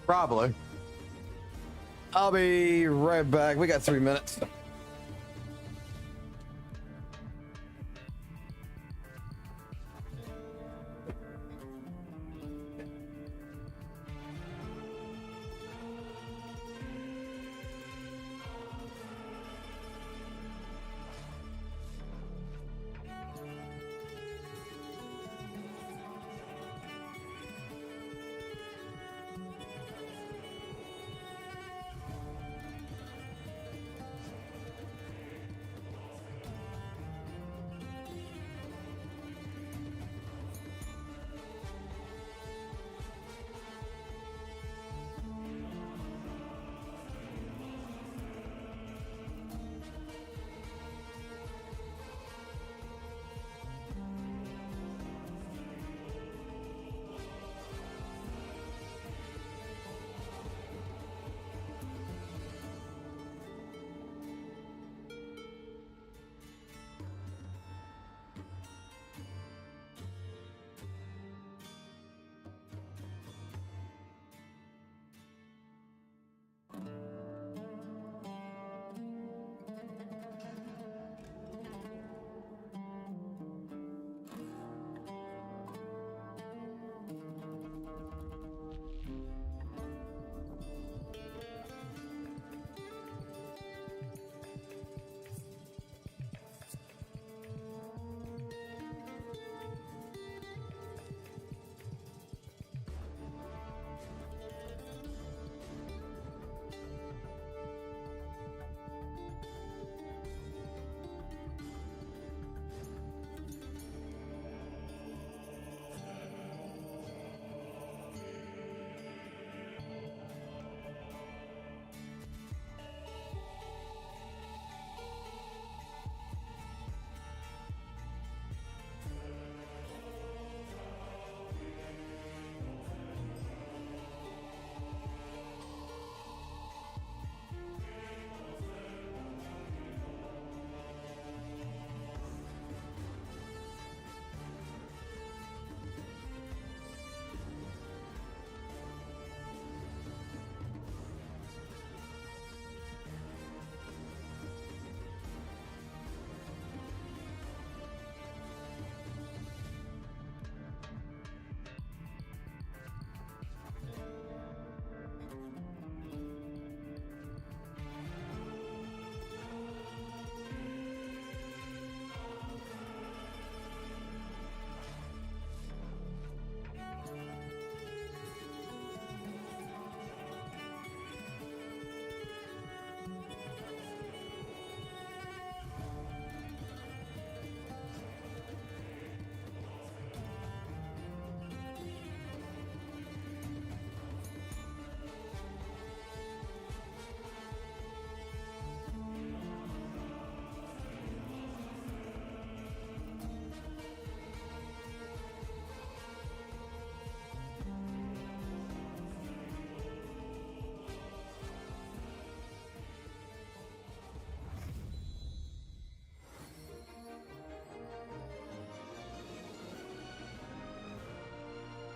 Probably. I'll be right back. We got 3 minutes.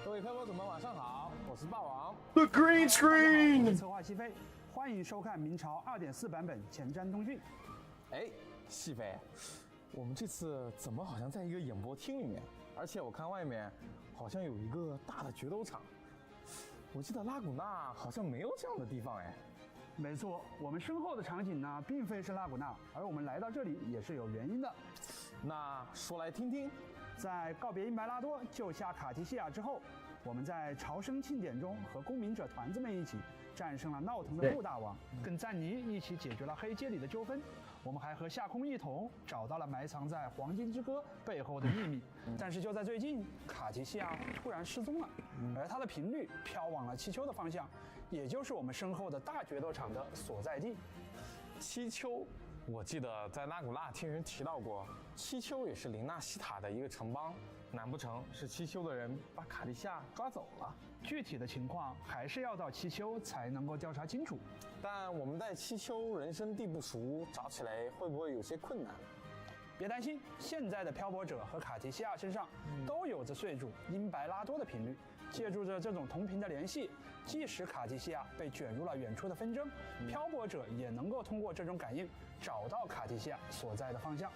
各位漂泊者们晚上好，我是霸王。 The green screen。策划西飞，欢迎收看明朝2.4版本前瞻通讯。哎，细飞，我们这次怎么好像在一个演播厅里面？而且我看外面好像有一个大的决斗场。我记得拉古纳好像没有这样的地方哎。没错，我们身后的场景呢，并非是拉古纳，而我们来到这里也是有原因的。那说来听听。 在告别英白拉多、救下卡提西亚之后，我们在朝圣庆典中和公民者团子们一起战胜了闹腾的布大王，跟赞尼一起解决了黑街里的纠纷。我们还和夏空一同找到了埋藏在黄金之歌背后的秘密。但是就在最近，卡提西亚突然失踪了，而它的频率飘往了七丘的方向，也就是我们身后的大决斗场的所在地。七丘。 我记得在拉古纳听人提到过，七丘也是林纳西塔的一个城邦，难不成是七丘的人把卡利夏抓走了？具体的情况还是要到七丘才能够调查清楚。但我们在七丘人生地不熟，找起来会不会有些困难？别担心，现在的漂泊者和卡提西亚身上都有着睡主英白拉多的频率，借助着这种同频的联系，即使卡提西亚被卷入了远处的纷争，漂泊者也能够通过这种感应找到卡提西亚所在的方向。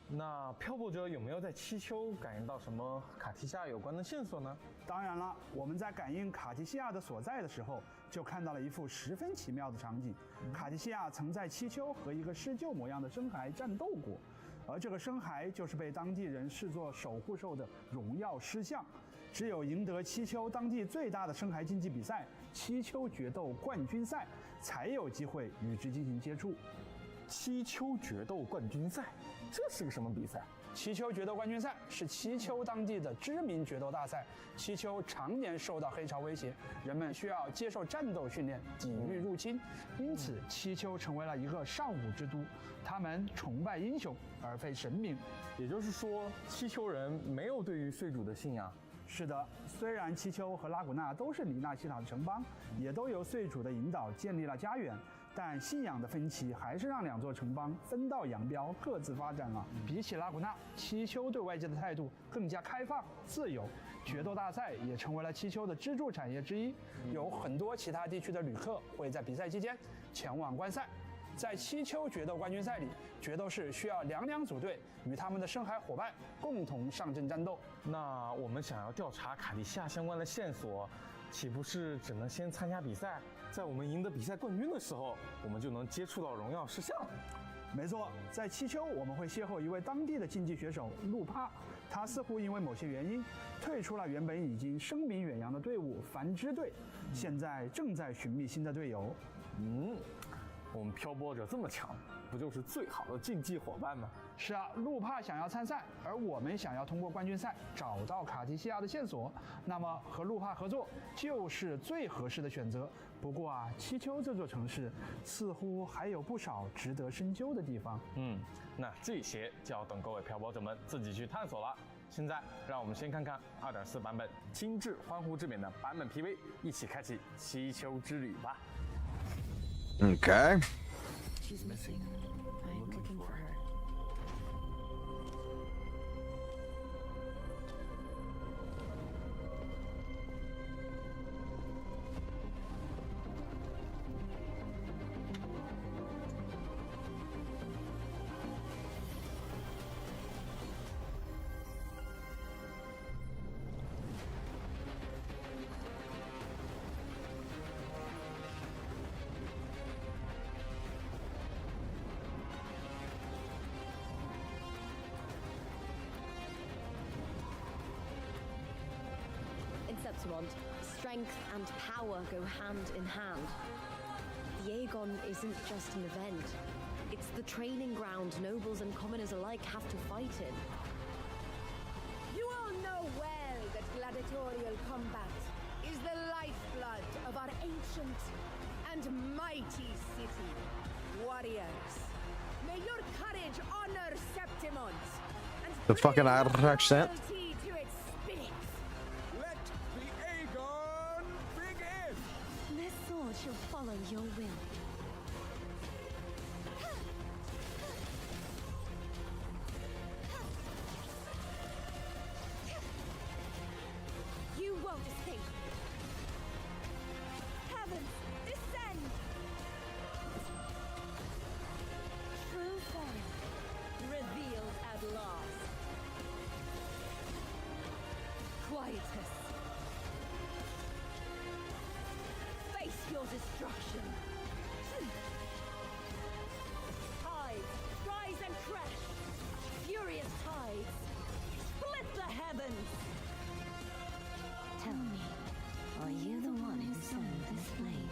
那漂泊者有没有在七丘感应到什么卡提西亚有关的线索呢？当然了，我们在感应卡提西亚的所在的时候，就看到了一幅十分奇妙的场景。卡提西亚曾在七丘和一个狮鹫模样的深海战斗过，而这个深海就是被当地人视作守护兽的荣耀狮像。只有赢得七丘当地最大的深海竞技比赛——七丘决斗冠军赛，才有机会与之进行接触。七丘决斗冠军赛，这是个什么比赛？七丘决斗冠军赛是七丘当地的知名决斗大赛。七丘常年受到黑潮威胁，人们需要接受战斗训练，抵御入侵，因此七丘成为了一个尚武之都。他们崇拜英雄而非神明，也就是说，七丘人没有对于睡主的信仰。是的，虽然七丘和拉古纳都是里纳西塔的城邦，也都由岁主的引导建立了家园，但信仰的分歧还是让两座城邦分道扬镳，各自发展了。比起拉古纳，七丘对外界的态度更加开放、自由。决斗大赛也成为了七丘的支柱产业之一，有很多其他地区的旅客会在比赛期间前往观赛。在七丘决斗冠军赛里，决斗士需要两组队，与他们的深海伙伴共同上阵战斗。那我们想要调查卡提西亚相关的线索，岂不是只能先参加比赛？在我们赢得比赛冠军的时候，我们就能接触到荣耀狮像。没错，在七丘我们会邂逅一位当地的竞技选手路帕，他似乎因为某些原因退出了原本已经声名远扬的队伍繁殖队，现在正在寻觅新的队友。我们漂泊者这么强，不就是最好的竞技伙伴吗？是啊，路帕想要参赛，而我们想要通过冠军赛找到卡提西亚的线索，那么和路帕合作就是最合适的选择。不过啊，七丘这座城市似乎还有不少值得深究的地方。那这些就要等各位漂泊者们自己去探索了。现在让我们先看看2.4版本精致欢呼之冕的版本 PV， 一起开启七丘之旅吧。Okay. She's missing. I'm looking for her. Strength and power go hand in hand. The Aegon isn't just an event. It's the training ground nobles and commoners alike have to fight in. You all know well that gladiatorial combat is the lifeblood of our ancient and mighty city. Warriors, may your courage honor Septimont and The fucking bring Irish accent. loyalty to its spirit. Let the Aegon begin! This sword shall follow your will. You won't escape. Heavens, descend! True form revealed at last. Quietus. Face your destruction. Tides, rise and crash! Furious tides. Split the heavens. Tell me, are you the one who summoned this blade?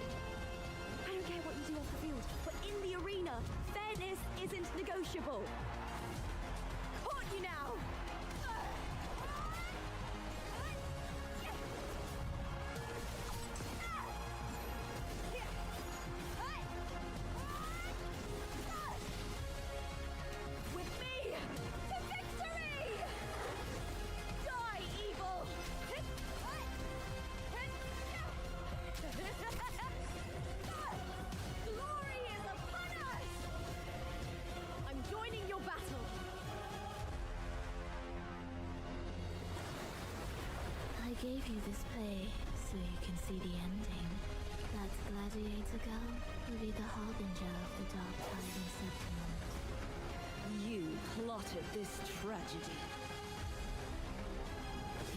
I don't care what you do off the field, but in the arena, fairness isn't negotiable. Caught you now! With me to victory! Die, evil! Glory is upon us! I'm joining your battle. gave you this play so you can see the ending. That gladiator girl will be the harbinger of the dark tide in settlement. You plotted this tragedy.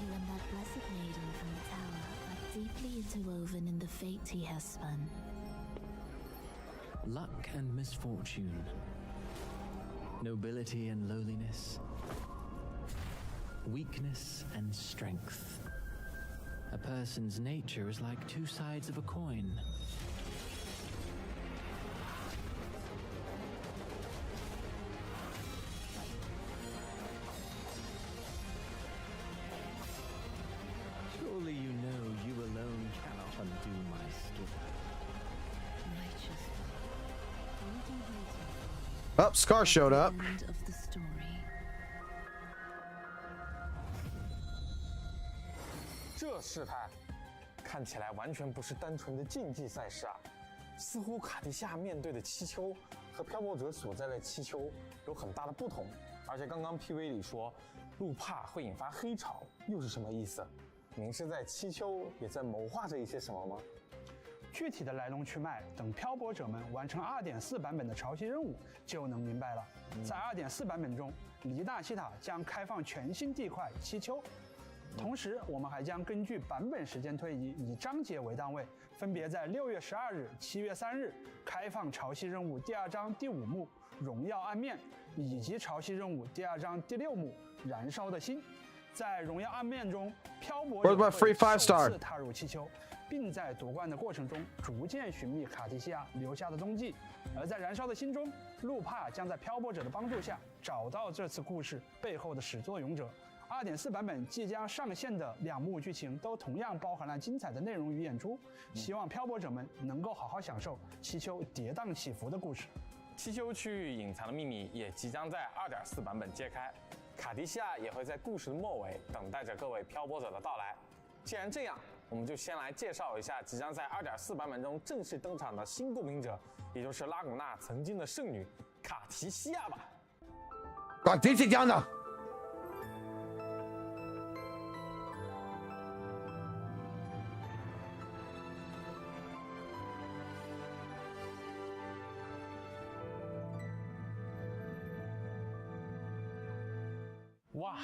You and that blessed maiden from the tower are deeply interwoven in the fate he has spun. Luck and misfortune, nobility and lowliness, weakness and strength. A person's nature is like two sides of a coin. Surely you know you alone cannot undo my skill. Righteous. Oh, Scar showed up. End of the story. 这试探看起来完全不是单纯的竞技赛事啊，似乎卡地夏面对的气球和漂泊者所在的气球有很大的不同。而且刚刚 PV 里说路帕会引发黑潮，又是什么意思？明是在气球也在谋划着一些什么吗？具体的来龙去脉，等漂泊者们完成2.4版本的潮汐任务就能明白了。在2.4版本中，黎纳西塔将开放全新地块气球。同时，我们还将根据版本时间推移，以章节为单位，分别在6月12日、7月3日开放潮汐任务第2章第5幕《荣耀暗面》，以及潮汐任务第2章第6幕《燃烧的心》。在《荣耀暗面》中，漂泊者会首次踏入气球，并在夺冠的过程中逐渐寻觅卡地西亚留下的踪迹。而在《燃烧的心》中，路帕将在漂泊者的帮助下找到这次故事背后的始作俑者。2.4版本即将上线的2幕剧情都同样包含了精彩的内容与演出，希望漂泊者们能够好好享受气球跌宕起伏的故事。气球区域隐藏的秘密也即将在2.4版本揭开，卡地西亚也会在故事的末尾等待着各位漂泊者的到来。既然这样，我们就先来介绍一下即将在2.4版本中正式登场的新共鸣者，也就是拉古纳曾经的圣女卡提西亚吧。卡提西亚呢？哇，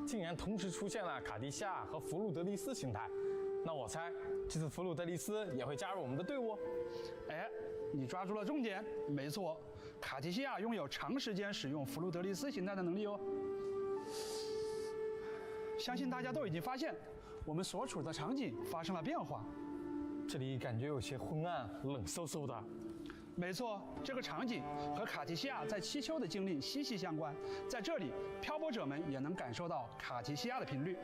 竟然同时出现了卡地夏和弗鲁德利斯形态，那我猜这次弗鲁德利斯也会加入我们的队伍。哎，你抓住了重点，没错，卡提西亚拥有长时间使用弗鲁德利斯形态的能力哦。相信大家都已经发现，我们所处的场景发生了变化。这里感觉有些昏暗，冷飕飕的。没错，这个场景和卡提西亚在七丘的经历息息相关。在这里，漂泊者们也能感受到卡提西亚的频率。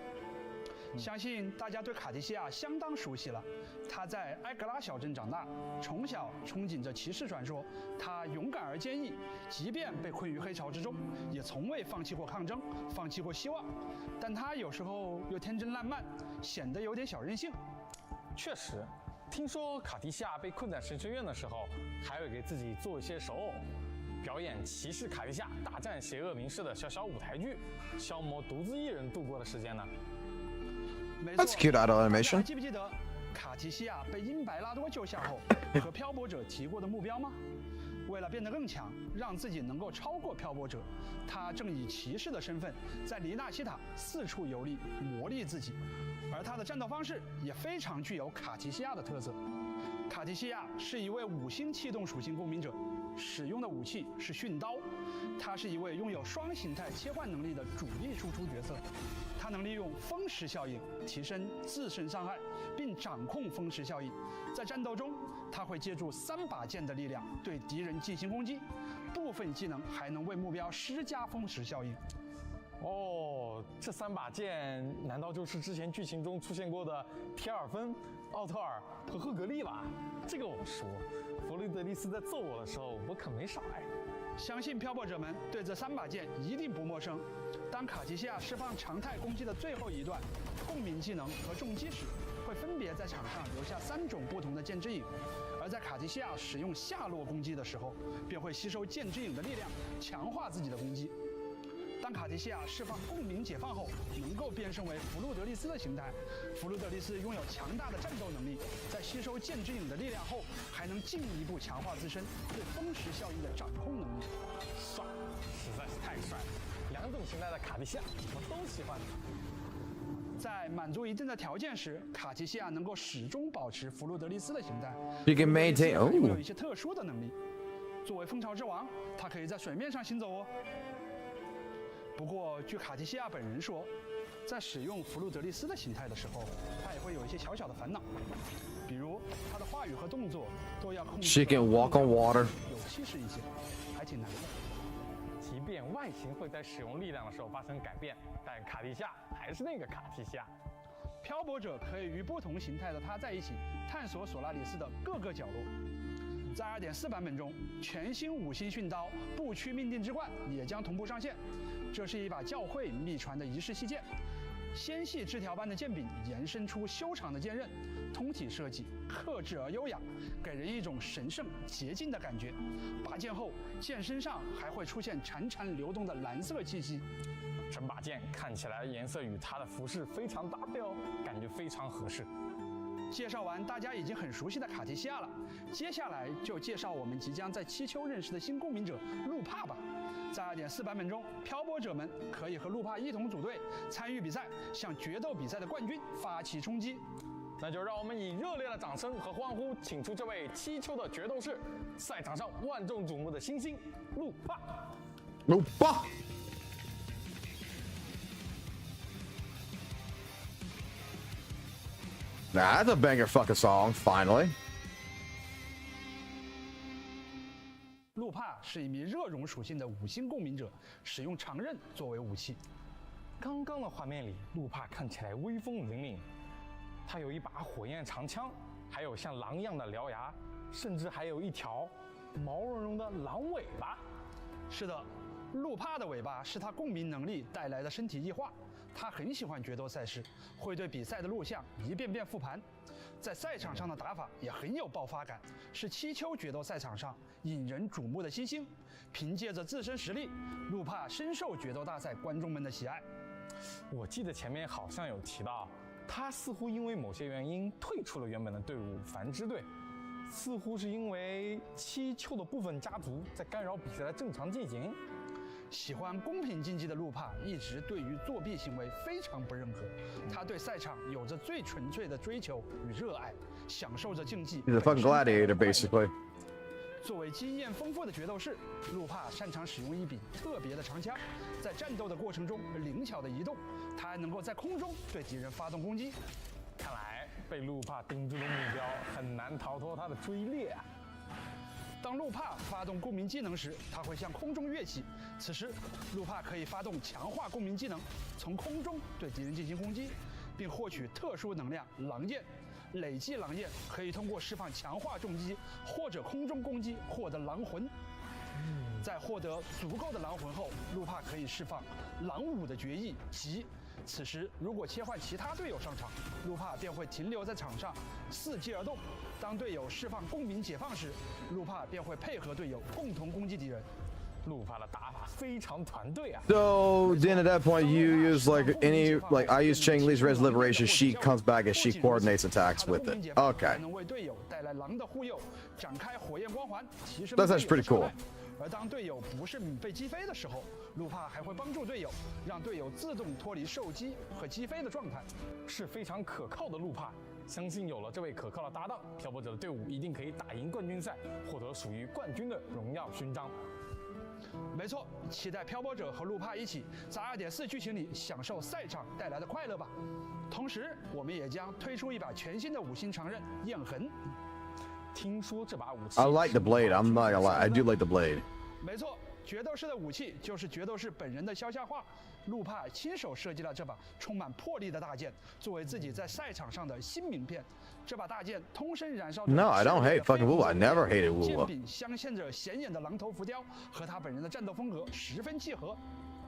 相信大家对卡提西亚相当熟悉了。他在埃格拉小镇长大，从小憧憬着骑士传说。他勇敢而坚毅，即便被困于黑潮之中，也从未放弃过抗争，放弃过希望。但他有时候又天真烂漫，显得有点小任性。确实。听说卡提西亚被困在神学院的时候，还会给自己做一些手偶，表演骑士卡提西亚大战邪恶名士的小舞台剧，消磨独自一人度过的时间呢。没错 That's cute idle animation. 还记不记得卡提西亚被因白拉多救下后，和漂泊者提过的目标吗？为了变得更强，让自己能够超过漂泊者，他正以骑士的身份在黎纳西塔四处游历，磨砺自己。而他的战斗方式也非常具有卡提西亚的特色。卡提西亚是一位5星气动属性共鸣者，使用的武器是驯刀。他是一位拥有双形态切换能力的主力输出角色。他能利用风蚀效应提升自身伤害，并掌控风蚀效应。在战斗中，他会借助3把剑的力量对敌人进行攻击，部分技能还能为目标施加风蚀效应。哦，这3把剑难道就是之前剧情中出现过的铁尔芬、奥特尔和赫格利吧？这个我熟，弗雷德利斯在揍我的时候我可没少挨。相信漂泊者们对这3把剑一定不陌生。当卡提西亚释放常态攻击的最后一段共鸣技能和重击时，会分别在场上留下3种不同的剑之影。而在卡提西亚使用下落攻击的时候，便会吸收剑之影的力量，强化自己的攻击。当卡提西亚释放共鸣解放后，能够变身为弗路德利斯的形态。弗路德利斯拥有强大的战斗能力，在吸收剑之影的力量后，还能进一步强化自身对风蚀效应的掌控能力。帅，实在是太帅了！两种形态的卡地西亚我都喜欢。在满足一定的条件时，卡提西亚能够始终保持弗路德利斯的形态。 You can maintain. 拥有 Oh. 一些特殊的能力。作为蜂巢之王，它可以在水面上行走哦。不过，据卡提西亚本人说，在使用弗路德利斯的形态的时候，他也会有一些小小的烦恼，比如他的话语和动作都要控制 She can walk on water. 有气势一些，还挺难的。 即便外形会在使用力量的时候发生改变，但卡地西亚还是那个卡地西亚。漂泊者可以与不同形态的他在一起，探索索拉里斯的各个角落。在 2.4 版本中，全新5星训刀不屈命定之冠也将同步上线。这是一把教会秘传的仪式细剑，纤细枝条般的剑柄延伸出修长的剑刃，通体设计克制而优雅，给人一种神圣洁净的感觉。拔剑后，剑身上还会出现潺潺流动的蓝色气息。 整把剑看起来颜色与它的服饰非常搭配哦，感觉非常合适。介绍完大家已经很熟悉的卡提西亚了，接下来就介绍我们即将在七丘认识的新公民者路帕吧。在 2.4 版本中，漂泊者们可以和路帕一同组队参与比赛，向决斗比赛的冠军发起冲击。那就让我们以热烈的掌声和欢呼，请出这位七丘的决斗士，赛场上万众瞩目的新星路帕。路帕。 That's a banger fucking song, finally. 路帕是一名热熔属性的5星共鸣者，使用长刃作为武器。刚刚的画面里，路帕看起来威风凛凛，他有一把火焰长枪，还有像狼一样的獠牙，甚至还有一条毛茸茸的狼尾巴。是的，路帕的尾巴是他共鸣能力带来的身体异化。 他很喜欢决斗赛事，会对比赛的录像一遍遍复盘，在赛场上的打法也很有爆发感，是七丘决斗赛场上引人瞩目的新星。凭借着自身实力，路帕深受决斗大赛观众们的喜爱。我记得前面好像有提到，他似乎因为某些原因退出了原本的队伍繁殖队，似乎是因为七丘的部分家族在干扰比赛的正常进行。 喜欢公平竞技的路帕一直对于作弊行为非常不认可，他对赛场有着最纯粹的追求与热爱，享受着竞技。 He's a fucking gladiator, basically. 作为经验丰富的决斗士，路帕擅长使用一柄特别的长枪，在战斗的过程中灵巧的移动，他还能够在空中对敌人发动攻击。看来被路帕盯住的目标很难逃脱他的追猎啊！ 当路帕发动共鸣技能时，它会向空中跃起。此时，路帕可以发动强化共鸣技能，从空中对敌人进行攻击，并获取特殊能量狼焰。累计狼焰可以通过释放强化重击或者空中攻击获得狼魂。在获得足够的狼魂后，路帕可以释放狼舞的绝艺急。 此时，如果切换其他队友上场，路帕便会停留在场上，伺机而动。当队友释放共鸣解放时，路帕便会配合队友共同攻击敌人。路帕的打法非常团队啊！ So then at that point, you use like I use Cheng Li's Res Liberation. She comes back and she coordinates attacks with it. Okay. 能为队友带来狼的护佑，展开火焰光环，提升 That's actually pretty cool. 而当队友不慎被击飞的时候，路帕还会帮助队友，让队友自动脱离受击和击飞的状态，是非常可靠的路帕。相信有了这位可靠的搭档，漂泊者的队伍一定可以打赢冠军赛，获得属于冠军的荣耀勋章。没错，期待漂泊者和路帕一起在2.4剧情里享受赛场带来的快乐吧。同时，我们也将推出一把全新的5星长刃焰痕。听说这把武器 I like the blade. I'm not gonna lie. I do like the blade. 没错，决斗士的武器就是决斗士本人的肖像画。路帕亲手设计了这把充满魄力的大剑，作为自己在赛场上的新名片。这把大剑通身燃烧着 No, I don't hate fucking WUWA. I never hated 剑 WUWA. 柄镶嵌着显眼的狼头浮雕，和他本人的战斗风格十分契合。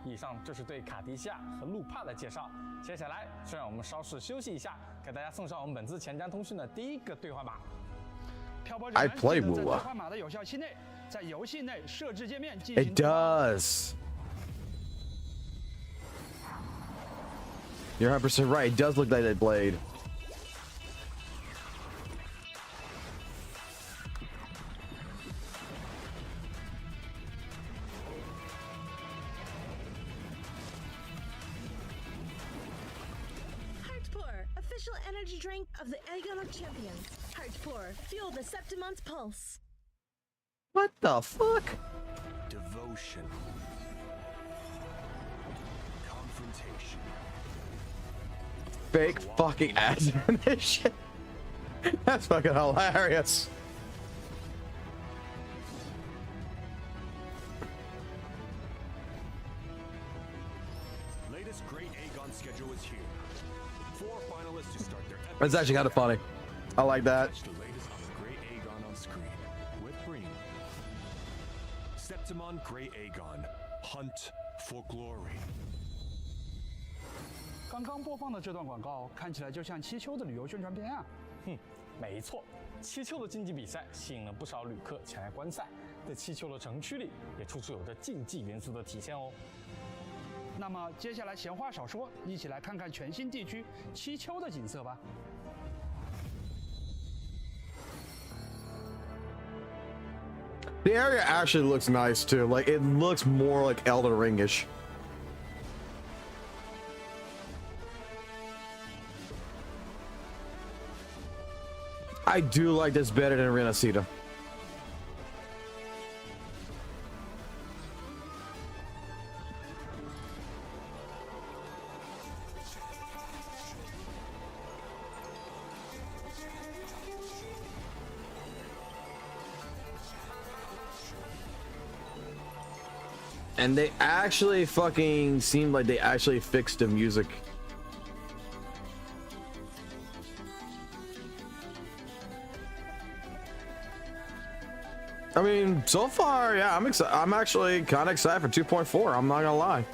以上就是对卡迪西亚和路帕的介绍。接下来，就让我们稍事休息一下，给大家送上我们本次前瞻通讯的第一个兑换码。漂泊者 I 在 play 兑 WUWA. 换码的有效期内，在游戏内设置界面进行 It does. You're 100% right. It does look like that blade. Heartpour, official energy drink of the Aegon of Champions. Heartpour, fuel the Septimon's pulse. What the fuck? Devotion. Confrontation. Fake fucking ads in this shit. That's fucking hilarious. Latest Great Aegon schedule is here. 4 finalists to start their epic. That's actually kind of funny. I like that. Catch the latest on the Great Aegon on screen with Bream. Septimon Great Aegon. Hunt for glory. 刚刚播放的这段广告看起来就像七丘的旅游宣传片啊！没错，七丘的竞技比赛吸引了不少旅客前来观赛，在七丘的城区里也处处有着竞技元素的体现哦。那么接下来闲话少说，一起来看看全新地区七丘的景色吧。 The area actually looks nice too. Like it looks more like Elden Ring-ish. I do like this better than Renacita. And they actually fucking seem like they actually fixed the music. I mean, so far, yeah, I'm excited. I'm actually kind of excited for 2.4. I'm not gonna lie.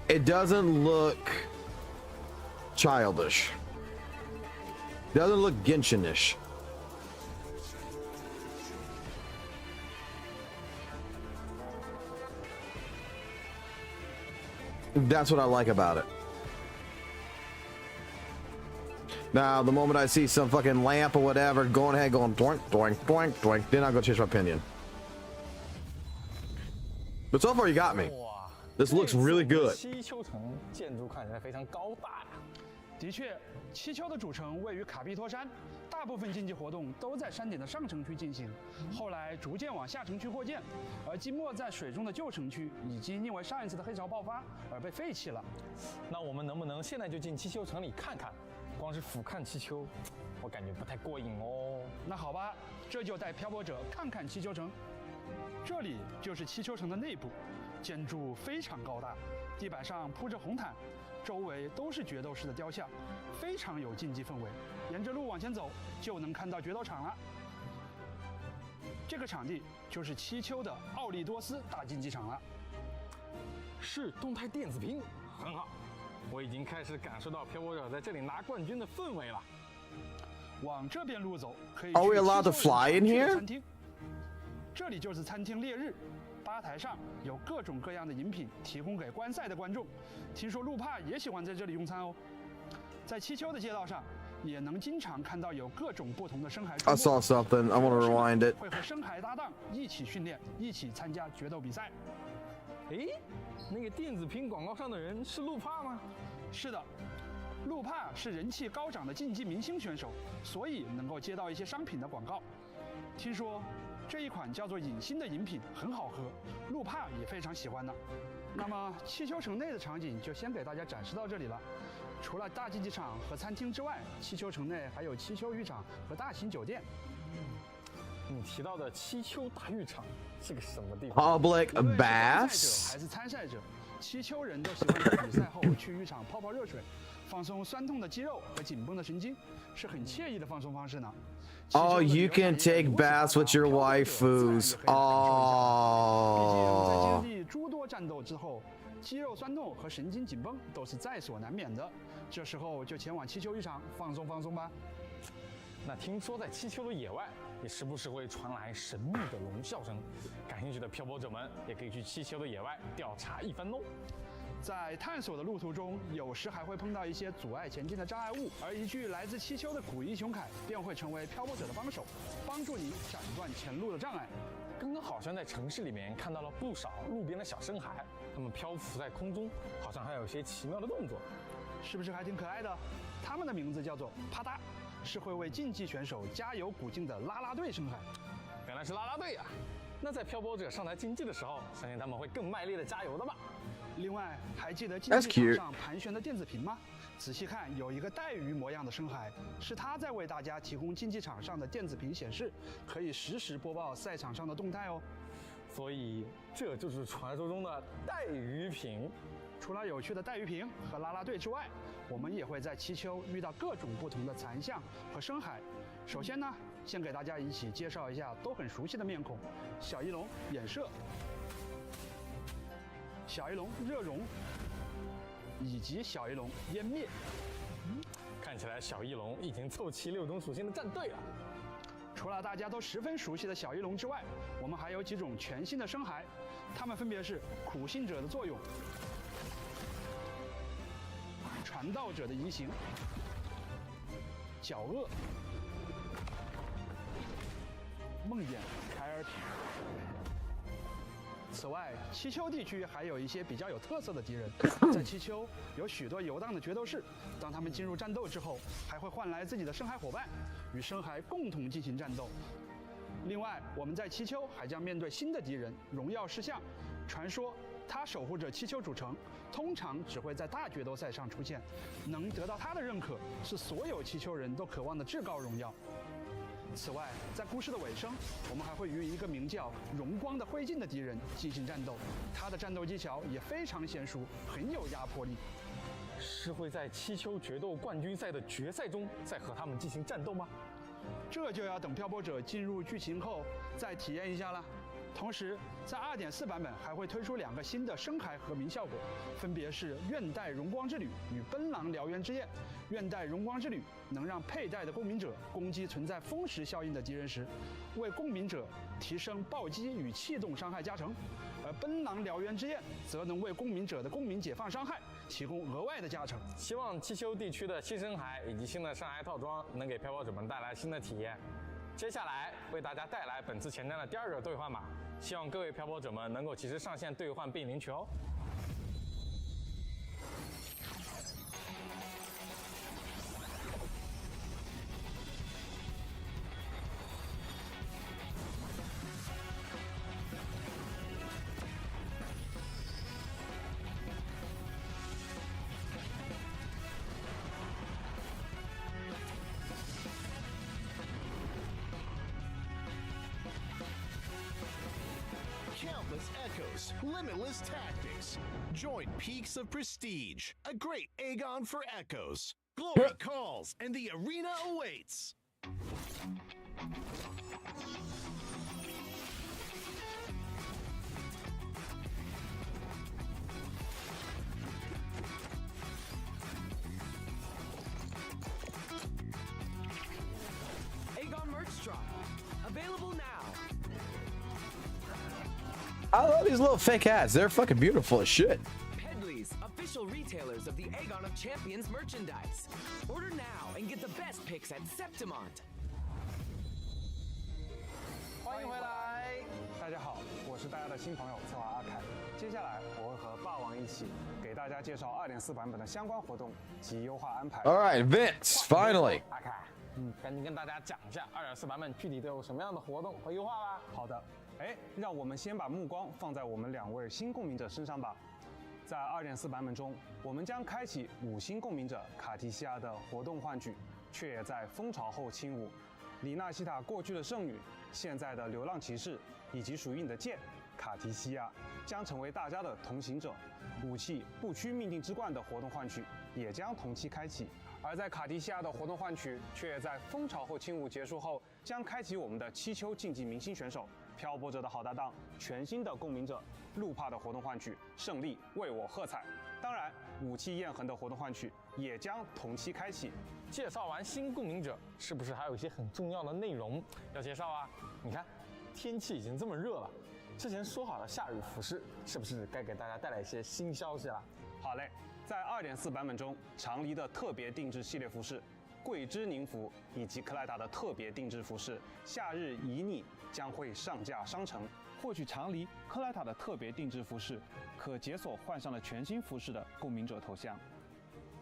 It doesn't look childish. It doesn't look Genshin-ish. That's what I like about it. Now, the moment I see some fucking lamp or whatever going ahead, going doink, doink, doink, doink, then I'm gonna change my opinion. But so far, you got me. This looks really good. 七丘城建筑看起来非常高大呀。的确，七丘的主城位于卡碧托山，大部分竞技活动都在山顶的上城区进行，后来逐渐往下城区扩建，而浸没在水中的旧城区已经因为上一次的黑潮爆发而被废弃了。那我们能不能现在就进七丘城里看看？光是俯瞰七丘，我感觉不太过瘾哦。那好吧，这就带漂泊者看看七丘城。这里就是七丘城的内部。 建筑非常高大，地板上铺着红毯，周围都是决斗士的雕像，非常有竞技氛围。沿着路往前走，就能看到决斗场了。这个场地就是七丘的奥利多斯大竞技场了。是动态电子屏，很好。我已经开始感受到漂泊者在这里拿冠军的氛围了。往这边路走，可以去 Are we allowed to 七丘 fly in 人常去的 here? 餐厅。这里就是餐厅烈日。 吧台上有各种各样的饮品提供给观赛的观众，听说路帕也喜欢在这里用餐哦。在七丘的街道上，也能经常看到有各种不同的生孩出 I 没。 saw something. I want to rewind it. 会和生孩搭档一起训练，一起参加决斗比赛。诶，那个电子屏广告上的人是路帕吗？是的，路帕是人气高涨的竞技明星选手，所以能够接到一些商品的广告。听说。 这一款叫做“影星”的饮品很好喝，路帕也非常喜欢呢。那么七丘城内的场景就先给大家展示到这里了。除了大竞技场和餐厅之外，七丘城内还有七丘浴场和大型酒店。你提到的七丘大浴场是个什么地方 ？Public 无论是观赛 baths. 者还是参赛者，七丘人都喜欢在比赛后去浴场泡泡热水，放松酸痛的肌肉和紧绷的神经，是很惬意的放松方式呢。 Oh, you can take baths with your waifus. Oh. 战斗之后，肌肉酸痛和神经紧绷都是在所难免的。这时候就前往气球浴场放松放松吧。那听说在气球的野外，也时不时会传来神秘的龙啸声。感兴趣的漂泊者们也可以去气球的野外调查一番哦。在探索的路途中，有时还会碰到一些阻碍前进的障碍物，而一具来自气球的古一雄铠便会成为漂泊者的帮手，帮助你斩断前路的障碍。刚刚好像在城市里面看到了不少路边的小深海，它们漂浮在空中，好像还有些奇妙的动作，是不是还挺可爱的？它们的名字叫做啪嗒，是会为竞技选手加油鼓劲的啦啦队深海。原来是啦啦队啊！那在漂泊者上台竞技的时候，相信他们会更卖力的加油的吧？另外，还记得竞技场上盘旋的电子屏吗？仔细看，有一个带鱼模样的深海，是它在为大家提供竞技场上的电子屏显示，可以实时播报赛场上的动态哦。所以这就是传说中的带鱼屏。除了有趣的带鱼屏和啦啦队之外，我们也会在气球遇到各种不同的残像和深海。首先呢，先给大家一起介绍一下都很熟悉的面孔：小翼龙衍射、小翼龙热熔以及小翼龙湮灭。看起来小翼龙已经凑齐6种属性的战队了。除了大家都十分熟悉的小翼龙之外，我们还有几种全新的深海，它们分别是苦信者的作用、传道者的移形、狡恶、梦魇凯尔体。此外，气球地区还有一些比较有特色的敌人。在气球有许多游荡的决斗士，当他们进入战斗之后，还会换来自己的深海伙伴，与深海共同进行战斗。另外，我们在气球还将面对新的敌人——荣耀狮象。传说它守护着气球主城，通常只会在大决斗赛上出现。能得到它的认可，是所有气球人都渴望的至高荣耀。此外，在故事的尾声，我们还会与一个名叫荣光的灰烬的敌人进行战斗，他的战斗技巧也非常娴熟，很有压迫力。是会在气球决斗冠军赛的决赛中再和他们进行战斗吗？这就要等漂泊者进入剧情后再体验一下了。同时，在2.4版本还会推出2个新的深海和鸣效果，分别是愿带荣光之旅与奔狼燎原之焰。愿带荣光之旅能让佩戴的共鸣者攻击存在风蚀效应的敌人时，为共鸣者提升暴击与气动伤害加成；而奔狼燎原之焰则能为共鸣者的共鸣解放伤害提供额外的加成。希望气球地区的新深海以及新的深海套装能给漂泊者们带来新的体验。接下来为大家带来本次前瞻的第2个兑换码，希望各位漂泊者们能够及时上线兑换并领取哦。Countless echoes, limitless tactics. Joint peaks of prestige. A great Aegon for echoes. Glory calls, and the arena awaits. Aegon merch drop. Available now. I love these little fake ads. They're fucking beautiful as shit. Pedley's, official retailers of the Aegon of Champions merchandise. Order now and get the best picks at Septimont. 欢迎回来，大家好，我是大家的新朋友策划阿凯。接下来我会和霸王一起给大家介绍2.4版本的相关活动及优化安排。 All right, Vince, finally. 阿凯，赶紧跟大家讲一下2.4版本具体都有什么样的活动和优化吧。好的，让我们先把目光放在我们2位新共鸣者身上吧。在2.4版本中，我们将开启5星共鸣者卡提西亚的活动换举，却也在蜂巢后轻舞。里纳西塔过去的圣女，现在的流浪骑士，以及属于你的剑卡提西亚，将成为大家的同行者。武器不屈命定之冠的活动换取也将同期开启。而在卡提西亚的活动换取，却也在蜂巢后轻舞结束后，将开启我们的气球竞技明星选手漂泊者的好搭档，全新的共鸣者路帕的活动换取胜利为我喝彩。当然，武器焰痕的活动换取也将同期开启。介绍完新共鸣者，是不是还有一些很重要的内容要介绍啊？你看，天气已经这么热了，之前说好的夏日服饰，是不是该给大家带来一些新消息了？好嘞，在2.4版本中，长离的特别定制系列服饰。桂枝宁服以及克莱塔的特别定制服饰夏日旖旎将会上架商城，获取长离、克莱塔的特别定制服饰，可解锁换上了全新服饰的共鸣者头像。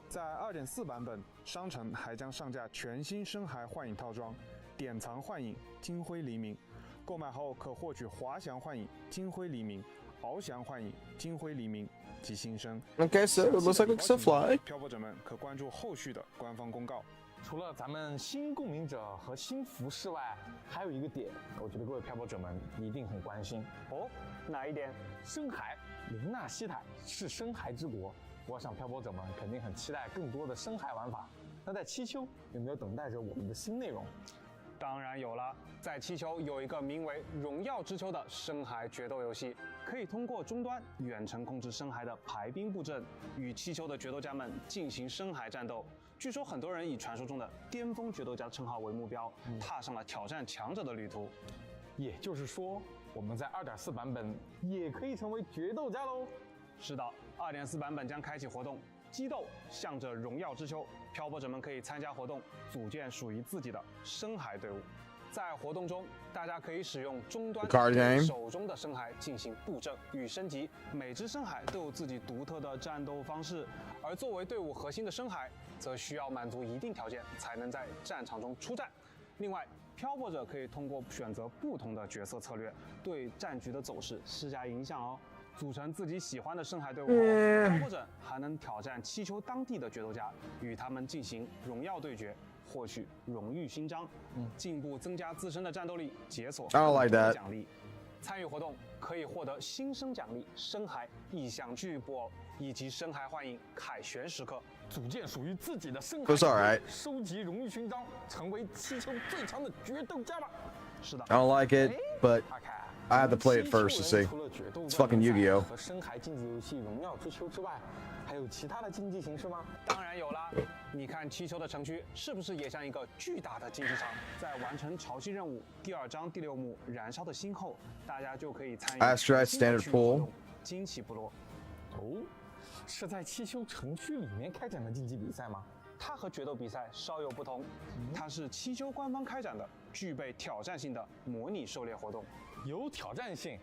在2.4版本，商城还将上架全新深海幻影套装，典藏幻影金辉黎明，购买后可获取滑翔幻影金辉黎明、翱翔幻影金辉黎明及新生。Okay, so it looks like it can fly. 漂泊者们可关注后续的官方公告。除了咱们新共鸣者和新服饰外，还有一个点，我觉得各位漂泊者们一定很关心哦。哪一点？深海，林纳西坦是深海之国，我想漂泊者们肯定很期待更多的深海玩法。那在七丘有没有等待着我们的新内容？当然有了，在七丘有一个名为《荣耀之丘》的深海决斗游戏，可以通过终端远程控制深海的排兵布阵，与七丘的决斗家们进行深海战斗。据说很多人以传说中的巅峰决斗家称号为目标，踏上了挑战强者的旅途。也就是说，我们在2.4版本也可以成为决斗家喽。是的，2.4版本将开启活动，激斗向着荣耀之丘，漂泊者们可以参加活动，组建属于自己的深海队伍。在活动中，大家可以使用终端对手中的深海进行布阵与升级，每只深海都有自己独特的战斗方式，而作为队伍核心的深海，则需要满足一定条件才能在战场中出战。另外，漂泊者可以通过选择不同的角色策略，对战局的走势施加影响哦。组成自己喜欢的深海队伍后，漂泊者还能挑战七丘当地的决斗家，与他们进行荣耀对决，获取荣誉勋章，进一步增加自身的战斗力，解锁奖励。参与活动可以获得新生奖励、深海异象巨布偶以及深海幻影凯旋时刻，组建属于自己的深海，收集荣誉勋章，成为七丘最强的决斗家吧。是的 I don't like it, but I have to play it first to see. It's fucking Yu-Gi-Oh! 和深海竞技游戏《荣耀之丘》之外，还有其他的竞技形式吗？当然有啦！你看七丘的城区是不是也像一个巨大的竞技场？在完成潮汐任务第2章第6幕燃烧的星后，大家就可以参与 Standard Pool 惊奇部落。哦，是在七丘城区里面开展的竞技比赛吗？它和决斗比赛稍有不同，它是七丘官方开展的具备挑战性的模拟狩猎活动。有挑战性，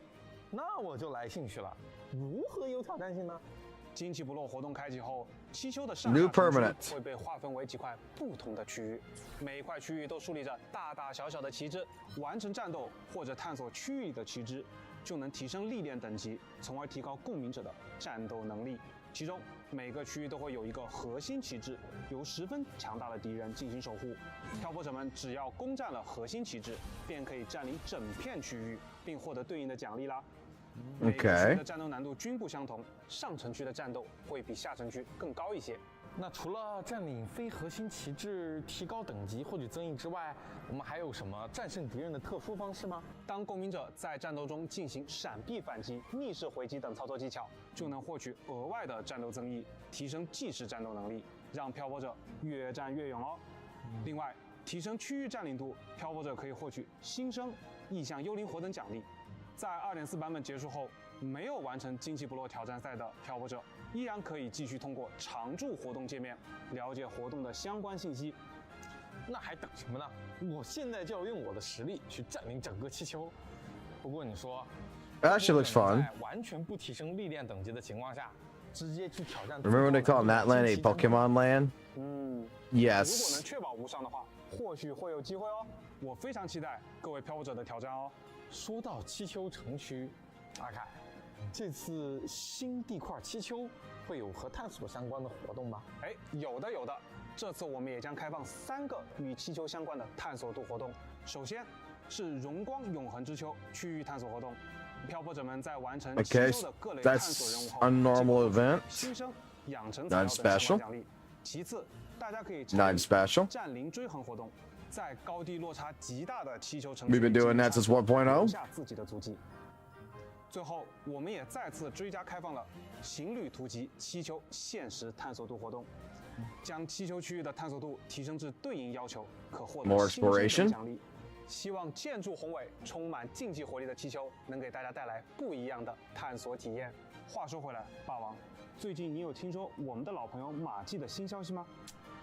那我就来兴趣了。如何有挑战性呢？惊奇部落活动开启后，七丘的上下城区会被划分为几块不同的区域，每一块区域都树立着大大小小的旗帜。完成战斗或者探索区域里的旗帜，就能提升历练等级，从而提高共鸣者的战斗能力。其中每个区域都会有一个核心旗帜，由10分强大的敌人进行守护。漂泊者们只要攻占了核心旗帜，便可以占领整片区域，并获得对应的奖励啦。每个区域的战斗难度均不相同，上城区的战斗会比下城区更高一些。那除了占领非核心旗帜、提高等级、获取增益之外，我们还有什么战胜敌人的特殊方式吗？当共鸣者在战斗中进行闪避反击、逆势回击等操作技巧，就能获取额外的战斗增益，提升即时战斗能力，让漂泊者越战越勇哦。另外，提升区域占领度，漂泊者可以获取新生、异象幽灵火等奖励。在2.4版本结束后，没有完成惊奇部落挑战赛的漂泊者，依然可以继续通过常驻活动界面了解活动的相关信息。那还等什么呢？我现在就要用我的实力去占领整个气球。不过你说 ，Actually looks fun. 在完全不提升历练等级的情况下，直接去挑战。Remember when they called that land a Pokemon land? Yes. 如果能确保无伤的话，或许会有机会哦。我非常期待各位漂泊者的挑战哦。说到七丘城区，阿凯，这次新地块七丘会有和探索相关的活动吗？有的。这次我们也将开放3个与七丘相关的探索度活动。首先是荣光永恒之丘区域探索活动，漂泊者们在完成七丘的各类探索任务后， normal event. 新生、养成材料等相关奖励。其次，大家可以参与占领追衡活动，在高低落差极大的气球程 We've been doing that since 1.0. 留下自己的足迹。最后，我们也再次追加开放了行旅图集气球限时探索度活动，将气球区域的探索度提升至对应要求，可获得 More 新身 exploration 份奖励。希望建筑宏伟、充满竞技活力的气球能给大家带来不一样的探索体验。话说回来，霸王，最近你有听说我们的老朋友马季的新消息吗？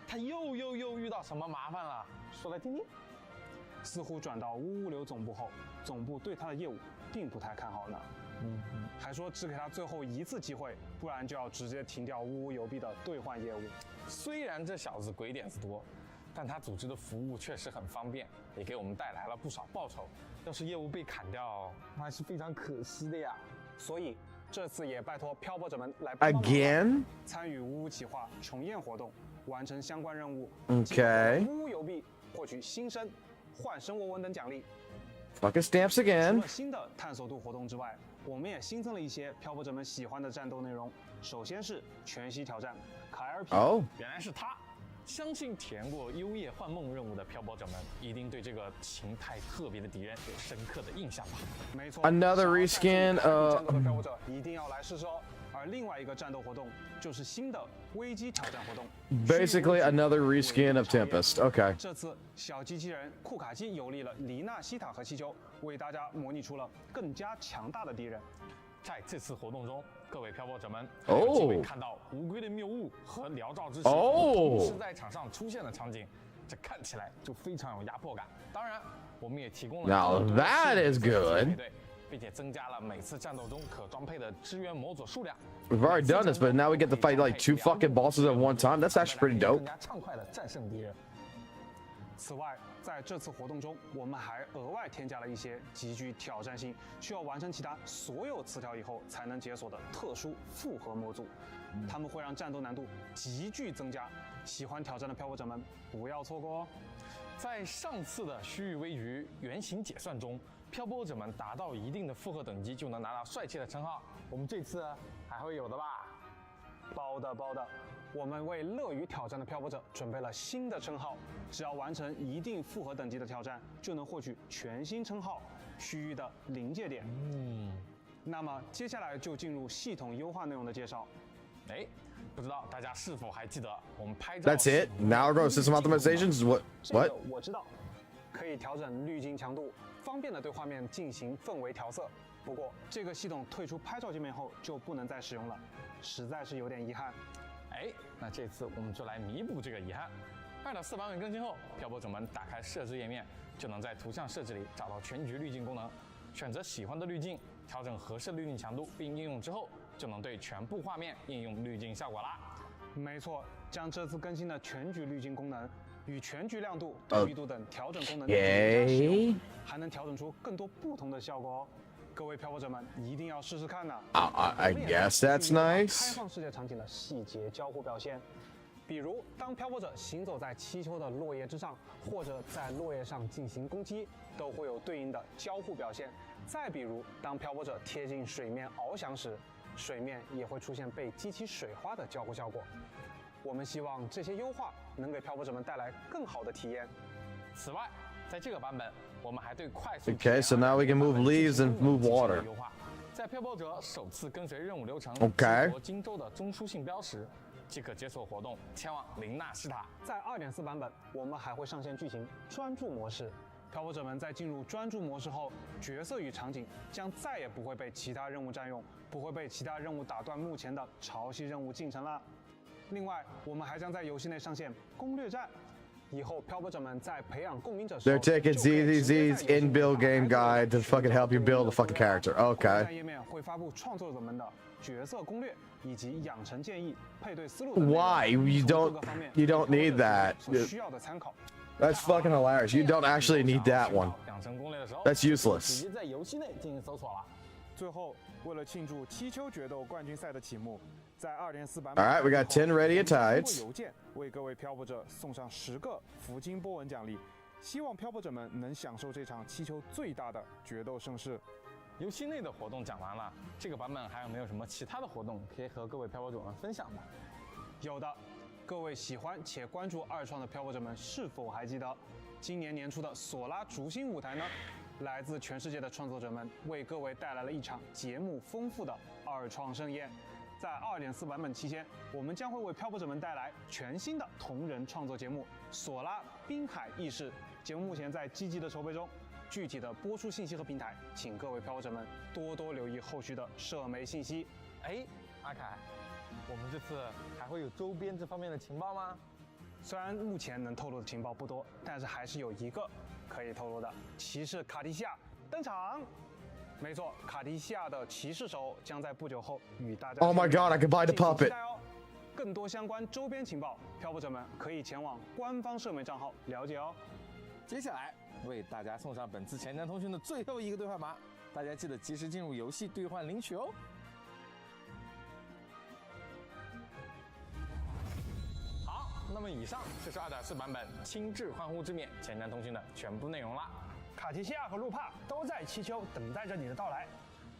他又遇到什么麻烦了？说来听听。似乎转到物流总部后，总部对他的业务并不太看好呢。还说只给他最后一次机会，不然就要直接停掉呜呜邮币的兑换业务。虽然这小子鬼点子多，但他组织的服务确实很方便，也给我们带来了不少报酬。要是业务被砍掉，那还是非常可惜的呀。所以这次也拜托漂泊者们来帮忙 Again 参与呜呜企划重宴活动，完成相关任务。 Okay. 呜呜邮币获取新生、换生纹等奖励。Fucking stamps 除 again. 了新的探索度活动之外，我们也新增了一些漂泊者们喜欢的战斗内容。首先是全息挑战凯尔皮。Oh. 原来是他。相信体验过幽夜幻梦任务的漂泊者们，一定对这个形态特别的敌人有深刻的印象吧？没错 Another reskin 战斗的漂泊者一定要来试试哦。而另外一个战斗活动就是新的危机挑战活动 Basically another reskin of Tempest. Okay. 这次小机器人库卡基游历了黎纳西塔和气球，为大家模拟出了更加强大的敌人。在这次活动中，各位漂泊者们还有机会看到乌龟的谬误和辽兆之旗同时在场上出现的场景，这看起来就非常有压迫感。当然，我们也提供了 Now that is good. 并且增加了每次战斗中可装配的支援模组数量。 We've already done this, but now we get to fight like 2 fucking bosses at one time. That's actually pretty dope. 更加畅快的战胜敌人。此外，在这次活动中，我们还额外添加了一些极具挑战性、需要完成其他所有词条以后才能解锁的特殊复合模组，它们会让战斗难度急剧增加。喜欢挑战的漂泊者们不要错过哦！在上次的虚域微局原型解算中，漂泊者们达到一定的复合等级就能拿到帅气的称号。我们这次还会有的吧？包的。我们为乐于挑战的漂泊者准备了新的称号，只要完成一定复合等级的挑战，就能获取全新称号——区域的临界点。那么接下来就进入系统优化内容的介绍。不知道大家是否还记得我们拍照 That's it. Now we're going to system optimizations. What? 这个我知道，可以调整滤镜强度，方便的对画面进行氛围调色。不过这个系统退出拍照界面后就不能再使用了，实在是有点遗憾。那这次我们就来弥补这个遗憾。2.4版本更新后，漂泊者们打开设置页面，就能在图像设置里找到全局滤镜功能，选择喜欢的滤镜，调整合适滤镜强度，并应用之后，就能对全部画面应用滤镜效果啦。没错，将这次更新的全局滤镜功能与全局亮度、对比度等调整功能使用，还能调整出更多不同的效果哦。各位漂泊者们一定要试试看呢。I guess that's nice. 开放世界场景的细节交互表现，比如当漂泊者行走在气球的落叶之上，或者在落叶上进行攻击，都会有对应的交互表现。再比如当漂泊者贴近水面翱翔时，水面也会出现被激起水花的交互效果。我们希望这些优化能给漂泊者们带来更好的体验。此外，在这个版本，我们还对快速 Okay, so now we can move leaves and move water. 在漂泊者首次跟随任务流程 Okay. 激活荆州的中枢性标识，即可解锁活动前往林纳西塔。在2.4版本，我们还会上线剧情专注模式。漂泊者们在进入专注模式后，角色与场景将再也不会被其他任务占用，不会被其他任务打断目前的潮汐任务进程啦。另外，我们还将在游戏内上线攻略站。以后漂泊者们在培养共鸣者时， They're taking ZZZ's in-build game guide to fucking help you build a fucking character. 在 Okay. 页面会发布创作者们的角色攻略以及养成建议、配对思路。 Why? You don't need that. 所需要的参考。 That's fucking hilarious. You don't actually need that one. 养成攻略的时候 That's useless. 直接在游戏内进行搜索了。最后，为了庆祝气球决斗冠军赛的启幕，在2.4版本 All right, we got 10 radiant 通 tides. 过邮件为各位漂泊者送上10个福金波纹奖励，希望漂泊者们能享受这场气球最大的决斗盛世。游戏内的活动讲完了，这个版本还有没有什么其他的活动可以和各位漂泊者们分享的？有的，各位喜欢且关注二创的漂泊者们是否还记得，今年年初的索拉烛心舞台呢，来自全世界的创作者们为各位带来了一场节目丰富的二创盛宴。在 2.4 版本期间，我们将会为漂泊者们带来全新的同人创作节目《索拉滨海轶事》。节目目前在积极的筹备中，具体的播出信息和平台，请各位漂泊者们多多留意后续的社媒信息。哎，阿凯，我们这次还会有周边这方面的情报吗？虽然目前能透露的情报不多，但是还是有一个可以透露的：骑士卡迪西亚登场。没错，卡迪西亚的骑士手将在不久后与大家。Oh my god! I can buy the puppet. 更多相关周边情报，漂泊者们可以前往官方社媒账号了解哦。接下来为大家送上本次前瞻通讯的最后一个兑换码，大家记得及时进入游戏兑换领取哦。好，那么以上就是2.4版本轻质欢呼之冕前瞻通讯的全部内容啦。卡提西亚和路帕都在七丘等待着你的到来。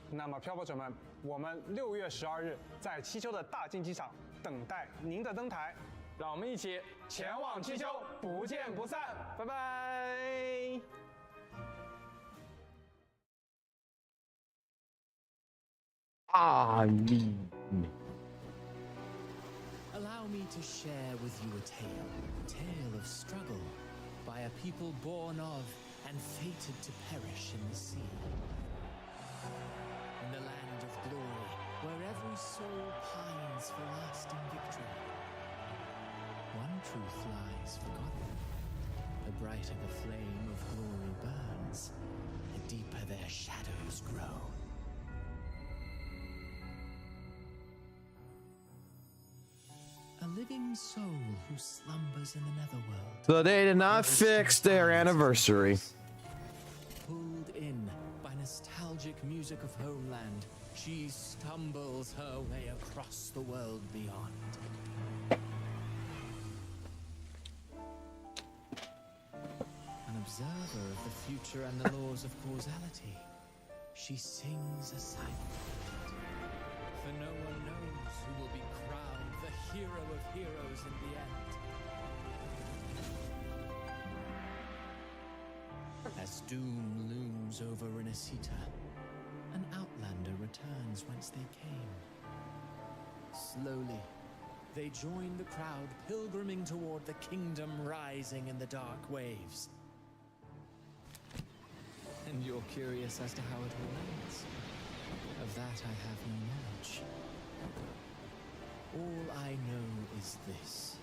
那么，漂泊者们，我们6月12日在七丘的大竞技场等待您的登台，让我们一起前往七丘，不见不散，拜拜。Ah, me. Allow me to share with you a tale of struggle by a people born of and fated to perish in the sea. In the land of glory, where every soul pines for lasting victory, one truth lies forgotten. The brighter the flame of glory burns, the deeper their shadows grow. A living soul who slumbers in the netherworld. So they did not fix their anniversary. Pulled in by nostalgic music of homeland, she stumbles her way across the world beyond. An observer of the future and the laws of causality, she sings a silent ballad. For no one knows who will be crowned the hero of heroes in the end. As doom looms over Renacita, an outlander returns whence they came. Slowly, they join the crowd pilgriming toward the kingdom rising in the dark waves. And you're curious as to how it all ends? Of that I have no knowledge. All I know is this.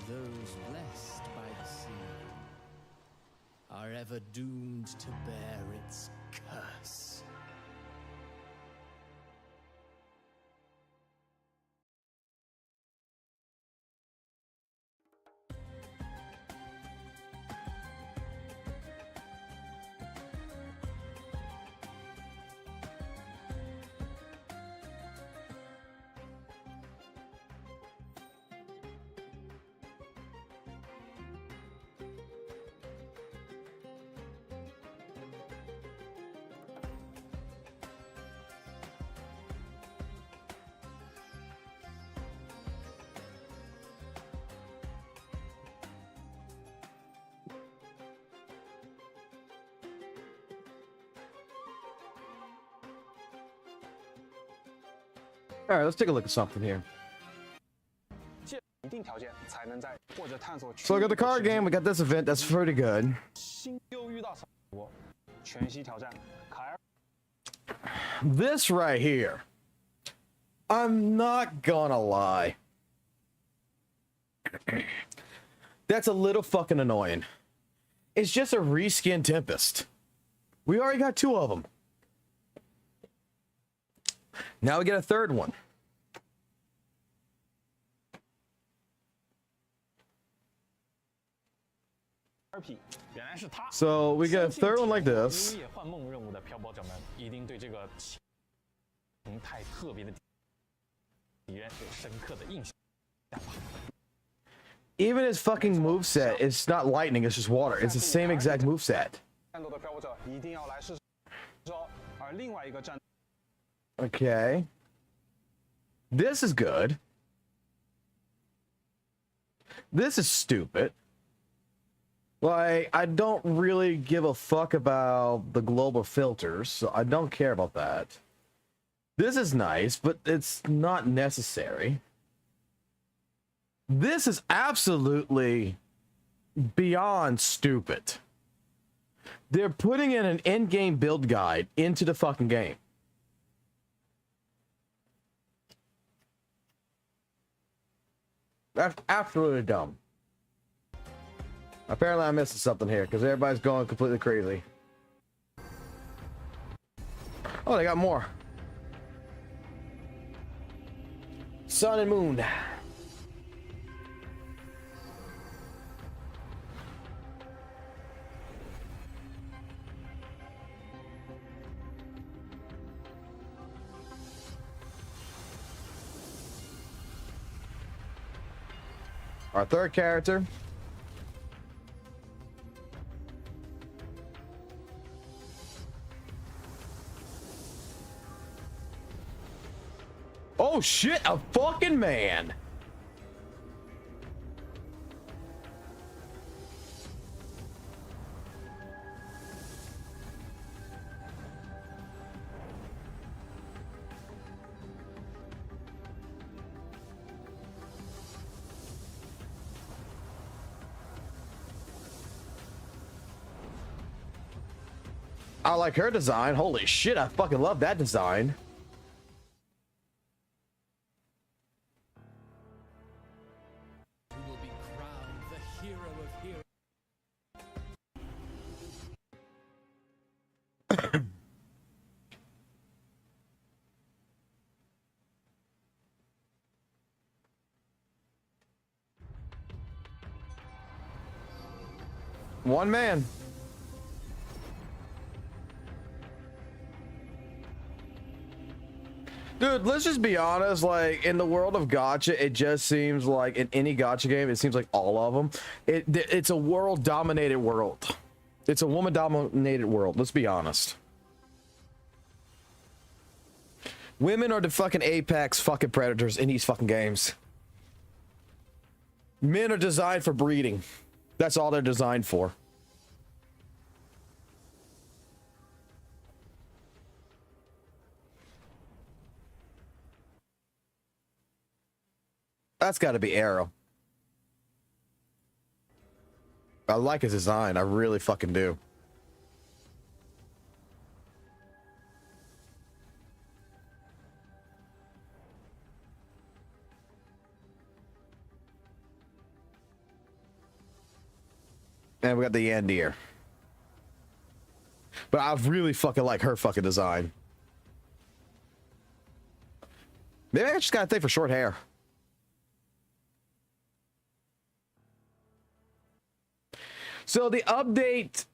Those blessed by the sea are ever doomed to bear its curse. All right, let's take a look at something here. So look at the card game. We got this event. That's pretty good. This right here, I'm not gonna lie. That's a little fucking annoying. It's just a reskin Tempest. We already got 2 of them. Now we get a 3rd one. So we get a 3rd one like this. Even his fucking moveset, it's not lightning, it's just water. It's the same exact moveset. Okay. This is good. This is stupid. Like, I don't really give a fuck about the global filters, so I don't care about that. This is nice, but it's not necessary. This is absolutely beyond stupid. They're putting in an in-game build guide into the fucking game. That's absolutely dumb. Apparently I'm missing something here because everybody's going completely crazy. Oh, they got more. Sun and moon. Our third character. Oh shit, a fucking man. I like her design. Holy shit, I fucking love that design. Who will be crowned the hero of heroes? One man. Dude, let's just be honest, like, in the world of gacha, it just seems like, in any gacha game, it seems like all of them, it's a world-dominated world. It's a woman-dominated world, let's be honest. Women are the fucking apex fucking predators in these fucking games. Men are designed for breeding. That's all they're designed for. That's got to be Arrow. I like his design. I really fucking do. And we got the Yandir. But I really fucking like her fucking design. Maybe I just got a thing for short hair. So the update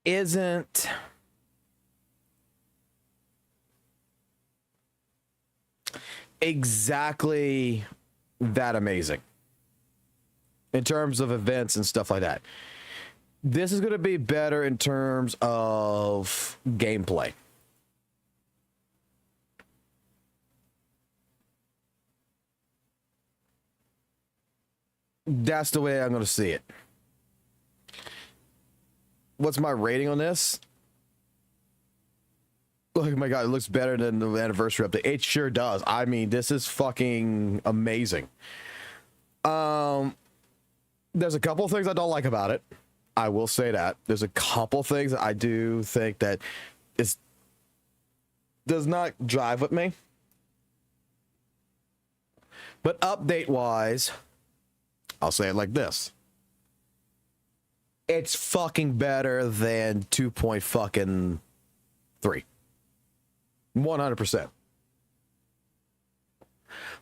isn't exactly that amazing in terms of events and stuff like that. This is going to be better in terms of gameplay. That's the way I'm going to see it. What's my rating on this? Oh my god, it looks better than the anniversary update. It sure does. I mean, this is fucking amazing. There's a couple things I don't like about it. I will say that. There's a couple things that I do think that does not drive with me. But update-wise, I'll say it like this. It's fucking better than 2.3. 100%.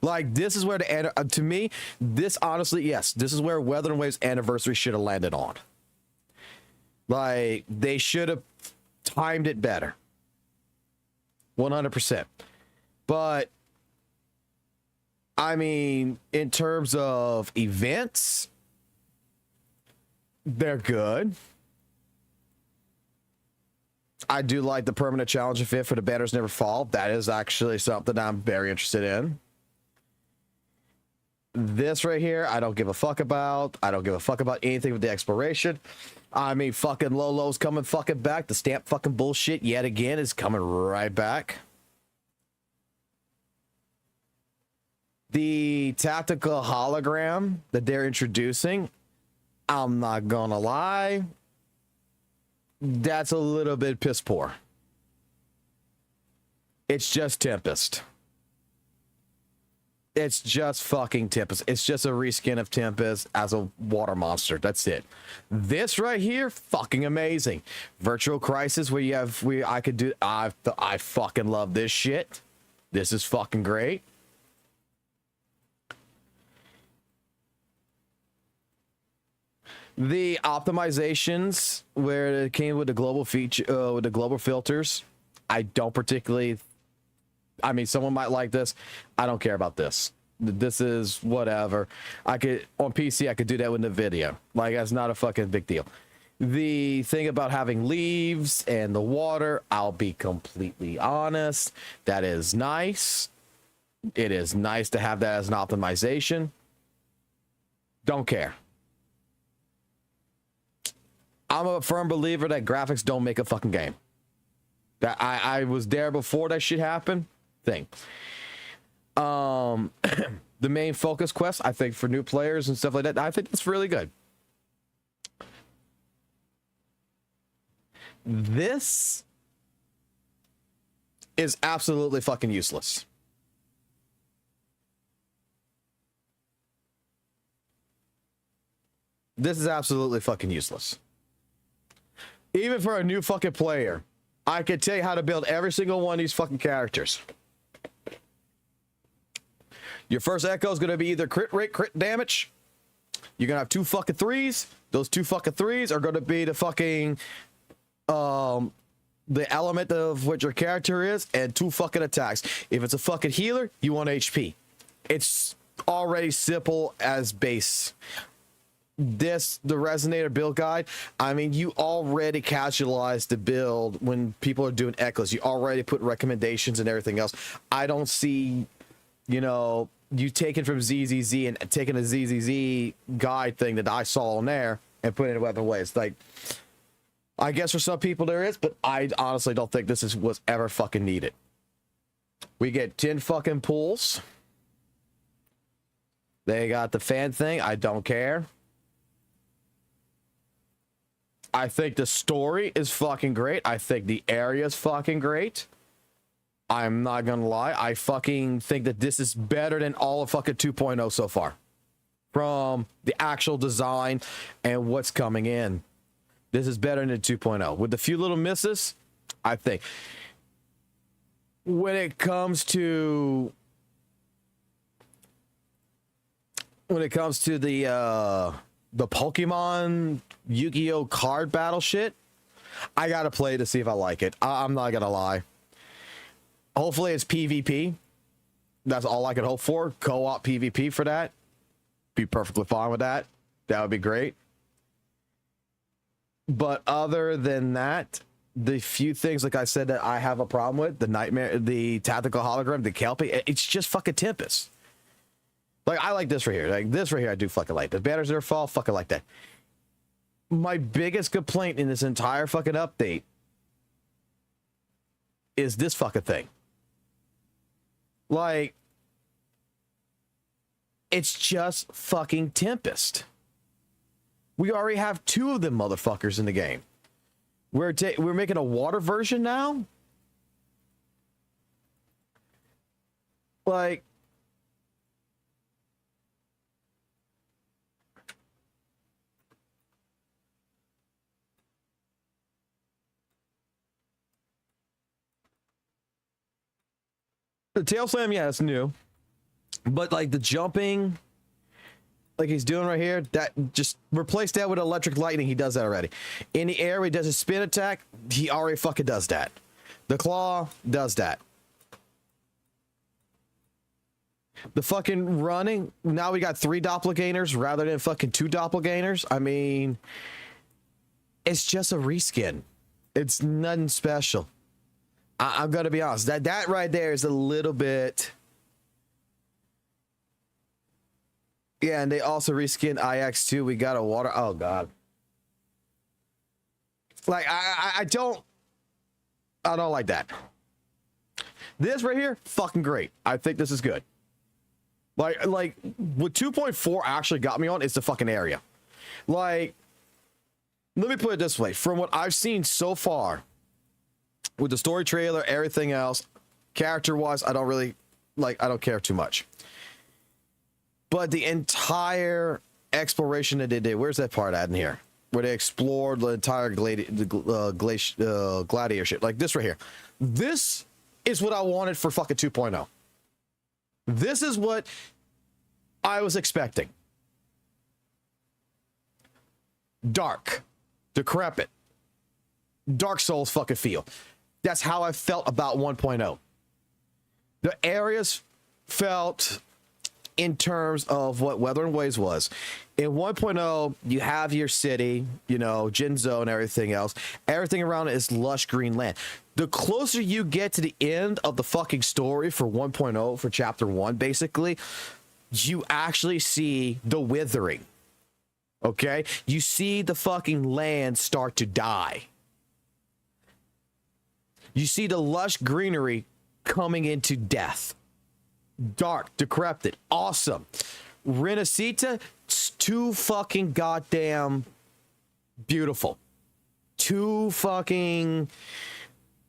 Like, this is where to me, this honestly, yes, this is where WutheringWaves anniversary should have landed on. Like, they should have timed it better. 100%. But I mean, in terms of events, they're good. I do like the permanent challenge event for the Banners Never Fall. That is actually something I'm very interested in. This right here, I don't give a fuck about. I don't give a fuck about anything with the exploration. I mean, fucking Lolo's coming fucking back. The stamp fucking bullshit yet again is coming right back. The tactical hologram that they're introducing, I'm not gonna lie, that's a little bit piss poor. It's just Tempest. It's just fucking Tempest. It's just a reskin of Tempest as a water monster. That's it. This right here, fucking amazing. Virtual Crisis, I could do. I fucking love this shit. This is fucking great. The optimizations where it came with the global feature, with the global filters, I don't particularly. I mean, someone might like this. I don't care about this. This is whatever. I could on PC. I could do that with the video. Like, that's not a fucking big deal. The thing about having leaves and the water, I'll be completely honest. That is nice. It is nice to have that as an optimization. Don't care. I'm a firm believer that graphics don't make a fucking game. That I was there before that shit happened. Thing. The main focus quest, I think, for new players and stuff like that, I think that's really good. This is absolutely fucking useless. This is absolutely fucking useless. Even for a new fucking player, I could tell you how to build every single one of these fucking characters. Your first echo is going to be either crit rate, crit damage. You're going to have 2 fucking 3s. Those 2 fucking 3s are going to be the fucking, the element of what your character is, and 2 fucking attacks. If it's a fucking healer, you want HP. It's already simple as base. The Resonator build guide, I mean, you already casualize the build when people are doing echoes. You already put recommendations and everything else. I don't see, you know, you taking from ZZZ and taking a ZZZ guide thing that I saw on there and putting it in weapon ways. Like, I guess for some people there is, but I honestly don't think this was ever fucking needed. We get 10 fucking pools. They got the fan thing. I don't care. I think the story is fucking great. I think the area is fucking great. I'm not gonna lie. I fucking think that this is better than all of fucking 2.0 so far. From the actual design and what's coming in. This is better than 2.0. With a few little misses, I think. When it comes to the Pokemon Yu-Gi-Oh card battle shit, I gotta play to see if I like it. I'm not gonna lie. Hopefully it's PvP. That's all I could hope for. Co-op PvP for that. Be perfectly fine with that. That would be great. But other than that, the few things, like I said, that I have a problem with, the nightmare, the tactical hologram, the Kelpie, it's just fucking Tempest. Like, I like this right here. Like, this right here, I do fucking like. The Banners Never Fall, fucking like that. My biggest complaint in this entire fucking update is this fucking thing. Like, it's just fucking Tempest. We already have 2 of them motherfuckers in the game. We're making a water version now? Like, the tail slam, yeah, it's new. But like the jumping, like he's doing right here, that just replace that with electric lightning. He does that already. In the air, he does a spin attack. He already fucking does that. The claw does that. The fucking running, now we got 3 doppelgangers rather than fucking 2 doppelgangers. I mean, it's just a reskin. It's nothing special. I'm gonna be honest. That right there is a little bit. Yeah, and they also reskinned IX2. We got a water. Oh god. Like I don't like that. This right here, fucking great. I think this is good. Like what 2.4 actually got me on is the fucking area. Like, let me put it this way. From what I've seen so far, with the story trailer, everything else, character-wise, I don't care too much. But the entire exploration that they did, where's that part at in here? Where they explored the entire gladiator shit. Like this right here. This is what I wanted for fucking 2.0. This is what I was expecting. Dark. Decrepit. Dark Souls fucking feel. That's how I felt about 1.0. The areas felt in terms of what WutheringWaves was. In 1.0, you have your city, you know, Jinzo and everything else. Everything around it is lush green land. The closer you get to the end of the fucking story for 1.0, for chapter 1, basically, you actually see the withering. Okay? You see the fucking land start to die. You see the lush greenery coming into death. Dark, decrepit, awesome. Renacita, too fucking goddamn beautiful. Too fucking...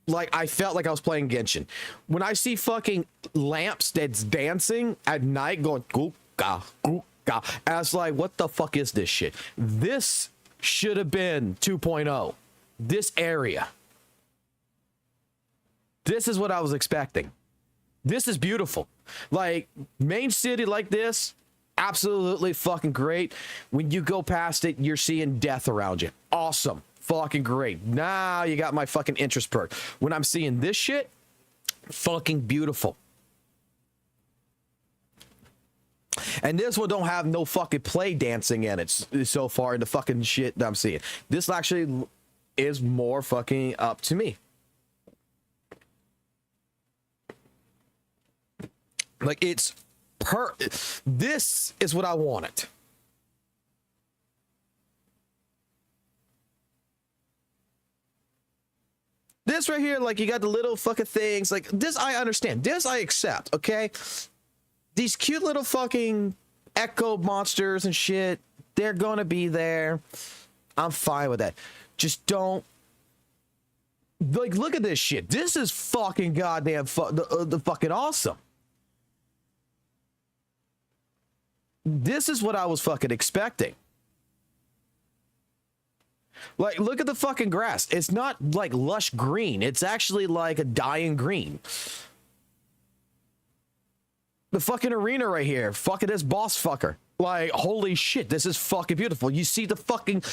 Like, I felt like I was playing Genshin. When I see fucking lamps that's dancing at night going... Goo-ga, goo-ga, I was like, what the fuck is this shit? This should have been 2.0. This area. This is what I was expecting. This is beautiful. Like, main city like this, absolutely fucking great. When you go past it, you're seeing death around you. Awesome. Fucking great. Now you got my fucking interest perk. When I'm seeing this shit, fucking beautiful. And this one don't have no fucking play dancing in it so far in the fucking shit that I'm seeing. This actually is more fucking up to me. Like, it's this is what I wanted. This right here, like, you got the little fucking things. Like, this I understand. This I accept, okay? These cute little fucking echo monsters and shit, they're gonna be there. I'm fine with that. Just don't... Like, look at this shit. This is fucking goddamn the fucking awesome. This is what I was fucking expecting. Like, look at the fucking grass. It's not like lush green. It's actually like a dying green. The fucking arena right here. Fucking this boss fucker. Like, holy shit, this is fucking beautiful. You see the fucking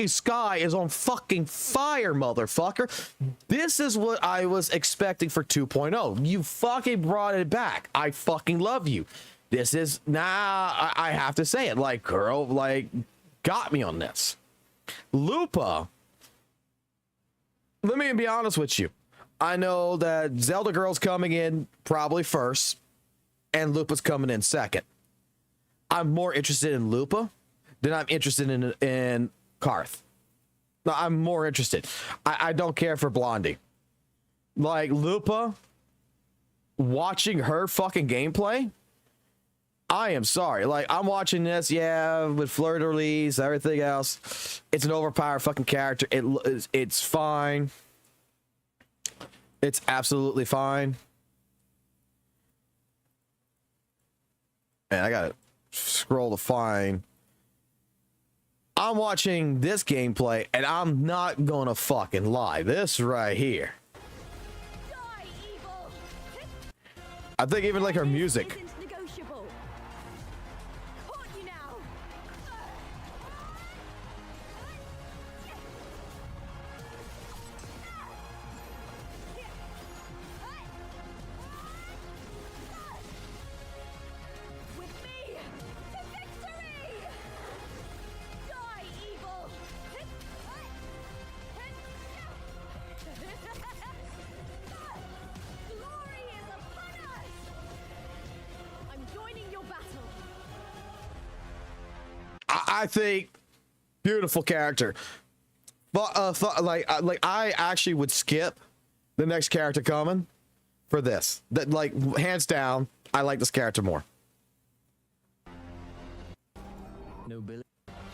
sky is on fucking fire, motherfucker. This is what I was expecting for 2.0. You fucking brought it back. I fucking love you. This is, I have to say it, like, girl, like, got me on this. Lupa, let me be honest with you. I know that Zelda Girl's coming in probably first, and Lupa's coming in second. I'm more interested in Lupa than I'm interested in Karth. No, I'm more interested. I don't care for Blondie. Like, Lupa, watching her fucking gameplay, I am sorry. Like, I'm watching this, yeah, with Fleur de Lis, everything else. It's an overpowered fucking character. It's fine. It's absolutely fine. And I gotta scroll to find. I'm watching this gameplay, and I'm not gonna fucking lie. This right here. I think even like her music. I think beautiful character. But like I actually would skip the next character coming for this. That, like, hands down, I like this character more. Nobility.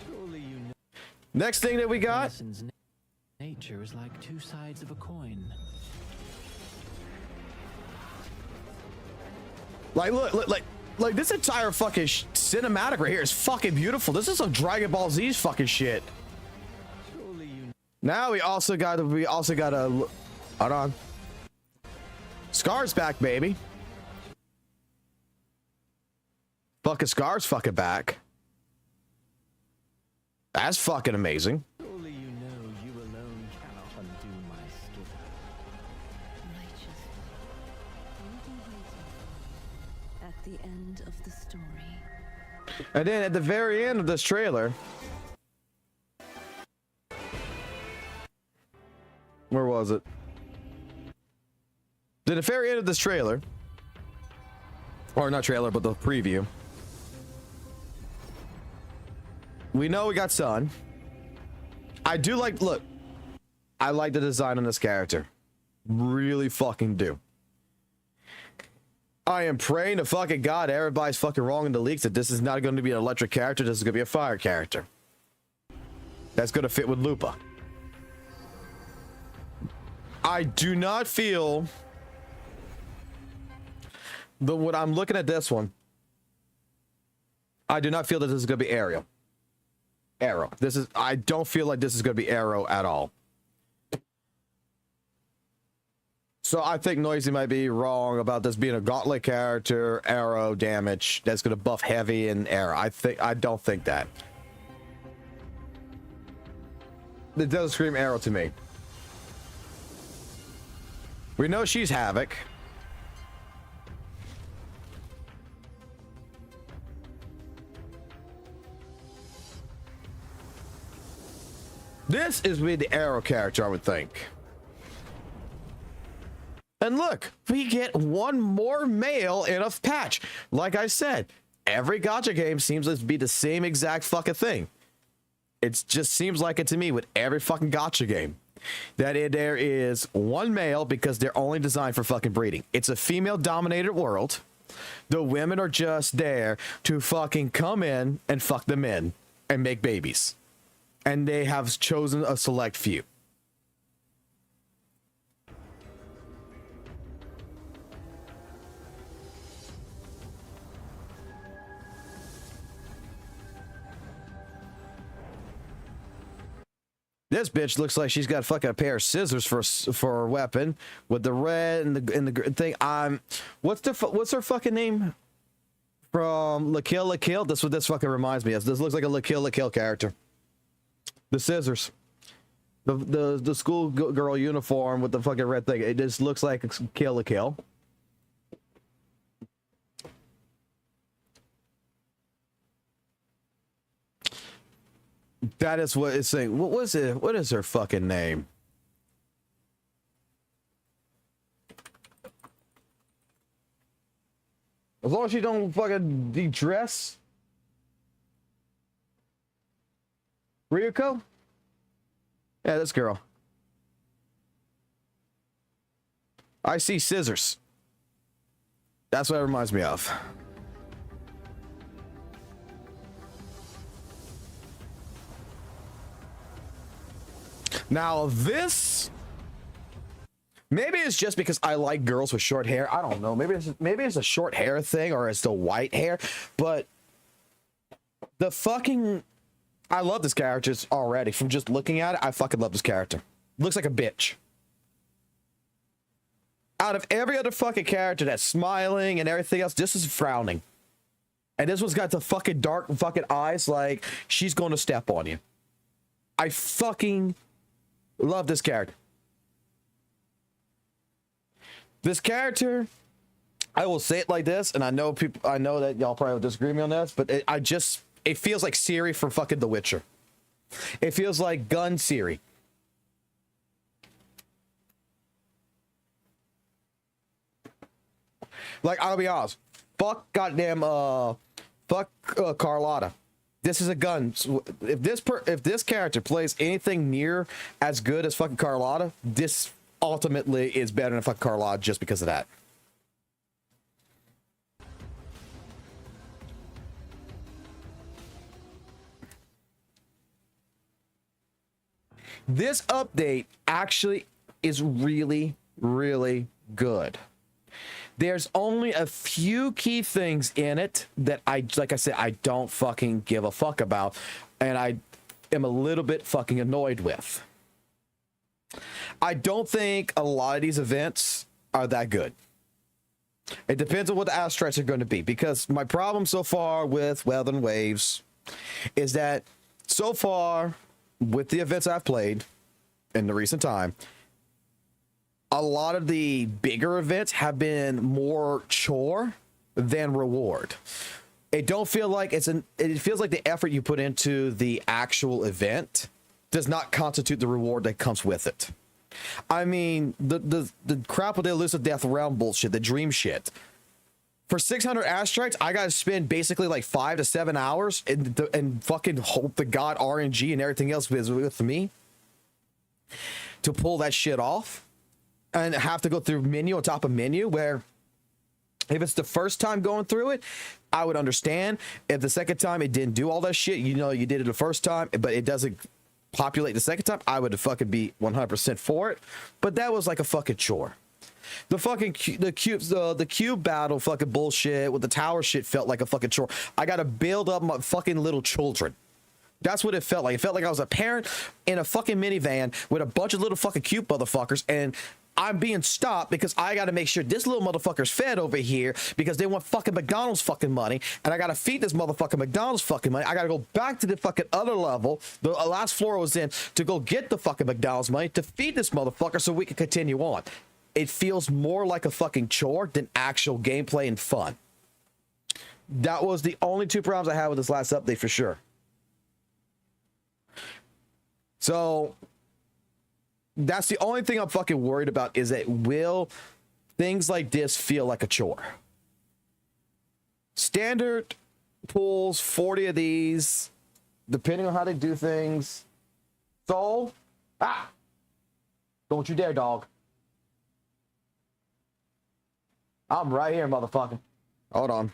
Surely you know. Next thing that we got. Nature is like two sides of a coin. Like, look, like this entire fucking cinematic right here is fucking beautiful. This is some Dragon Ball Z fucking shit. Now we also got a hold on. Scar's back, baby. Fucking Scar's fucking back. That's fucking amazing. Surely you know you alone cannot undo my skill. Righteous. At the end of the story. And then at the very end of this trailer, where was it? At the very end of this trailer, or not trailer, but the preview, we know we got Sun. I do like, look, I like the design on this character. Really fucking do. I am praying to fucking God everybody's fucking wrong in the leaks that this is not going to be an electric character. This is going to be a fire character. That's going to fit with Lupa. I do not feel when I'm looking at this one, I do not feel that this is going to be Arrow. I don't feel like this is going to be Arrow at all. So I think Noisy might be wrong about this being a gauntlet character, arrow damage that's going to buff heavy and arrow. I don't think that. It doesn't scream arrow to me. We know she's Havoc. This is with the arrow character, I would think. And look, we get one more male in a patch. Like I said, every gacha game seems to be the same exact fucking thing. It just seems like it to me with every fucking gacha game. That there is one male because they're only designed for fucking breeding. It's a female-dominated world. The women are just there to fucking come in and fuck them in and make babies. And they have chosen a select few. This bitch looks like she's got fucking a pair of scissors for a weapon with the red and the thing. What's her fucking name from La Kill La Kill? That's what this fucking reminds me of. This looks like a La Kill La Kill character. The scissors, the school girl uniform with the fucking red thing. It just looks like Kill La Kill. That is what it's saying. What was it? What is her fucking name? As long as she don't fucking de-dress. Ryuko? Yeah, this girl. I see scissors. That's what it reminds me of. Now this, maybe it's just because I like girls with short hair. I don't know. Maybe it's a short hair thing or it's the white hair. But the fucking, I love this character already. From just looking at it, I fucking love this character. Looks like a bitch. Out of every other fucking character that's smiling and everything else, this is frowning. And this one's got the fucking dark fucking eyes like she's going to step on you. I fucking love this character. This character, I will say it like this, and I know that y'all probably will disagree with me on this, but it feels like Ciri from fucking The Witcher. It feels like Gun Ciri. Like, I'll be honest. Fuck goddamn, fuck Carlotta. This is a gun. So if this character plays anything near as good as fucking Carlotta, this ultimately is better than fucking Carlotta just because of that. This update actually is really, really good. There's only a few key things in it that like I said, I don't fucking give a fuck about, and I am a little bit fucking annoyed with. I don't think a lot of these events are that good. It depends on what the aspects are going to be, because my problem so far with WutheringWaves is that so far with the events I've played in the recent time, a lot of the bigger events have been more chore than reward. It don't feel like it feels like the effort you put into the actual event does not constitute the reward that comes with it. I mean, the crap with the elusive death realm bullshit, the dream shit. For 600 asteroids, I gotta spend basically like 5 to 7 hours and fucking hope the god RNG and everything else is with me to pull that shit off. And have to go through menu on top of menu, where if it's the first time going through it, I would understand. If the second time it didn't do all that shit, you know, you did it the first time, but it doesn't populate the second time, I would fucking be 100% for it. But that was like a fucking chore. The fucking the cube battle fucking bullshit with the tower shit felt like a fucking chore. I gotta build up my fucking little children. That's what it felt like. It felt like I was a parent in a fucking minivan with a bunch of little fucking cute motherfuckers, and I'm being stopped because I got to make sure this little motherfucker's fed over here because they want fucking McDonald's fucking money, and I got to feed this motherfucking McDonald's fucking money. I got to go back to the fucking other level, the last floor I was in, to go get the fucking McDonald's money to feed this motherfucker so we can continue on. It feels more like a fucking chore than actual gameplay and fun. That was the only two problems I had with this last update for sure. So that's the only thing I'm fucking worried about, is that will things like this feel like a chore? Standard pulls 40 of these, depending on how they do things. So, don't you dare, dog. I'm right here, motherfucker. Hold on.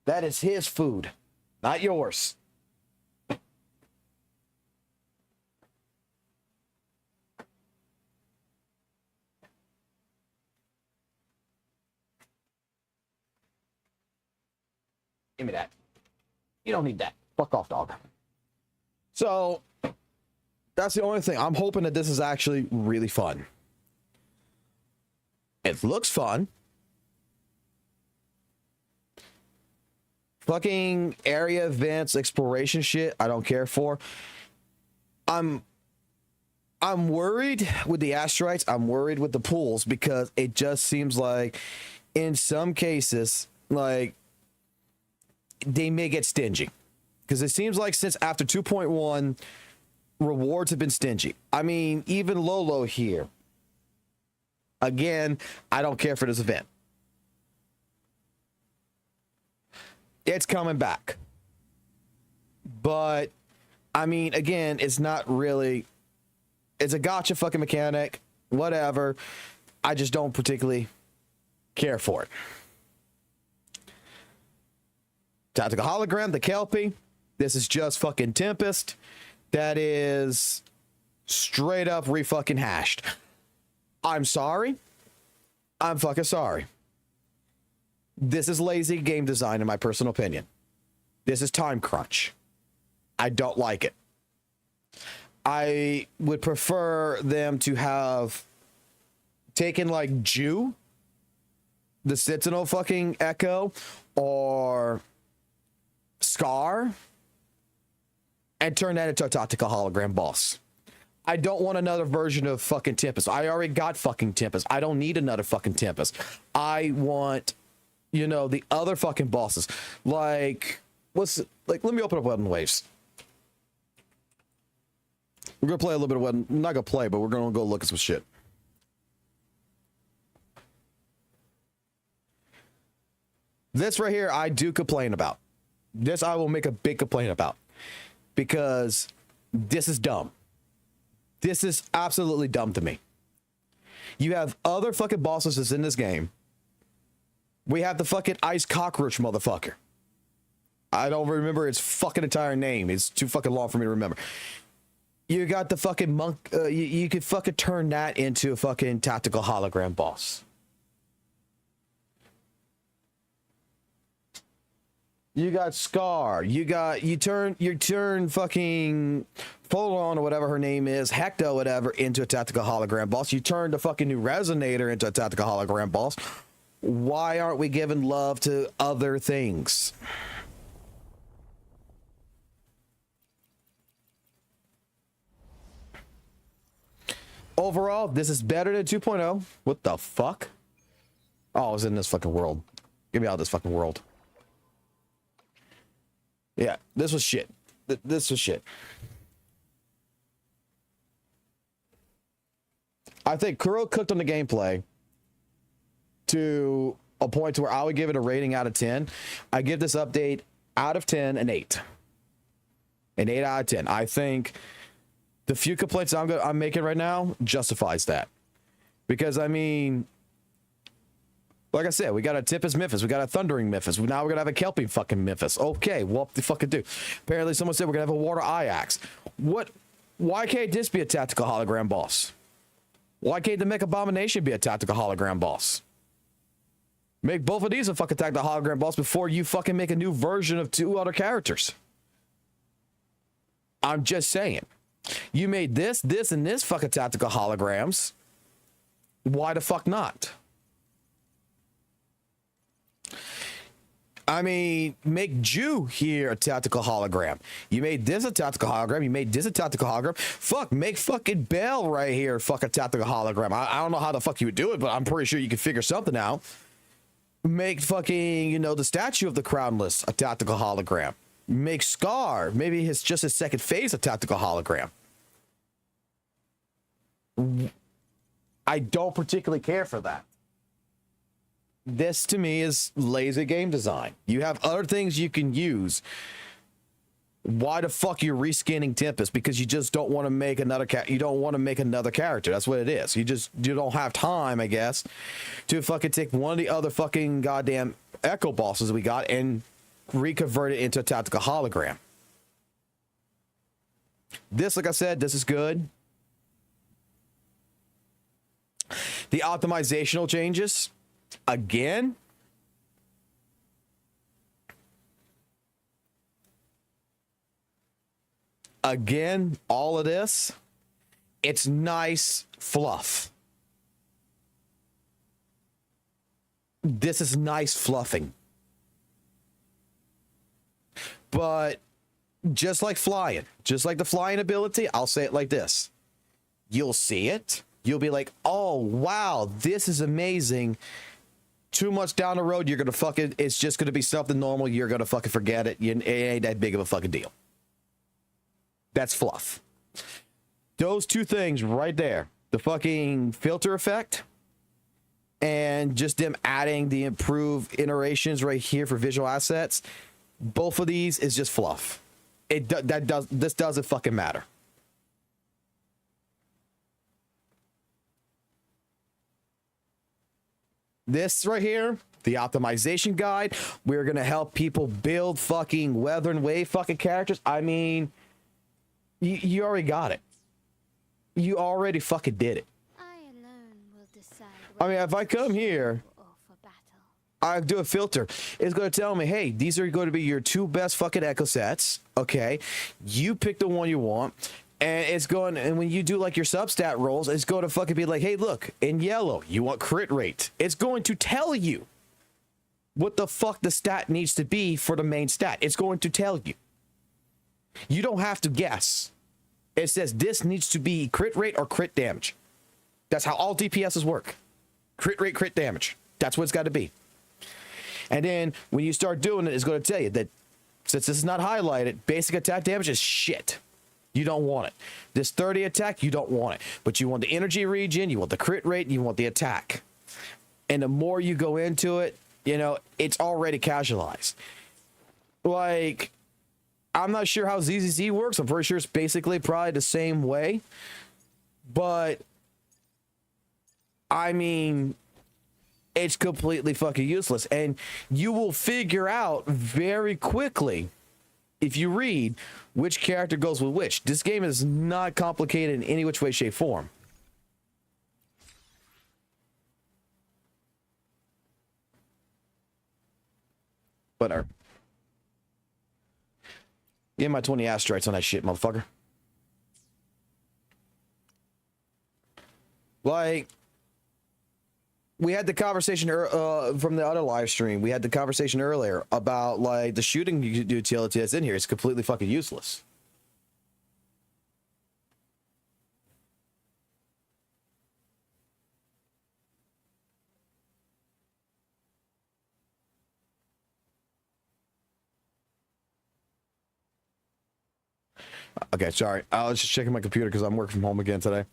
That is his food, not yours. Give me that. You don't need that. Fuck off, dog. So, that's the only thing. I'm hoping that this is actually really fun. It looks fun. Fucking area events, exploration shit, I don't care for. I'm worried with the asteroids. I'm worried with the pools, because it just seems like in some cases, like, they may get stingy, because it seems like since after 2.1, rewards have been stingy. I mean, even Lolo here. Again, I don't care for this event. It's coming back. But, I mean, again, it's not really... It's a gotcha fucking mechanic. Whatever. I just don't particularly care for it. Tactical hologram, the Kelpie. This is just fucking Tempest. That is straight up re-fucking hashed. I'm sorry. I'm fucking sorry. This is lazy game design, in my personal opinion. This is time crunch. I don't like it. I would prefer them to have taken like Jew, the Sentinel fucking Echo, or Scar, and turn that into a tactical hologram boss. I don't want another version of fucking Tempest. I already got fucking Tempest. I don't need another fucking Tempest. I want, you know, the other fucking bosses. Like, let me open up WutheringWaves. We're gonna play a little bit of Wedding. I'm not gonna play, but we're gonna go look at some shit. This right here, I do complain about. This I will make a big complaint about because this is dumb. This is absolutely dumb to me. You have other fucking bosses that's in this game. We have the fucking ice cockroach motherfucker. I don't remember its fucking entire name. It's too fucking long for me to remember. You got the fucking monk. You could fucking turn that into a fucking tactical hologram boss. You got Scar. You turn fucking Polon or whatever her name is, Hecto, whatever, into a tactical hologram boss. You turn the fucking new Resonator into a tactical hologram boss. Why aren't we giving love to other things? Overall, this is better than 2.0. What the fuck? Oh, I was in this fucking world. Get me out of this fucking world. Yeah, this was shit. This was shit. I think Kuro cooked on the gameplay to a point to where I would give it a rating out of 10. I give this update out of 10 an 8. An 8 out of 10. I think the few complaints I'm making right now justifies that. Because, I mean, like I said, we got a Tippus Memphis. We got a Thundering Memphis. Now we're going to have a Kelpie fucking Memphis. Okay, what the fucking do? Apparently someone said we're going to have a Water Ajax. Why can't this be a tactical hologram boss? Why can't the Mech Abomination be a tactical hologram boss? Make both of these a fucking tactical hologram boss before you fucking make a new version of 2 other characters. I'm just saying. You made this, and this fucking tactical holograms. Why the fuck not? I mean, make Jew here a tactical hologram. You made this a tactical hologram. You made this a tactical hologram. Fuck, make fucking Bell right here fuck a tactical hologram. I don't know how the fuck you would do it, but I'm pretty sure you could figure something out. Make fucking, the statue of the Crownless a tactical hologram. Make Scar, maybe just his second phase a tactical hologram. I don't particularly care for that. This to me is lazy game design. You have other things you can use. Why the fuck you're reskinning Tempest? Because you just don't want to make another you don't want to make another character. That's what it is. You don't have time, I guess, to fucking take one of the other fucking goddamn Echo bosses we got and reconvert it into a tactical hologram. This, like I said, this is good. The optimizational changes, again, all of this, it's nice fluff. This is nice fluffing. But just like flying, just like the flying ability, I'll say it like this. You'll see it. You'll be like, oh, wow, this is amazing. 2 months down the road, you're going to fucking, it's just going to be something normal. You're going to fucking forget it. It ain't that big of a fucking deal. That's fluff. Those two things right there, the fucking filter effect and just them adding the improved iterations right here for visual assets, both of these is just fluff. This doesn't fucking matter. This right here, the optimization guide, we're going to help people build fucking WutheringWaves fucking characters. I mean, you already got it. You already fucking did it. I mean, if I come here, I do a filter. It's going to tell me, hey, these are going to be your 2 best fucking Echo sets. Okay. You pick the one you want. And it's going, and when you do like your substat rolls, it's going to fucking be like, hey, look, in yellow, you want crit rate. It's going to tell you what the fuck the stat needs to be for the main stat. It's going to tell you. You don't have to guess. It says this needs to be crit rate or crit damage. That's how all DPSs work. Crit rate, crit damage. That's what it's got to be. And then when you start doing it, it's going to tell you that since this is not highlighted, basic attack damage is shit. You don't want it. This 30 attack, you don't want it. But you want the energy regen, you want the crit rate, and you want the attack. And the more you go into it, it's already casualized. Like, I'm not sure how ZZZ works. I'm pretty sure it's basically probably the same way. But, I mean, it's completely fucking useless. And you will figure out very quickly, if you read, which character goes with which. This game is not complicated in any which way, shape, form. Whatever. Give my 20 asteroids on that shit, motherfucker. Like, we had the conversation from the other live stream. We had the conversation earlier about, like, the shooting utility that's in here is completely fucking useless. Okay, sorry. I was just checking my computer because I'm working from home again today.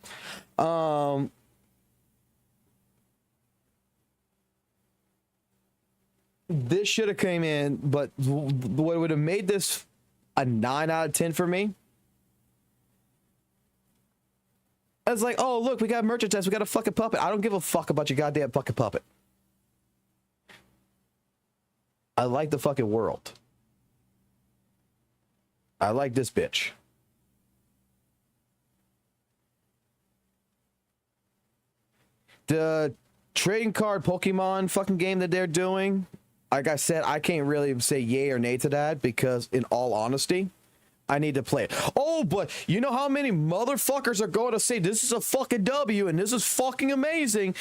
This should have came in, but what would have made this a 9 out of 10 for me? I was like, oh, look, we got merchandise. We got a fucking puppet. I don't give a fuck about your goddamn fucking puppet. I like the fucking world. I like this bitch. The trading card Pokemon fucking game that they're doing, like I said, I can't really say yay or nay to that because, in all honesty, I need to play it. Oh, but you know how many motherfuckers are going to say this is a fucking W and this is fucking amazing?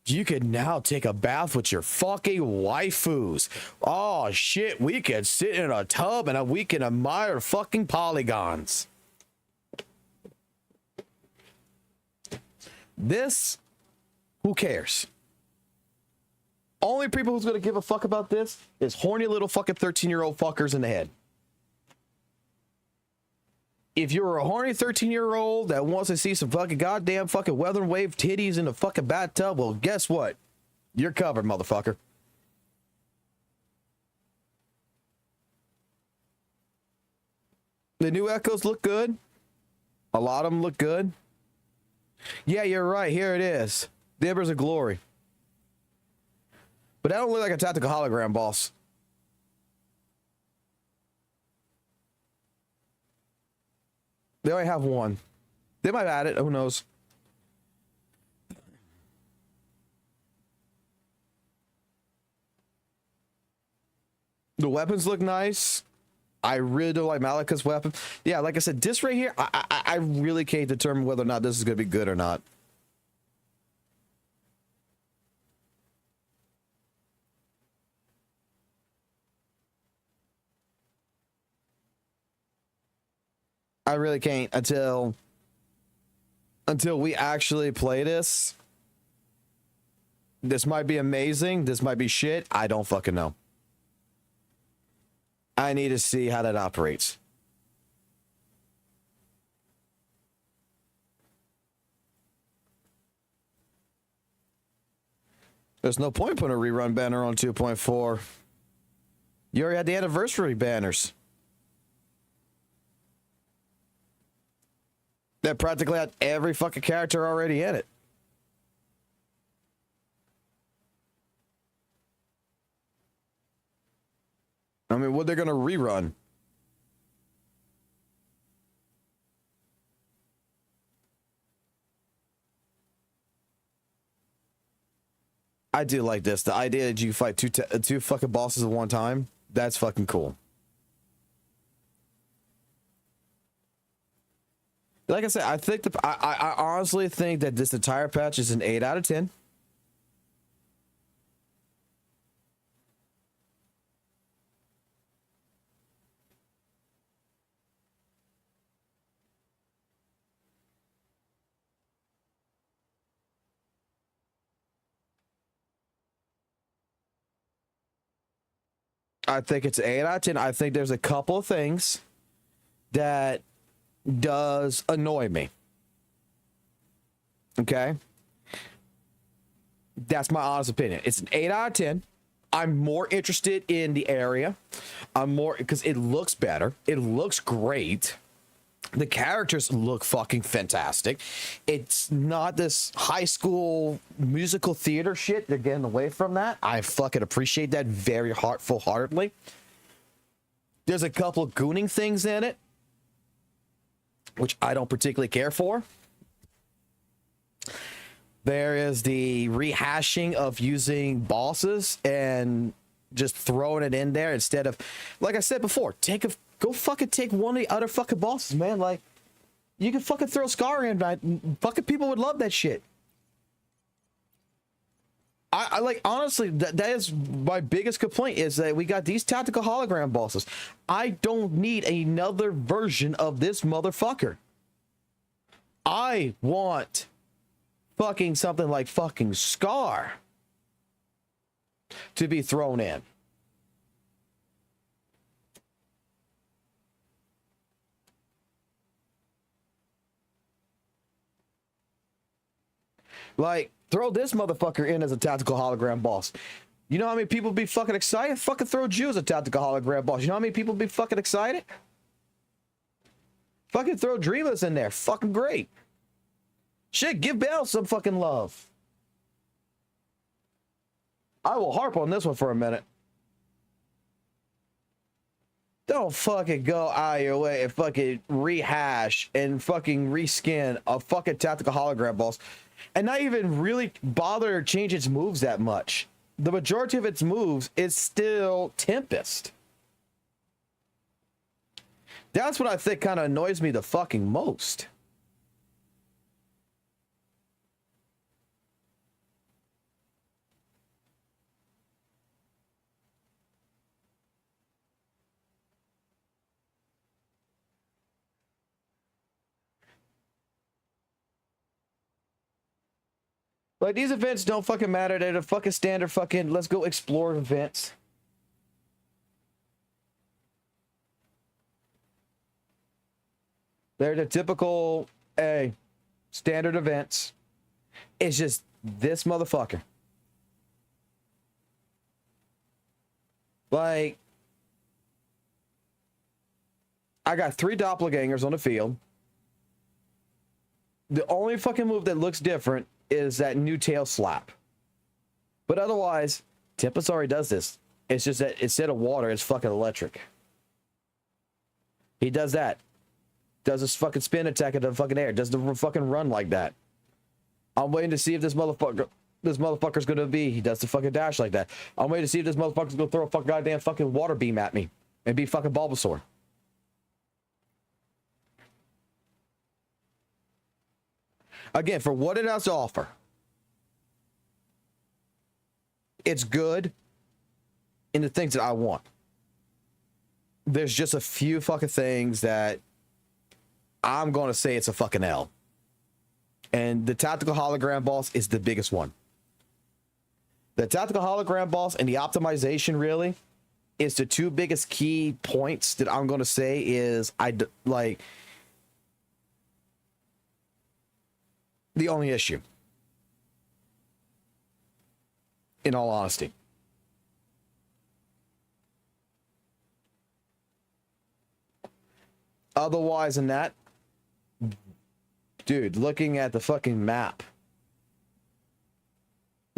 You can now take a bath with your fucking waifus. Oh, shit, we can sit in a tub and we can admire fucking polygons. This, who cares? Only people who's gonna give a fuck about this is horny little fucking 13-year-old fuckers in the head. If you're a horny 13-year-old that wants to see some fucking goddamn fucking WutheringWave titties in a fucking bathtub, well, guess what? You're covered, motherfucker. The new Echoes look good. A lot of them look good. Yeah, you're right. Here it is. The Embers of Glory. But that don't look like a tactical hologram, boss. They only have one. They might add it. Who knows? The weapons look nice. I really do like Malika's weapon. Yeah, like I said, this right here, I really can't determine whether or not this is going to be good or not. I really can't until we actually play this. This might be amazing. This might be shit. I don't fucking know. I need to see how that operates. There's no point putting a rerun banner on 2.4. You already had the anniversary banners. That practically had every fucking character already in it. I mean, what they're gonna rerun? I do like this. The idea that you fight two fucking bosses at one time, that's fucking cool. Like I said, I think I honestly think that this entire patch is an 8 out of 10. I think it's an 8 out of 10. I think there's a couple of things that does annoy me. Okay? That's my honest opinion. It's an 8 out of 10. I'm more interested in the area. I'm more because it looks better. It looks great. The characters look fucking fantastic. It's not this high school musical theater shit. They're getting away from that. I fucking appreciate that very full-heartedly. There's a couple of gooning things in it, which I don't particularly care for. There is the rehashing of using bosses and just throwing it in there instead of, like I said before, go fucking take one of the other fucking bosses, man. Like, you can fucking throw Scar in, man. Fucking people would love that shit. I like, honestly, that is my biggest complaint, is that we got these tactical hologram bosses. I don't need another version of this motherfucker. I want fucking something like fucking Scar to be thrown in. Like, throw this motherfucker in as a tactical hologram boss. You know how many people be fucking excited? Fucking throw Jew as a tactical hologram boss. You know how many people be fucking excited? Fucking throw Dreamless in there. Fucking great. Shit, give Bell some fucking love. I will harp on this one for a minute. Don't fucking go out of your way and fucking rehash and fucking reskin a fucking tactical hologram boss and not even really bother to change its moves that much. The majority of its moves is still Tempest. That's what I think kind of annoys me the fucking most. Like, these events don't fucking matter. They're the fucking standard fucking let's go explore events. They're the typical, standard events. It's just this motherfucker. Like, I got 3 doppelgangers on the field. The only fucking move that looks different is that new tail slap. But otherwise, Tempest already does this. It's just that instead of water, it's fucking electric. He does that. Does this fucking spin attack in the fucking air. Does the fucking run like that. I'm waiting to see if this motherfucker's gonna be. He does the fucking dash like that. I'm waiting to see if this motherfucker's gonna throw a fucking goddamn fucking water beam at me and be fucking Bulbasaur. Again, for what it has to offer, it's good in the things that I want. There's just a few fucking things that I'm going to say it's a fucking L. And the tactical hologram boss is the biggest one. The tactical hologram boss and the optimization really is the 2 biggest key points that I'm going to say is the only issue, in all honesty. Otherwise than that, dude, looking at the fucking map,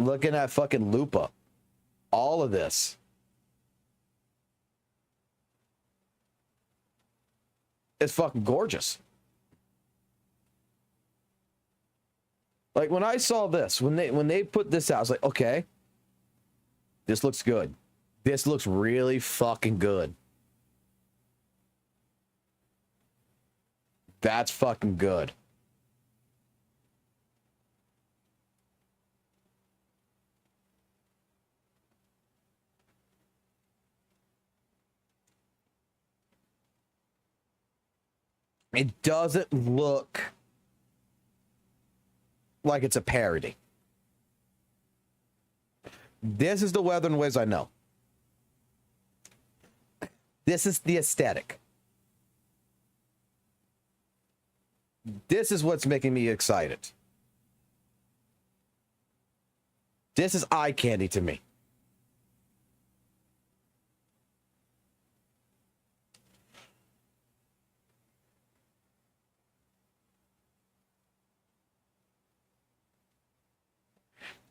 looking at fucking Lupa, all of this, is fucking gorgeous. Like, when I saw this, when they put this out, I was like, okay, this looks good. This looks really fucking good. That's fucking good. It doesn't look like it's a parody. This is the WutheringWaves I know. This is the aesthetic. This is what's making me excited. This is eye candy to me.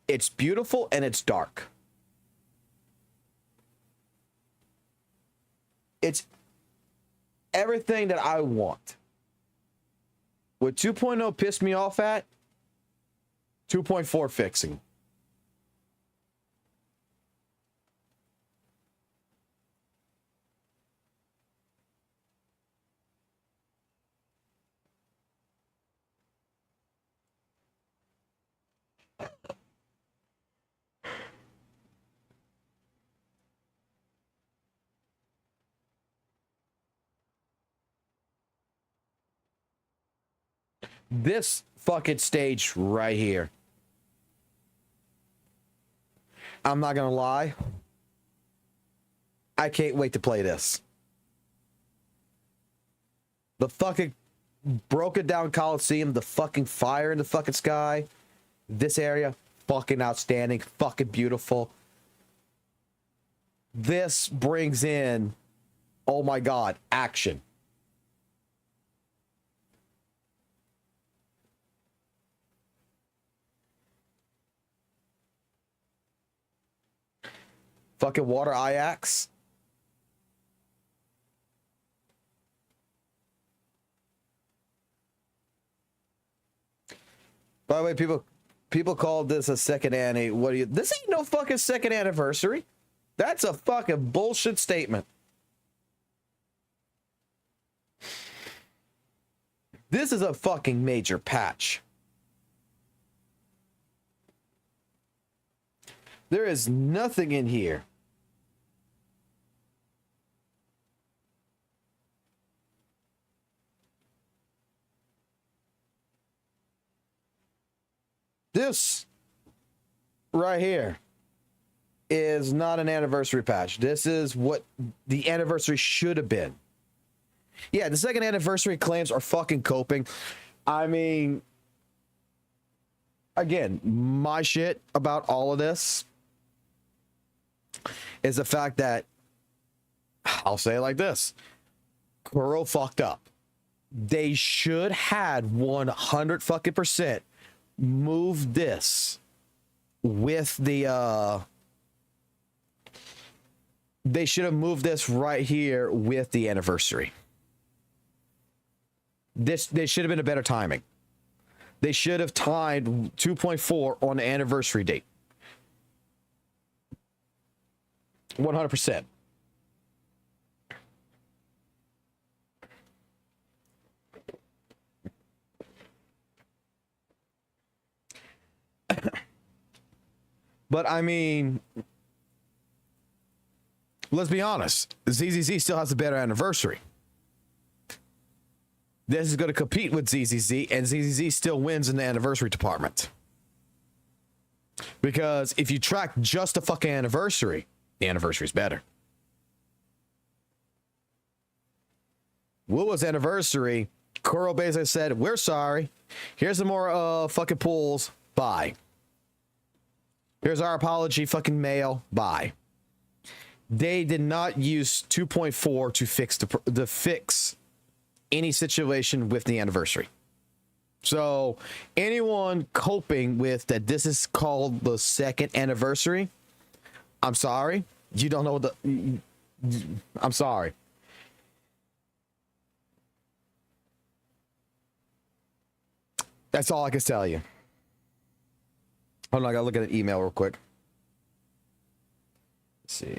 It's beautiful and it's dark. It's everything that I want. What 2.0 pissed me off at, 2.4 fixing. This fucking stage right here. I'm not gonna lie. I can't wait to play this. The fucking broken down Coliseum, the fucking fire in the fucking sky. This area, fucking outstanding, fucking beautiful. This brings in, oh my God, action. Fucking water Ajax. By the way, people call this a second annie. What do you? This ain't no fucking second anniversary. That's a fucking bullshit statement. This is a fucking major patch. There is nothing in here. This right here is not an anniversary patch. This is what the anniversary should have been. Yeah, the second anniversary claims are fucking coping. I mean, again, my shit about all of this is the fact that, I'll say it like this, Kuro fucked up. They should had 100 fucking percent moved this with the they should have moved this right here with the anniversary. This should have been a better timing. They should have tied 2.4 on the anniversary date. 100%. But I mean, let's be honest. ZZZ still has a better anniversary. This is going to compete with ZZZ, and ZZZ still wins in the anniversary department. Because if you track just the fucking anniversary, the anniversary is better. WUWA's anniversary, Kuro basically said, we're sorry. Here's some more fucking pools. Bye. Here's our apology, fucking mail. Bye. They did not use 2.4 to fix any situation with the anniversary. So anyone coping with that this is called the second anniversary, I'm sorry. You don't know what the... I'm sorry. That's all I can tell you. Hold on, I gotta look at an email real quick. Let's see.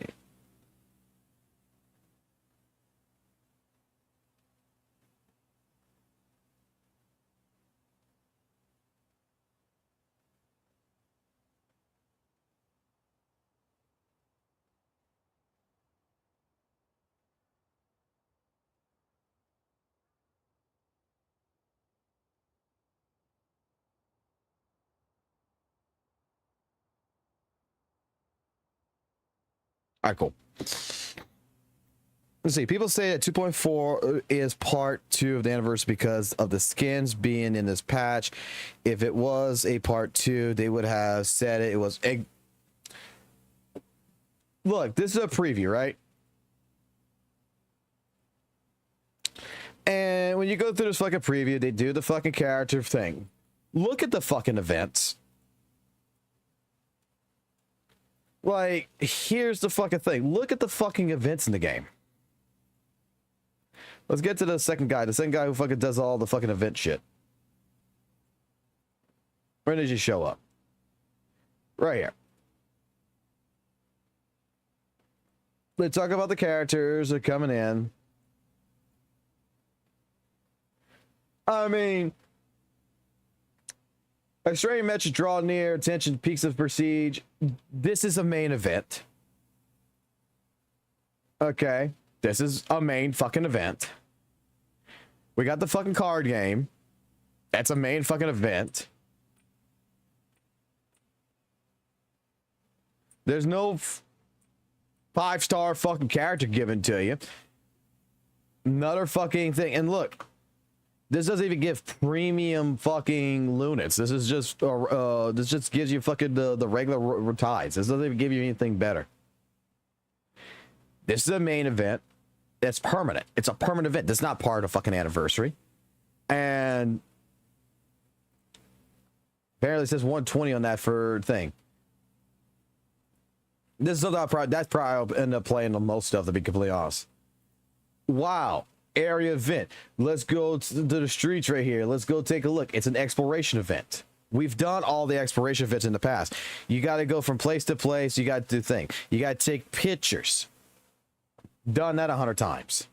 All right, cool. Let's see. People say that 2.4 is part 2 of the anniversary because of the skins being in this patch. If it was a part 2, they would have said it was. Look, this is a preview, right? And when you go through this fucking preview, they do the fucking character thing. Look at the fucking events. Like, here's the fucking thing. Look at the fucking events in the game. Let's get to the second guy. The second guy who fucking does all the fucking event shit. Where did you show up? Right here. They talk about the characters that are coming in. I mean, Australian matches draw near, attention, peaks of prestige. This is a main event. Okay. This is a main fucking event. We got the fucking card game. That's a main fucking event. There's no 5-star fucking character given to you. Another fucking thing. And look, this doesn't even give premium fucking lunets. This is just this just gives you fucking the regular ties. This doesn't even give you anything better. This is a main event. That's permanent. It's a permanent event. That's not part of fucking anniversary. And apparently it says 120 on that for thing. This is something that's probably I'll end up playing the most of, to be completely honest. Wow. Area event. Let's go to the streets right here. Let's go take a look. It's an exploration event. We've done all the exploration events in the past. You got to go from place to place. You got to do things. You got to take pictures. Done that 100 times.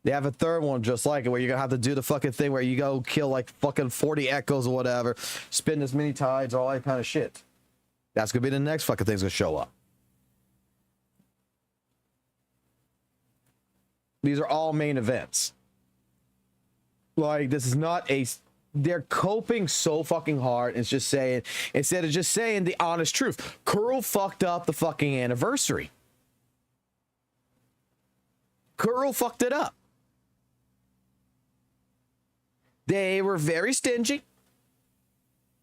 They have a third one just like it, where you're going to have to do the fucking thing where you go kill like fucking 40 echoes or whatever, spin as many tides, all that kind of shit. That's going to be the next fucking thing's going to show up. These are all main events. Like, this is not a... They're coping so fucking hard. It's just saying... Instead of just saying the honest truth. Kuro fucked up the fucking anniversary. Kuro fucked it up. They were very stingy.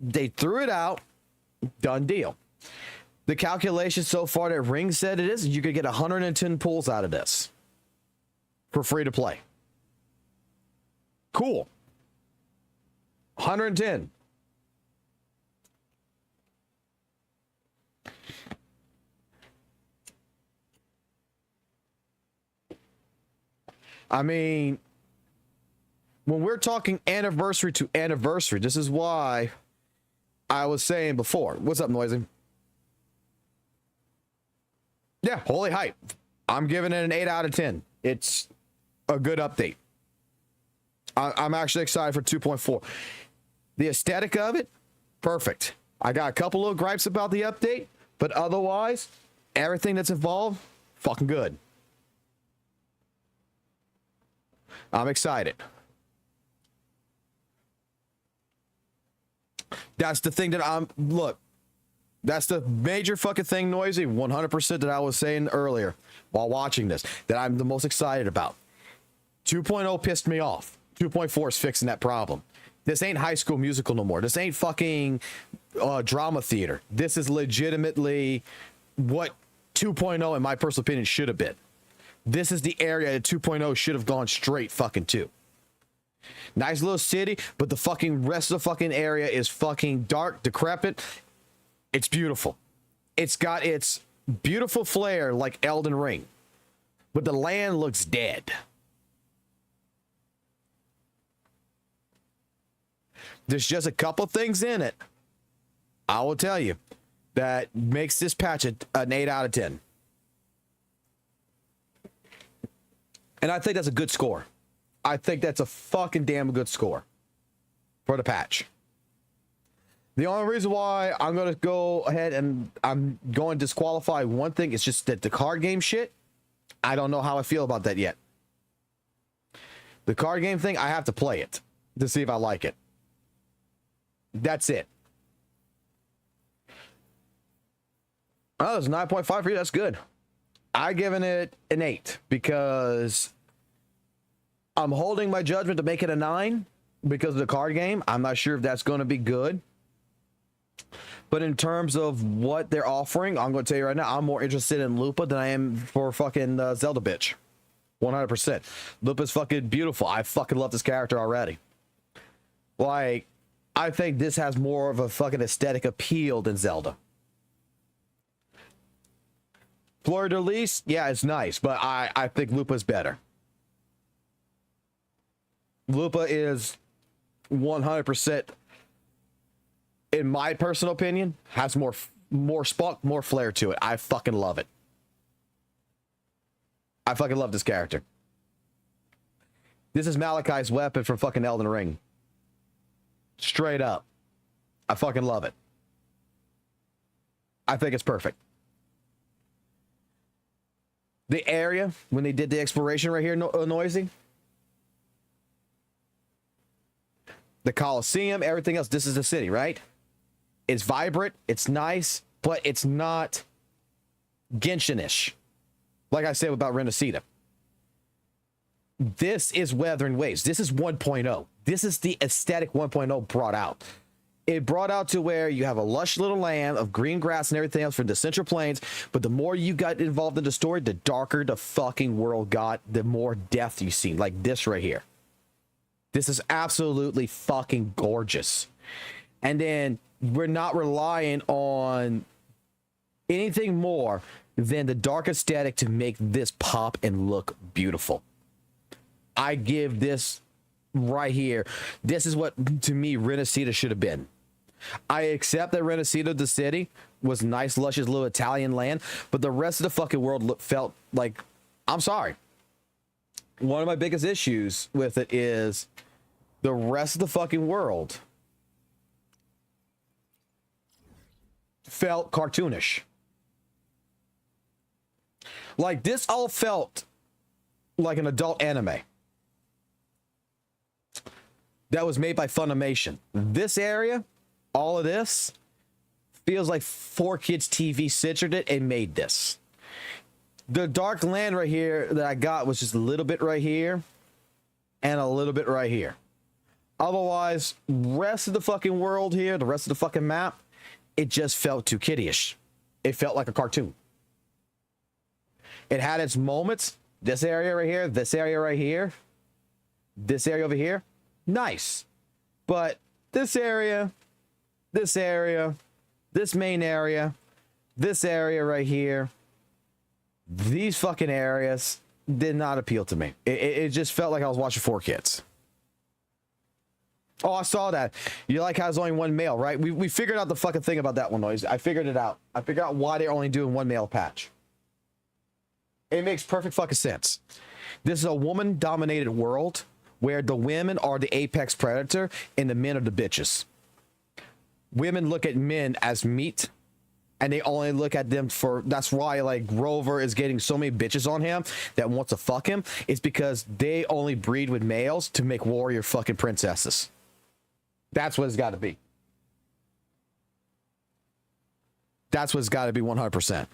They threw it out. Done deal. The calculation so far that Ring said it is, you could get 110 pulls out of this. For free to play. Cool. 110. I mean, when we're talking anniversary to anniversary, this is why I was saying before. What's up, Noisy? Yeah, holy hype. I'm giving it an 8 out of 10. It's a good update. I'm actually excited for 2.4. The aesthetic of it, perfect. I got a couple of gripes about the update, but otherwise, everything that's involved, fucking good. I'm excited. That's the thing that look, that's the major fucking thing, Noisy, 100% that I was saying earlier while watching this, that I'm the most excited about. 2.0 pissed me off. 2.4 is fixing that problem. This ain't High School Musical no more. This ain't fucking drama theater. This is legitimately what 2.0, in my personal opinion, should have been. This is the area that 2.0 should have gone straight fucking to. Nice little city, but the fucking rest of the fucking area is fucking dark, decrepit. It's beautiful. It's got its beautiful flair like Elden Ring, but the land looks dead. There's just a couple things in it, I will tell you, that makes this patch an 8 out of 10. And I think that's a good score. I think that's a fucking damn good score for the patch. The only reason why I'm going to go ahead and I'm going to disqualify one thing is just that the card game shit, I don't know how I feel about that yet. The card game thing, I have to play it to see if I like it. That's it. Oh, it's 9.5 for you. That's good. I've given it an 8 because I'm holding my judgment to make it a 9 because of the card game. I'm not sure if that's going to be good. But in terms of what they're offering, I'm going to tell you right now, I'm more interested in Lupa than I am for fucking Zelda bitch. 100%. Lupa's fucking beautiful. I fucking love this character already. Like, I think this has more of a fucking aesthetic appeal than Zelda. Fleur de Lis, yeah, it's nice, but I think Lupa's better. Lupa is 100%, in my personal opinion, has more spunk, more flair to it. I fucking love it. I fucking love this character. This is Malachi's weapon from fucking Elden Ring. Straight up. I fucking love it. I think it's perfect. The area, when they did the exploration right here, Noisy. The Colosseum, everything else, this is the city, right? It's vibrant, it's nice, but it's not Genshin-ish. Like I said about Renacida. This is WutheringWaves. This is 1.0. This is the aesthetic 1.0 brought out. It brought out to where you have a lush little land of green grass and everything else for the Central Plains, but the more you got involved in the story, the darker the fucking world got, the more depth you see, like this right here. This is absolutely fucking gorgeous. And then we're not relying on anything more than the dark aesthetic to make this pop and look beautiful. I give this right here. This is what, to me, Renacida should have been. I accept that Renacida, the city, was nice, luscious little Italian land, but the rest of the fucking world felt like, I'm sorry. One of my biggest issues with it is the rest of the fucking world felt cartoonish. Like, this all felt like an adult anime that was made by Funimation. This area, all of this, feels like 4Kids TV censored it and made this. The dark land right here that I got was just a little bit right here and a little bit right here. Otherwise, rest of the fucking world here, the rest of the fucking map, it just felt too kiddie-ish. It felt like a cartoon. It had its moments. This area right here, this area right here, this area over here, nice. But this area, this main area, this area right here, these fucking areas did not appeal to me. It just felt like I was watching 4Kids. Oh, I saw that. You like how there's only one male, right? We figured out the fucking thing about that one, Noise. I figured it out. I figured out why they're only doing one male patch. It makes perfect fucking sense. This is a woman-dominated world where the women are the apex predator and the men are the bitches. Women look at men as meat, and they only look at them for... That's why, like, Grover is getting so many bitches on him that wants to fuck him. It's because they only breed with males to make warrior fucking princesses. That's what it's got to be. That's what it's got to be 100%.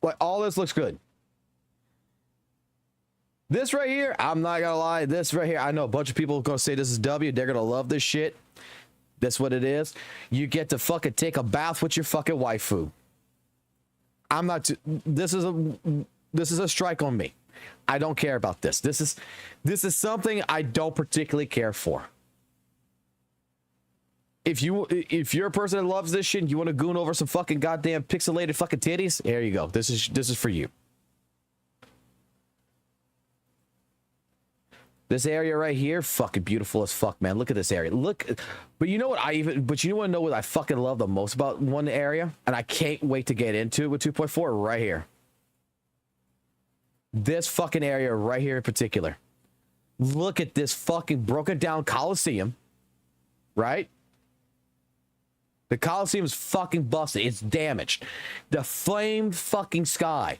Like, all this looks good. This right here, I'm not gonna lie, this right here, I know a bunch of people are gonna say this is W. They're gonna love this shit. That's what it is. You get to fucking take a bath with your fucking waifu. I'm not. This is a strike on me. I don't care about this. This is something I don't particularly care for. If you're a person that loves this shit and you want to goon over some fucking goddamn pixelated fucking titties, there you go. This is for you. This area right here, fucking beautiful as fuck, man. Look at this area. Look, but you know what but you want to know what I fucking love the most about one area? And I can't wait to get into it with 2.4 right here. This fucking area right here in particular. Look at this fucking broken down Coliseum, right? The Coliseum is fucking busted. It's damaged. The flamed fucking sky.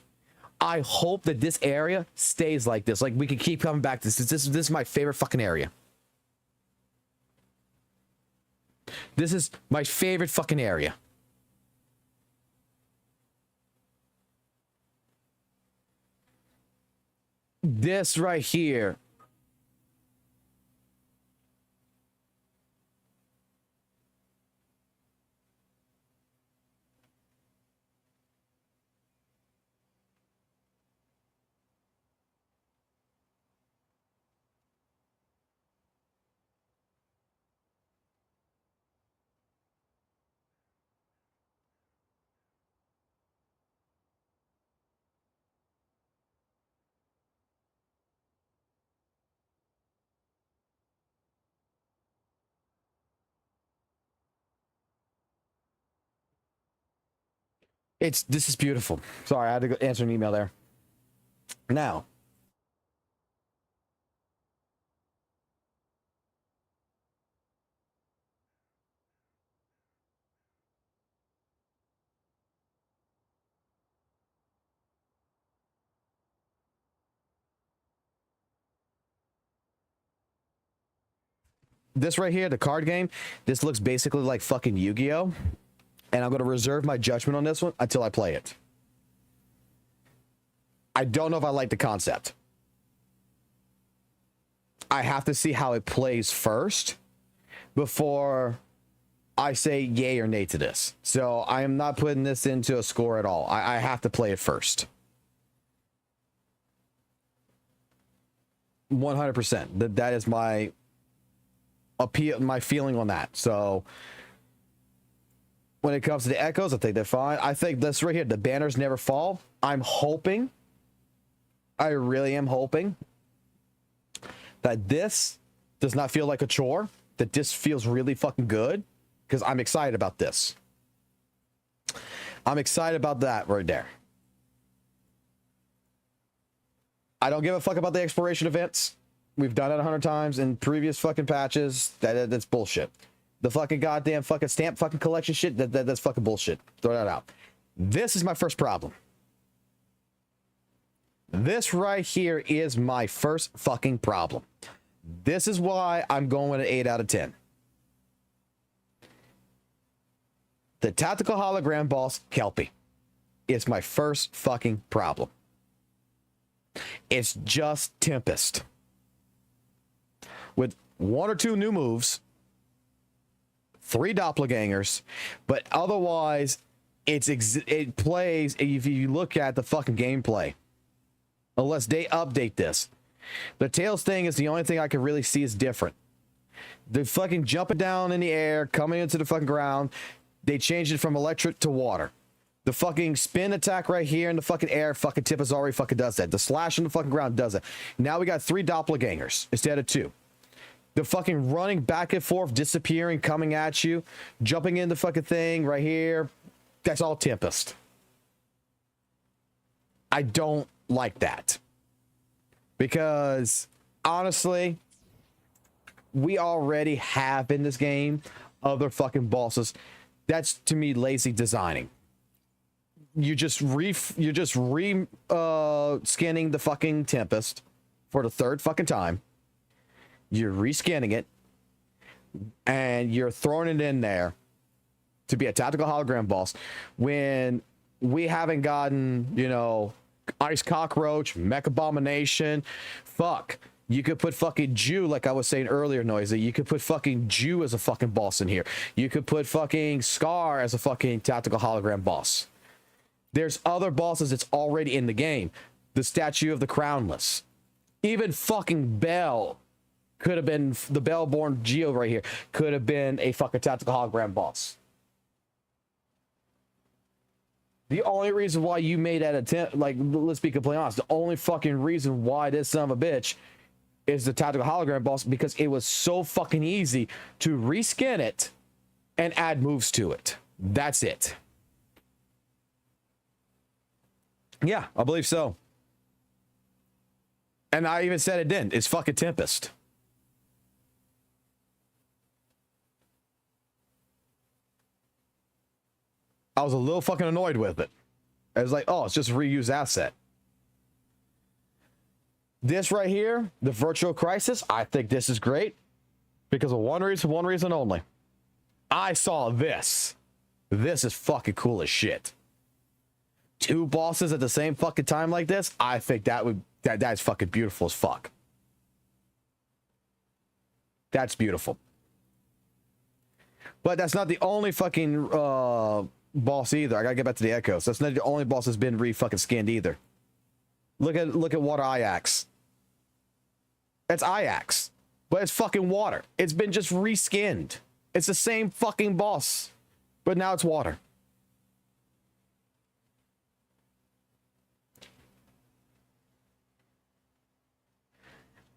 I hope that this area stays like this. Like, we can keep coming back to this. This is my favorite fucking area. This is my favorite fucking area. This right here. This is beautiful. Sorry, I had to go answer an email there. Now, this right here, the card game, this looks basically like fucking Yu-Gi-Oh! And I'm going to reserve my judgment on this one until I play it. I don't know if I like the concept. I have to see how it plays first before I say yay or nay to this. So I am not putting this into a score at all. I have to play it first. 100%. That is my appeal, my feeling on that. So when it comes to the echoes, I think they're fine. I think this right here, the banners never fall. I'm hoping, I really am hoping that this does not feel like a chore, that this feels really fucking good, because I'm excited about this. I'm excited about that right there. I don't give a fuck about the exploration events. We've done it 100 times in previous fucking patches. That's bullshit. The fucking goddamn fucking stamp fucking collection shit, that's fucking bullshit. Throw that out. This is my first problem. This right here is my first fucking problem. This is why I'm going with an 8 out of 10. The tactical hologram boss, Kelpie, is my first fucking problem. It's just Tempest. With 1 or 2 new moves, 3 doppelgangers, but otherwise, it plays, if you look at the fucking gameplay, unless they update this, the Tails thing is the only thing I can really see is different. The fucking jumping down in the air, coming into the fucking ground, they changed it from electric to water. The fucking spin attack right here in the fucking air, fucking Tempest already fucking does that. The slash on the fucking ground does it. Now we got 3 doppelgangers instead of 2. The fucking running back and forth, disappearing, coming at you, jumping in the fucking thing right here. That's all Tempest. I don't like that. Because, honestly, we already have in this game other fucking bosses. That's, to me, lazy designing. You're just scanning the fucking Tempest for the 3rd fucking time. You're rescanning it, and you're throwing it in there to be a tactical hologram boss when we haven't gotten, you know, Ice Cockroach, Mech Abomination. Fuck. You could put fucking Jew, like I was saying earlier, Noisy. You could put fucking Jew as a fucking boss in here. You could put fucking Scar as a fucking tactical hologram boss. There's other bosses that's already in the game. The Statue of the Crownless. Even fucking Bell could have been, the Bell-born Geo right here, could have been a fucking tactical hologram boss. The only reason why you made that attempt, like, let's be completely honest, the only fucking reason why this son of a bitch is the tactical hologram boss, because it was so fucking easy to reskin it and add moves to it. That's it. Yeah, I believe so. And I even said it didn't. It's fucking Tempest. I was a little fucking annoyed with it. I was like, oh, it's just a reused asset. This right here, the Virtual Crisis, I think this is great because of one reason only. I saw this. This is fucking cool as shit. 2 bosses at the same fucking time like this, I think that's fucking beautiful as fuck. That's beautiful. But that's not the only fucking boss either. I gotta get back to the Echoes. That's not the only boss that's been fucking skinned either. Look at Water Ajax. That's Ajax, but it's fucking water. It's been just reskinned. It's the same fucking boss, but now it's water.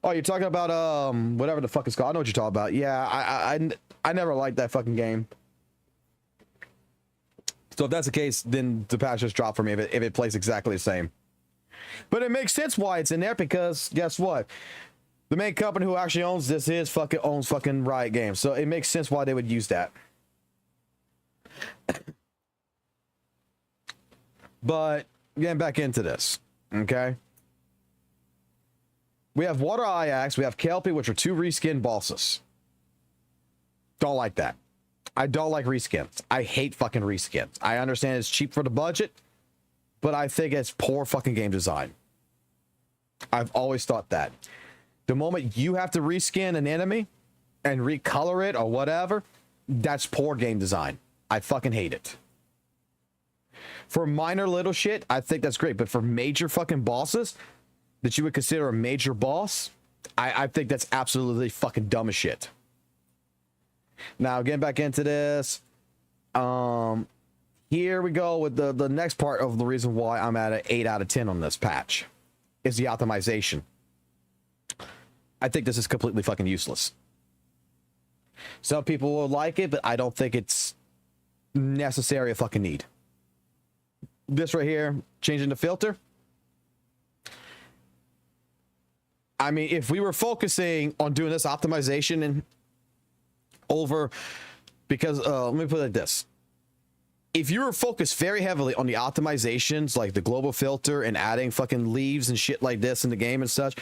Oh, you're talking about whatever the fuck it's called. I know what you're talking about. Yeah, I never liked that fucking game. So if that's the case, then the patch just dropped for me if it plays exactly the same. But it makes sense why it's in there, because guess what? The main company who actually owns this owns fucking Riot Games. So it makes sense why they would use that. But getting back into this, okay? We have Water Ajax, we have Kelpie, which are 2 reskin bosses. Don't like that. I don't like reskins. I hate fucking reskins. I understand it's cheap for the budget, but I think it's poor fucking game design. I've always thought that. The moment you have to reskin an enemy and recolor it or whatever, that's poor game design. I fucking hate it. For minor little shit, I think that's great. But for major fucking bosses that you would consider a major boss, I think that's absolutely fucking dumb as shit. Now, getting back into this. Here we go with the next part of the reason why I'm at an 8 out of 10 on this patch. Is the optimization. I think this is completely fucking useless. Some people will like it, but I don't think it's necessary a fucking need. This right here, changing the filter. I mean, if we were focusing on doing this optimization and over, because let me put it like this. If you were focused very heavily on the optimizations, like the global filter and adding fucking leaves and shit like this in the game and such,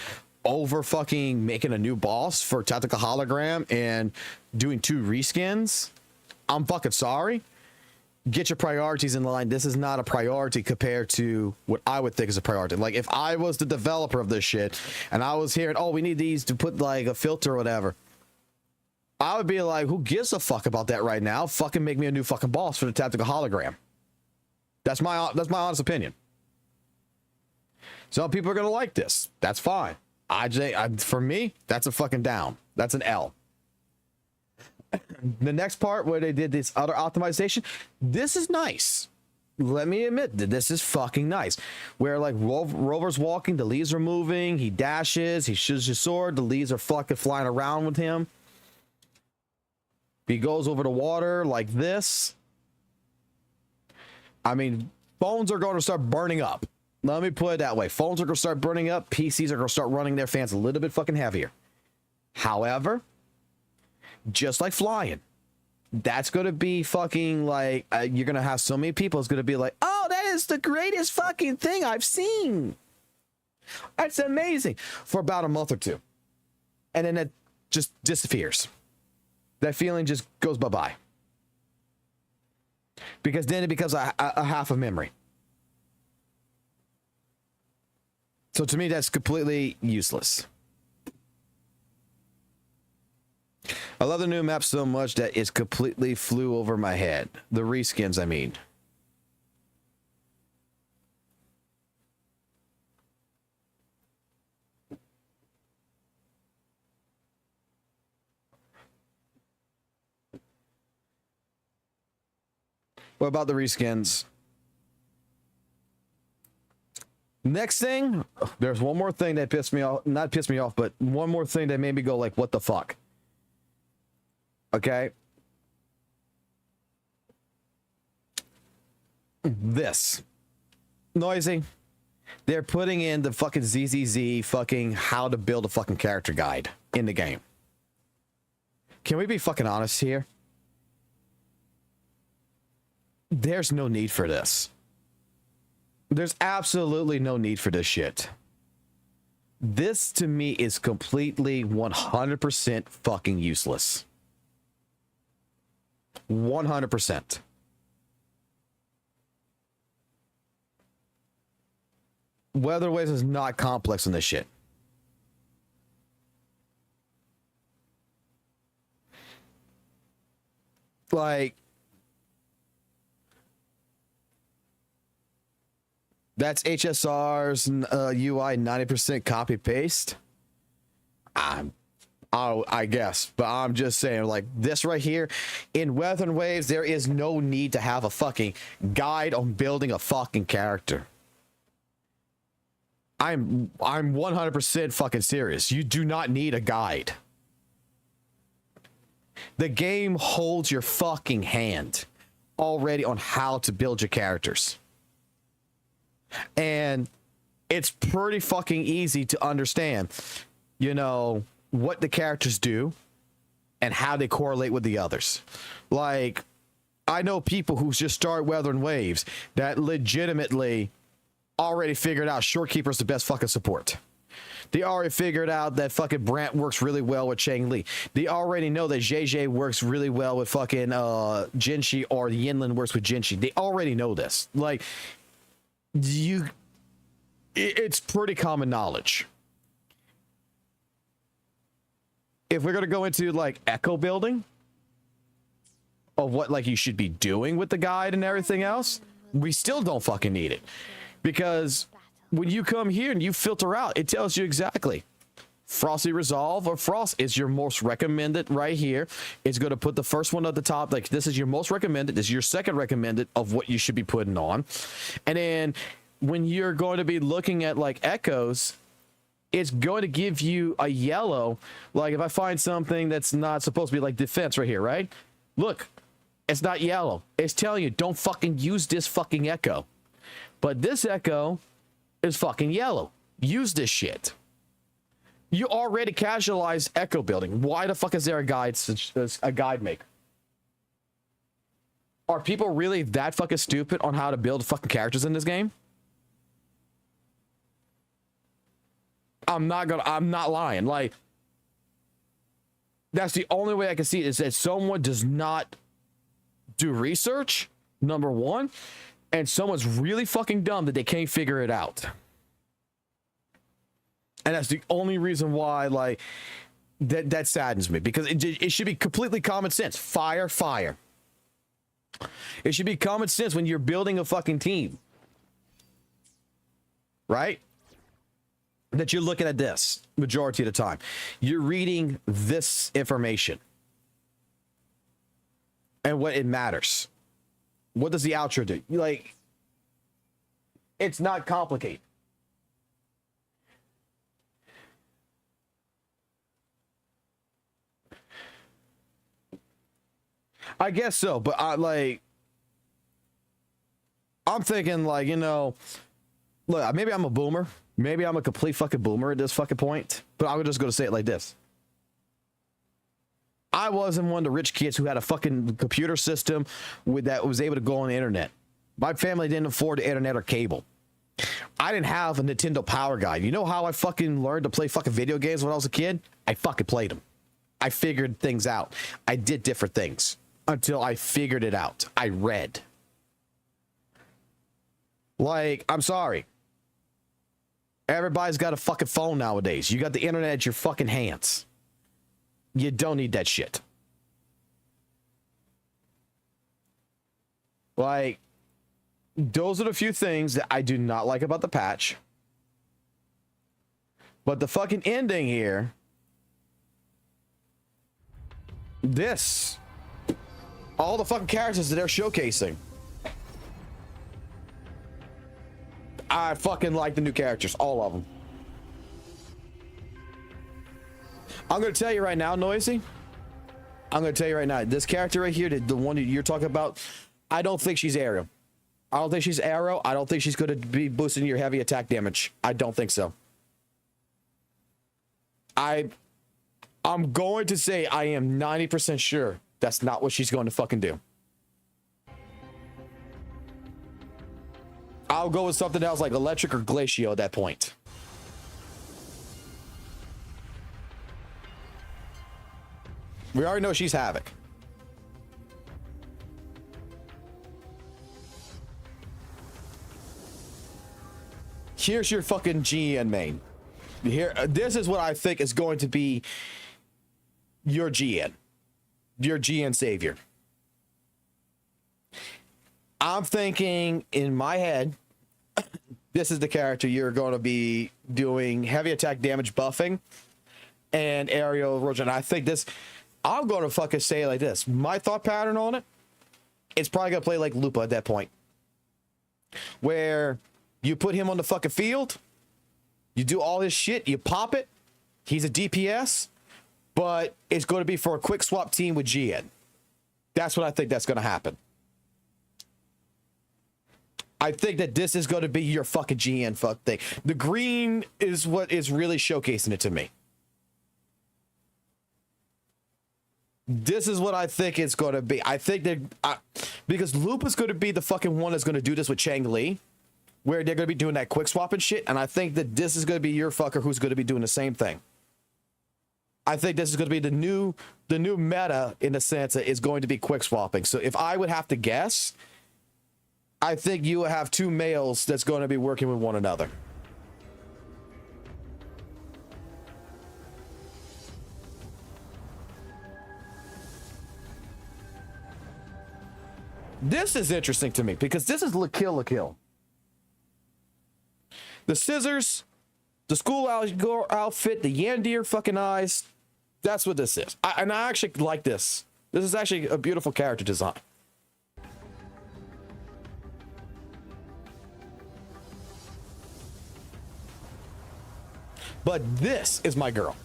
over fucking making a new boss for Tactical Hologram and doing 2 reskins, I'm fucking sorry. Get your priorities in line. This is not a priority compared to what I would think is a priority. Like, if I was the developer of this shit and I was hearing, oh, we need these to put like a filter or whatever, I would be like, who gives a fuck about that right now? Fucking make me a new fucking boss for the Tactical Hologram. That's my honest opinion. Some people are gonna like this. That's fine. For me, that's a fucking down. That's an L. The next part where they did this other optimization, this is nice. Let me admit that this is fucking nice. Where like Rover's walking, the leaves are moving, he dashes, he shoots his sword, the leaves are fucking flying around with him. He goes over the water like this. I mean, phones are going to start burning up. Let me put it that way. Phones are going to start burning up. PCs are going to start running their fans a little bit fucking heavier. However, just like flying, that's going to be fucking like, you're going to have so many people, it's going to be like, oh, that is the greatest fucking thing I've seen. That's amazing. For about a month or two. And then it just disappears. That feeling just goes bye-bye. Because then it becomes a half of memory. So to me, that's completely useless. I love the new map so much that it completely flew over my head. The reskins, I mean. What about the reskins? Next thing, there's one more thing that pissed me off. Not pissed me off, but one more thing that made me go like, what the fuck? Okay. This. Noisy. They're putting in the fucking ZZZ fucking how to build a fucking character guide in the game. Can we be fucking honest here? There's no need for this. There's absolutely no need for this shit. This to me is completely 100% fucking useless. 100%. WutheringWaves is not complex in this shit. Like, that's HSR's UI 90% copy paste. I guess, but I'm just saying, like, this right here in WutheringWaves, there is no need to have a fucking guide on building a fucking character. I'm 100% fucking serious. You do not need a guide. The game holds your fucking hand. already on how to build your characters. And it's pretty fucking easy to understand, you know, what the characters do and how they correlate with the others. Like, I know people who just start WutheringWaves that legitimately already figured out Shorekeeper's the best fucking support. They already figured out that fucking Brant works really well with Chang Li. They already know that JJ works really well with fucking Jinshi, or Yinlin works with Jinshi. They already know this. Like, it's pretty common knowledge. If we're gonna go into like echo building of what like you should be doing with the guide and everything else, we still don't fucking need it, because when you come here and you filter out, it tells you exactly Frosty Resolve or Frost is your most recommended right here. It's going to put the first one at the top. Like, this is your most recommended. This is your second recommended of what you should be putting on. And then when you're going to be looking at like echoes, it's going to give you a yellow. Like if I find something that's not supposed to be like defense right here, right? Look, it's not yellow. It's telling you don't fucking use this fucking echo. But this echo is fucking yellow. Use this shit. You already casualized echo building. Why the fuck is there a guide maker? Are people really that fucking stupid on how to build fucking characters in this game? I'm not lying. Like, that's the only way I can see it, is that someone does not do research, number one, and someone's really fucking dumb that they can't figure it out. And that's the only reason why, like, that saddens me, because it should be completely common sense. Fire. It should be common sense when you're building a fucking team, right? That you're looking at this majority of the time. You're reading this information and what it matters. What does the outro do? Like, it's not complicated. I guess so, but I'm thinking, like, you know, look, maybe I'm a boomer. Maybe I'm a complete fucking boomer at this fucking point, but I'm just going to say it like this. I wasn't one of the rich kids who had a fucking computer system that was able to go on the internet. My family didn't afford the internet or cable. I didn't have a Nintendo Power Guide. You know how I fucking learned to play fucking video games when I was a kid? I fucking played them. I figured things out. I did different things until I figured it out. I read. Like, I'm sorry. Everybody's got a fucking phone nowadays. You got the internet at your fucking hands. You don't need that shit. Like, those are the few things that I do not like about the patch. But the fucking ending here, this, all the fucking characters that they're showcasing, I fucking like the new characters, all of them. I'm going to tell you right now, Noisy. I'm going to tell you right now, this character right here, the one that you're talking about, I don't think she's Arrow. I don't think she's Arrow. I don't think she's going to be boosting your heavy attack damage. I don't think so. I'm going to say I am 90% sure that's not what she's going to fucking do. I'll go with something else like Electric or Glacio at that point. We already know she's Havoc. Here's your fucking GN main. Here, this is what I think is going to be your GN. Your GN savior. I'm thinking in my head, this is the character you're going to be doing heavy attack damage buffing and aerial erosion. I think this, I'm going to fucking say it like this. My thought pattern on it, it's probably going to play like Lupa at that point. Where you put him on the fucking field, you do all his shit, you pop it, he's a DPS, but it's going to be for a quick swap team with GN. That's what I think that's going to happen. I think that this is going to be your fucking GN fuck thing. The green is what is really showcasing it to me. This is what I think it's going to be. I think that because Loop is going to be the fucking one that's going to do this with Chang Li, where they're going to be doing that quick swap and shit. And I think that this is going to be your fucker who's going to be doing the same thing. I think this is going to be the new meta in the sense that it's going to be quick swapping. So if I would have to guess, I think you will have two males that's going to be working with one another. This is interesting to me because this is Kill. The scissors, the school outfit, the Yandir fucking eyes. That's what this is. And I actually like this. This is actually a beautiful character design. But this is my girl.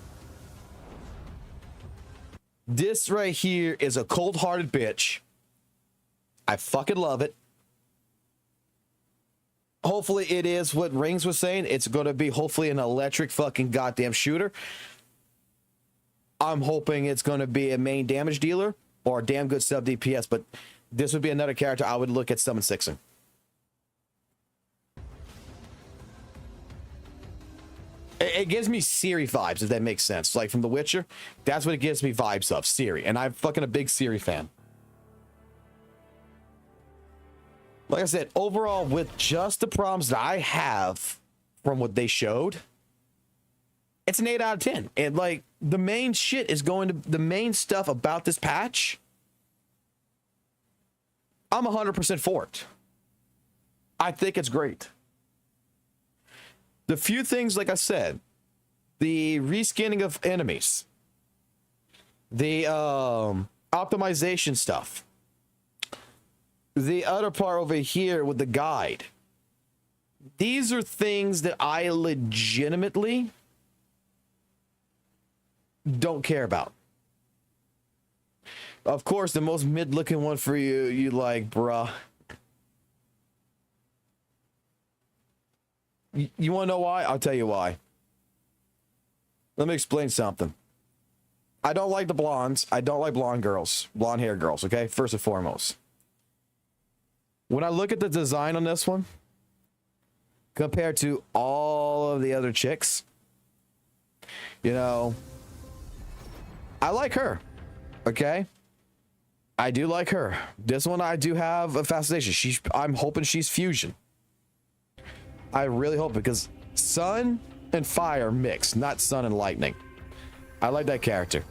This right here is a cold-hearted bitch. I fucking love it. Hopefully it is what Rings was saying. It's going to be hopefully an electric fucking goddamn shooter. I'm hoping it's going to be a main damage dealer or a damn good sub DPS, but this would be another character I would look at summon sixing. It gives me Ciri vibes, if that makes sense. Like from The Witcher, that's what it gives me vibes of, Ciri. And I'm fucking a big Ciri fan. Like I said, overall, with just the problems that I have from what they showed, it's an 8 out of 10. And like the main shit is going to the main stuff about this patch. I'm 100% for it. I think it's great. The few things, like I said, the reskinning of enemies, the optimization stuff, the other part over here with the guide. These are things that I legitimately don't care about. Of course, the most mid-looking one for you, you like, bruh. You want to know why? I'll tell you why. Let me explain something. I don't like the blondes. I don't like blonde girls. Blonde hair girls, okay? First and foremost. When I look at the design on this one, compared to all of the other chicks, you know, I like her, okay? I do like her. This one, I do have a fascination. I'm hoping she's fusion. I really hope, because sun and fire mix, not sun and lightning. I like that character.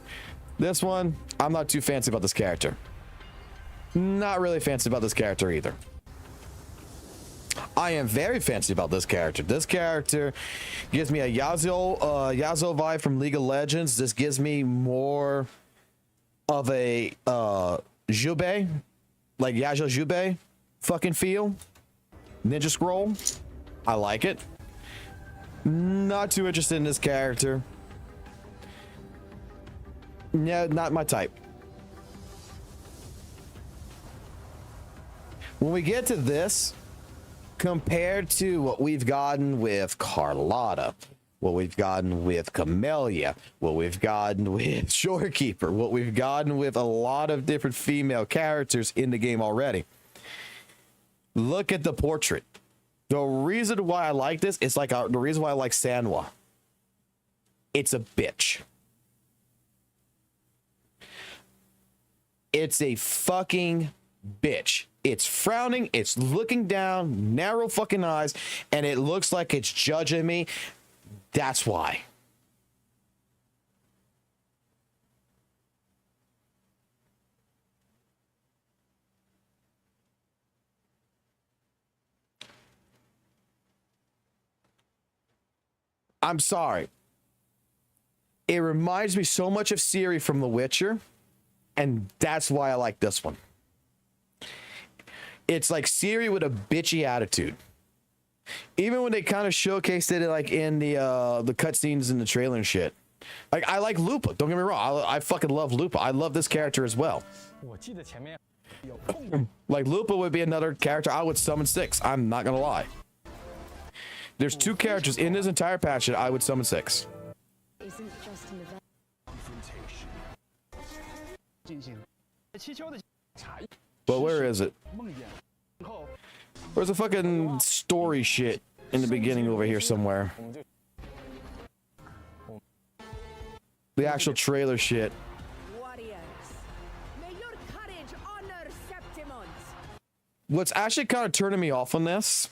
This one, I'm not too fancy about this character. Not really fancy about this character either. I am very fancy about this character. This character gives me a Yasuo vibe from League of Legends. This gives me more of a Jubei, like Yasuo Jubei fucking feel. Ninja Scroll. I like it. Not too interested in this character. Yeah, not my type. When we get to this, compared to what we've gotten with Carlotta, what we've gotten with Camellia, what we've gotten with Shorekeeper, what we've gotten with a lot of different female characters in the game already, look at the portrait. The reason why I like this is like the reason why I like Sanwa. It's a bitch. It's a fucking bitch. It's frowning, it's looking down, narrow fucking eyes, and it looks like it's judging me. That's why. I'm sorry. It reminds me so much of Ciri from The Witcher, and that's why I like this one. It's like Ciri with a bitchy attitude. Even when they kind of showcased it like in the cutscenes in the trailer and shit. Like, I like Lupa, don't get me wrong. I fucking love Lupa. I love this character as well. Like Lupa would be another character I would summon 6. I'm not gonna lie. There's 2 characters in this entire patch that I would summon 6. Isn't just an event. But where is it? Where's the fucking story shit in the beginning over here somewhere? The actual trailer shit. Warriors, may your courage honor Septimons. What's actually kind of turning me off on this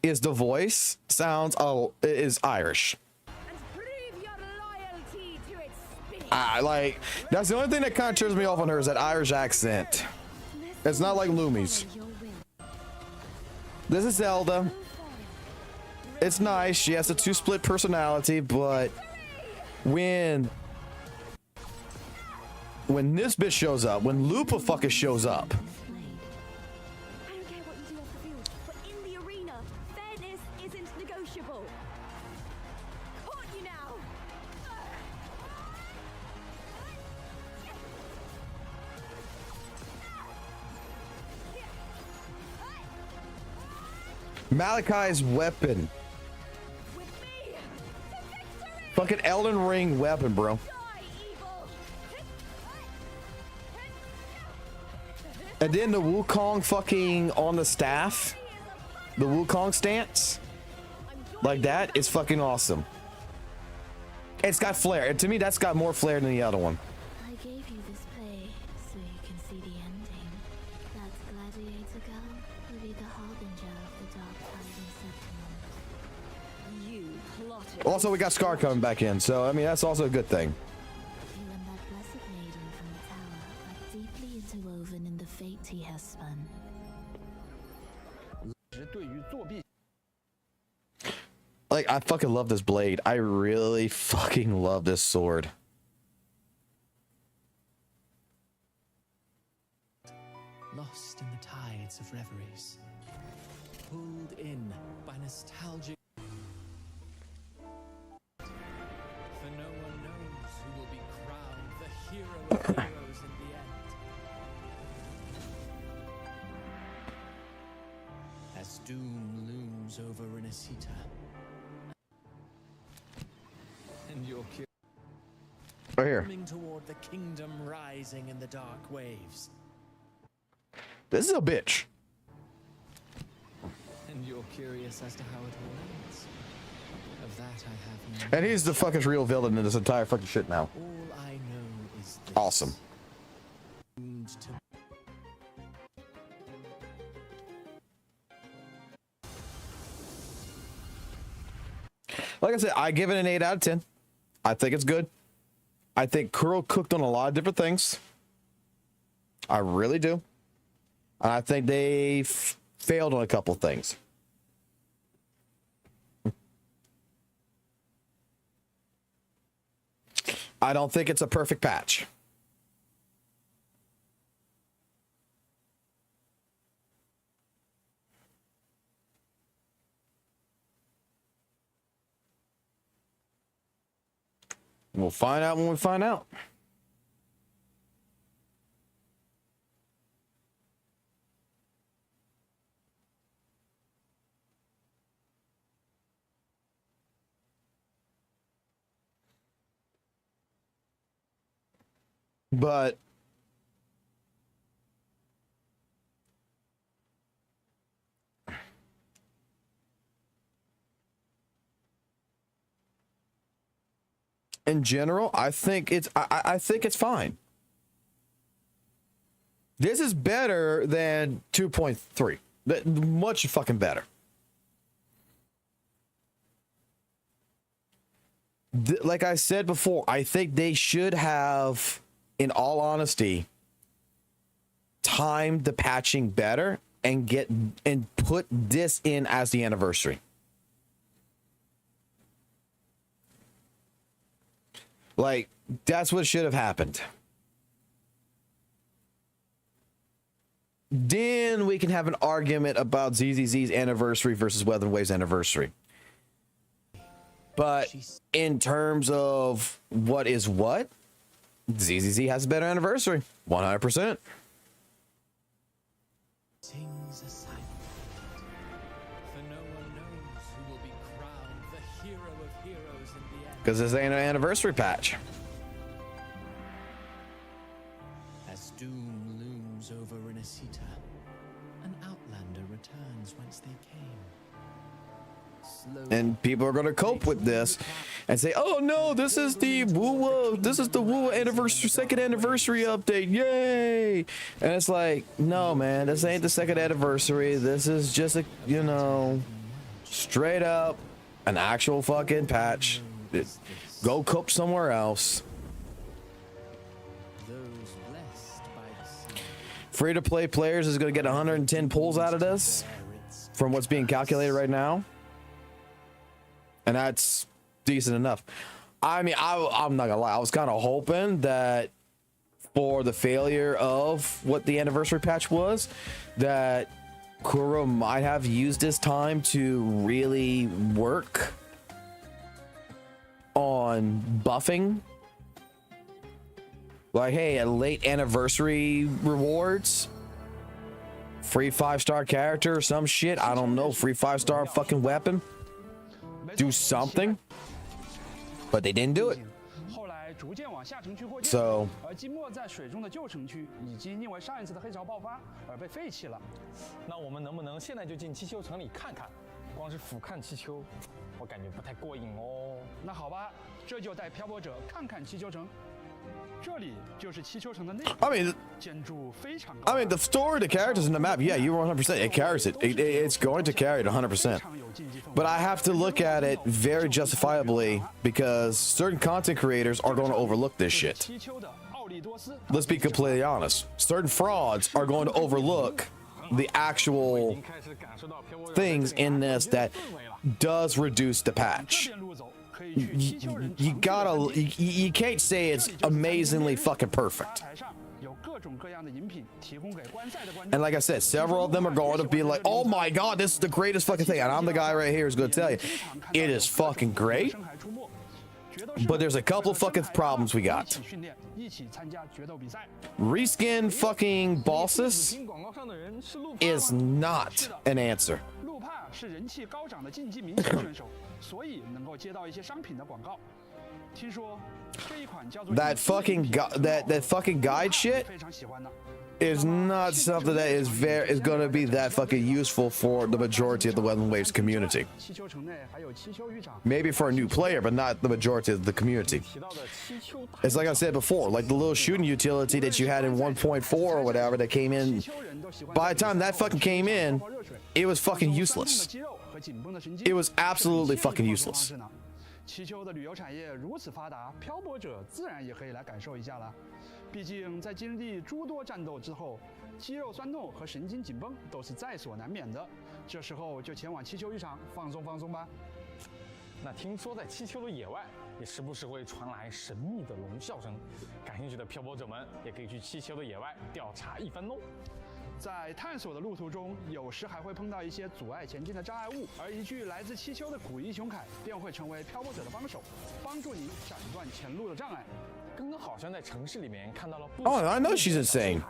is the voice sounds is Irish. Like that's the only thing that kind of turns me off on her is that Irish accent. It's not like Lumi's. This is Zelda. It's nice. She has a 2-split personality, but when this bitch shows up, when Lupa fucking shows up. I don't care what you do off the field, but in the arena, fairness isn't negotiable. Caught you now. Malachi's weapon. Fucking Elden Ring weapon, bro. And then the Wukong fucking on the staff. The Wukong stance. Like that is fucking awesome. It's got flair. And to me, that's got more flair than the other one. I gave you this play so you can see the ending. That gladiator girl will be the harbinger of the dark tide in Septimon. You plotted. Also, we got Scar coming back in, so I mean that's also a good thing. You and that blessed maiden from the tower are deeply interwoven in the fate he has spun. Like, I fucking love this blade. I really fucking love this sword. Lost in the tides of reveries, pulled in by nostalgic. For no one knows who will be crowned the hero of heroes in the end. As doom looms over Renesita, and your Right here. coming toward the kingdom rising in the dark waves. This is a bitch. And you're curious as to how it all ends. Of that I have no. And he's the fucking real villain in this entire fucking shit now. All I know is this. Awesome. Doomed to Like I said, I give it an 8 out of 10. I think it's good. I think Kuro cooked on a lot of different things. I really do. And I think they failed on a couple things. I don't think it's a perfect patch. We'll find out when we find out. But in general, I think it's I think it's fine. This is better than 2.3. Much fucking better. Like I said before, I think they should have, in all honesty, timed the patching better and put this in as the anniversary. Like, that's what should have happened. Then we can have an argument about ZZZ's anniversary versus WutheringWaves' anniversary. But in terms of what is what, ZZZ has a better anniversary. 100%. Sings a silent night, for no one knows who will be crowned the hero of heroes in the end. Because this ain't an anniversary patch. As doom looms over Renesita, an outlander returns whence they came. Slowly, And people are going to cope with this and say, oh no, this is the WUWA anniversary, second anniversary update. Yay. And it's like, no, man, this ain't the second anniversary. This is just a, you know, straight up an actual fucking patch. Go cope somewhere else. those blessed by the sea. Free to play players is going to get 110 pulls out of this from what's being calculated right now. And that's decent enough. I mean, I'm not gonna lie. I was kind of hoping that for the failure of what the anniversary patch was, that Kuro might have used his time to really work on buffing. Like, hey, a late anniversary rewards, free 5-star character or some shit. I don't know, free 5-star fucking weapon. Do something, but they didn't do it. So 而积木在水中的旧城区已经因为上一次的黑潮爆发而被废弃了。那我们能不能现在就进气球城里看看？光是俯瞰气球，我感觉不太过瘾哦。那好吧，这就带漂泊者看看气球城。这里就是气球城的内部。 I mean, 建筑非常高。 I mean, the story, the characters in the map, yeah, you're 100%. It carries it. It's going to carry it 100%. But I have to look at it very justifiably because certain content creators are going to overlook this shit. Let's be completely honest. Certain frauds are going to overlook the actual things in this that does reduce the patch. You gotta, you can't say it's amazingly fucking perfect. And like I said, several of them are going to be like, oh my god, this is the greatest fucking thing. And I'm the guy right here who's going to tell you, it is fucking great. But there's a couple fucking problems we got. Reskin fucking bosses is not an answer. 是人气高涨的竞技明星选手，所以能够接到一些商品的广告。听说这一款叫做 that fucking guide shit is not something that is going to be that fucking useful for the majority of the WutheringWaves community. 气球城内还有气球浴场。 Maybe for a new player, but not the majority of the community. It's like I said before, like the little shooting utility that you had in 1.4 or whatever that came in. By the time that fucking came in, it was fucking useless. It was absolutely fucking useless. 气球的旅游产业如此发达，漂泊者自然也可以来感受一下了。毕竟在经历诸多战斗之后，肌肉酸痛和神经紧绷都是在所难免的。这时候就前往气球浴场放松放松吧。那听说在气球的野外，也时不时会传来神秘的龙啸声。感兴趣的漂泊者们也可以去气球的野外调查一番哦。 在探索的路途中，有时还会碰到一些阻碍前进的障碍物，而一具来自气球的古一雄铠便会成为漂泊者的帮手，帮助你斩断前路的障碍。刚刚好像在城市里面看到了不 Oh, I know she's insane.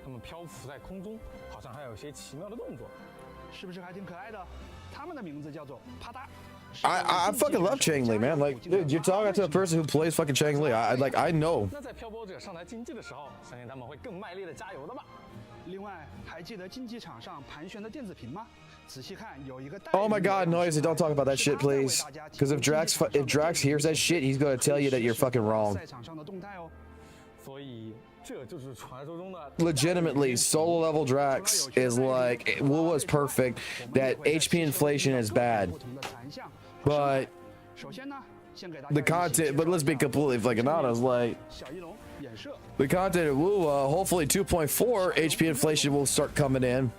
他们漂浮在空中，好像还有些奇妙的动作，是不是还挺可爱的？他们的名字叫做啪嗒。 I fucking love Chang-Li, man. Like, dude, you're talking to a person who plays fucking Chang-Li. I know. 那在漂泊者上台竞技的时候，相信他们会更卖力的加油的吧。 另外，还记得竞技场上盘旋的电子屏吗？仔细看，有一个。 Oh my god, Noisy, don't talk about that shit, please. Because if Drax hears that shit, he's gonna tell you that you're fucking wrong. 赛场上的动态哦。所以这就是传说中的。 Legitimately, solo level Drax is like WUWA is perfect. That HP inflation is bad, but the content. But let's be completely fucking honest, like. The content of WUWA, hopefully 2.4 HP inflation will start coming in.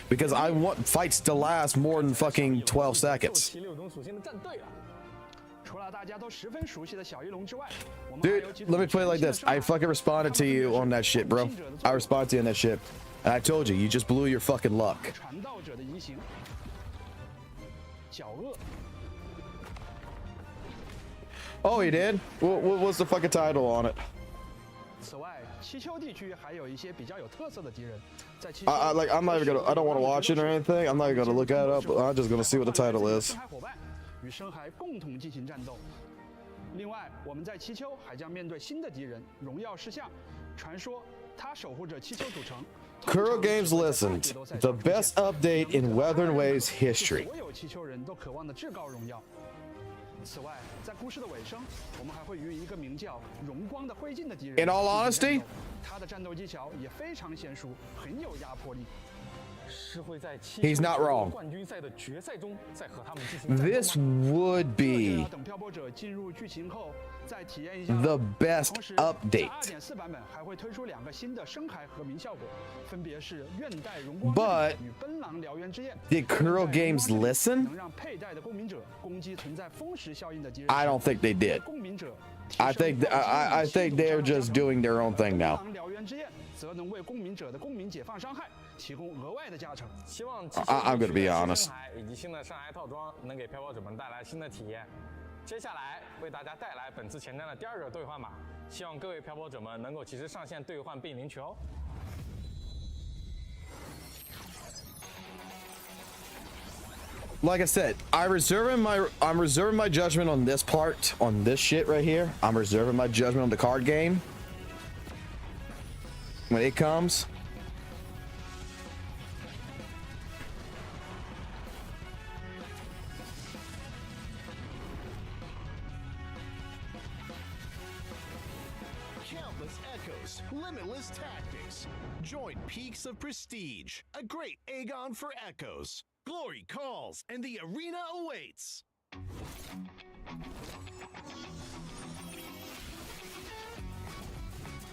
Because I want fights to last more than fucking 12 seconds. Dude, let me put it like this. I fucking responded to you on that shit, bro. I responded to you on that shit. And I told you, you just blew your fucking luck. Oh, he did? What was the fucking title on it? 此外，七丘地区还有一些比较有特色的敌人。在七 I'm not even gonna. I don't want to watch it or anything. I'm not even gonna look at it up. I'm just gonna see what the title is. 深海伙伴与深海共同进行战斗。另外，我们在七丘还将面对新的敌人——荣耀狮象。传说它守护着七丘主城。Kuro Games listened. The best update in WutheringWaves history. 所有七丘人都渴望的至高荣耀。此外，在故事的尾声，我们还会与一个名叫荣光的灰烬的敌人。In all honesty, 他的战斗技巧也非常娴熟，很有压迫力。 he's not wrong. This would be the best update. But did Kuro Games listen? I don't think they did. I think they're just doing their own thing now. 则能为公民者的公民解放伤害提供额外的加成。希望 I'm gonna be honest. 以及新的深海套装能给漂泊者们带来新的体验。接下来为大家带来本次前瞻的第二个兑换码，希望各位漂泊者们能够及时上线兑换并领取哦。 Like I said, I'm reserving my judgment on this part, on this shit right here. I'm reserving my judgment on the card game when it comes. Countless echoes, limitless tactics. Join Peaks of Prestige, a great Aegon for echoes. Glory calls, and the arena awaits.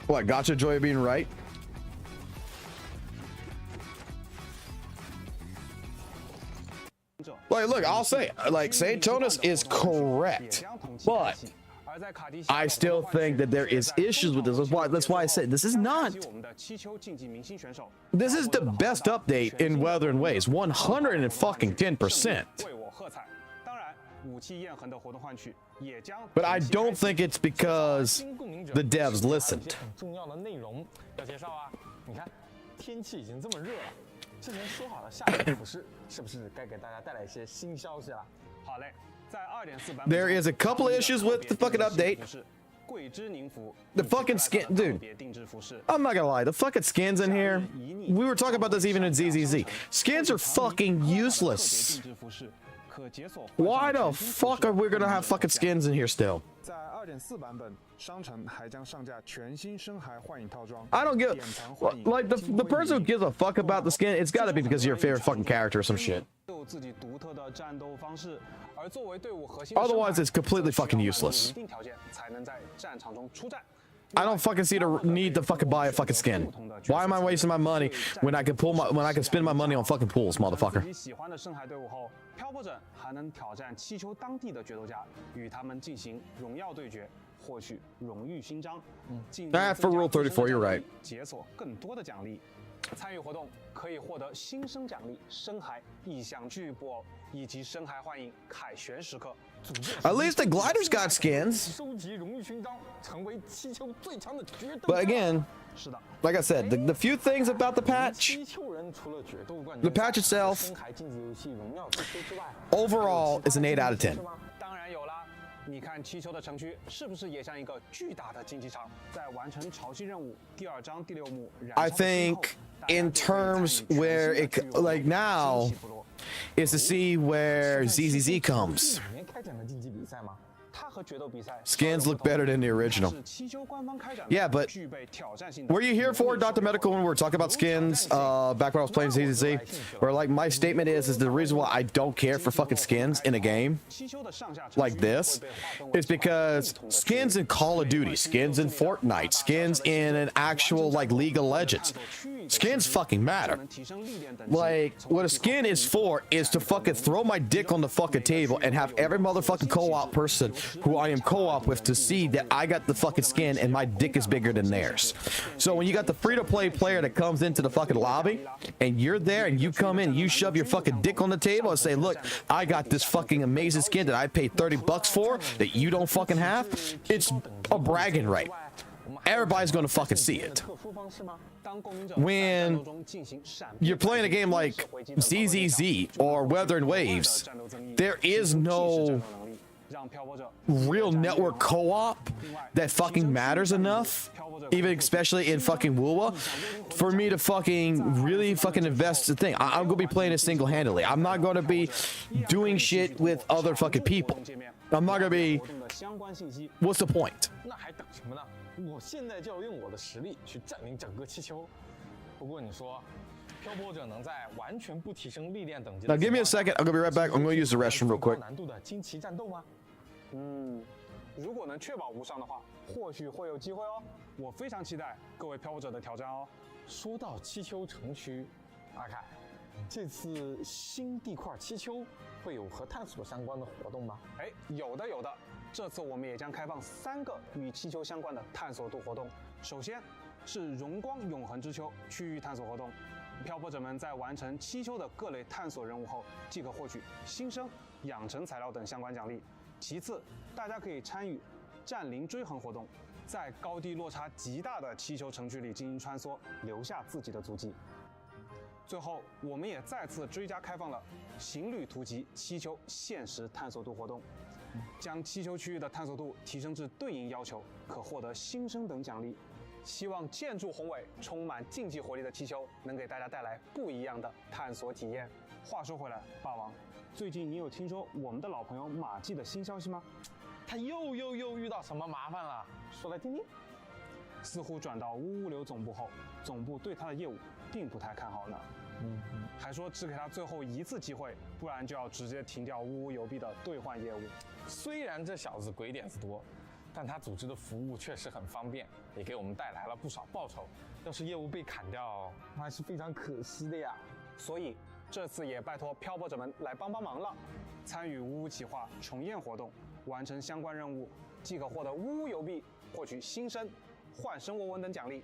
What, gotcha Joy being right? Like, look, I'll say, like, Saintonus is correct, but I still think that there is issues with this. That's why I said this is not. This is the best update in WutheringWaves, 110%. But I don't think it's because the devs listened. 之前说好了下一个服饰，是不是该给大家带来一些新消息了？好嘞，在2.4版本 There is a couple of issues with the fucking update. The fucking skin, dude. I'm not gonna lie, the fucking skins in here. We were talking about this even in ZZZ. Skins are fucking useless. Why the fuck are we gonna have fucking skins in here still? 在2.4版本，商城还将上架全新深海幻影套装。 I don't give like the person who gives a fuck about the skin. It's gotta be because of your favorite fucking character or some shit. Otherwise, it's completely fucking useless. I don't fucking see the need to fucking buy a fucking skin. Why am I wasting my money when I can spend my money on fucking pools, motherfucker? 漂泊者还能挑战七丘当地的决斗家，与他们进行荣耀对决，获取荣誉勋章。For Rule 34, you're right. 解锁更多的奖励。参与活动可以获得新生奖励、深海异象巨布偶以及深海幻影凯旋时刻。 At least the gliders got skins. 收集荣誉勋章，成为七丘最强的决斗。 But again, like I said, the few things about the patch itself, overall, is an 8 out of 10. 当然有啦，你看七丘的城区是不是也像一个巨大的竞技场？在完成潮汐任务第2章第6幕， I think in terms where it like now is to see where ZZZ comes. Skins look better than the original. Yeah, but were you here for Dr. Medical when we were talking about skins back when I was playing ZZZ? Where like my statement is the reason why I don't care for fucking skins in a game like this is because skins in Call of Duty, skins in Fortnite, skins in an actual like League of Legends, skins fucking matter. Like, what a skin is for is to fucking throw my dick on the fucking table and have every motherfucking co-op person who I am co-op with to see that I got the fucking skin and my dick is bigger than theirs. So when you got the free-to-play player that comes into the fucking lobby and you're there and you come in, you shove your fucking dick on the table and say, look, I got this fucking amazing skin that I paid $30 for that you don't fucking have, it's a bragging right. Everybody's gonna fucking see it. When you're playing a game like ZZZ or WutheringWaves, there is no real network co-op that fucking matters enough, even especially in fucking WUWA, for me to fucking really fucking invest the thing. I'm gonna be playing it single-handedly. I'm not gonna be doing shit with other fucking people. I'm not gonna be. What's the point? 我现在就要用我的实力去占领整个气球。不过你说，漂泊者能在完全不提升历练等级的 Now give me a second. I'm gonna be right back. I'm gonna use the restroom real quick. 难度的惊奇战斗吗？如果能确保无伤的话，或许会有机会哦。我非常期待各位漂泊者的挑战哦。说到气球城区，阿凯，这次新地块气球会有和探索相关的活动吗？哎，有的有的。这次我们也将开放3个与气球相关的探索度活动。首先是荣光永恒之丘区域探索活动，漂泊者们在完成气球的各类探索任务后，即可获取新生、养成材料等相关奖励。其次，大家可以参与战灵追衡活动，在高低落差极大的气球城区里进行穿梭，留下自己的足迹。最后，我们也再次追加开放了行旅图集气球限时探索度活动。将气球区域的探索度提升至对应要求，可获得新生等奖励。希望建筑宏伟、充满竞技活力的气球能给大家带来不一样的探索体验。话说回来，霸王，最近你有听说我们的老朋友马季的新消息吗？他又遇到什么麻烦了？说来听听。似乎转到物流总部后，总部对他的业务并不太看好呢。还说只给他最后一次机会，不然就要直接停掉呜呜邮币的兑换业务。虽然这小子鬼点子多，但他组织的服务确实很方便，也给我们带来了不少报酬。要是业务被砍掉，那还是非常可惜的呀。所以这次也拜托漂泊者们来帮忙了，参与呜呜企划重宴活动，完成相关任务，即可获得呜呜邮币，获取新生、换生纹等奖励。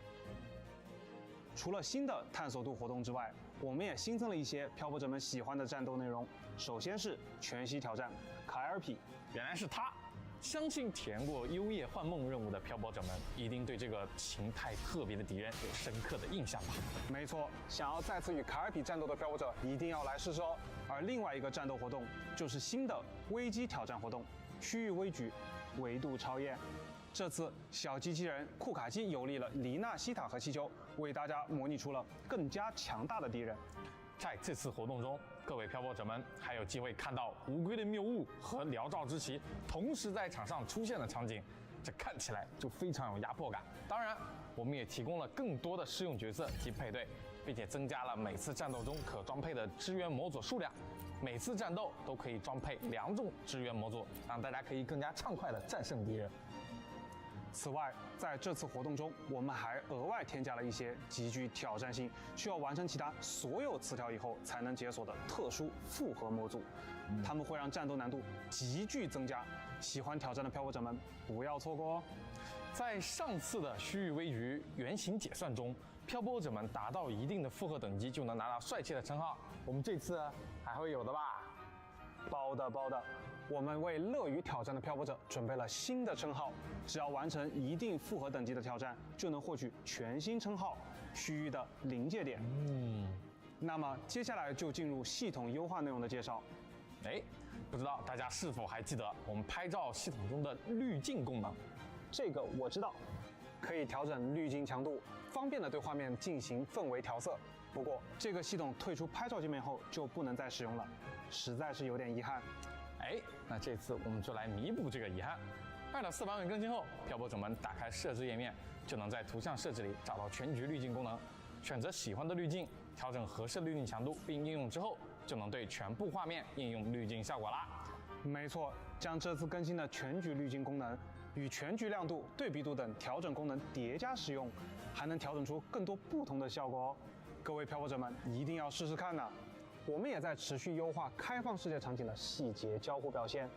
除了新的探索度活动之外，我们也新增了一些漂泊者们喜欢的战斗内容。首先是全息挑战卡尔皮，原来是他！相信体验过幽夜幻梦任务的漂泊者们，一定对这个形态特别的敌人有深刻的印象吧？没错，想要再次与卡尔皮战斗的漂泊者一定要来试试哦。而另外一个战斗活动就是新的危机挑战活动——区域危局，维度超验。这次小机器人库卡基游历了黎纳西塔和气球，为大家模拟出了更加强大的敌人。在这次活动中，各位漂泊者们还有机会看到乌龟的谬误和辽兆之旗同时在场上出现的场景，这看起来就非常有压迫感。当然，我们也提供了更多的适用角色及配对，并且增加了每次战斗中可装配的支援模组数量。每次战斗都可以装配2种支援模组，让大家可以更加畅快地战胜敌人。此外，在这次活动中，我们还额外添加了一些极具挑战性、需要完成其他所有词条以后才能解锁的特殊复合模组，它们会让战斗难度急剧增加。喜欢挑战的漂泊者们不要错过哦！在上次的区域危局原型解算中，漂泊者们达到一定的复合等级就能拿到帅气的称号。我们这次还会有的吧？包的。我们为乐于挑战的漂泊者准备了新的称号，只要完成一定复合等级的挑战，就能获取全新称号——区域的临界点。那么接下来就进入系统优化内容的介绍。不知道大家是否还记得我们拍照系统中的滤镜功能？这个我知道，可以调整滤镜强度，方便的对画面进行氛围调色。不过这个系统退出拍照界面后就不能再使用了，实在是有点遗憾。那这次我们就来弥补这个遗憾。2.4版本更新后，漂泊者们打开设置页面，就能在图像设置里找到全局滤镜功能，选择喜欢的滤镜，调整合适滤镜强度，并应用之后，就能对全部画面应用滤镜效果啦。没错，将这次更新的全局滤镜功能与全局亮度、对比度等调整功能叠加使用，还能调整出更多不同的效果哦。各位漂泊者们一定要试试看呢。我们也在持续优化开放世界场景的细节交互表现。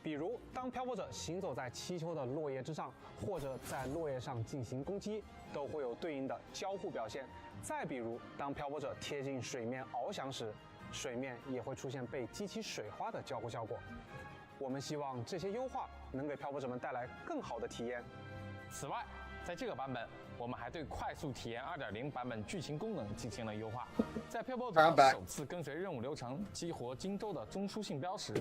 比如，当漂泊者行走在气球的落叶之上，或者在落叶上进行攻击，都会有对应的交互表现。再比如，当漂泊者贴近水面翱翔时，水面也会出现被激起水花的交互效果。我们希望这些优化能给漂泊者们带来更好的体验。此外，在这个版本，我们还对快速体验 2.0 版本剧情功能进行了优化。在漂泊者首次跟随任务流程激活荆州的中枢信标时，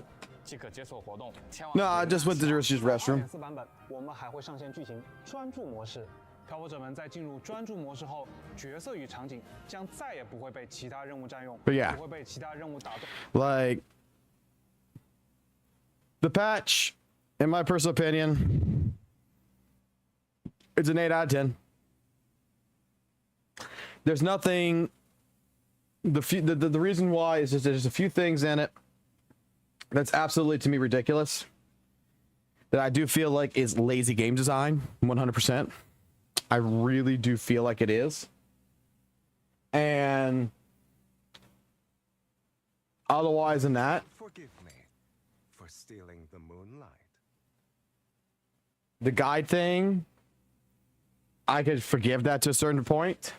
即可解锁活动。No, I just went to the restroom. 2.4版本我们还会上线剧情专注模式。漂泊者们在进入专注模式后，角色与场景将再也不会被其他任务占用， But yeah. 不会被其他任务打断。Like the patch, in my personal opinion, it's an 8 out of 10. There's nothing. The reason why is just there's a few things in it that's absolutely to me ridiculous. That I do feel like is lazy game design, 100%. I really do feel like it is. And otherwise than that, Forgive me for stealing the moonlight. the guide thing, I could forgive that to a certain point.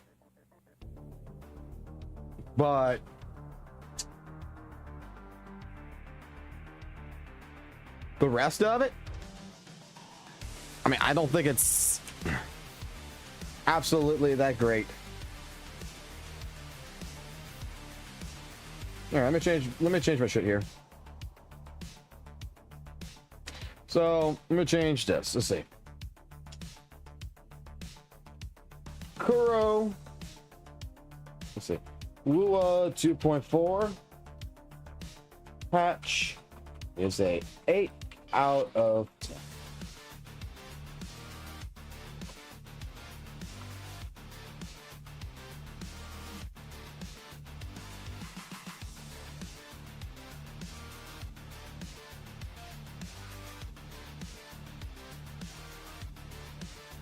But the rest of it, I mean, I don't think it's absolutely that great. All right, let me change my shit here. So let me change this. Let's see. Kuro. Let's see. WUWA 2.4 patch is a 8 out of 10.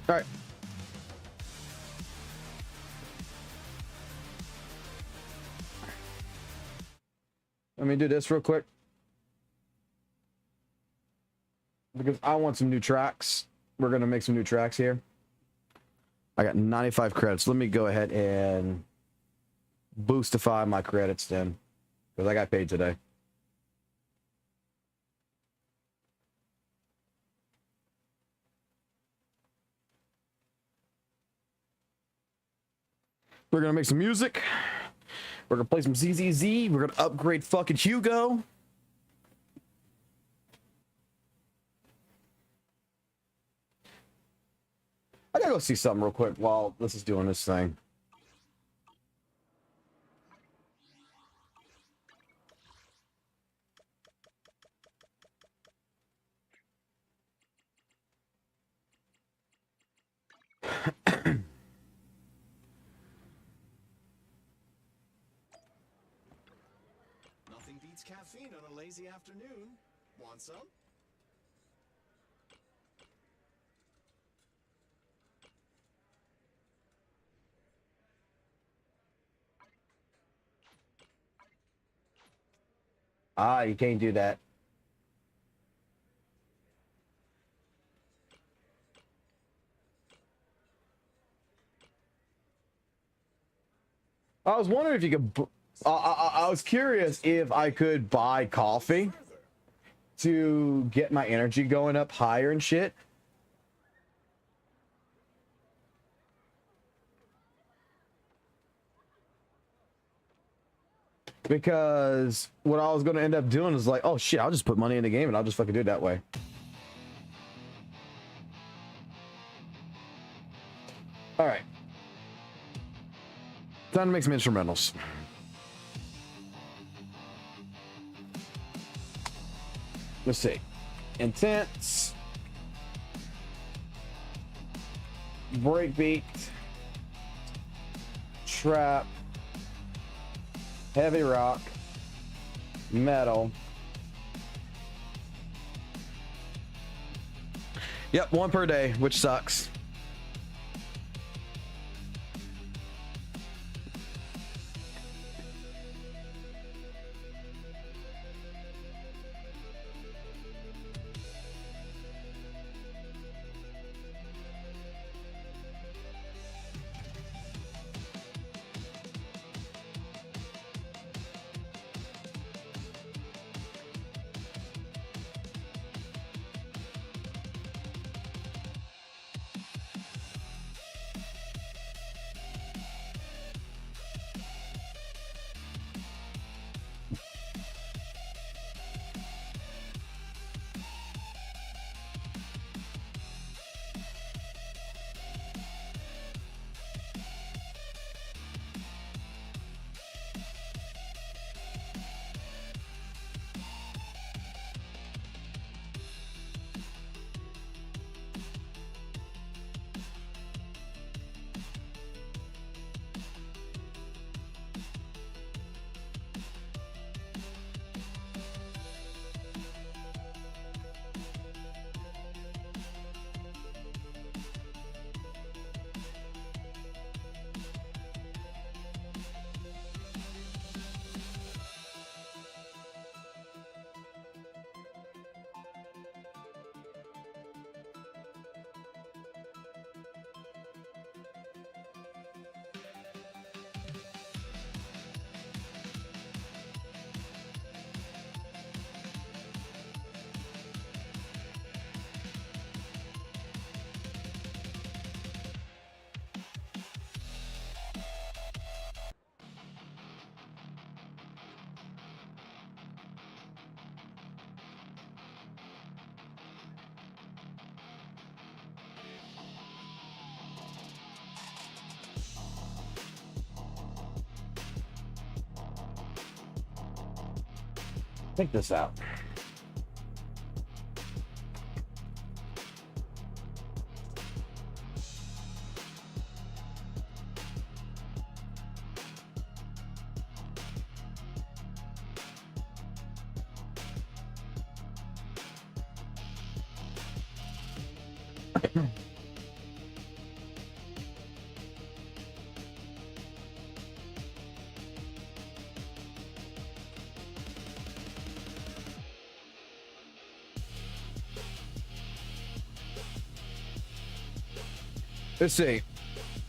All right. Let me do this real quick, because I want some new tracks. We're going to make some new tracks here. I got 95 credits. Let me go ahead and boostify my credits then, because I got paid today. We're going to make some music. We're going to play some ZZZ. We're going to upgrade fucking Hugo. I gotta go see something real quick while this is doing this thing. Nothing beats caffeine on a lazy afternoon. Want some? Ah, you can't do that. I was wondering if you could. I was curious if I could buy coffee to get my energy going up higher and shit. Because what I was going to end up doing is like, oh shit, I'll just put money in the game and I'll just fucking do it that way. All right. Time to make some instrumentals. Let's see. Intense. Breakbeat. Trap. Heavy rock. Metal. Yep, one per day, which sucks. Take this out. Let's see.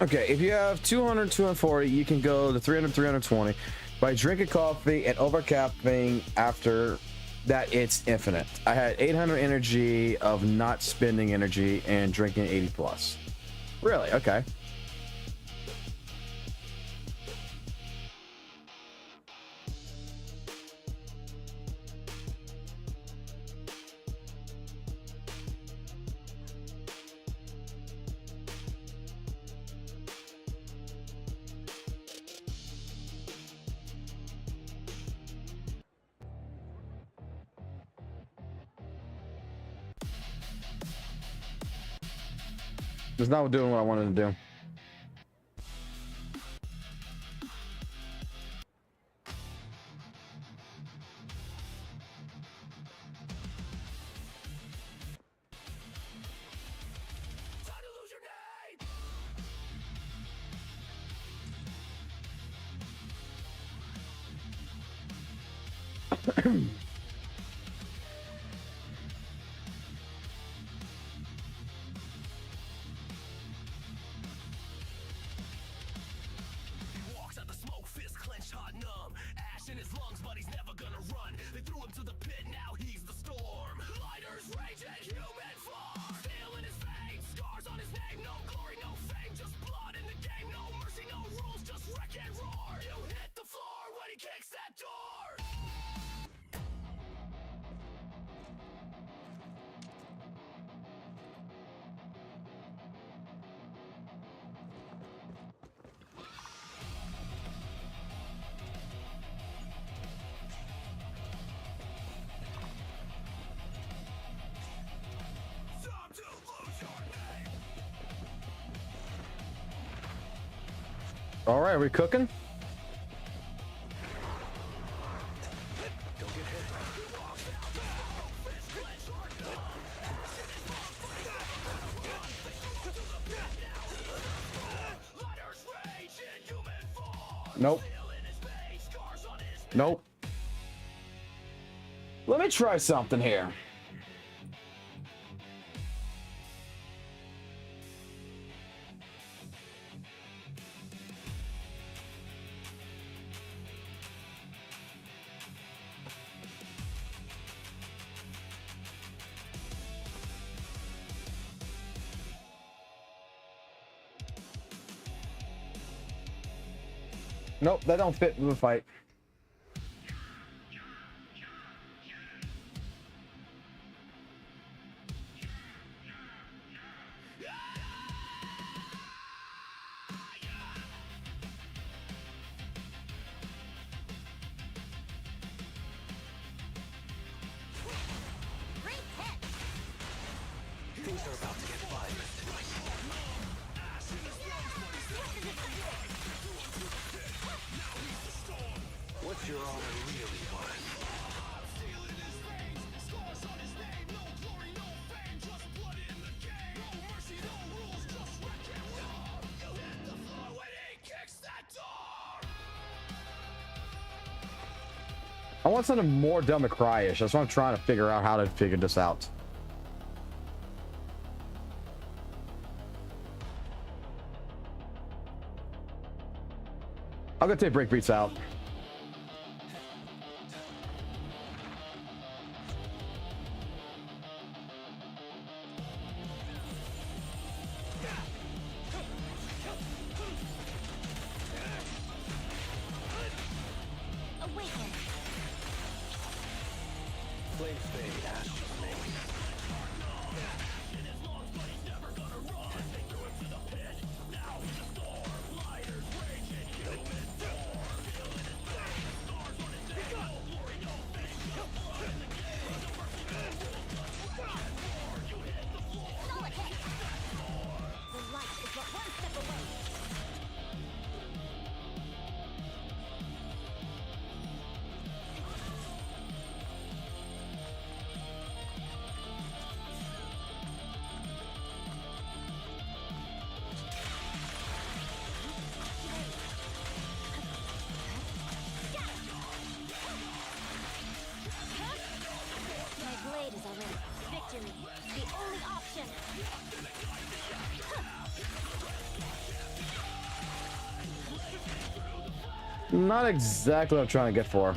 Okay, if you have 200, 240, you can go to 300, 320. By drinking coffee and overcapping after that, it's infinite. I had 800 energy of not spending energy and drinking 80 plus. Really? Okay. It's not doing what I wanted to do. All right, are we cooking? Nope. Nope. Let me try something here. Nope, that don't fit with the fight. Things are about to get violent. What's your honor really worth? I want something more Devil May Cry-ish. That's what I'm trying to figure out how to figure this out. I'm gonna take breakbeats out. Not exactly what I'm trying to get for.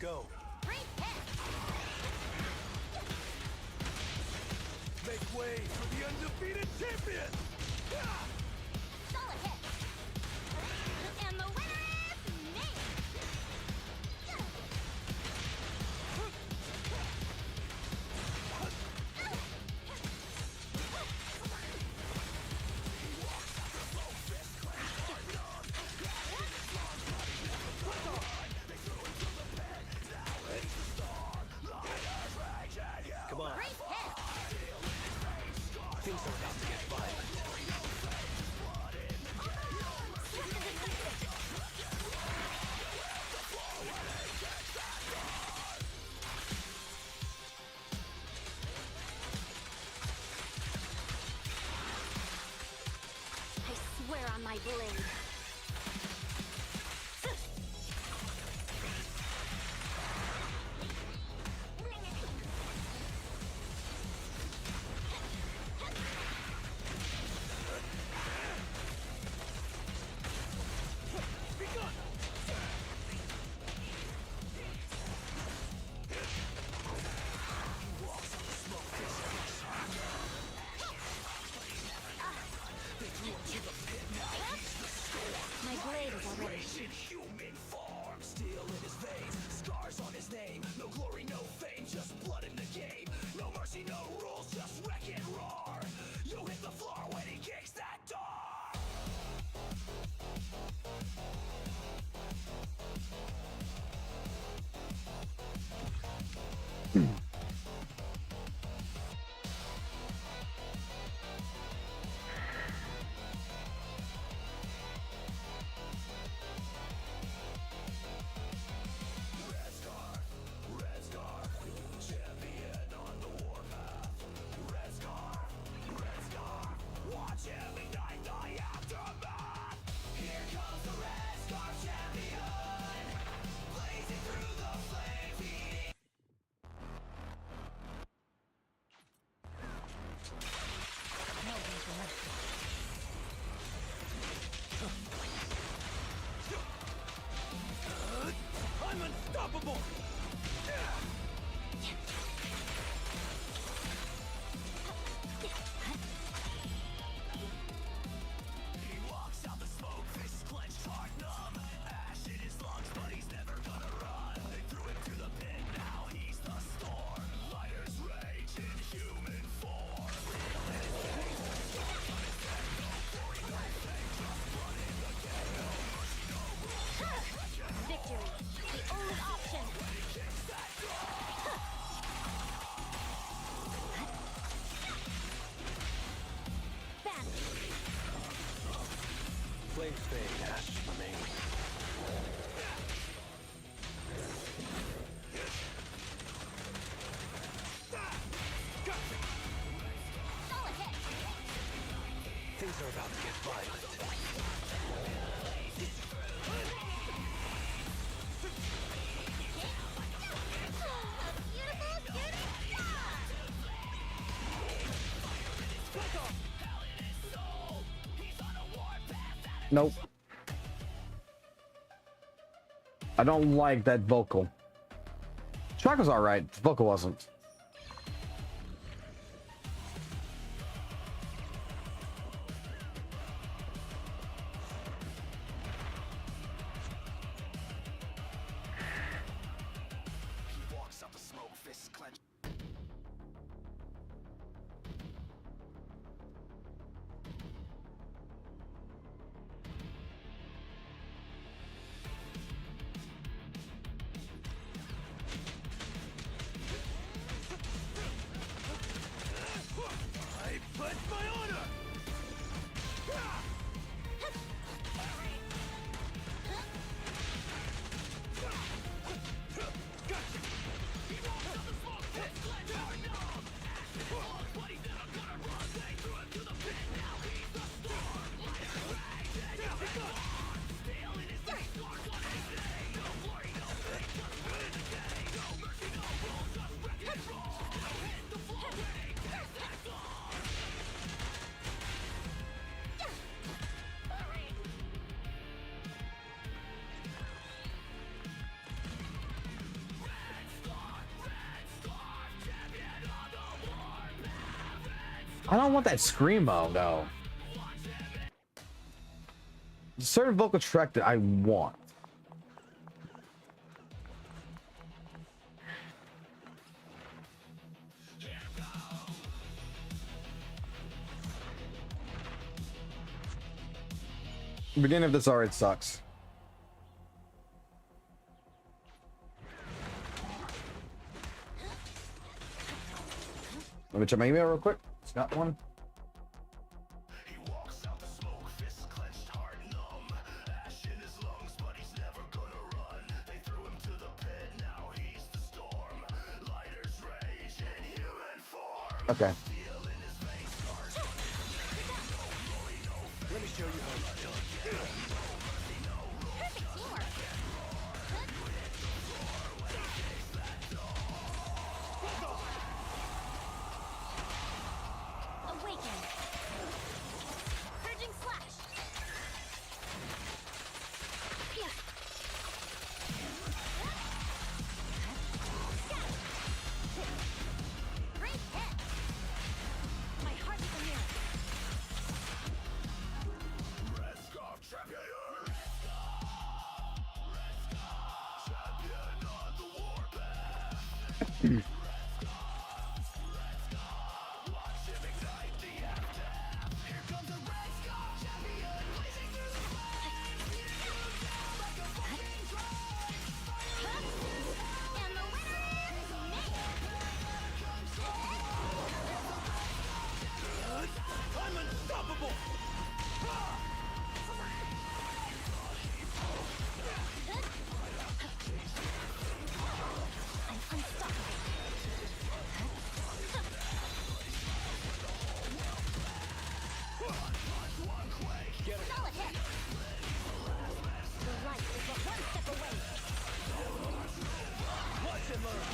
Go. Make way for the undefeated champion! Solid hit. And the winner is me. Come on. Things are about to get violent. I swear on my blade. My blade is already In human form, steel in his veins, scars on his name. No glory, no fame, just blood in the game. No mercy, no rules, just wreck and roar. You hit the floor when he kicks that door. Red Scarf, champion on the warpath. Red Scarf, watch every night the aftermath. Here comes the Red Scarf champion, blazing through the flames, eating. I'm unstoppable! He walks out the smoke, fists clenched, heart numb. Ash in his lungs, but he's never gonna run. They threw him to the pit, now he's the storm. Fighters rage in human form. Real in his veins, scars on his neck. No glory, no fame, just blood in the game. No mercy, no rules. victory. The only option. When he kicks that door. Flames fade, ashes remain. Things are about to get violent. Nope. I don't like that vocal. Track was alright, the vocal wasn't. He walks out the smoke, fists clenched. I don't want that screamo though. There's a certain vocal track that I want. The beginning of this already sucks. Let me check my email real quick. It's got one. Okay. Let me show you how it's done. Awaken. Purging slash. Yeah. Great hit. My heart is a mirror. I'm unstoppable! Solid hit. The light is but one step away. Watch and learn!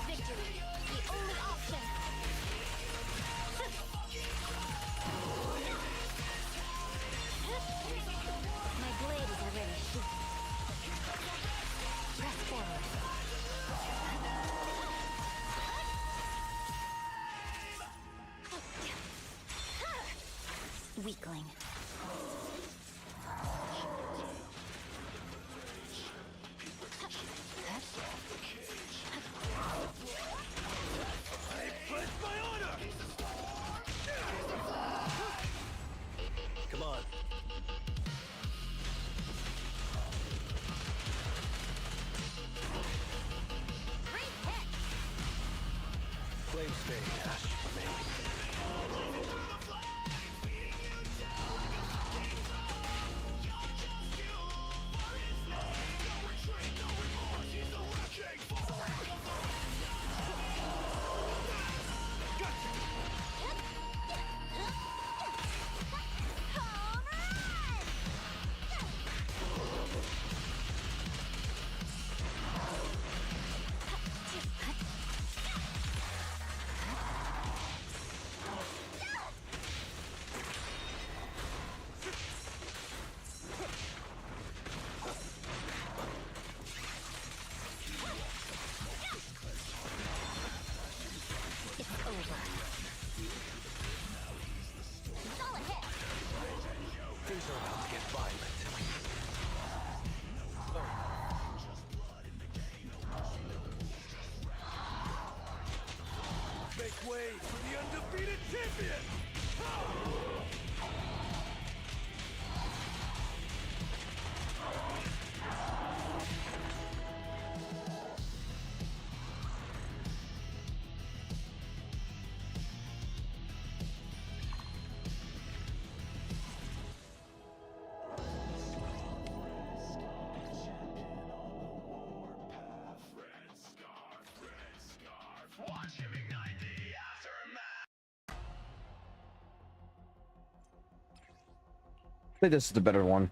Victory, the only option. My blade is already sheathed. Press forward. Weakling. Pledge my honor! Come on. Great hit. Flame stain, ash remains. Things are about to get violent. Make way for the undefeated champion! I think this is the better one.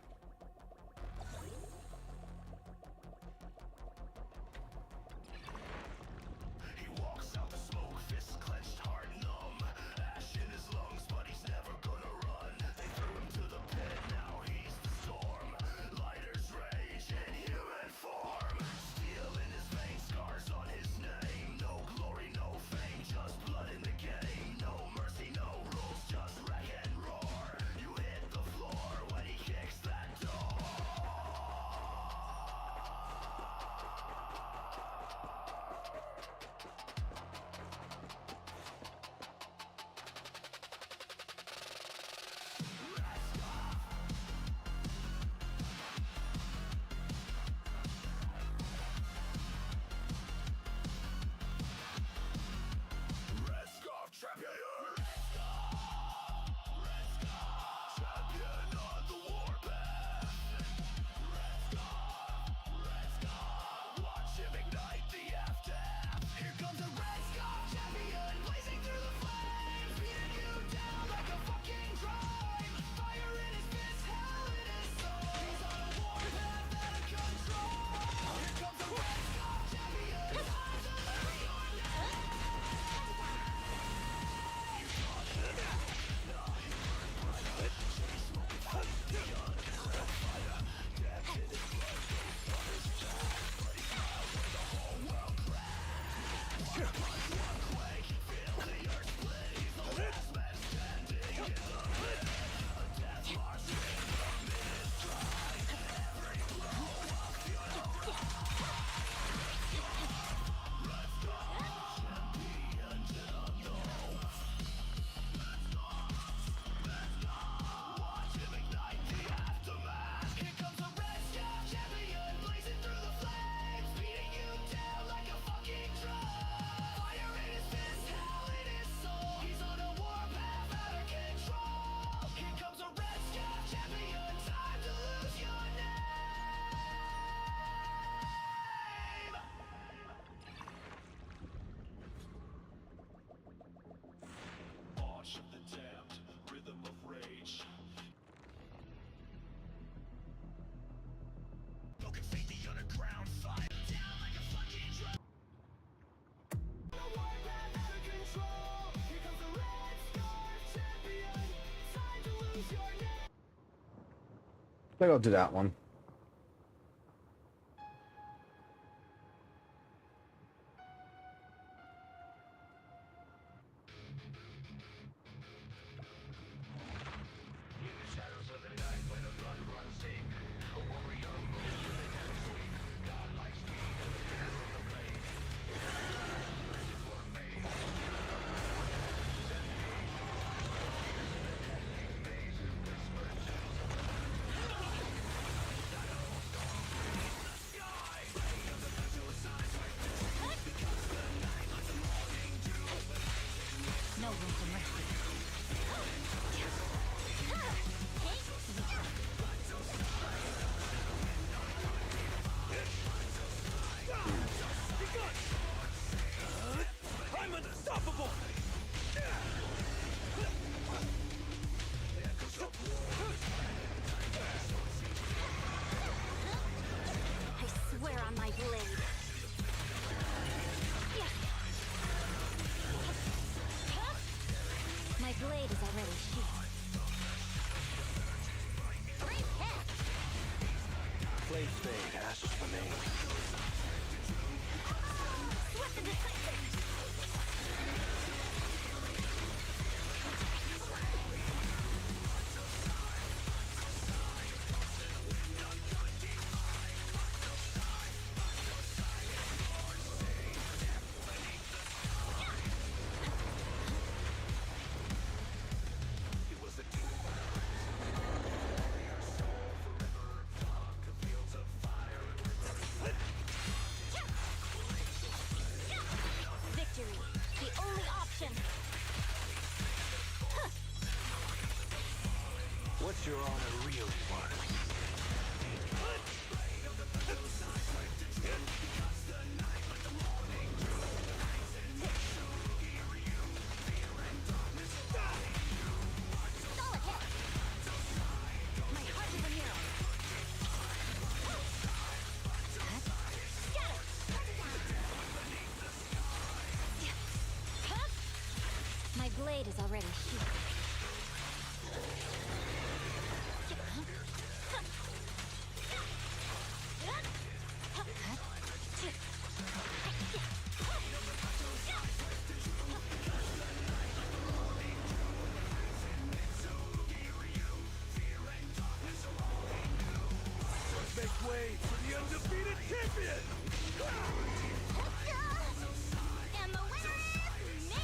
I'll go do that one. No room for mercy. I'm unstoppable! I swear on my blade. My blade is already sheathed. Blade fade, ashes remain. Swift and decisive. Victory, the only option. What's your honor really worth? Solid hit. My heart is a mirror. My blade is already sheathed. Make way for the undefeated champion! And the winner is me!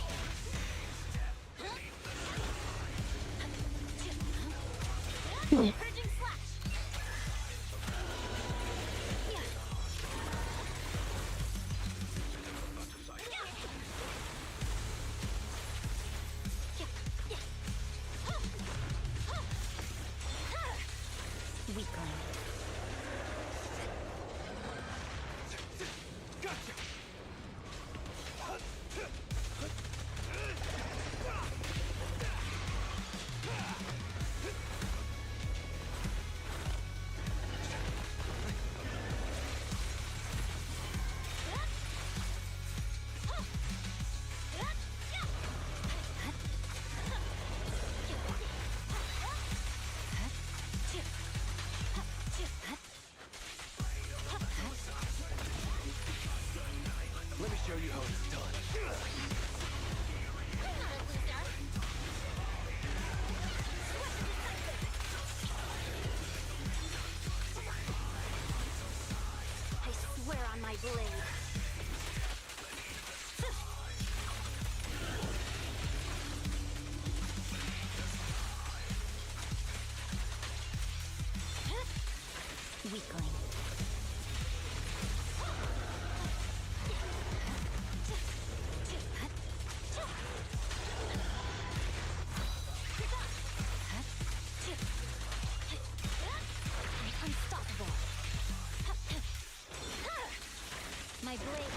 Purging slash! Weakling. Gotcha! Let me show you how it's done. I swear on my blade. Weakling. Unstoppable. My blade.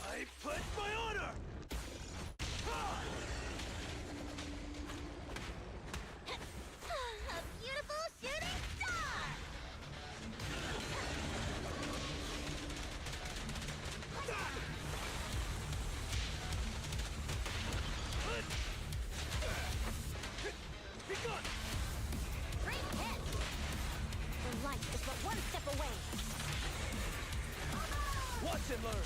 I pledge my honor! A beautiful shooting star! alert.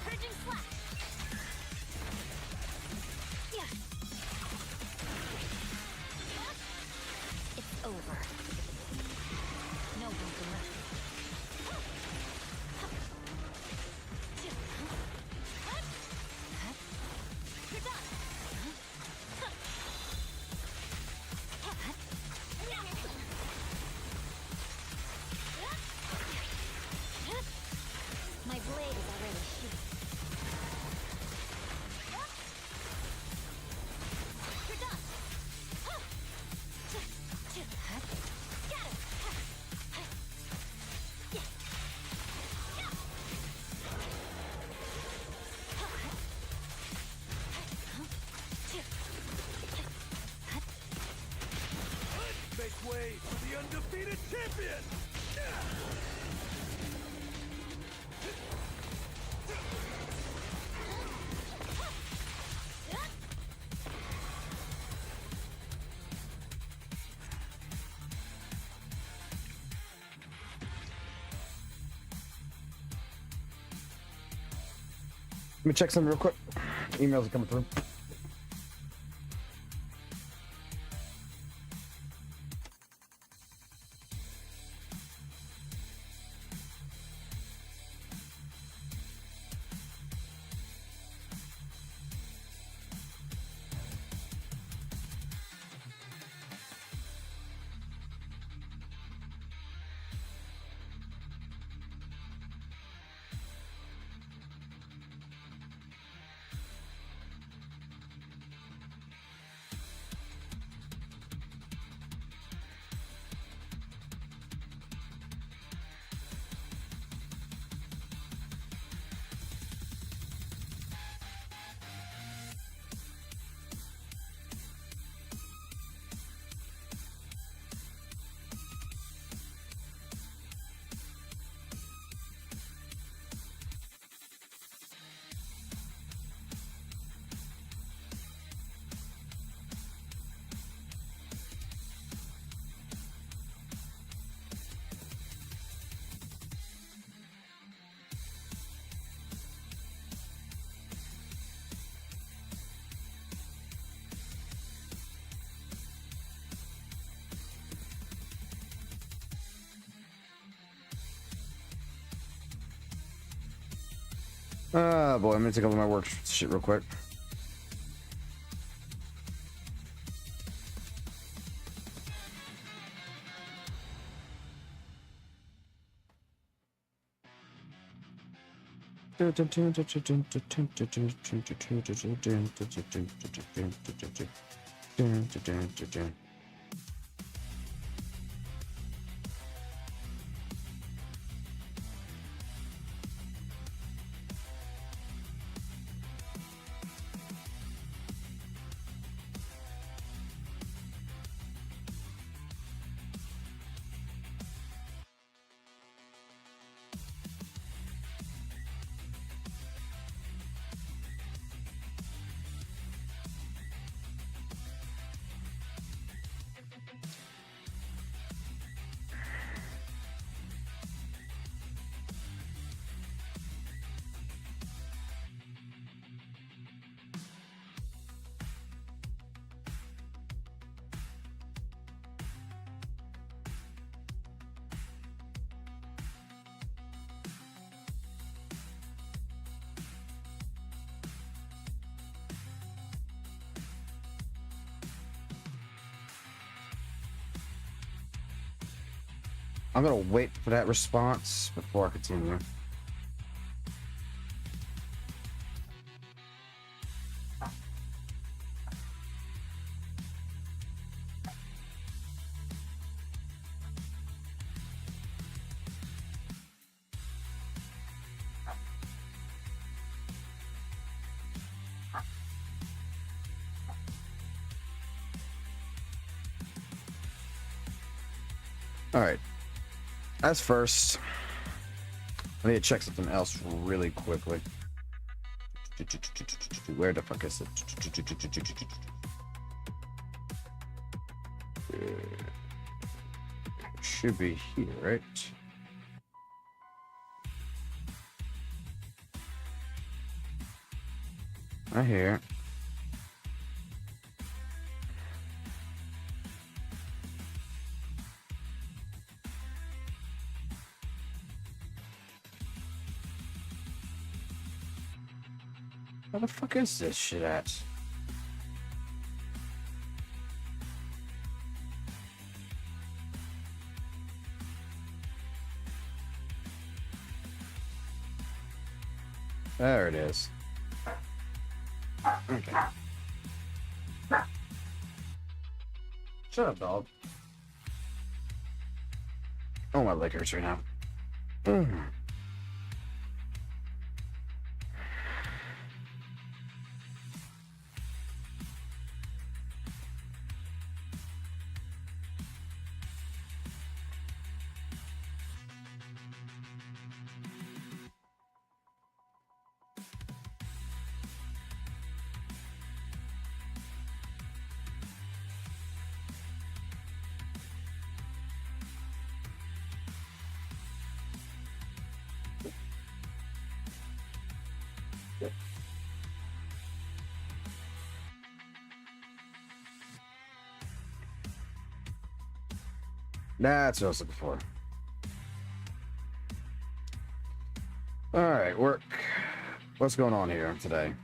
Purging slash. Yeah. It's over. No broken left. You're done. My blade is already sheathed. You're done. Got it. Let's make way for the undefeated champion! Let me check something real quick. Emails are coming through. Oh boy, I'm gonna take over my work shit real quick. I'm gonna wait for that response before I continue. All right. As first, I need to check something else really quickly. Where the fuck is it? Should be here, right? Right here. Where the fuck is this shit at? There it is. Okay. Shut up, dog. Oh, my leg hurts right now. That's what I was looking for. All right, work. What's going on here today?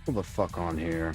Who the fuck on here?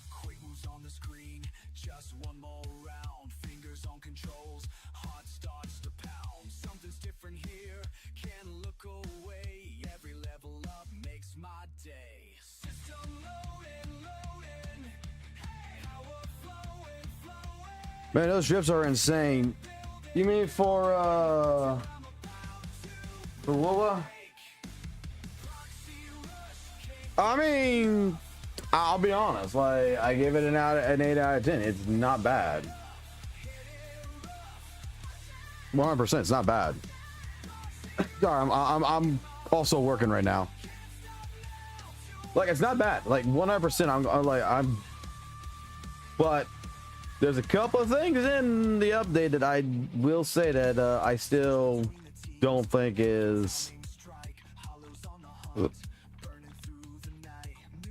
Quick moves on the screen, just one more round. Fingers on controls, heart starts to pound. Something's different here, can't look away. Every level up makes my day. System loading, loading. Hey, power flowing, flowing. Man, those drips are insane. You mean for WUWA? I mean, I'll be honest. Like, I give it an 8 out of 10. It's not bad. 100%. It's not bad. Sorry, I'm also working right now. Like, it's not bad. Like 100%. But there's a couple of things in the update that I will say that I still don't think is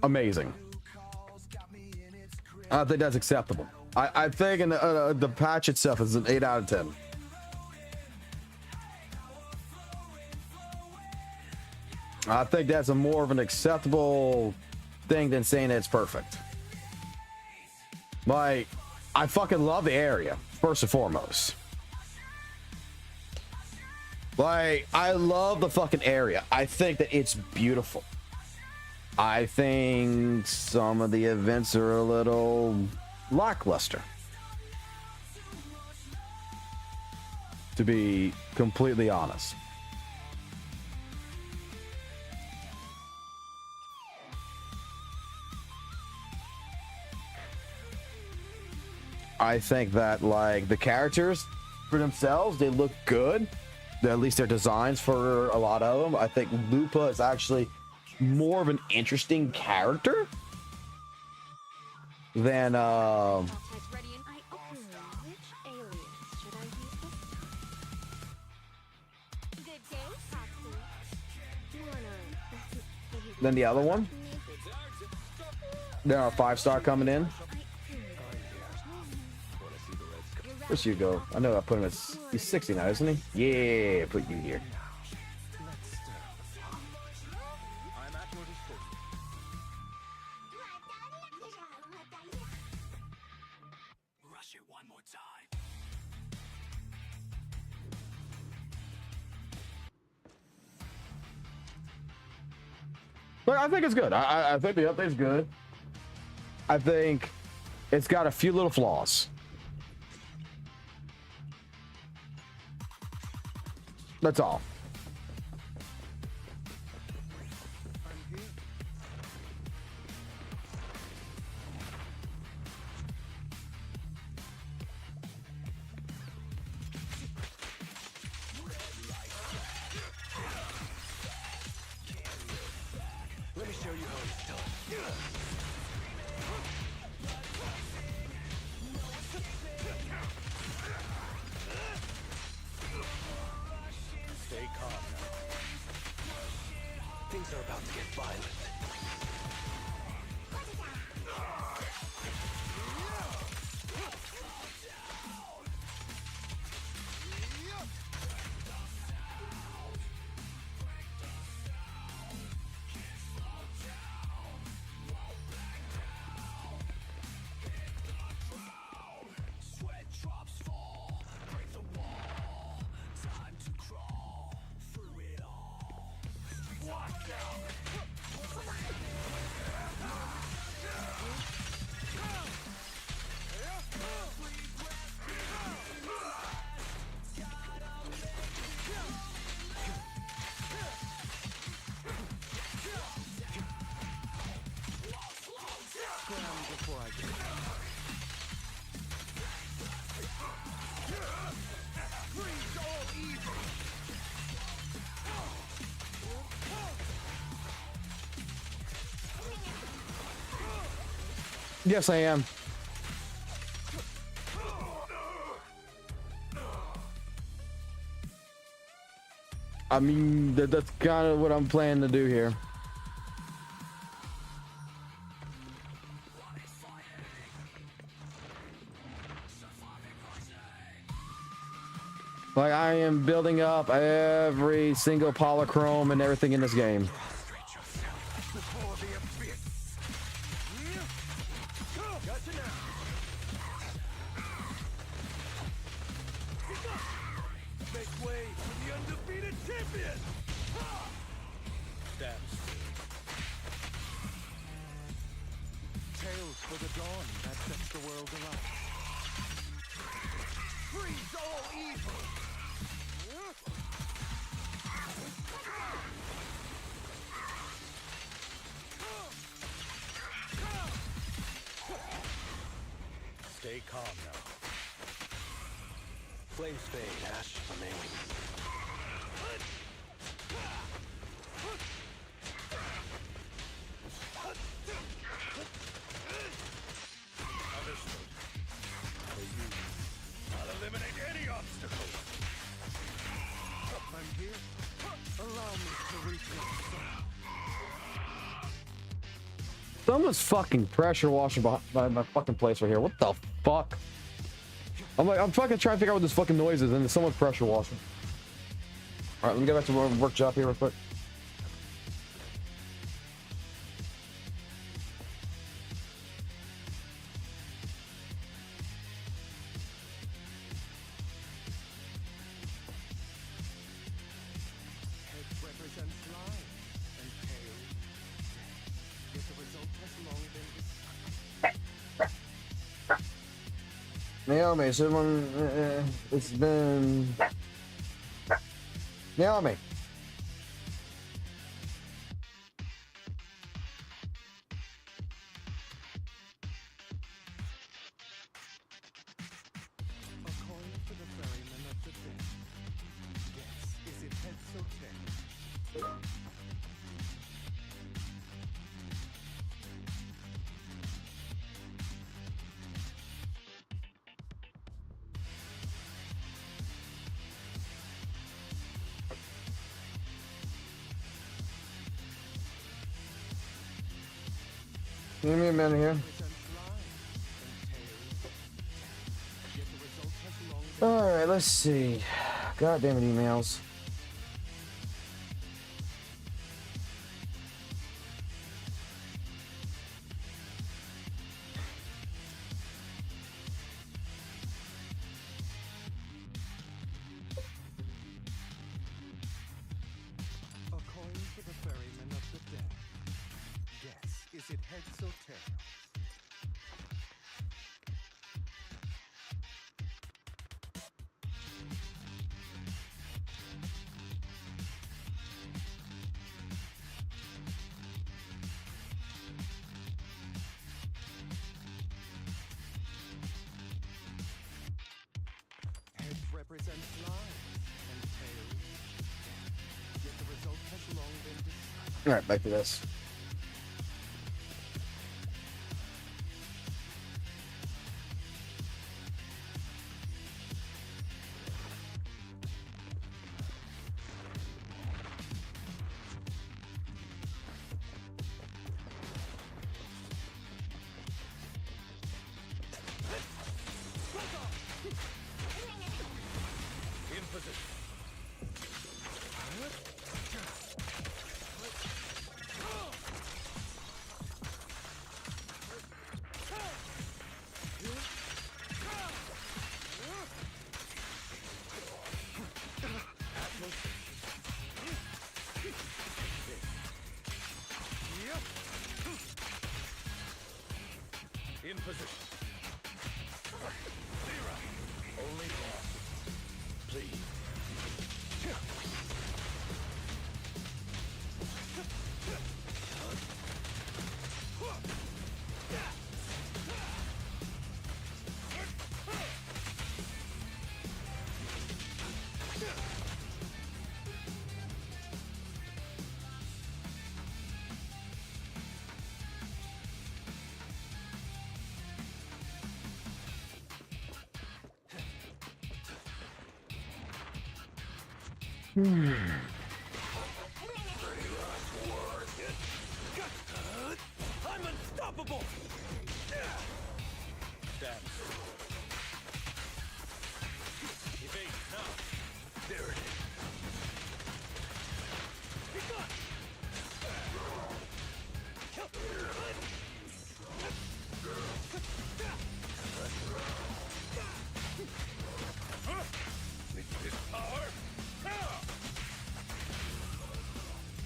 amazing. I don't think that's acceptable. I think in the patch itself is an 8 out of 10. I think that's a more of an acceptable thing than saying it's perfect. Like, I fucking love the area, first and foremost. Like, I love the fucking area. I think that it's beautiful. I think some of the events are a little lackluster, to be completely honest. I think that, like, the characters for themselves, they look good. At least their designs for a lot of them. I think Lupa is actually more of an interesting character than the other one. There are 5-star coming in. Where's you go? I know I put him as he's 60 now, isn't he? Yeah, put you here. Rush it one more time. But I think it's good. I think the update's good. I think it's got a few little flaws. That's all. Let me show you how it's done. Stay calm now. Things are about to get violent. Sweat drops fall, break the wall. Time to crawl through it all. Watch out! Before I get freeze all evil. Yes, I am. I mean, that's kind of what I'm planning to do here. Like, I am building up every single polychrome and everything in this game. Make way for the undefeated champion! Tales for the dawn that sets the world alight. Freeze all evil! Stay calm now. Flames fade, ash remains. Understood. For you, I'll eliminate any obstacle. I'm here. Allow me to reach my soul. Someone's fucking pressure washing behind my fucking place right here. What the fuck? I'm fucking trying to figure out what this fucking noise is, and there's someone pressure washing. Alright, let me get back to work job here real quick. Head represents life, and tail death. Yet the result has long been Naomi, someone, it's been... Naomi. a coin for the ferryman of the dead. Yes, is it head so tail? Give me a minute here. Alright, let's see. Goddamn it, emails. A coin for the ferryman of the dead. Yes, is it heads or tails? Heads represents life, and tails death. Yet the result has long been decided. Alright, back to this. In position. I'm unstoppable! Damn. Evade now. There it is. Be gone! With this power,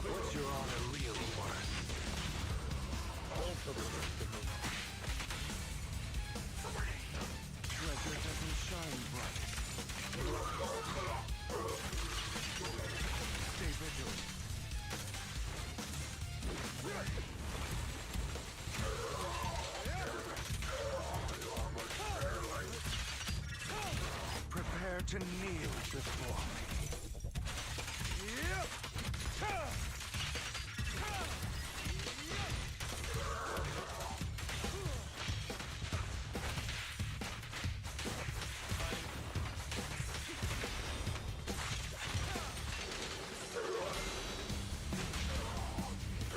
what's your honor really worth? All for the rest of me. Treasure doesn't shine bright. Stay vigilant. Prepare to kneel before me.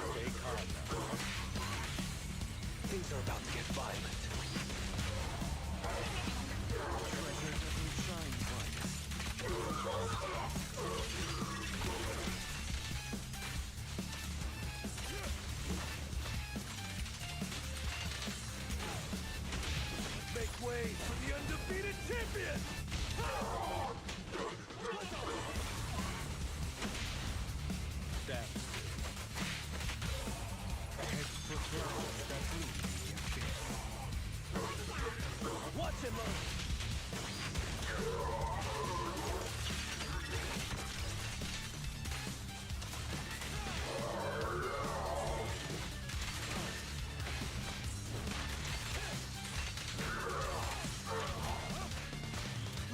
Stay calm now. Things are about to get violent. Treasure doesn't shine bright. Make way for the undefeated champion! Stand still. Head for thrones that lead the abyss. Watch him move!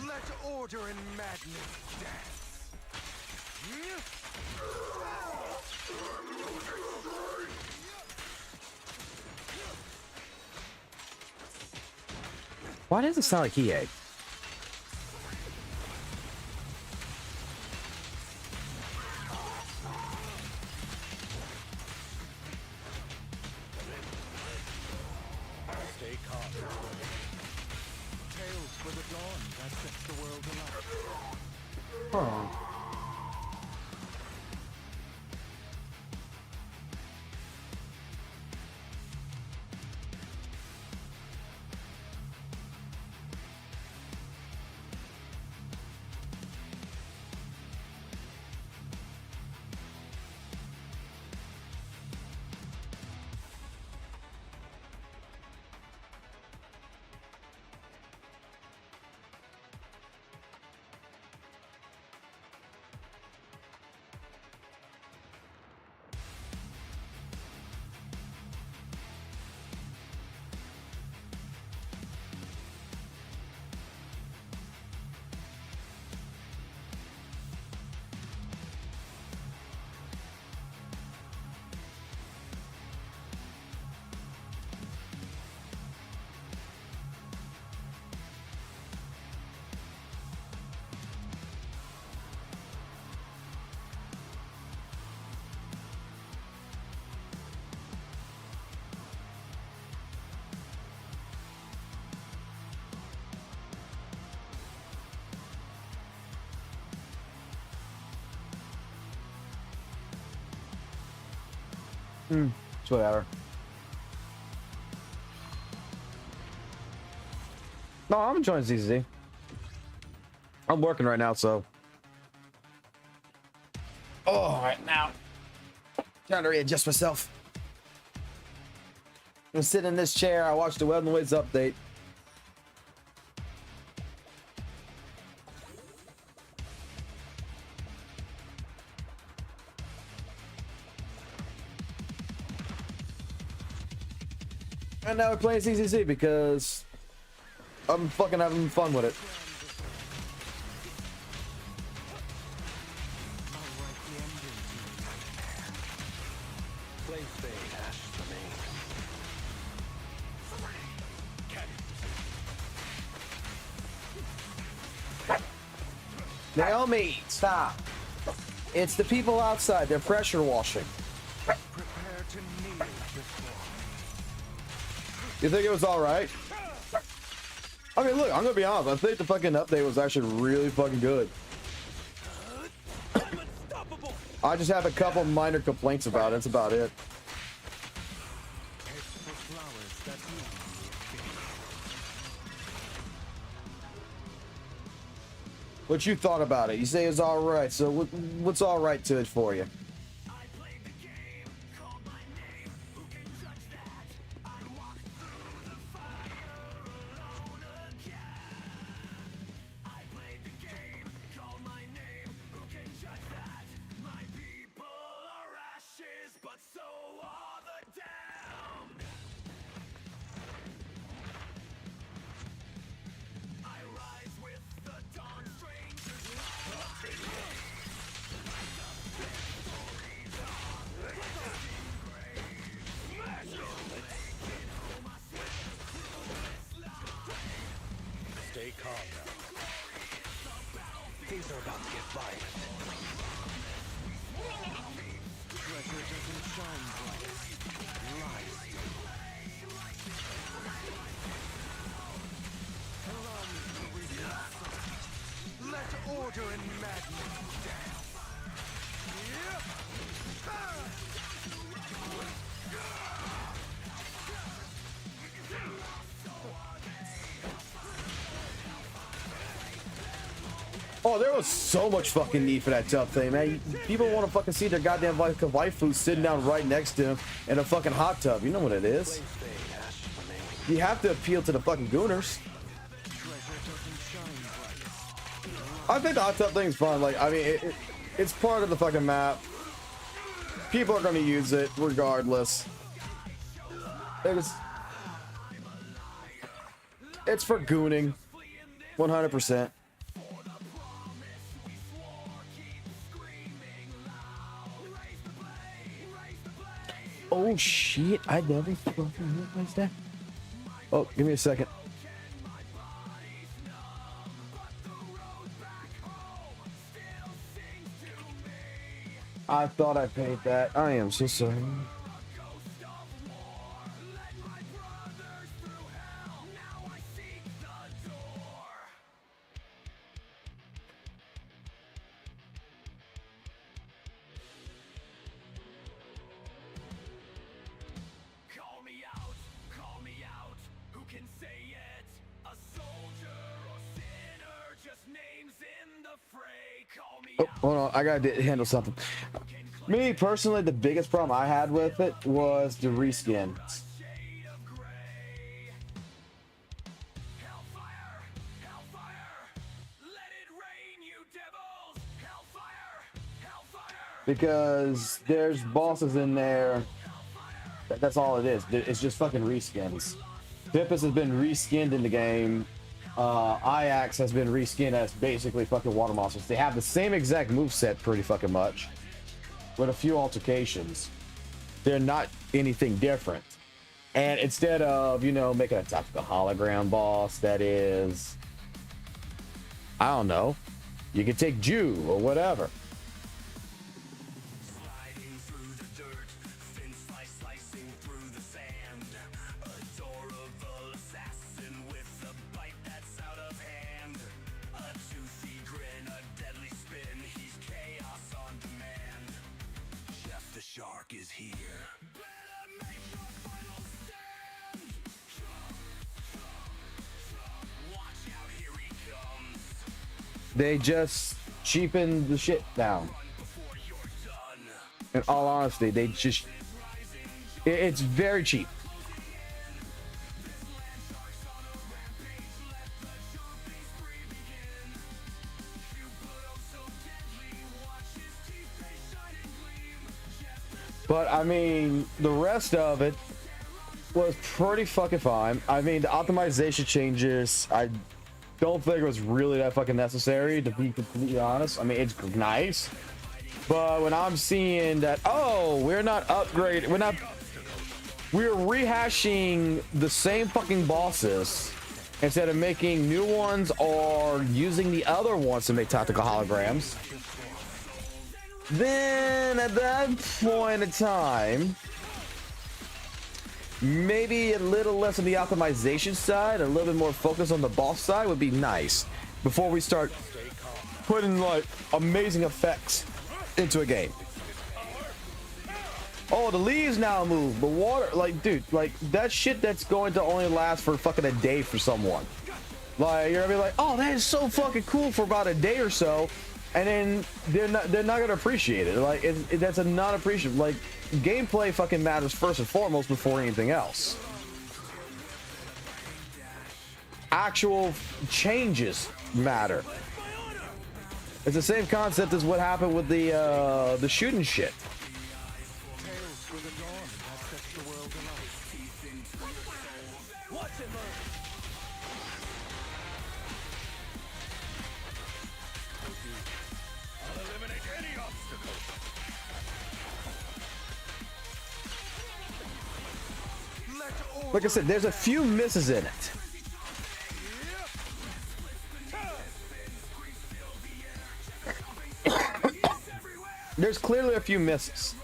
Let order and madness dance. Why does it sound like he ate? Stay calm. Tales for the dawn that sets the world alight. Oh. It's whatever. No, I'm enjoying ZZ. I'm working right now, so. Oh, right now. Trying to readjust myself. I'm sitting in this chair. I watched the WUWA update. And now we're playing CCC because I'm fucking having fun with it. Naomi, stop. It's the people outside. They're pressure washing. You think it was all right? I mean, look, I'm gonna be honest. I think the fucking update was actually really fucking good. I just have a couple minor complaints about it. That's about it. What you thought about it? You say it's all right. So what's all right to it for you? Stay calm now. Things are about to get violent. Treasure doesn't shine bright. Lies do. Allow me to reveal something. Let order and madness dance. Oh, there was so much fucking need for that tub thing, man. People want to fucking see their goddamn waifu sitting down right next to him in a fucking hot tub. You know what it is. You have to appeal to the fucking gooners. I think the hot tub thing is fun. Like, I mean, it's part of the fucking map. People are going to use it regardless. It's for gooning. 100%. Oh shit, I never fucking realized that. Oh, give me a second. I thought I paid that. I am so sorry. Oh, hold on, I gotta handle something. Me personally, the biggest problem I had with it was the reskin. Because there's bosses in there. That's all it is. It's just fucking reskins. Pippus has been reskinned in the game. Ajax has been reskinned as basically fucking water monsters. They have the same exact moveset pretty fucking much, with a few altercations. They're not anything different. And instead of, you know, making a tactical hologram boss that is, I don't know, you could take Jew or whatever. They just cheapen the shit down. In all honesty, they just... It's very cheap. But, I mean, the rest of it was pretty fucking fine. I mean, the optimization changes, I don't think it was really that fucking necessary, to be completely honest. I mean, it's nice, but when I'm seeing that, oh, we're rehashing the same fucking bosses instead of making new ones or using the other ones to make tactical holograms. then at that point in time, maybe a little less on the optimization side, a little bit more focus on the boss side would be nice before we start putting like amazing effects into a game. Oh, the leaves now move, but water, like, dude, like that shit that's going to only last for fucking a day for someone. Like, you're gonna be like, oh, that is so fucking cool for about a day or so, and then they're not gonna appreciate it. Like, that's a not appreciative. Like, gameplay fucking matters first and foremost before anything else. Actual changes matter. It's the same concept as what happened with the shooting shit. Like I said, there's a few misses in it. There's clearly a few misses.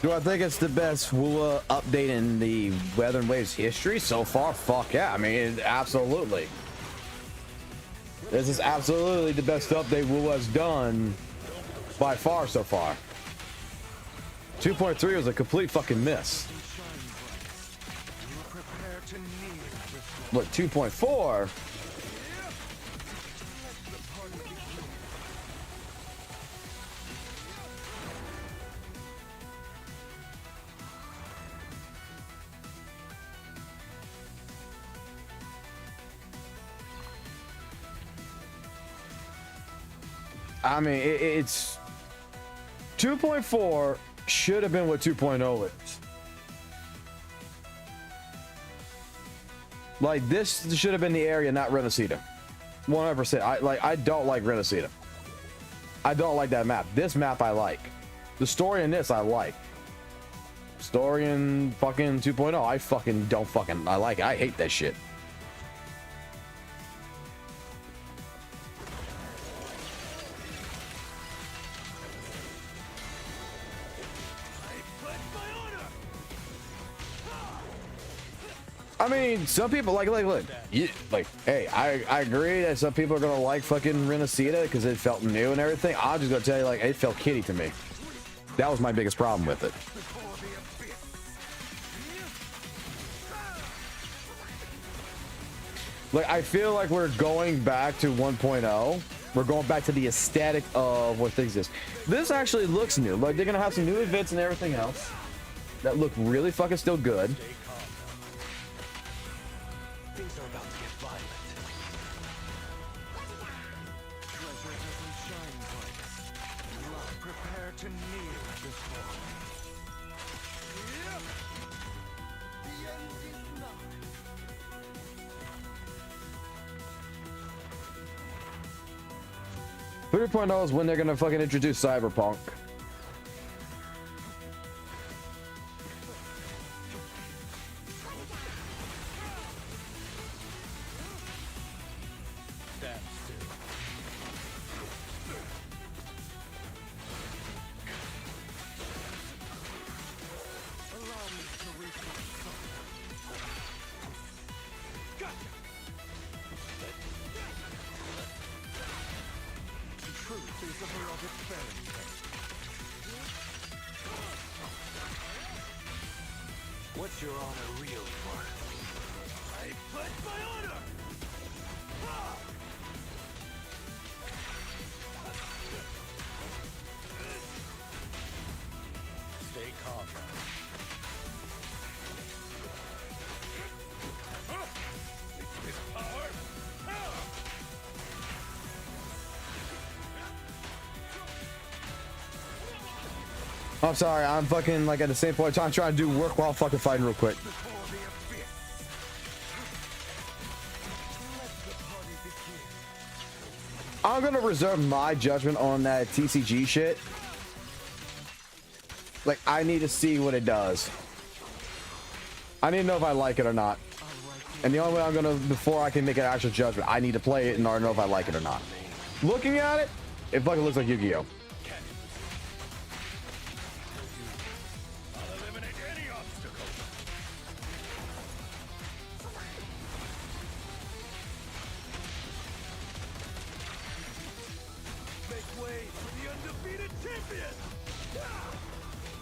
Do I think it's the best WUWA update in the WutheringWaves history so far? Fuck yeah. I mean, absolutely. This is absolutely the best update WUWA's done by far so far. 2.3 was a complete fucking miss. Look, 2.4. I mean, it's 2.4 should have been what 2.0 is. Like, this should have been the area, not Renacida. 100%. I don't like Renacida. I don't like that map. This map I like. The story in this I like. Story in fucking 2.0 I fucking don't fucking, I like it. I hate that shit. I mean, some people look, hey, I agree that some people are gonna like fucking Renacida because it felt new and everything. I'm just gonna tell you, like, it felt kiddie to me. That was my biggest problem with it. Like, I feel like we're going back to 1.0. We're going back to the aesthetic of what things is. This actually looks new. Like, they're gonna have some new events and everything else that look really fucking still good. .0 is when they're gonna fucking introduce Cyberpunk. What's your honor real worth? I pledge my honor! Stay calm now. This power! I'm sorry, I'm fucking like at the same point in time trying to do work while fucking fighting real quick. I'm gonna reserve my judgment on that TCG shit. Like, I need to see what it does. I need to know if I like it or not. And the only way I'm gonna, before I can make an actual judgment, I need to play it in order to know if I like it or not. Looking at it, it fucking looks like Yu-Gi-Oh!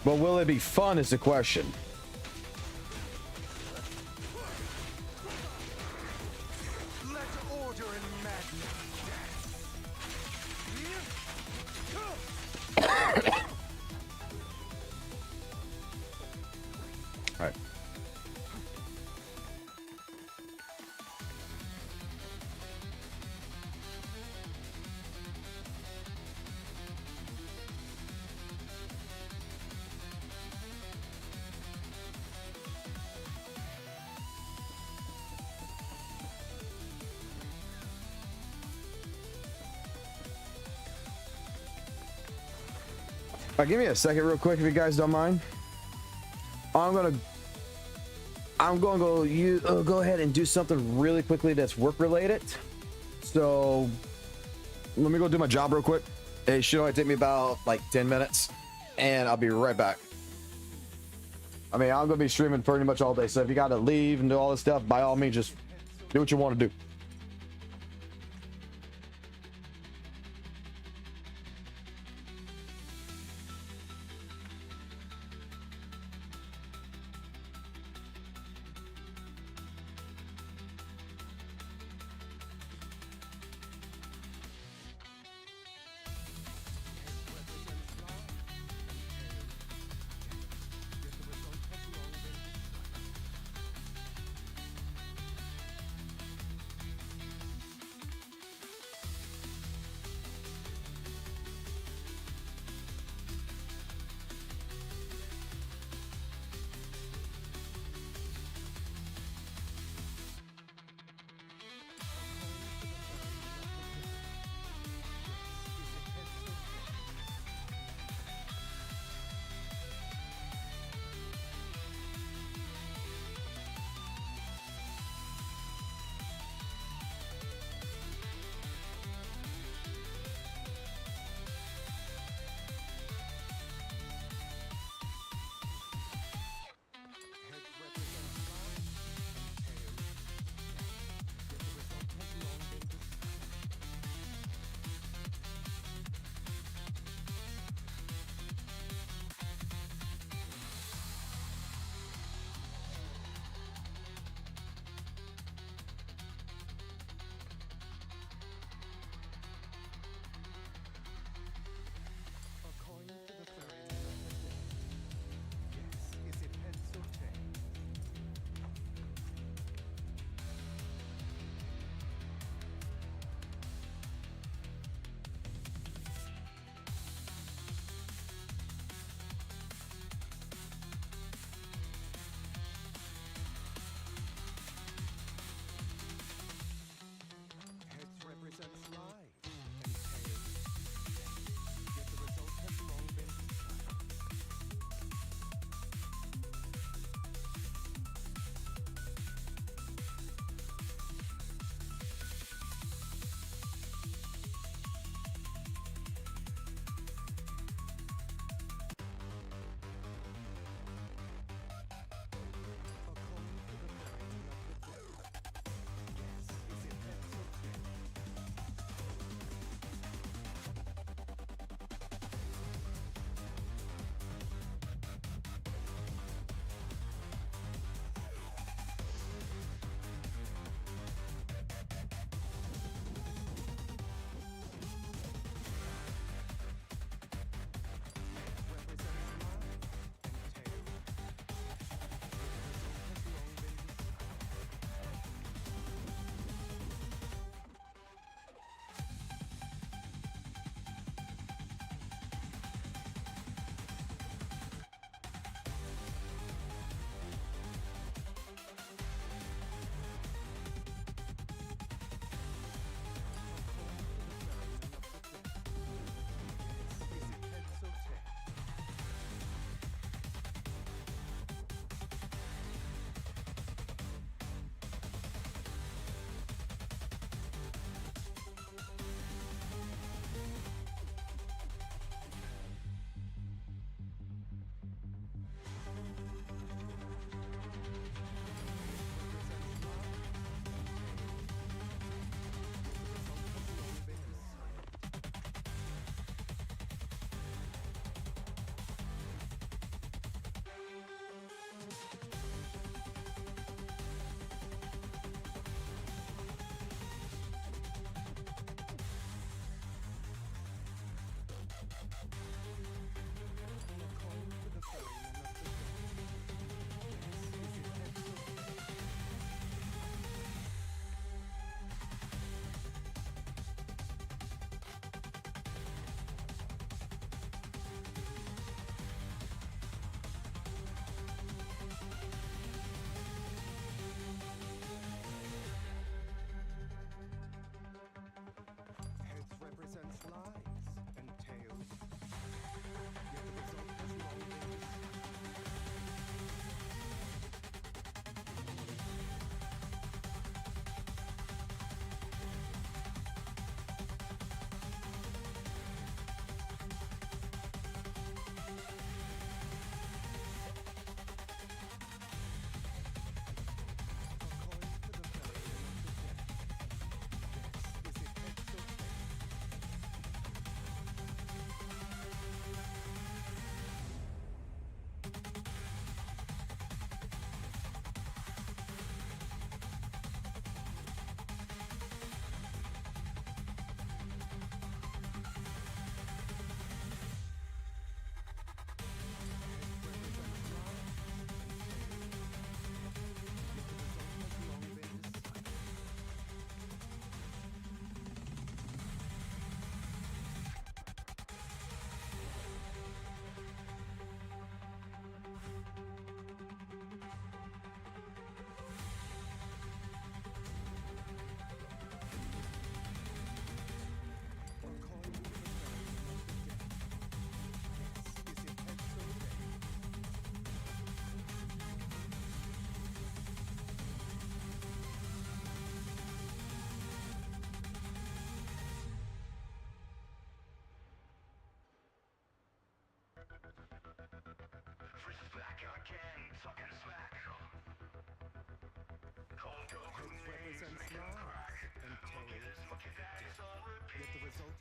But will it be fun is the question. All right. Give me a second real quick if you guys don't mind. I'm gonna go ahead and do something really quickly that's work related. So let me go do my job real quick. It should only take me about like 10 minutes and I'll be right back. I mean, I'm gonna be streaming pretty much all day, so if you gotta leave and do all this stuff, by all means, just do what you want to do.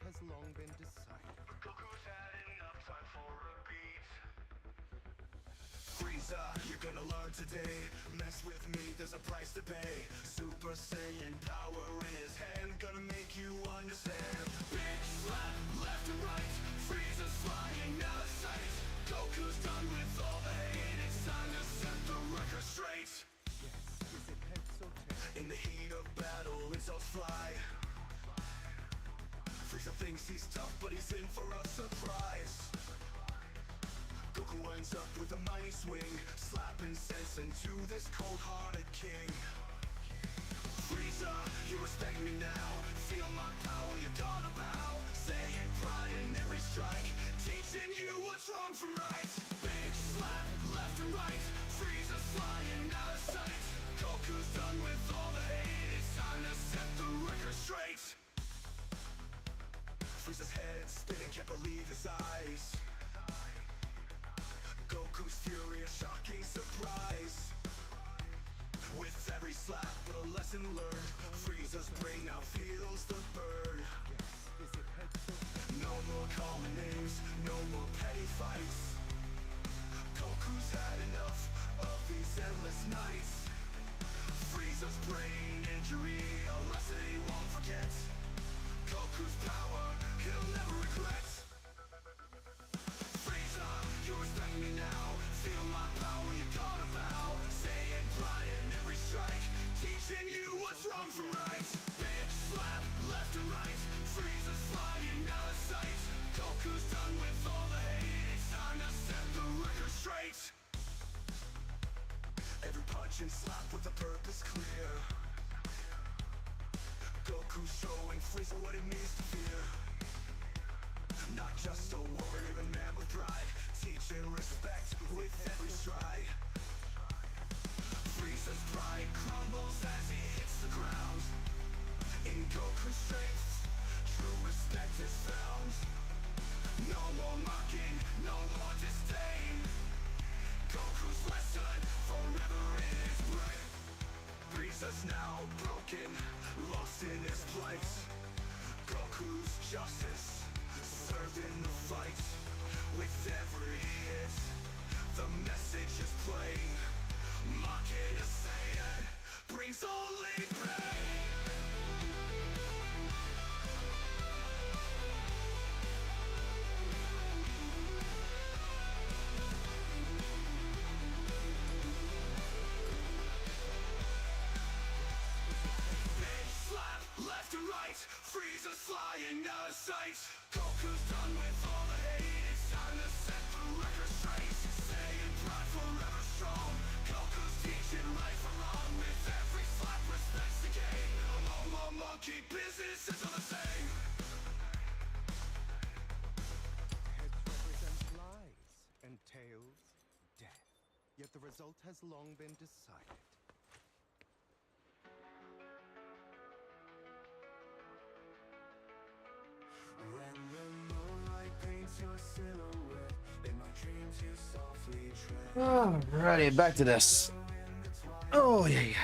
has long been decided. Goku's had enough time for a beat. Frieza, you're gonna learn today. Mess with me, there's a price to pay. Super Saiyan power in his hand, gonna make you understand. Big slap, left and right. Frieza's flying out of sight. Goku's done with all the hate. It's time to set the record straight. Yes, is it head so tight? In the heat of battle, insults fly. Frieza thinks he's tough, but he's in for a surprise. Goku ends up with a mighty swing, slapping sense into this cold-hearted king. Frieza, you respect me now. Feel my power, you're gonna bow. Saying pride in every strike, teaching you what's wrong from right. Big slap, left and right. Frieza's flying out of sight. Goku's done with all the hate. It's time to set the record straight. Frieza's head spinning, can't believe his eyes. Goku's furious, shocking surprise. With every slap, but a lesson learned. Frieza's brain now feels the burn. No more calling names, no more petty fights. Goku's had enough of these endless nights. Frieza's brain injury, a lesson he won't forget. Goku's power, he'll never regret. Frieza, you respect me now. Feel my power, you gotta bow. Saying pride in every strike, teaching you what's wrong from right. Big slap, left and right. Frieza's flying out of sight. Goku's done with all the hate. It's time to set the record straight. Every punch and slap with a purpose clear. Goku's showing Frieza what it means to fear. Not just a warrior, a man with pride, teaching respect with every stride. Frieza's pride crumbles as he hits the ground. In Goku's strength, true respect is found. No more mocking, no more disdain. Goku's lesson forever in his brain. Frieza's now broken, lost in his plight. Goku's justice served in the fight. With every hit, the message is plain. Mocking a Saiyan brings only pain. Big slap, left and right. Frieza's flying out of sight. Goku's done with all the hate. It's time to set the record straight. Saying pride forever strong. Goku's teaching right from wrong. With every slap, respect's the game. No more monkey business, it's all the same. Heads represent lies, and tails, death. Yet the result has long been decided. When the moonlight paints your silhouette, in my dreams you softly tread. Alrighty, back to this. Oh yeah, yeah.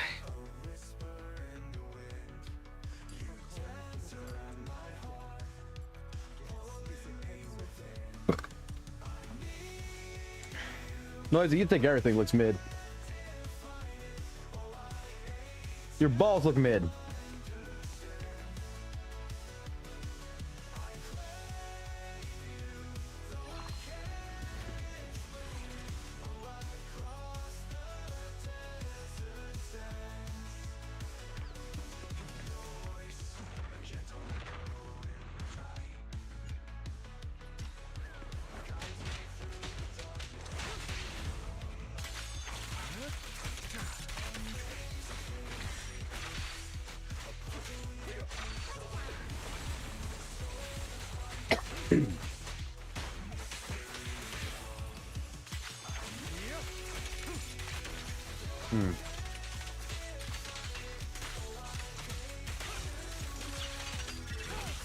Noisy, you think everything looks mid. Your balls look mid.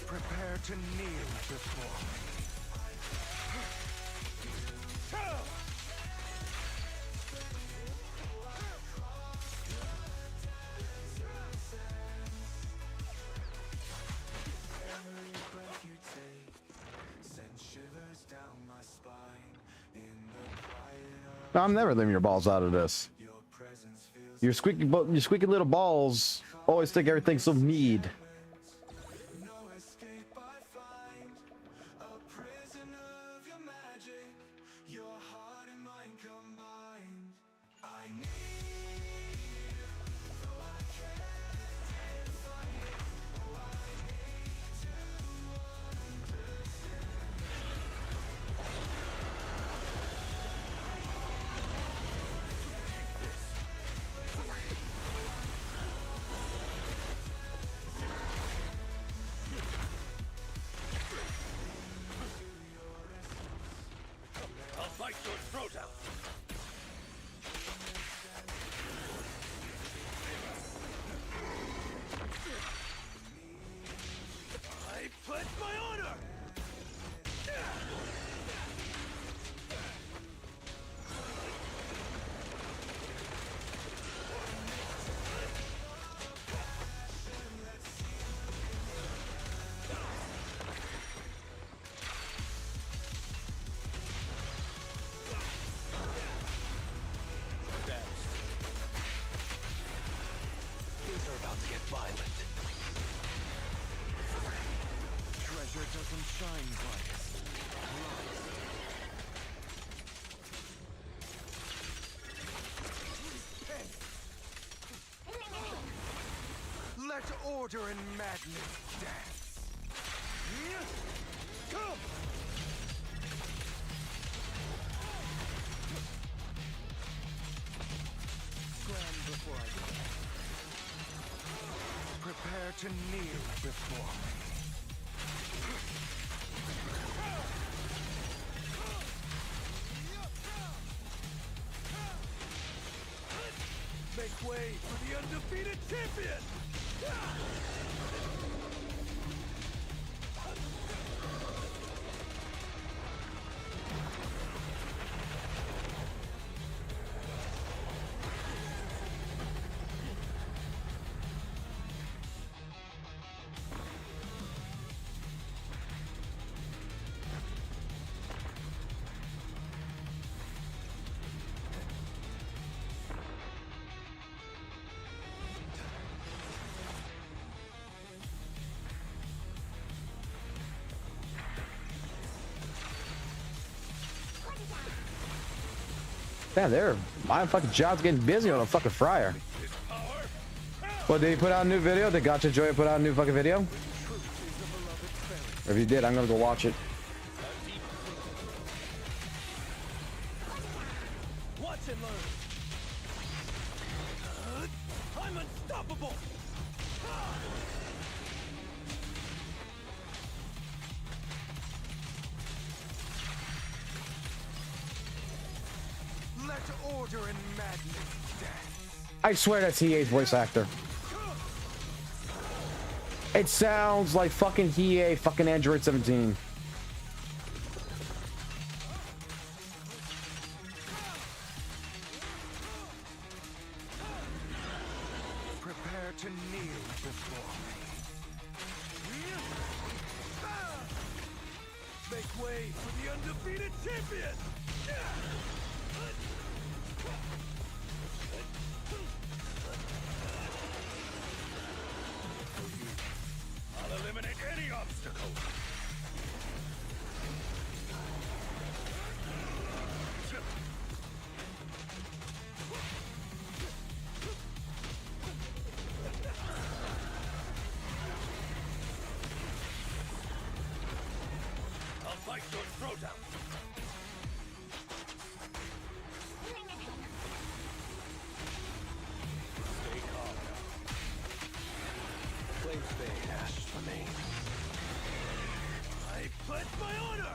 Prepare to kneel before me. Every breath you I'm never leaving your balls out of this. Your squeaky little balls always think everything's so mead. I'll bite your throat out. I pledge my honor. Things are about to get violent. Treasure doesn't shine brightest. Let order and madness dance. Come! Scram before I go. Prepare to kneel before me. Make way for the undefeated champion! Damn, my fucking job's getting busy on a fucking fryer. Well, did he put out a new video? Did Gotcha Joy put out a new fucking video? Or if he did, I'm gonna go watch it. Watch and learn. I'm unstoppable. Let order and madness dance. I swear that's EA's voice actor. It sounds like fucking EA fucking Android 17. Prepare to kneel before me. Make way for the undefeated champion. I'll eliminate any obstacle. I'll bite your throat out. Stay calm now. Flame stay ashes remain. I pledge my honor!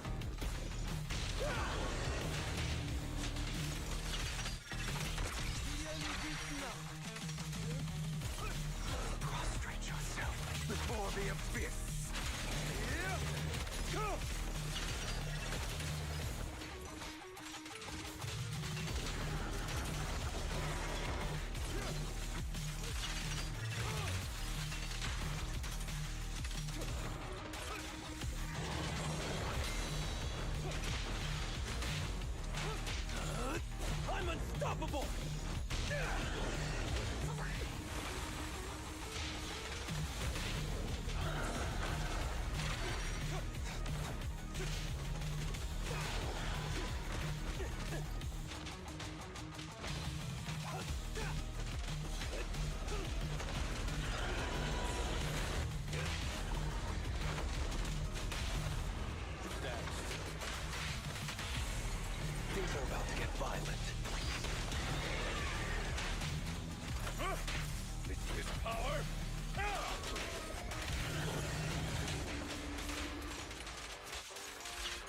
Prostrate yourself before the abyss. Come!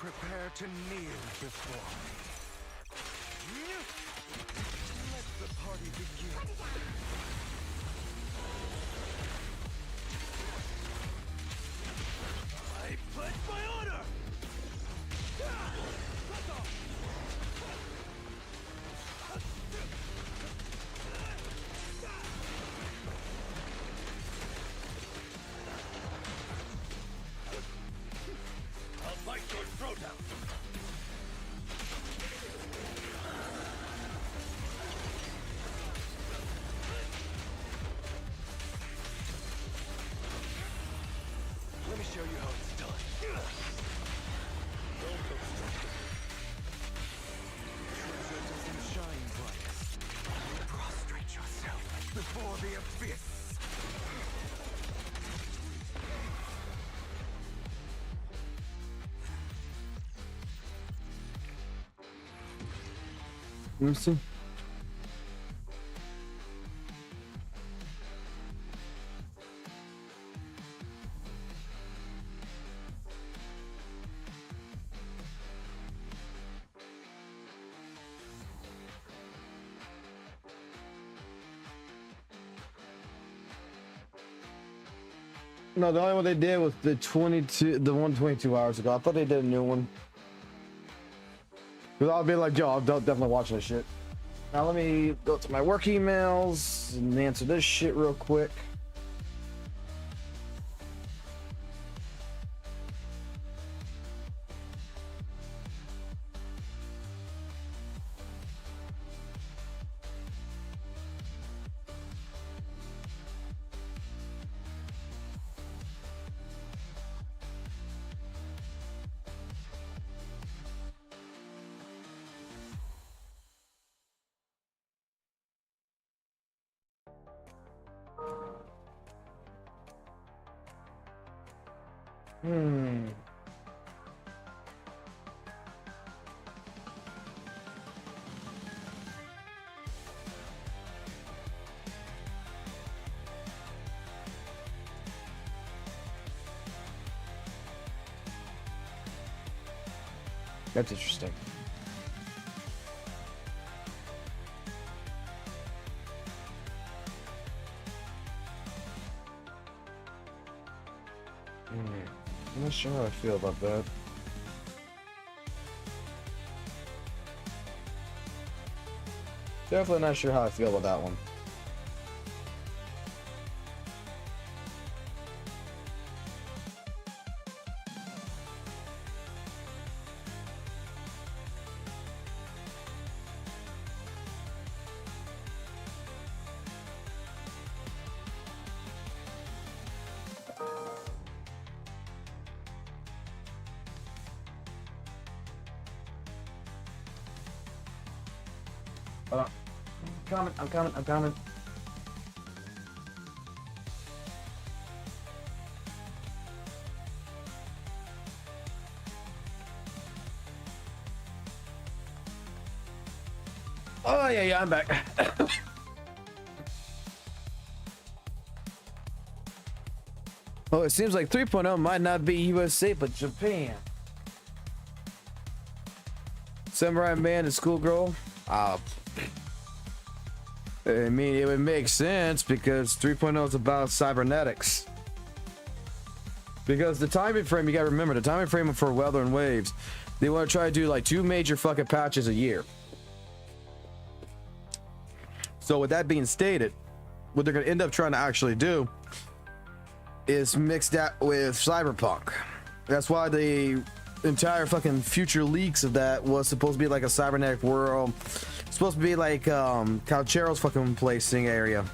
Prepare to kneel before me. Let the party begin. I pledge my honor! I'll bite your throat out! Let me show you how it's done. Don't obstruct it. Treasure doesn't shine brightest. Prostrate yourself before the abyss. Let me see. No, the only one they did was the 122 hours ago. I thought they did a new one. Because I'll be like, Joe, I'm definitely watching this shit. Now let me go to my work emails and answer this shit real quick. That's interesting. I'm not sure how I feel about that. Definitely not sure how I feel about that one. Hold on. I'm coming. Oh, yeah, I'm back. Oh, it seems like 3.0 might not be USA, but Japan. Samurai Man and Schoolgirl. I mean, it would make sense because 3.0 is about cybernetics. Because the timing frame, you gotta remember, the timing frame for WutheringWaves, they want to try to do like 2 major fucking patches a year. So with that being stated, what they're gonna end up trying to actually do is mix that with Cyberpunk. That's why the entire fucking future leaks of that was supposed to be like a cybernetic world. It's supposed to be like Calchero's fucking placing area.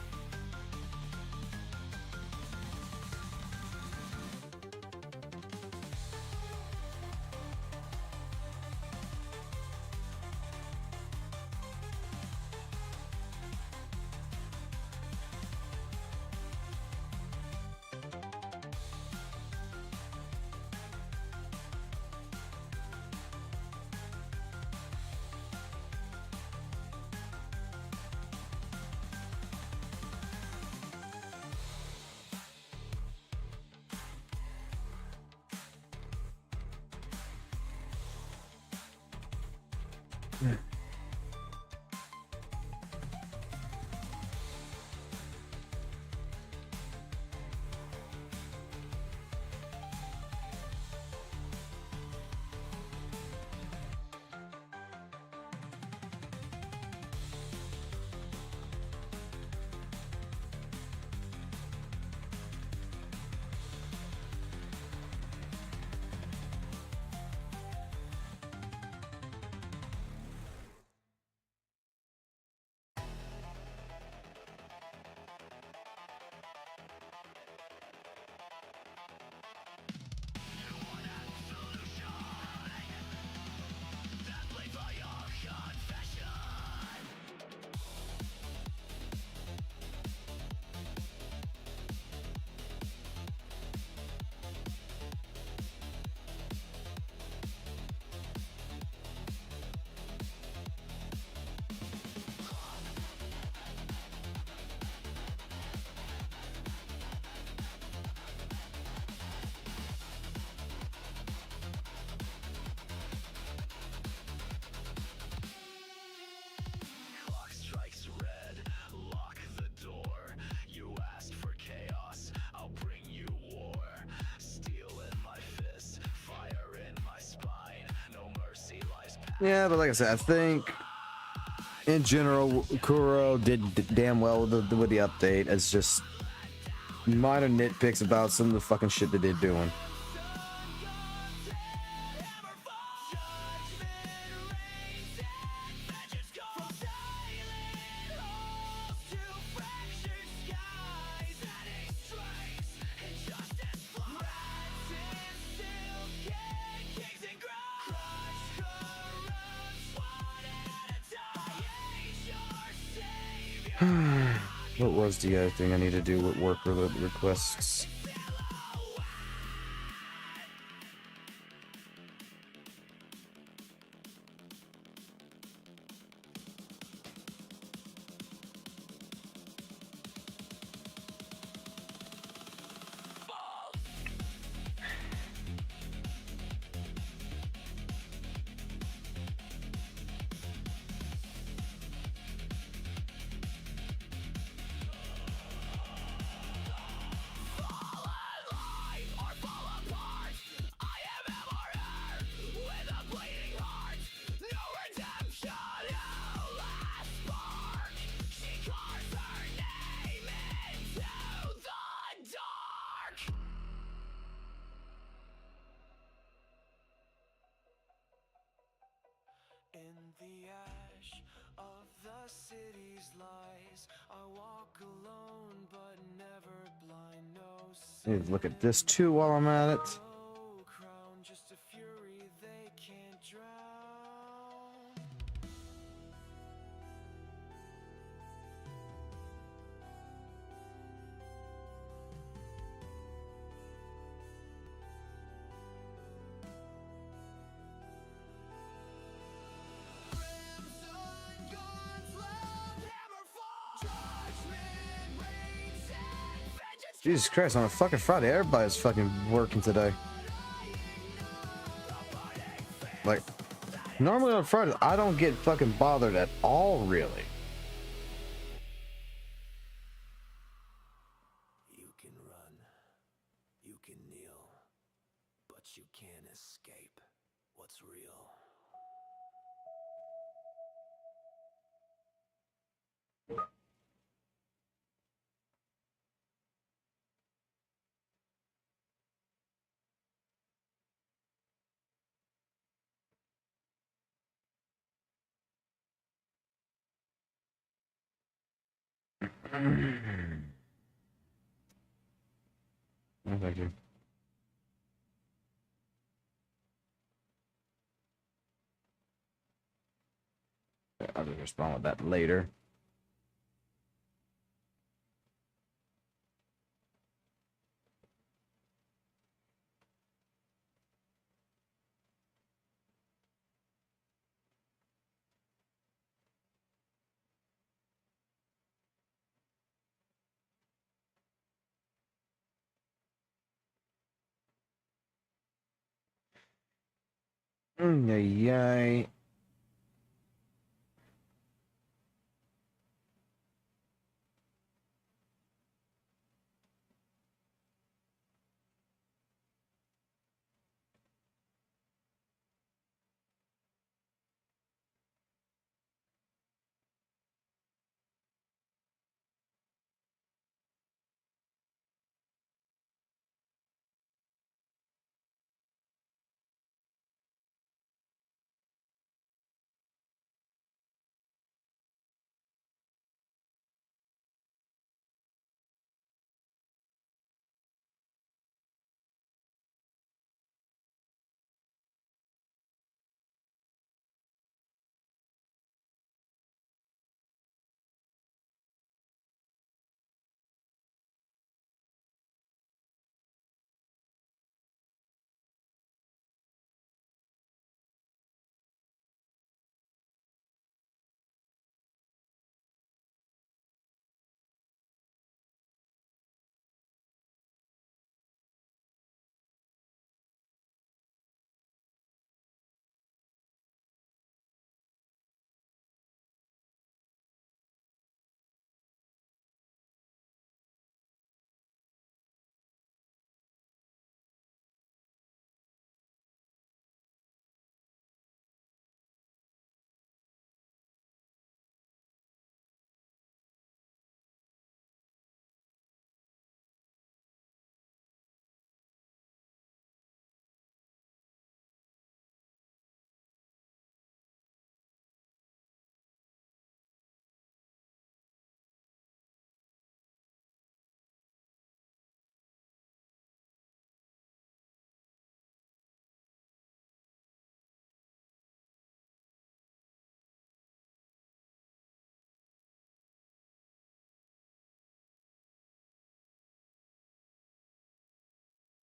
Clock strikes red, lock the door. You asked for chaos, I'll bring you war. Steel in my fist, fire in my spine. No mercy lies past. Yeah, but like I said, I think in general, Kuro did damn well with the update. It's just minor nitpicks about some of the fucking shit that they're doing. What was the other thing I need to do with work requests? In the ash of the city's lies, I walk alone but never blind. No I need to look at this too while I'm at it. crown, just a fury they can't drown. Jesus Christ, on a fucking Friday, everybody's fucking working today. Like, normally on Fridays, I don't get fucking bothered at all, really. You can run, you can kneel, but you can't escape what's real. Oh, thank you. I'll just respond with that later. Yay.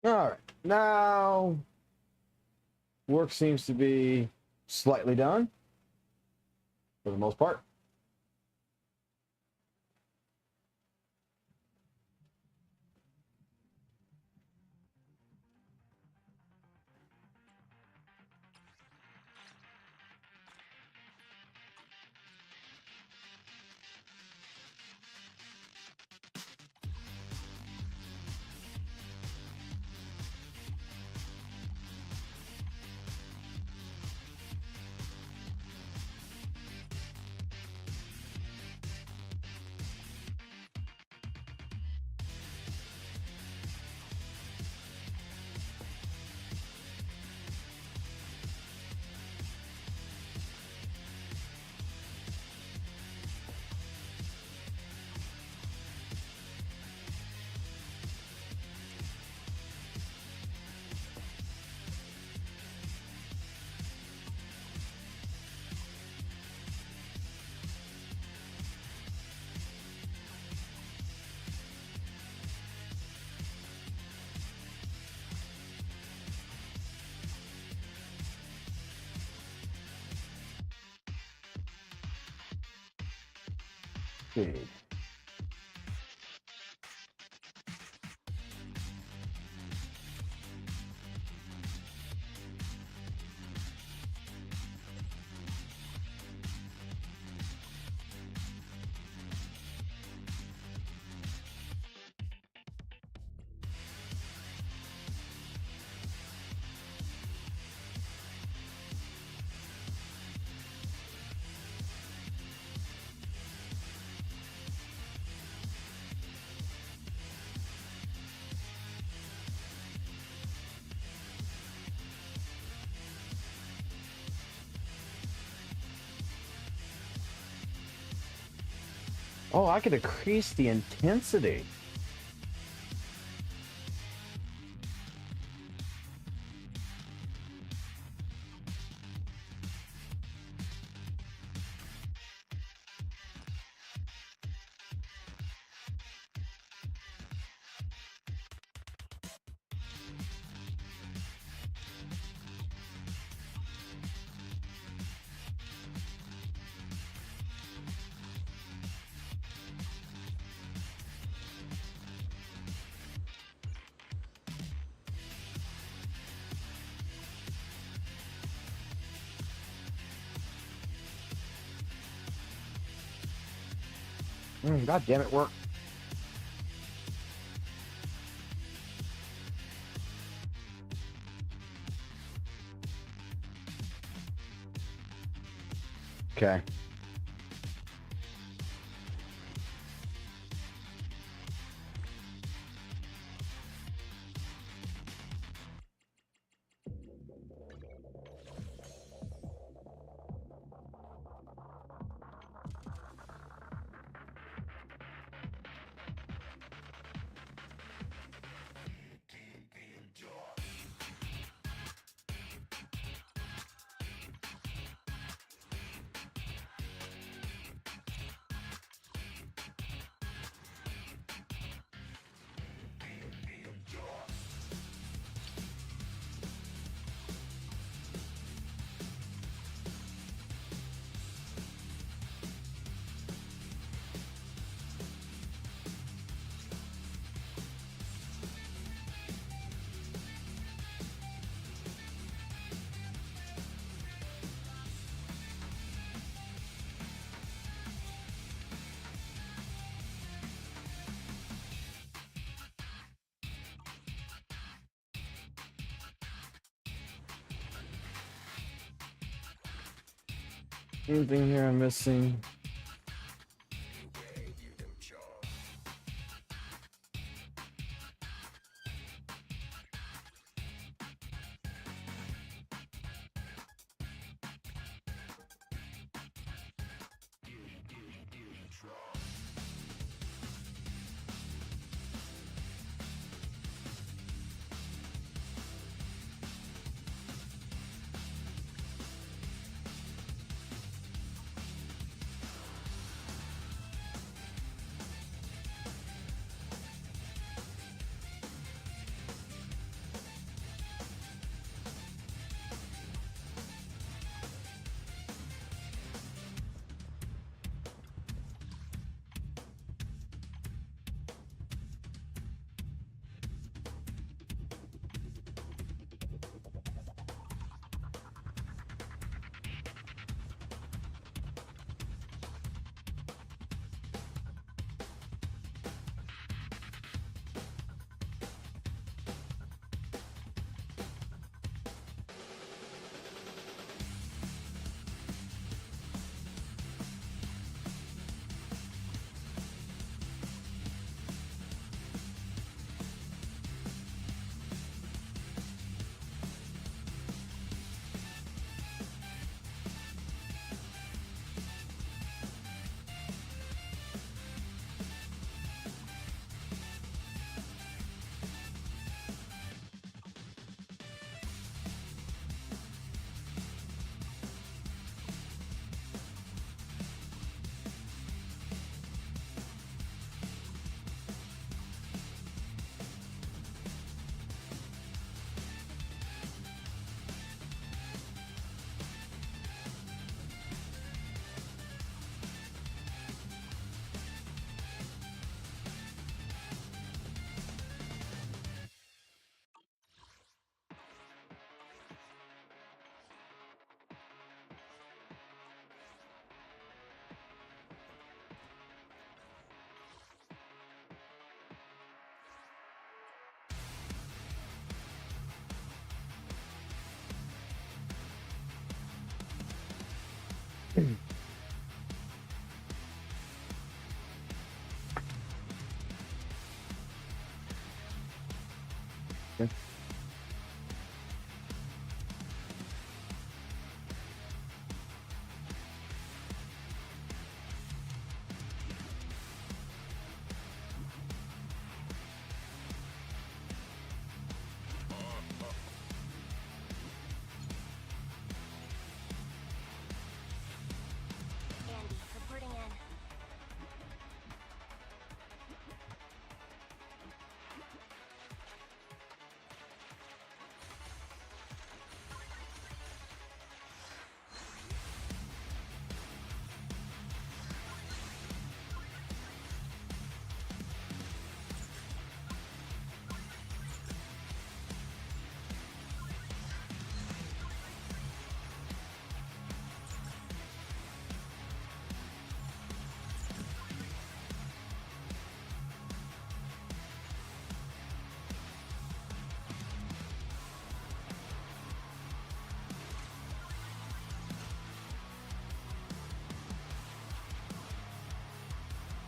All right, now work seems to be slightly done for the most part. Big. Oh, I could increase the intensity. God damn it, work. Okay. Anything here I'm missing? Andy, reporting in.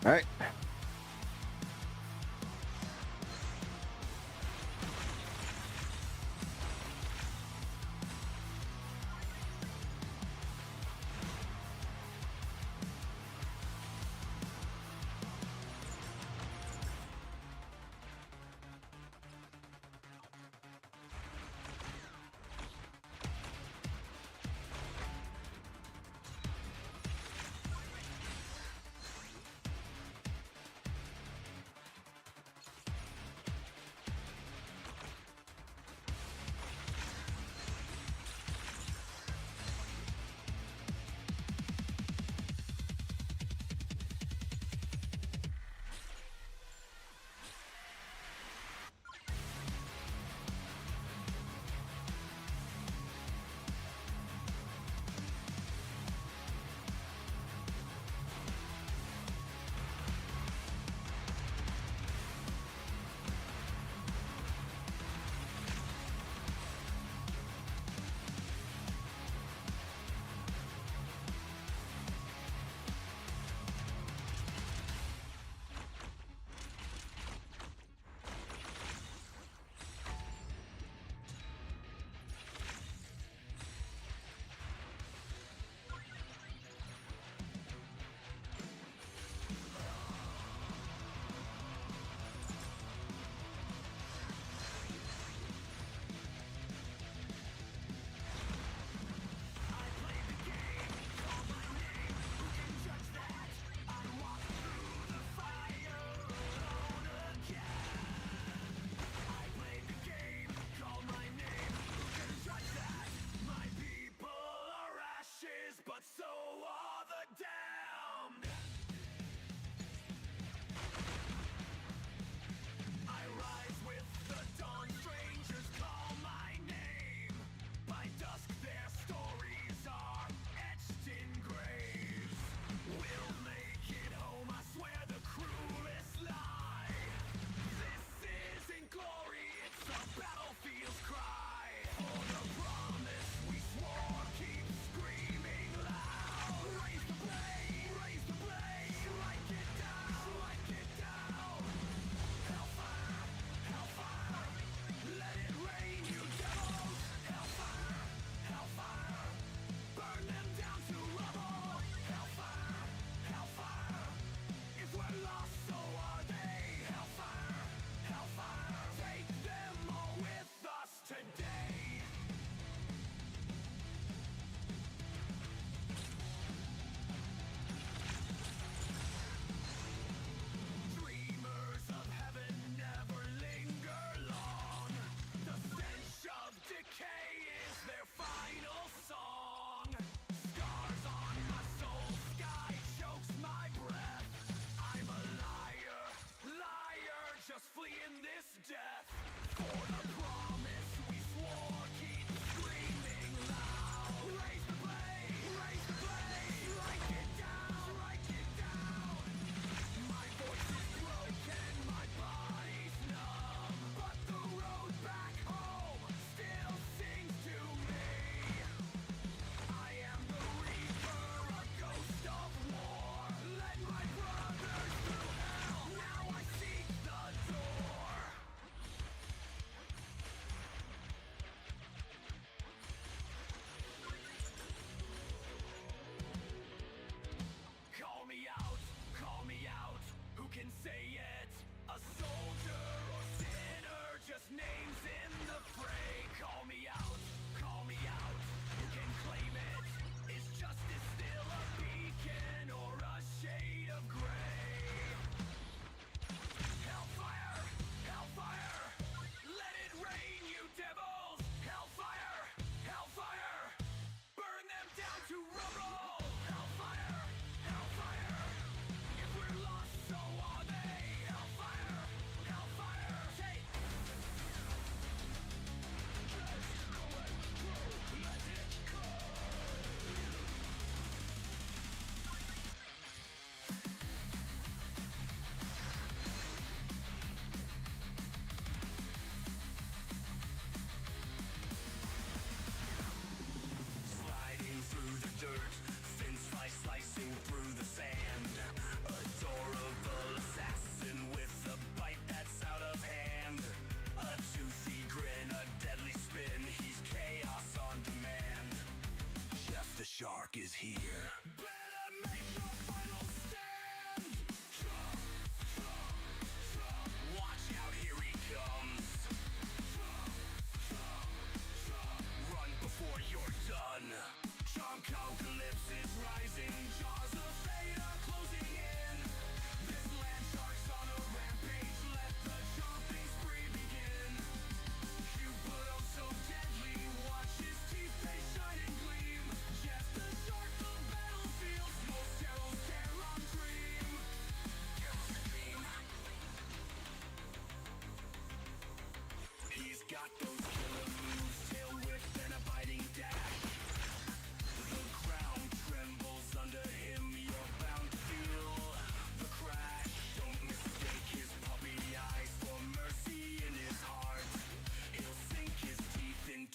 All right.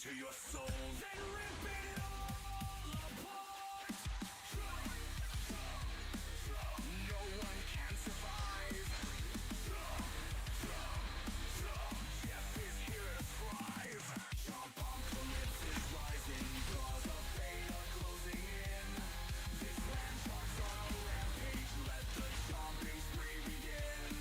into your soul, then rip it all apart. No one can survive. Jeff is here to thrive. Jump apocalypse is rising. Jaws of fate are closing in. This land sharks on a rampage. Let the chomping spree begin.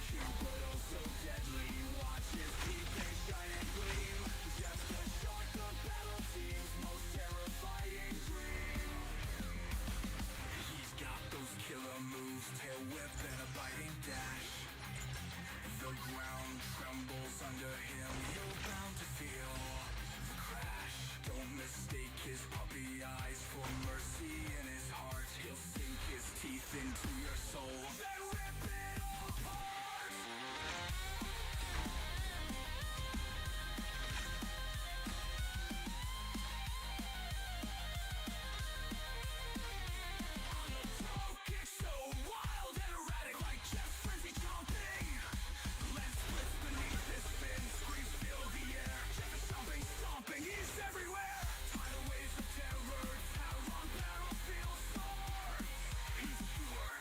Cute but oh so deadly. Watch his teeth, they shine and gleam. Jeff's the shark, the battle team's most terrifying dream. He's got those killer moves, tail whip and a biting dash. The ground trembles under him, you're bound to feel the crash. Don't mistake his puppy eyes for mercy in his heart. He'll sink his teeth into your soul, then rip it all apart. On the toe, kick so wild and erratic like Jeff's frenzy chomping. Lens splits beneath his fin, screams fill the air. Jeff is stomping, he's everywhere. Tidal waves of terror, tower on battlefield soar. He's pure,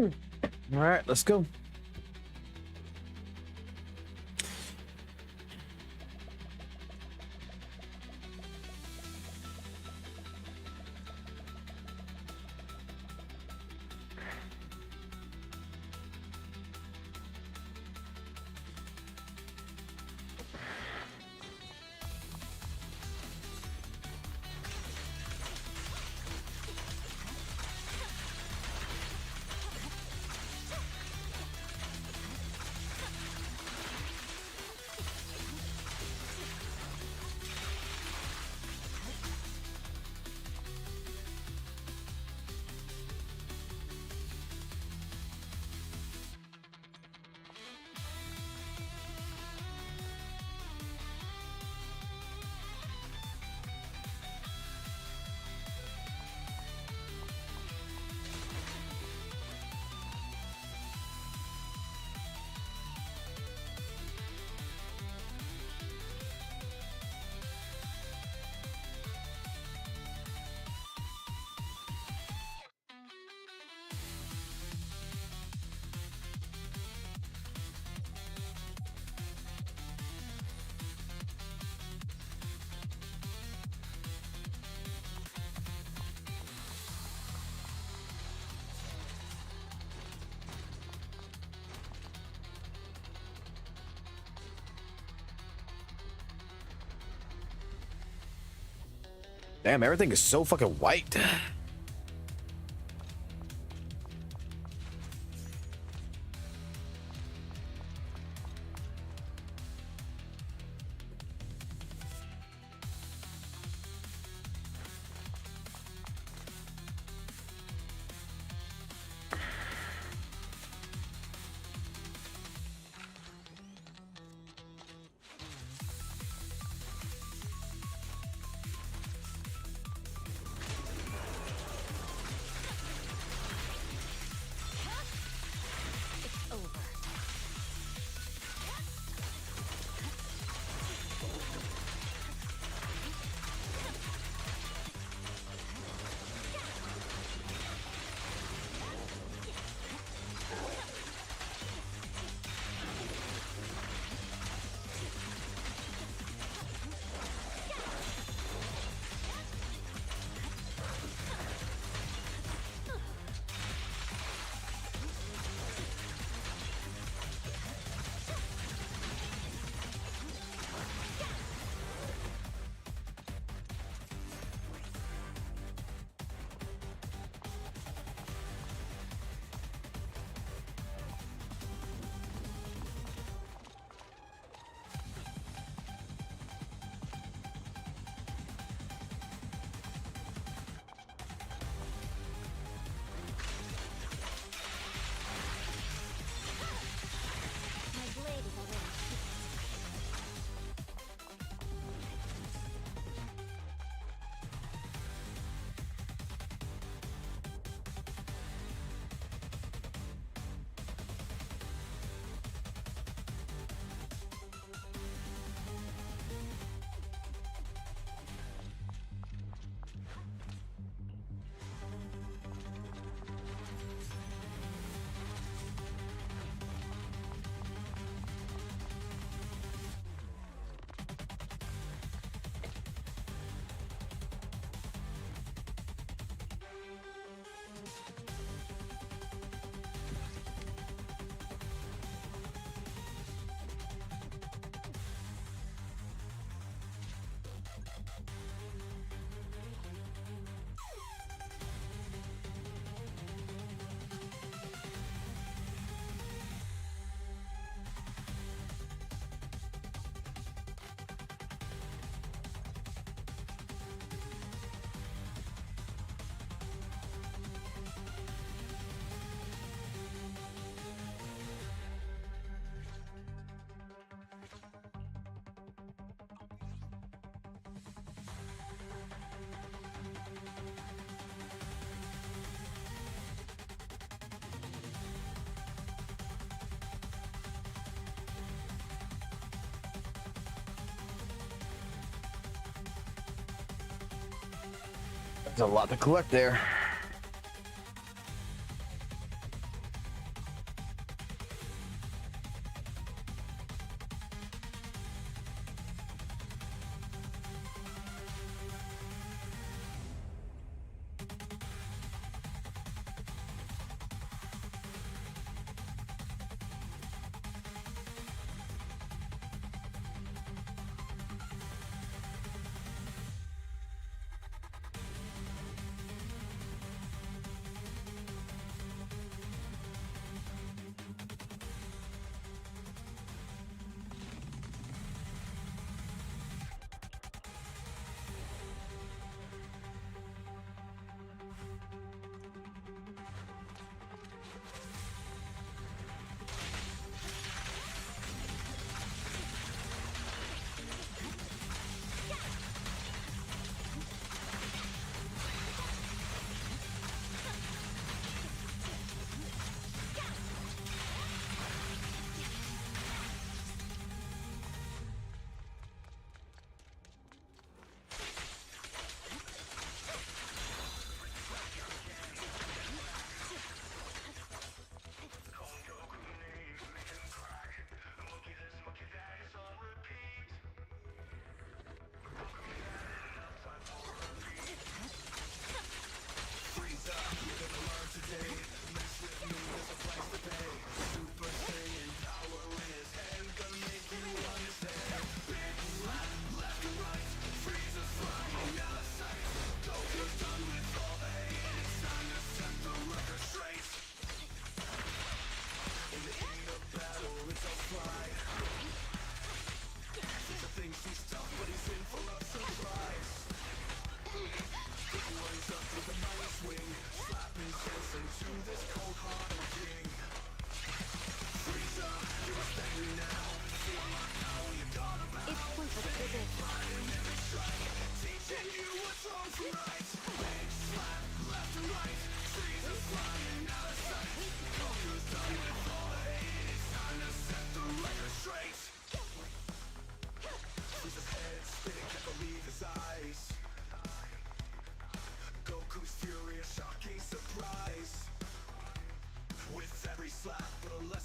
All right, let's go. Damn, everything is so fucking white. There's a lot to collect there.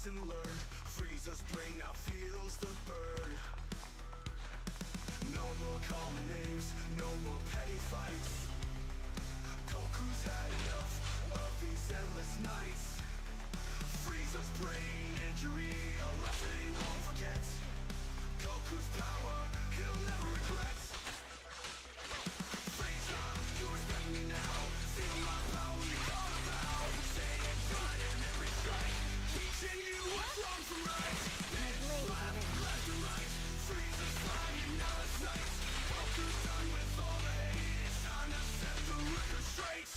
lesson learned. Frieza's brain now feels the burn. No more common names, no more petty fights. Goku's had enough of these endless nights. Frieza's brain injury, a lesson he won't forget. Goku's power, he'll never regret. Frieza, you respect me now. Feel my power, you're all about. Saying pride in every strike. Teaching you what's wrong from right. Left to right. Frieza's flying out of sight. Goku's done with all the hate. It's time to set the record straight.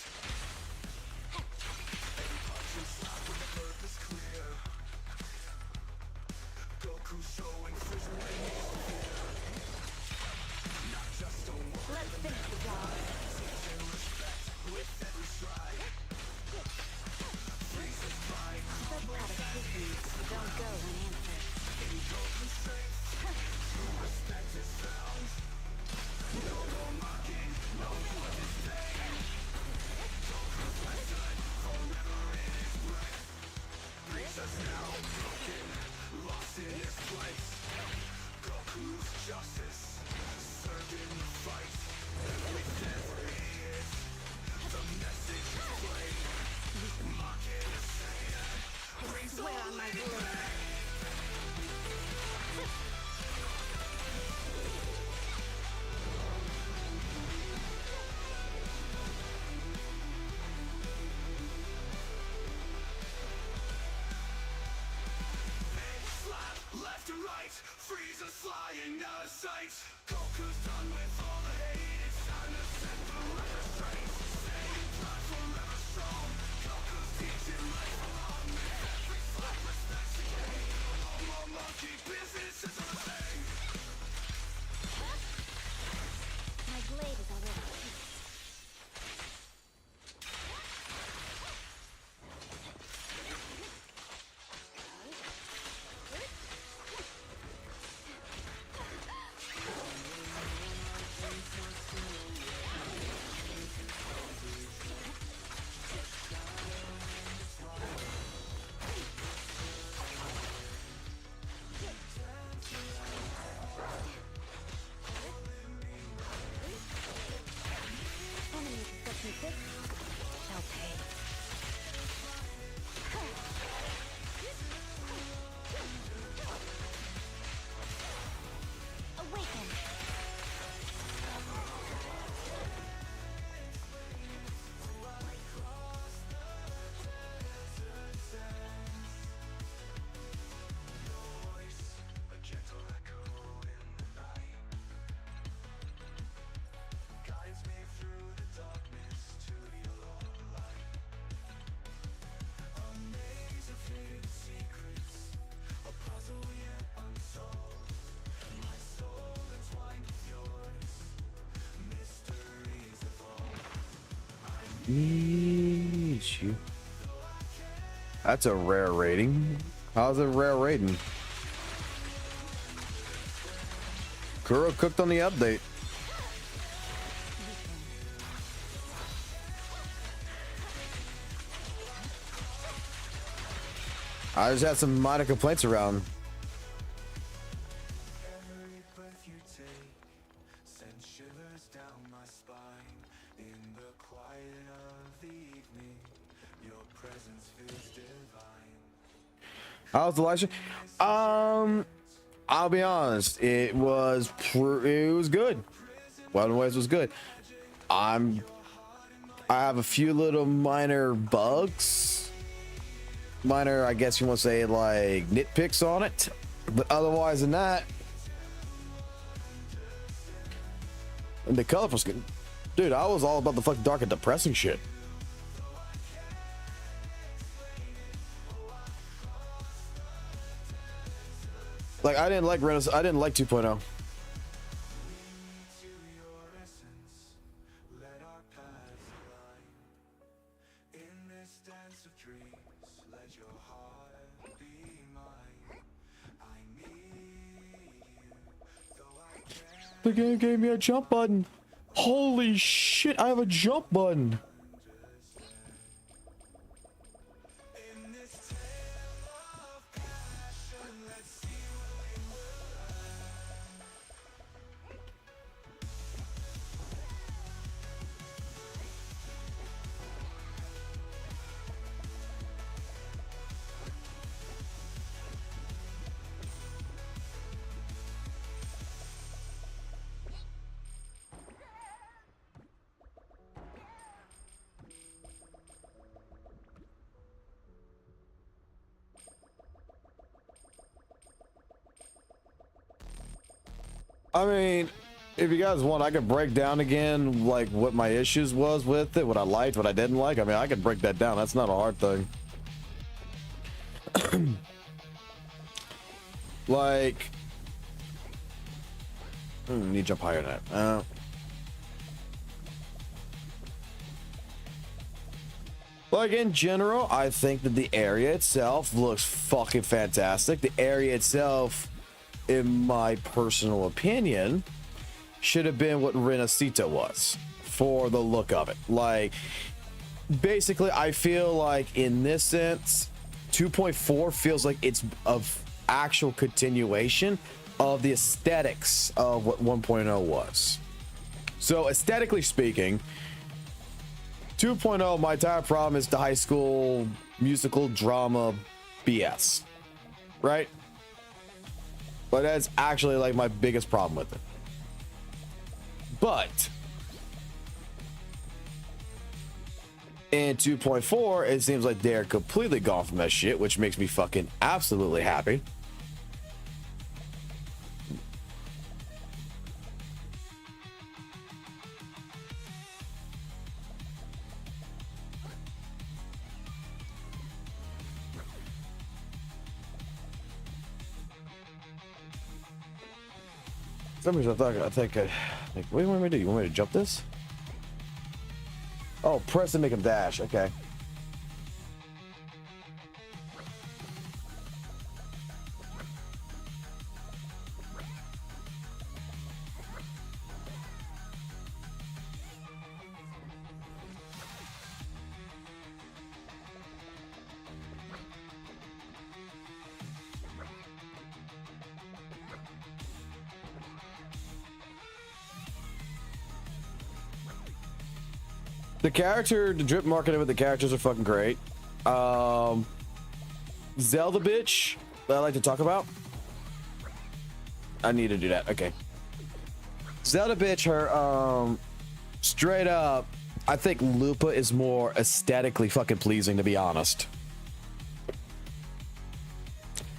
And punch and slap with a purpose clear. Goku showing Frieza what he needs to hear. Not just a word. Let's finish the job. Teaching respect with every stride. Frieza's pride. Such cataclysms don't go unanswered. In Goku's strength, true respect is found. No more mocking, no more disdain. Goku's lesson forever in his breath. Frieza's now broken, lost in his place. Goku's justice, serving the fight. Wherever he is, the message is plain. Mocking the Saiyan, brings Swear on my word. slap, left to right. Frieza's flying out of sight. Goku's done with all the hate. It's time to set the record straight. Saying pride forever strong. Goku's teaching life along. Every slap respects the game. No more monkey business is a thing. My blade is already peaked. Enemies expect me quick. They'll pay. Awaken! A gentle echo in the night guides me through the darkness to your light. A maze of hidden secrets, a puzzle yet unsolved. My soul entwined with yours, mysteries evolve. Need you. That's a rare rating. How's a rare rating? Kuro cooked on the update. I just had some minor complaints around. Every breath you take sends shivers down my spine. In the quiet of the evening, your presence feels divine. How's the live stream? I'll be honest. It was good. One ways was good. I have a few little minor bugs. Minor, I guess you want to say, like nitpicks on it. But otherwise than that, and the color was good. Dude, I was all about the fucking dark and depressing shit. Like I didn't like 2.0. The game gave me a jump button. Holy shit, I have a jump button. I mean, if you guys want, I could break down again like what my issues was with it, what I liked, what I didn't like. I mean, I could break that down. That's not a hard thing. Like, need to jump higher than that. Like in general, I think that the area itself looks fucking fantastic. The area itself, in my personal opinion, should have been what Renacita was for the look of it. Like, basically, I feel like in this sense, 2.4 feels like it's of actual continuation of the aesthetics of what 1.0 was. So aesthetically speaking, 2.0, my entire problem is the high school musical drama BS, right? But that's actually like my biggest problem with it. But in 2.4, it seems like they're completely gone from that shit, which makes me fucking absolutely happy. For some reason, I think, what do you want me to do? You want me to jump this? Oh, press to make him dash. Okay. The drip marketing with the characters are fucking great. Zelda bitch that I like to talk about. I need to do that. Okay. Zelda bitch, her straight up, I think Lupa is more aesthetically fucking pleasing, to be honest.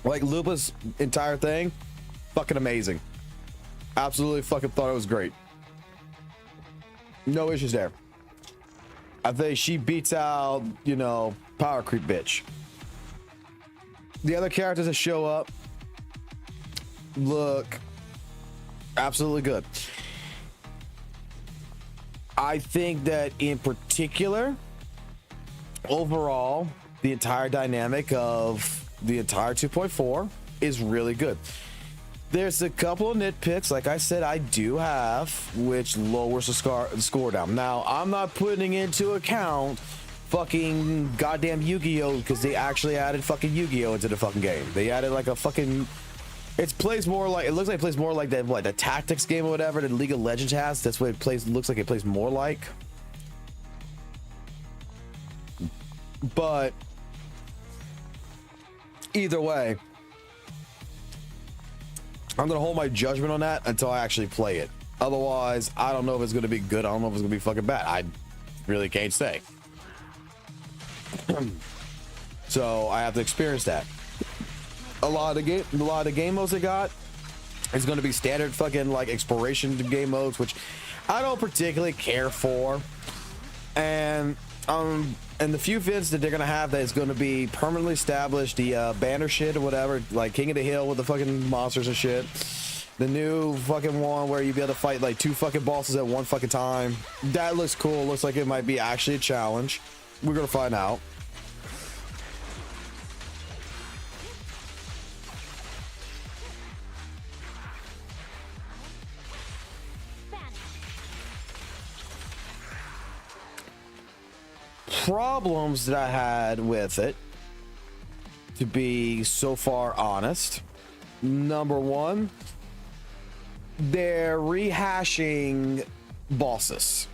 Like Lupa's entire thing, fucking amazing. Absolutely fucking thought it was great. No issues there. I think she beats out, you know, Power Creep bitch. The other characters that show up look absolutely good. I think that in particular, overall, the entire dynamic of the entire 2.4 is really good. There's a couple of nitpicks, like I said, I do have, which lowers the score down. Now, I'm not putting into account fucking goddamn Yu-Gi-Oh! Because they actually added fucking Yu-Gi-Oh! Into the fucking game. They added like a fucking... It looks like it plays more like that, what, the tactics game or whatever that League of Legends has. That's what it plays, looks like it plays more like. But either way, I'm gonna hold my judgment on that until I actually play it. Otherwise, I don't know if it's gonna be good. I don't know if it's gonna be fucking bad. I really can't say. So I have to experience that. A lot of the game modes they got is gonna be standard fucking like exploration game modes, which I don't particularly care for. And the few events that they're gonna have that is gonna be permanently established, the banner shit or whatever, like King of the Hill with the fucking monsters and shit. The new fucking one where you'll be able to fight like 2 fucking bosses at one fucking time. That looks cool. Looks like it might be actually a challenge. We're gonna find out. Problems that I had with it, to be so far honest, number one, they're rehashing bosses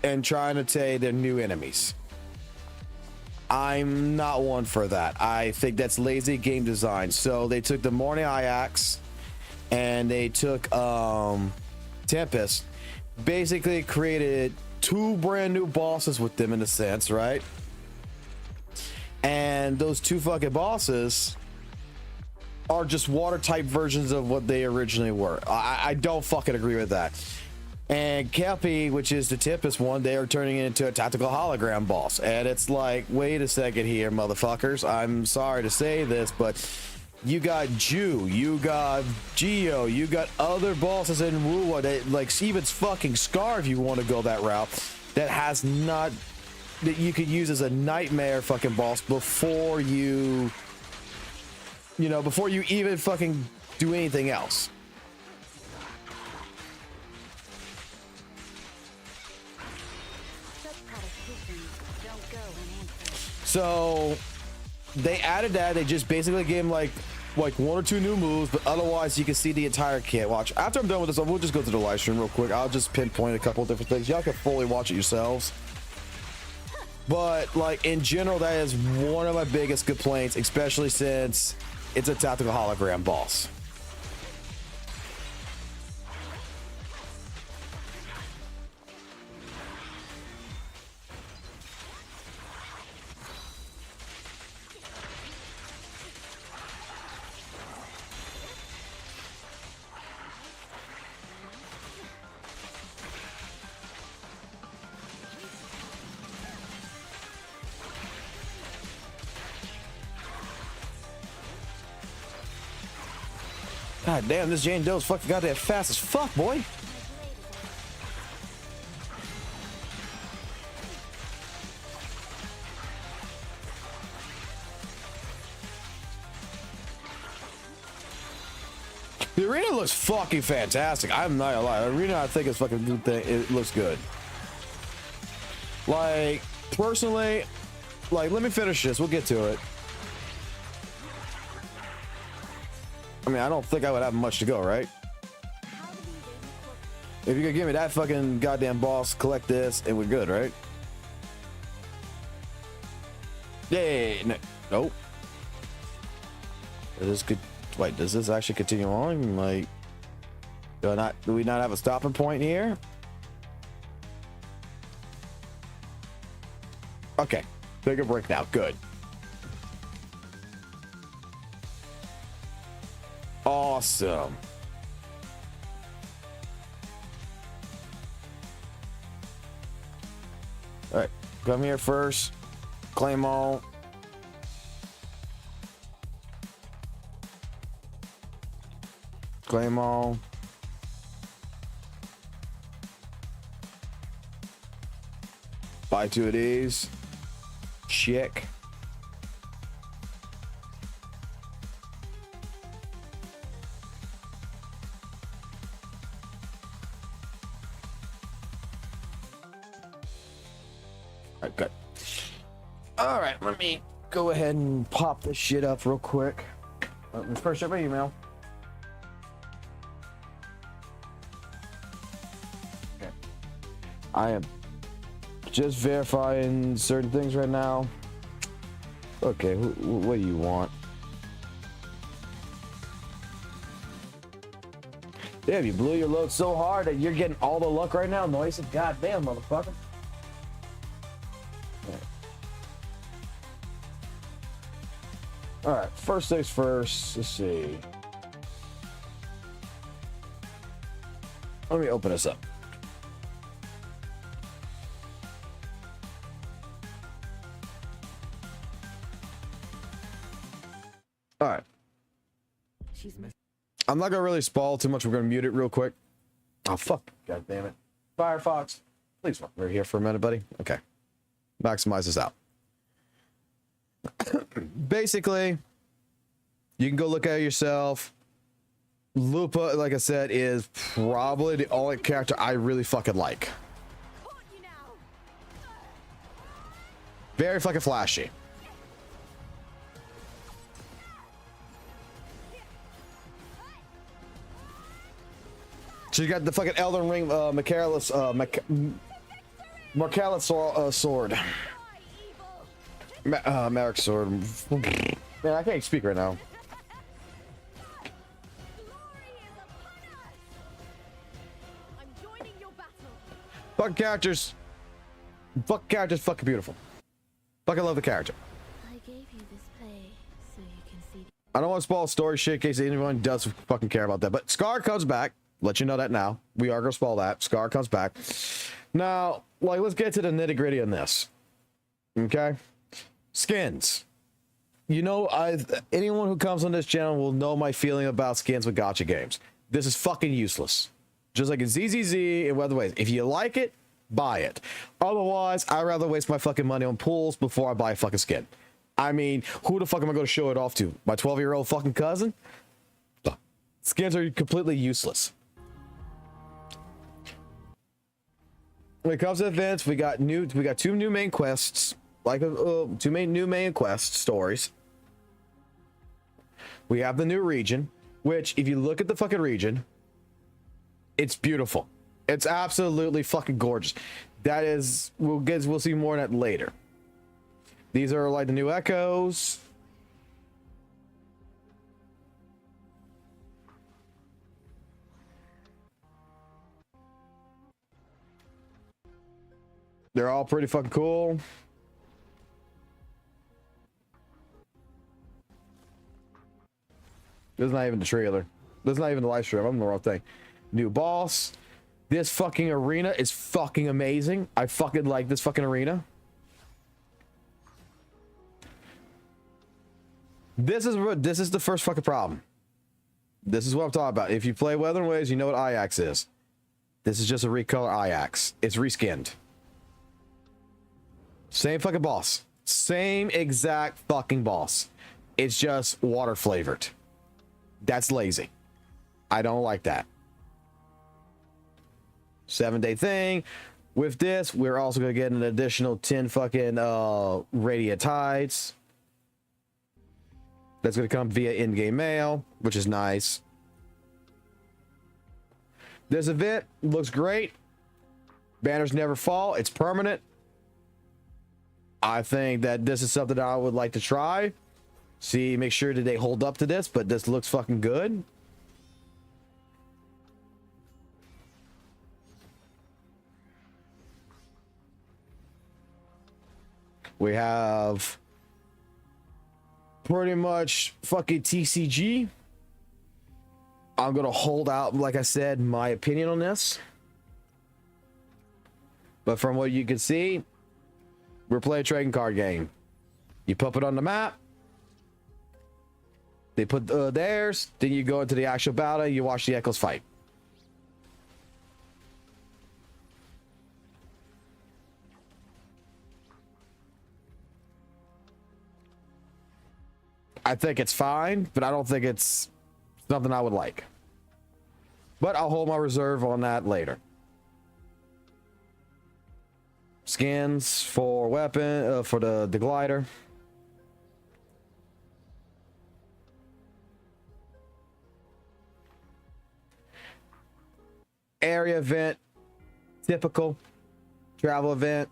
and trying to say they're new enemies. I'm not one for that. I think that's lazy game design. So they took the Morning Ajax and they took Tempest, basically created 2 brand new bosses with them in a sense, right? And those 2 fucking bosses are just water type versions of what they originally were. I don't fucking agree with that. And Kelpie, which is the Tempest one, they are turning it into a tactical hologram boss. And it's like, wait a second here, motherfuckers. I'm sorry to say this, but you got Jew, you got Geo, you got other bosses in WUWA that, like, even fucking Scar, if you want to go that route, that has not, that you could use as a nightmare fucking boss before you know, before you even fucking do anything else. So they added that. They just basically gave him like one or two new moves, but otherwise you can see the entire kit. Watch. After I'm done with this, we'll just go to the live stream real quick. I'll just pinpoint a couple of different things. Y'all can fully watch it yourselves. But like in general, that is one of my biggest complaints, especially since it's a tactical hologram boss. God damn, this Jane Doe's fucking goddamn fast as fuck, boy. The arena looks fucking fantastic. I'm not gonna lie. The arena, I think, is fucking a good thing. It looks good. Like, personally, like, let me finish this. We'll get to it. I mean, I don't think I would have much to go, right? If you could give me that fucking goddamn boss, collect this, and we're good, right? Yay! No, nope. This could. Wait, does this actually continue on? Like, do we not have a stopping point here? Okay, take a break now. Good. Awesome. All right, come here first. Claim all. Claim all. Buy two of these. Check. All right, good. All right, let me go ahead and pop this shit up real quick. Let me first check my email. Okay. I am just verifying certain things right now. Okay, what do you want? Damn, you blew your load so hard that you're getting all the luck right now, Noisy. Goddamn, motherfucker. All right, first things first. Let's see. Let me open this up. All right. I'm not gonna really spoil too much. We're gonna mute it real quick. Oh fuck! God damn it, Firefox! Please, we're here for a minute, buddy. Okay, maximize this out. Basically, you can go look at it yourself. Lupa, like I said, is probably the only character I really fucking like. Very fucking flashy. So you got the fucking Elden Ring Marcellus sword. Merrick sword. Man, I can't speak right now. Fucking characters. Fucking characters fucking beautiful. Fucking love the character. I gave you this play so you can see. I don't want to spoil story shit in case anyone does fucking care about that. But Scar comes back. Let you know that now. We are gonna spoil that. Scar comes back. Now, like, let's get to the nitty gritty on this. Okay, skins. You know, anyone who comes on this channel will know my feeling about skins with gacha games. This is fucking useless. Just like in ZZZ and other ways. If you like it, buy it. Otherwise, I'd rather waste my fucking money on pools before I buy a fucking skin. I mean, who the fuck am I going to show it off to? My 12-year-old fucking cousin? Skins are completely useless. When it comes to events, we got two new main quests, like new main quest stories. We have the new region, which if you look at the fucking region, it's beautiful. It's absolutely fucking gorgeous. That is, we'll see more on that later. These are like the new echoes. They're all pretty fucking cool. This is not even the trailer. This is not even the live stream. I'm on the wrong thing. New boss. This fucking arena is fucking amazing. I fucking like this fucking arena. This is the first fucking problem. This is what I'm talking about. If you play WutheringWaves, you know what Ajax is. This is just a recolor Ajax. It's reskinned. Same fucking boss. Same exact fucking boss. It's just water flavored. That's lazy. I don't like that. 7-day thing. With this, we're also going to get an additional 10 fucking radiant tides. That's going to come via in-game mail, which is nice. This event looks great. Banners never fall. It's permanent. I think that this is something that I would like to try. See, make sure that they hold up to this, but this looks fucking good. We have pretty much fucking TCG. I'm gonna hold out, like I said, my opinion on this. But from what you can see, we're playing a trading card game. You put it on the map. They put theirs. Then you go into the actual battle. You watch the Echoes fight. I think it's fine, but I don't think it's something I would like. But I'll hold my reserve on that later. Skins for weapon, for the glider. Area event, typical travel event.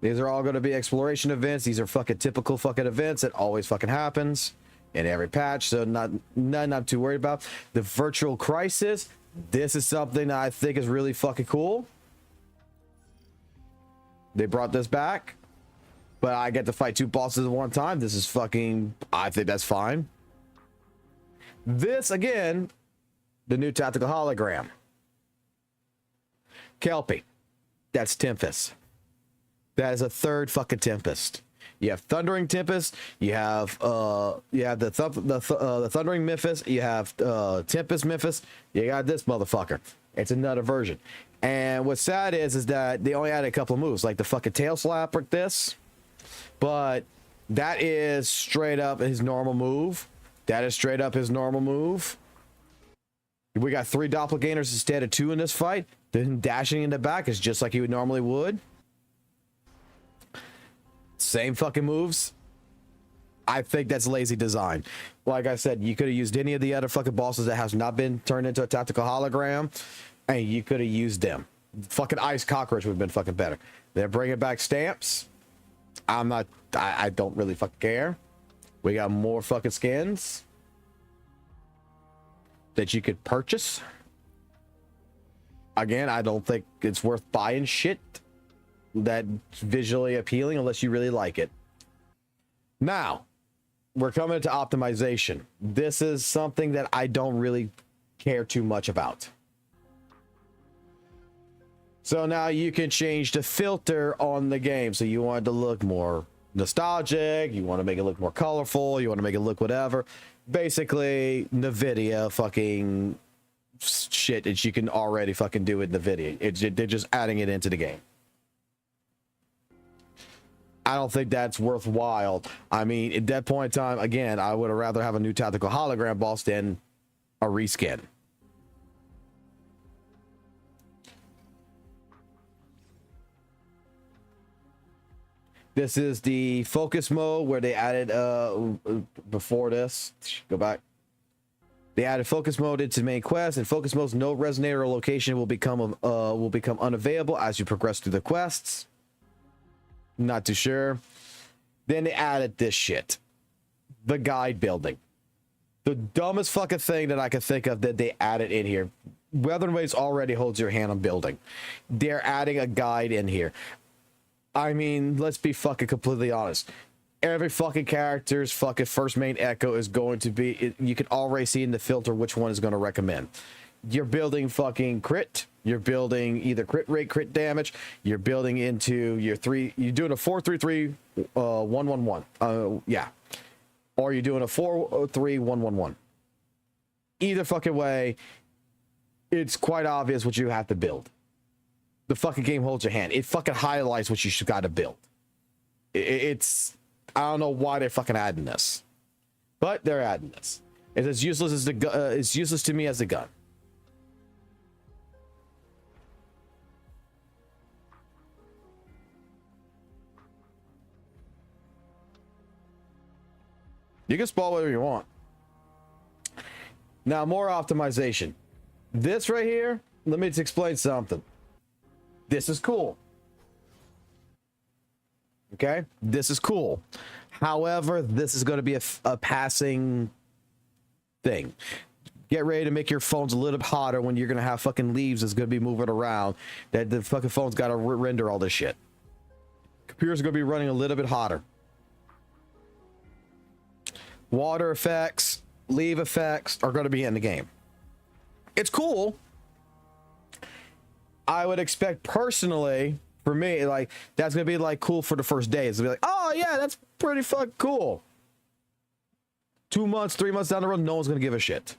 These are all going to be exploration events. These are fucking typical fucking events. It always fucking happens in every patch, so not too worried about. The virtual crisis. This is something that I think is really fucking cool. They brought this back, but I get to fight 2 bosses at one time. This is fucking, I think that's fine. This again, the new tactical hologram. Kelpie. That's Tempest. That is a third fucking Tempest. You have Thundering Tempest. You have the Thundering Memphis. You have Tempest Memphis. You got this motherfucker. It's another version. And what's sad is that they only added a couple of moves, like the fucking tail slap like this. But that is straight up his normal move. That is straight up his normal move. We got 3 doppelgangers instead of 2 in this fight. Then dashing in the back is just like he would normally would. Same fucking moves. I think that's lazy design. Like I said, you could have used any of the other fucking bosses that has not been turned into a tactical hologram, and you could have used them. Fucking Ice Cockroach would have been fucking better. They're bringing back stamps. I don't really fucking care. We got more fucking skins that you could purchase. Again, I don't think it's worth buying shit that's visually appealing unless you really like it. Now, we're coming to optimization. This is something that I don't really care too much about. So now you can change the filter on the game. So you want it to look more nostalgic, you want to make it look more colorful, you want to make it look whatever. Basically, NVIDIA fucking shit that you can already fucking do with NVIDIA. They're just adding it into the game. I don't think that's worthwhile. I mean, at that point in time, again, I would have rather have a new tactical hologram boss than a reskin. This is the focus mode where they added before this. Go back. They added focus mode into main quest, and focus mode's no resonator or location will become unavailable as you progress through the quests. Not too sure. Then they added this shit. The guide building. The dumbest fucking thing that I could think of that they added in here. WutheringWaves already holds your hand on building. They're adding a guide in here. I mean, let's be fucking completely honest. Every fucking character's fucking first main echo is going to be, you can already see in the filter which one is going to recommend. You're building fucking crit. You're building either crit rate, crit damage. You're building into your you're doing a 4-3-3, 1-1-1. Yeah. Or you're doing a 4-3-1-1-1. Either fucking way, it's quite obvious what you have to build. The fucking game holds your hand. It fucking highlights what you got to build. It's, I don't know why they're fucking adding this, but they're adding this. It's as useless as it's useless to me as the gun. You can spawn whatever you want. Now, more optimization. This right here, let me just explain something. This is cool. Okay? This is cool. However, this is going to be a passing thing. Get ready to make your phones a little bit hotter when you're going to have fucking leaves that's going to be moving around. That the fucking phone's got to render all this shit. Computers are going to be running a little bit hotter. Water effects, leaf effects are going to be in the game. It's cool. I would expect personally, for me, like, that's going to be like cool for the first day. It's going to be like, oh yeah, that's pretty fucking cool. 2 months, 3 months down the road, no one's going to give a shit.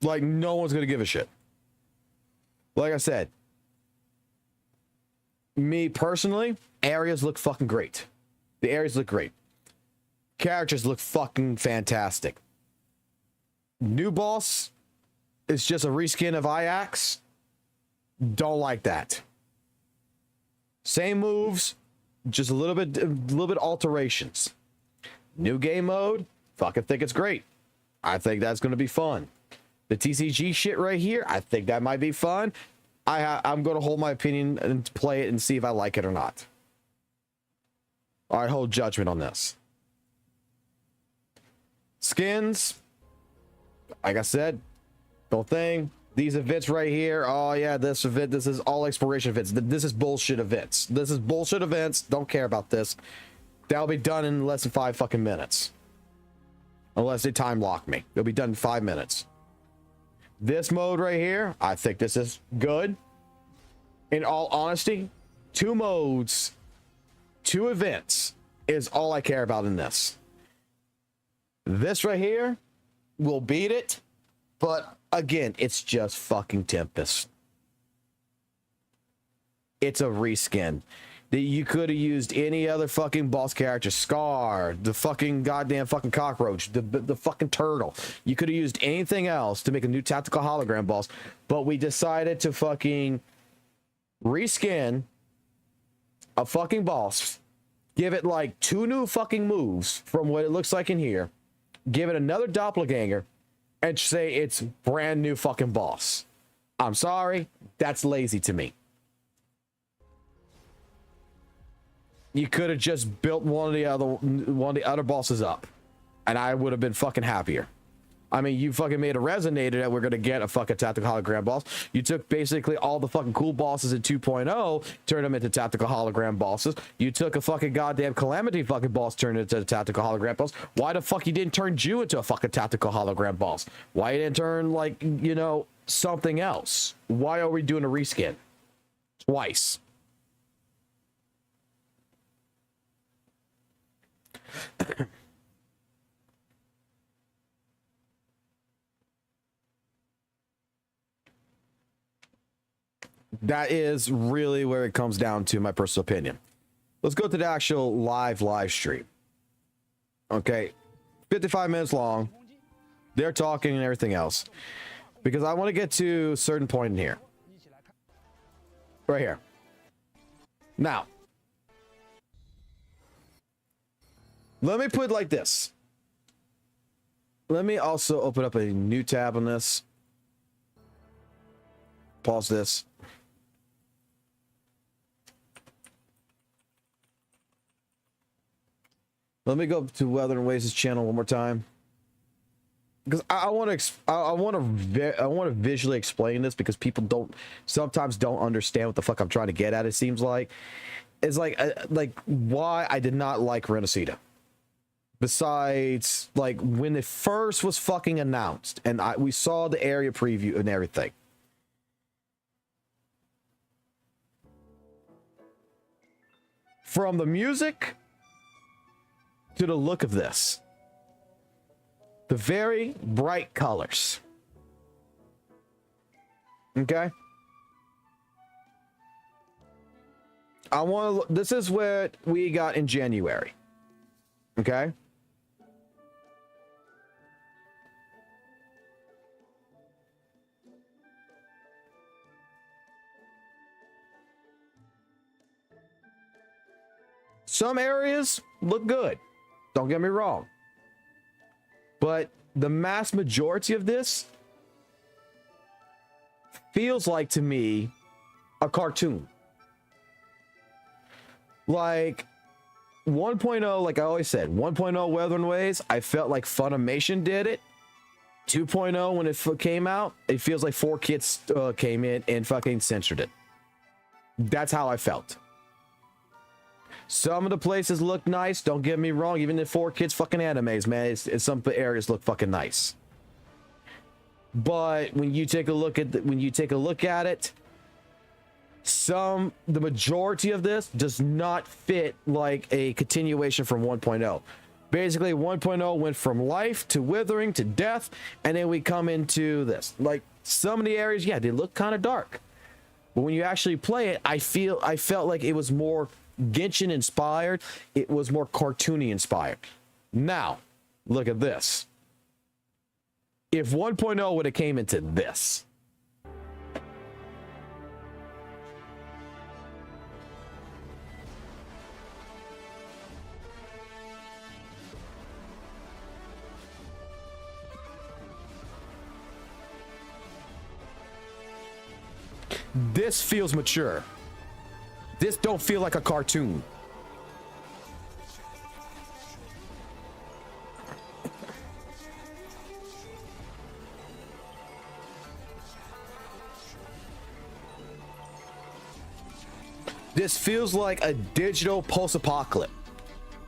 Like, no one's going to give a shit. Like I said, me personally, areas look fucking great. The areas look great. Characters look fucking fantastic. New boss is just a reskin of Ajax. Don't like that. Same moves, just a little bit alterations. New game mode, fucking think it's great. I think that's going to be fun. The TCG shit right here, I think that might be fun. I'm going to hold my opinion and play it and see if I like it or not. I hold judgment on this. Skins, like I said, don't thing. These events right here, oh yeah, this event, this is all exploration events. This is bullshit events. This is bullshit events. Don't care about this. That'll be done in less than 5 fucking minutes. Unless they time lock me. It'll be done in 5 minutes. This mode right here, I think this is good. In all honesty, 2 modes, 2 events is all I care about in this. This right here will beat it, but again, it's just fucking Tempest. It's a reskin. You could have used any other fucking boss character. Scar, the fucking goddamn fucking cockroach, the fucking turtle. You could have used anything else to make a new tactical hologram boss, but we decided to fucking reskin a fucking boss, give it like 2 new fucking moves from what it looks like in here, give it another doppelganger, and say it's brand new fucking boss. I'm sorry, that's lazy to me. You could have just built one of the other bosses up, and I would have been fucking happier. I mean, you fucking made a resonator that we're gonna get a fucking tactical hologram boss. You took basically all the fucking cool bosses in 2.0, turned them into tactical hologram bosses. You took a fucking goddamn calamity fucking boss, turned it into a tactical hologram boss. Why the fuck you didn't turn Jew into a fucking tactical hologram boss? Why you didn't turn, like, you know, something else? Why are we doing a reskin twice? That is really where it comes down to, my personal opinion. Let's go to the actual live stream. Okay, 55 minutes long. They're talking and everything else. Because I want to get to a certain point in here. Right here. Now, let me put it like this. Let me also open up a new tab on this. Pause this. Let me go to WutheringWaves' channel one more time, because I want to visually explain this, because people sometimes don't understand what the fuck I'm trying to get at. It seems like it's like why I did not like Renaissita. Besides, like, when it first was fucking announced and we saw the area preview and everything. From the music to the look of this, the very bright colors. Okay, this is what we got in January. Okay, some areas look good, don't get me wrong, but the mass majority of this feels like, to me, a cartoon. Like 1.0, like I always said, 1.0 WutheringWaves, I felt like Funimation did it. 2.0, when it came out, it feels like 4Kids came in and fucking censored it. That's how I felt. Some of the places look nice, don't get me wrong, even the 4Kids fucking animes, man, some areas look fucking nice. But when you take a look at it, the majority of this does not fit like a continuation from 1.0. Basically, 1.0 went from life to withering to death, and then we come into this. Like, some of the areas, yeah, they look kind of dark, but when you actually play it, I felt like it was more Genshin inspired. It was more cartoony inspired. Now, look at this. If 1.0 would have came into this, this feels mature. This don't feel like a cartoon. This feels like a digital post-apocalypse.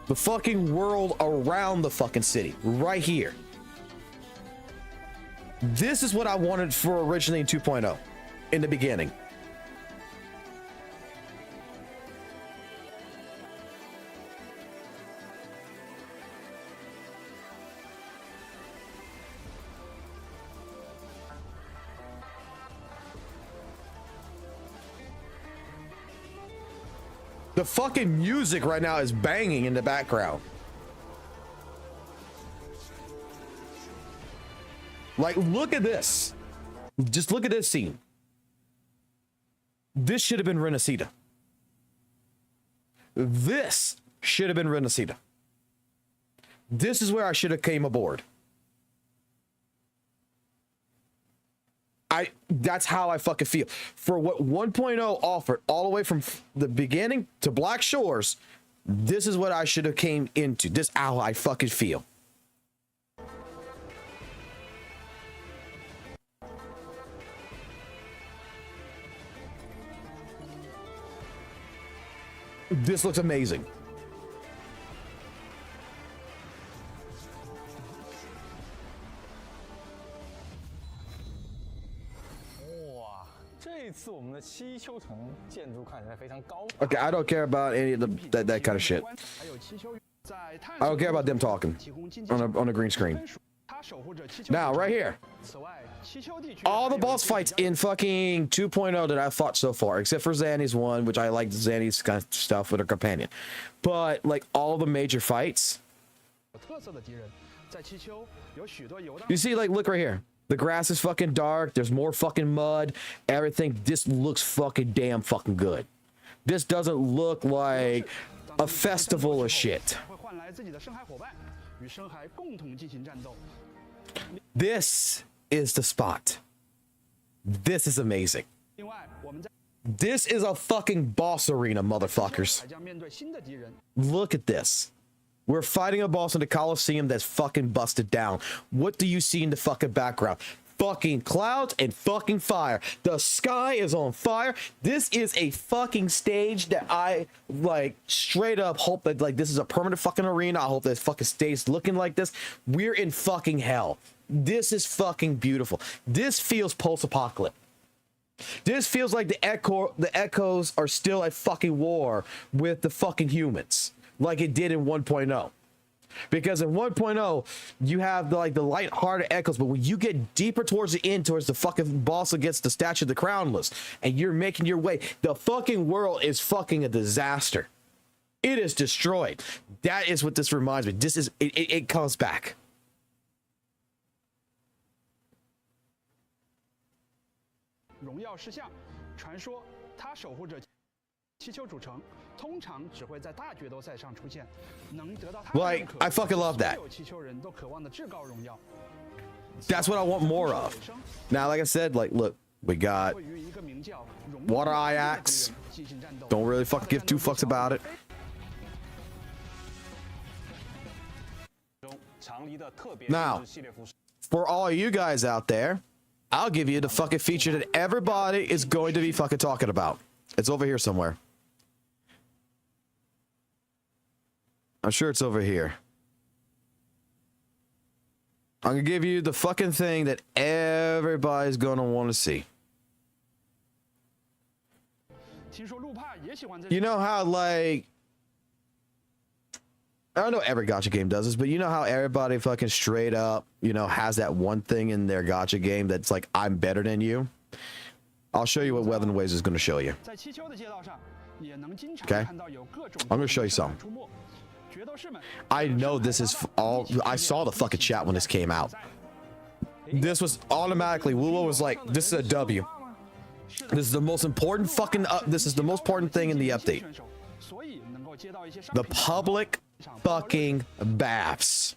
The fucking world around the fucking city, right here. This is what I wanted for originally in 2.0, in the beginning. The fucking music right now is banging in the background. Like, look at this. Just look at this scene. This should have been Renaissita. This should have been Renaissita. This is where I should have came aboard. That's how I fucking feel. For what 1.0 offered, all the way from the beginning to Black Shores, this is what I should have came into. This is how I fucking feel. This looks amazing. 哇，这次我们的七丘城建筑看起来非常高。 Okay, I don't care about any of that kind of shit. I don't care about them talking on a green screen. Now, right here. All the boss fights in fucking 2.0 that I've fought so far, except for Zanny's one, which I like Zanny's kind of stuff with her companion. But, like, all the major fights. You see, like, look right here. The grass is fucking dark. There's more fucking mud. Everything. This looks fucking damn fucking good. This doesn't look like a festival of shit. This is the spot. This is amazing. This is a fucking boss arena, motherfuckers. Look at this. We're fighting a boss in the Coliseum that's fucking busted down. What do you see in the fucking background? Fucking clouds and fucking fire. The sky is on fire. This is a fucking stage that I like straight up hope that like this is a permanent fucking arena. I hope this fucking stays looking like this. We're in fucking hell. This is fucking beautiful. This feels post-apocalyptic. This feels like the echoes are still at fucking war with the fucking humans, like it did in 1.0. Because in 1.0, you have the light-hearted echoes, but when you get deeper towards the end, towards the fucking boss against the Statue of the Crownless, and you're making your way, the fucking world is fucking a disaster. It is destroyed. That is what this reminds me. This is it comes back. Like, I fucking love that. That's what I want more of. Now, like I said, like, look, we got Water Eye Axe. Don't really fucking give two fucks about it. Now, for all you guys out there, I'll give you the fucking feature that everybody is going to be fucking talking about. It's over here somewhere. I'm sure it's over here. I'm gonna give you the fucking thing that everybody's gonna want to see. You know how, like, I don't know every gacha game does this, but you know how everybody fucking straight up, you know, has that one thing in their gacha game that's like, I'm better than you? I'll show you what WutheringWaves is going to show you. Okay? I'm going to show you something. I know this is all, I saw the fucking chat when this came out. This was automatically, WUWA was like, this is a W. This is the most important fucking, this is the most important thing in the update. The public fucking baths.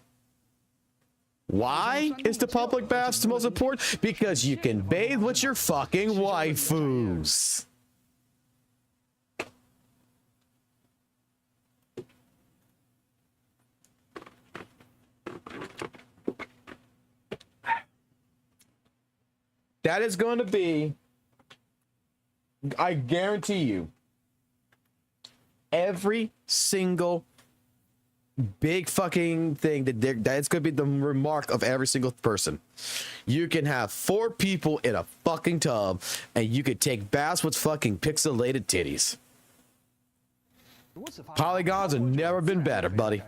Why is the public baths the most important? Because you can bathe with your fucking waifus. That is going to be, I guarantee you, every single big fucking thing that's going to be the remark of every single person. You can have 4 people in a fucking tub and you could take baths with fucking pixelated titties. Polygons have never been better, buddy.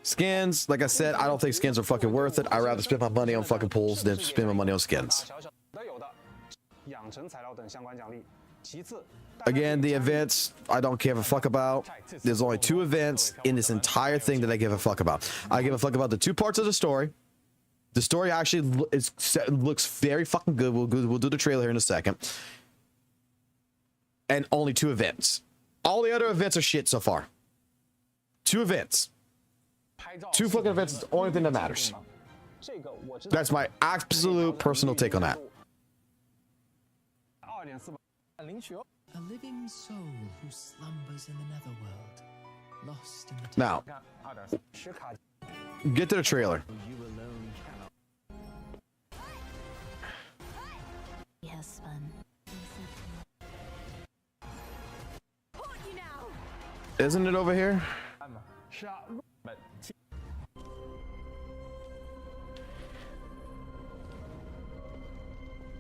Skins, like I said, I don't think skins are fucking worth it. I'd rather spend my money on fucking pools than spend my money on skins. Again, the events, I don't give a fuck about. There's only 2 events in this entire thing that I give a fuck about. I give a fuck about the 2 parts of the story. The story actually looks very fucking good. We'll do the trailer here in a second. And only 2 events. All the other events are shit so far. 2 events. 2 fucking events is the only thing that matters. That's my absolute personal take on that. A living soul who slumbers in the netherworld, lost in the Now, get to the trailer. He has spent Isn't it over here? 是啊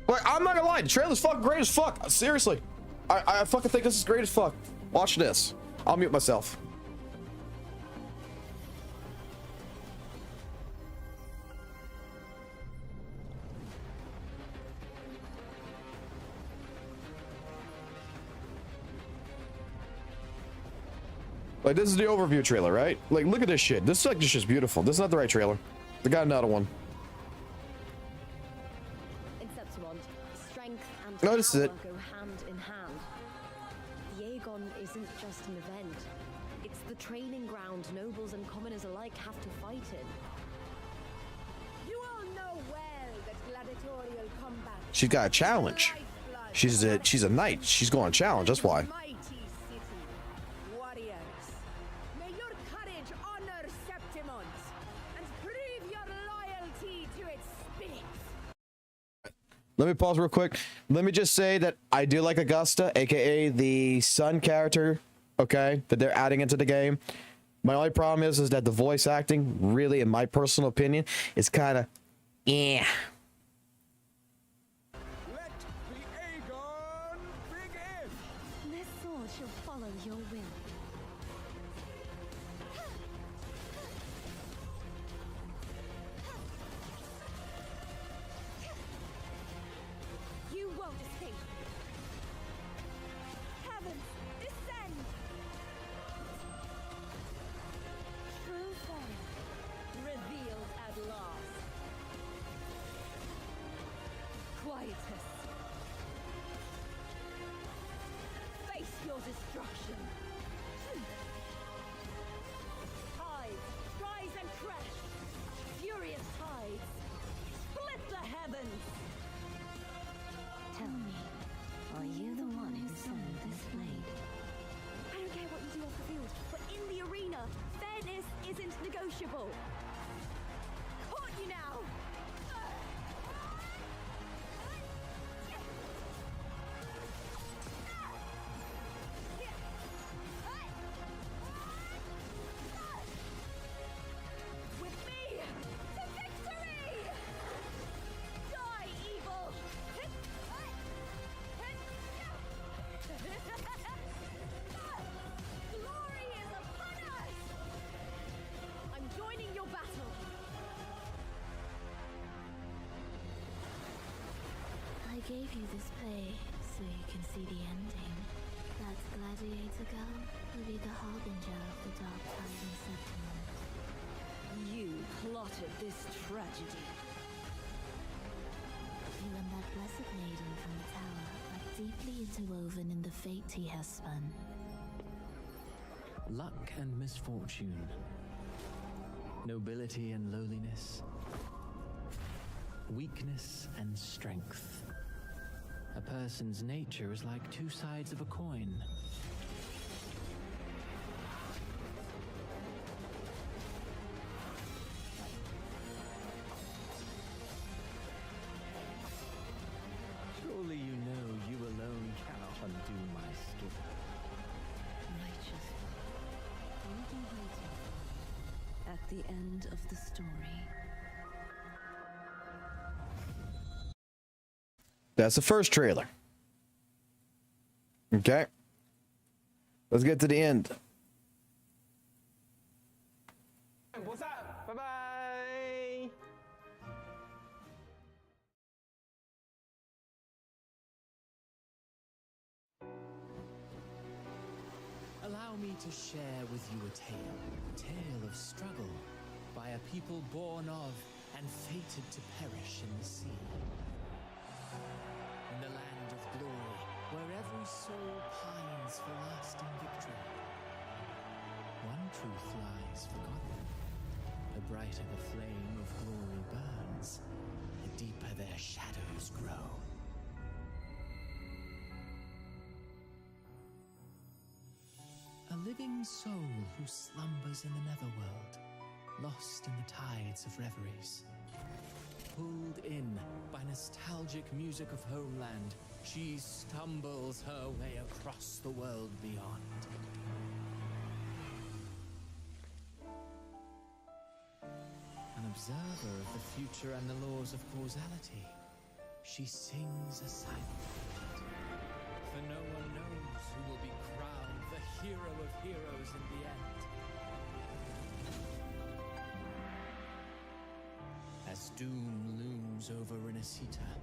，Like, I'm not gonna lie, the trailer's fucking great as fuck. Seriously. I fucking think this is great as fuck. Watch this. I'll mute myself. Like, this is the overview trailer, right? Like, look at this shit. This is just beautiful. This is not the right trailer. They got another one. In Septimont, strength and No, this is power it. go hand in hand. The Aegon isn't just an event. It's the training ground nobles and commoners alike have to fight in. You all know well that gladiatorial combat She's got a challenge. She's a knight. She's going to challenge. That's why. mighty city. Warriors, may your courage honor Septimont and prove your loyalty to its spirit. Let me pause real quick. Let me just say that I do like Augusta, aka the sun character, okay, that they're adding into the game. My only problem is that the voice acting, really, in my personal opinion, is kind of, yeah. This sword shall follow your will. You won't escape. Heavens, descend! True form revealed at last. Quietus. Face your destruction. Tides, rise and crash. Furious tides. Split the heavens. Tell me, are you the one who summoned this blade? I don't care what you do off the field, but in the arena, fairness isn't negotiable. Caught you now! With me to victory! Die, evil! Glory is upon us! I'm joining your battle. I gave you this play so you can see the ending. That gladiator girl will be the harbinger of the dark tide in Septimont. You plotted this tragedy. You and that blessed maiden from the tower are deeply interwoven in the fate he has spun. Luck and misfortune, nobility and lowliness, weakness and strength. A person's nature is like two sides of a coin. Surely you know you alone cannot undo my skill. Righteous one, you'll be waiting at the end of the story. That's the first trailer. Okay. Let's get to the end. 不散，拜拜。 Allow me to share with you a tale of struggle by a people born of and fated to perish in the sea. In the land of glory, where every soul pines for lasting victory, one truth lies forgotten. The brighter the flame of glory burns, the deeper their shadows grow. A living soul who slumbers in the netherworld, lost in the tides of reveries. Pulled in by nostalgic music of homeland, she stumbles her way across the world beyond. observer of the future and the laws of causality, she sings a silent fate. For no one knows who will be crowned the hero of heroes in the end. As doom looms over Renacita,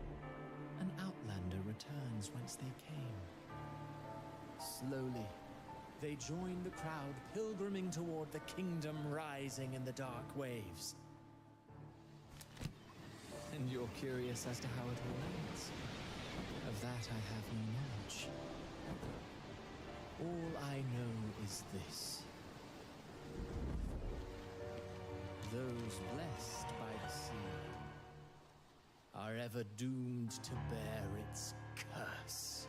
an outlander returns whence they came. Slowly, they join the crowd pilgriming toward the kingdom rising in the dark waves. And you're curious as to how it all ends? Of that I have no knowledge. All I know is this. Those blessed by the sea are ever doomed to bear its curse.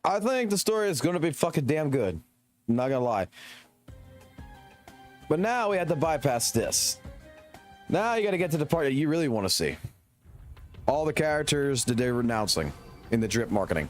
I think the story is going to be fucking damn good. I'm not gonna lie. But now we have to bypass this. Now you got to get to the part that you really want to see. All the characters that they're announcing in the drip marketing.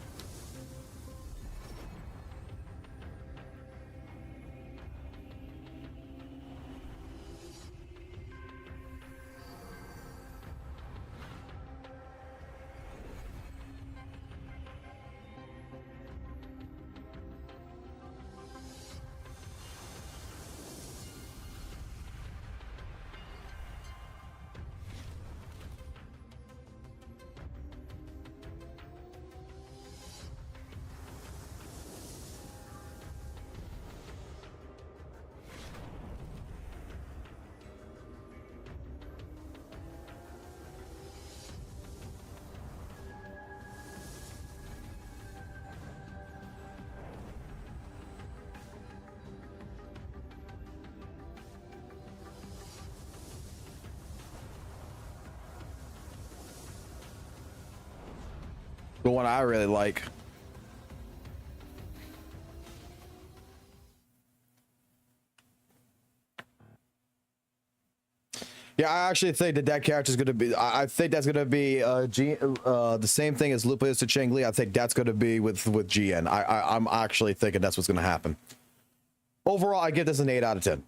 The one I really like. Yeah, I actually think that character is going to be. I think that's going to be the same thing as Lupa is to Cheng Li. I think that's going to be with GN. I'm actually thinking that's what's going to happen. Overall, I give this an 8 out of 10.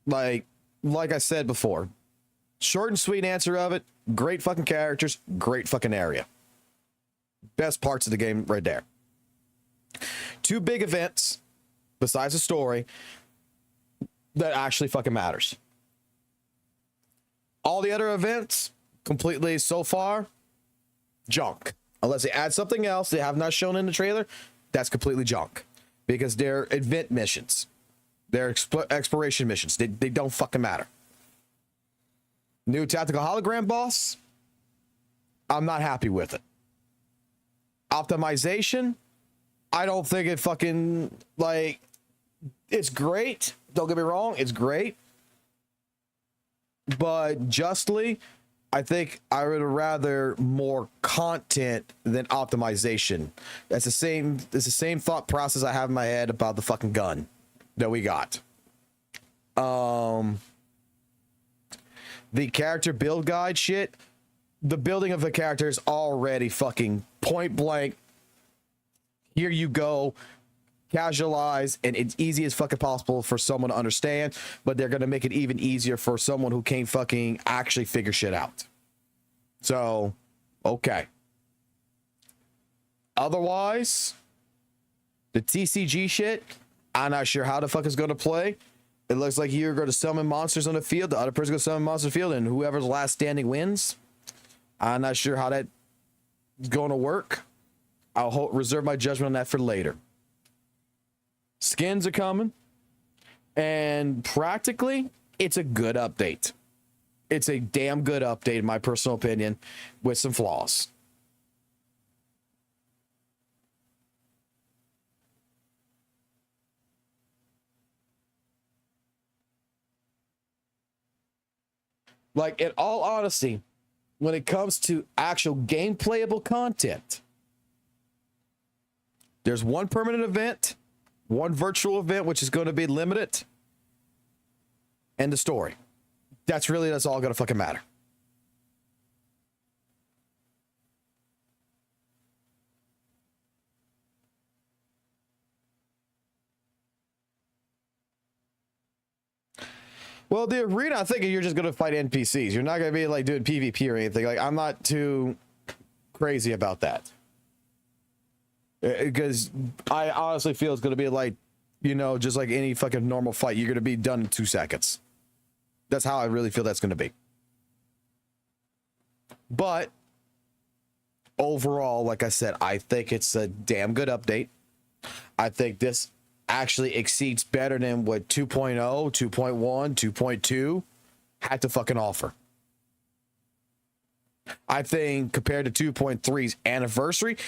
Like I said before, short and sweet answer of it. Great fucking characters, great fucking area. Best parts of the game right there. 2 big events, besides the story, that actually fucking matters. All the other events, completely so far, junk. Unless they add something else they have not shown in the trailer, that's completely junk. Because they're event missions. They're exploration missions. They don't fucking matter. New tactical hologram boss, I'm not happy with it. Optimization, I don't think it fucking, like, it's great. Don't get me wrong, it's great. But justly, I think I would rather more content than optimization. It's the same thought process I have in my head about the fucking gun that we got. The character build guide shit, the building of the character is already fucking point blank. Here you go. Casualize, and it's easy as fucking possible for someone to understand, but they're gonna make it even easier for someone who can't fucking actually figure shit out. So, okay. Otherwise, the TCG shit, I'm not sure how the fuck it's gonna play. It looks like you're gonna summon monsters on the field, the other person's gonna summon monsters on the field, and whoever's last standing wins. I'm not sure how that's gonna work. I'll reserve my judgment on that for later. Skins are coming, and practically, it's a good update. It's a damn good update, in my personal opinion, with some flaws. Like, in all honesty, when it comes to actual game playable content, there's one permanent event, one virtual event, which is going to be limited, and the story. That's all going to fucking matter. Well, the arena, I think you're just going to fight NPCs. You're not going to be like doing PvP or anything. Like, I'm not too crazy about that. Because I honestly feel it's going to be like, you know, just like any fucking normal fight. You're going to be done in 2 seconds. That's how I really feel that's going to be. But overall, like I said, I think it's a damn good update. I think this actually exceeds better than what 2.0, 2.1, 2.2 had to fucking offer. I think compared to 2.3's anniversary,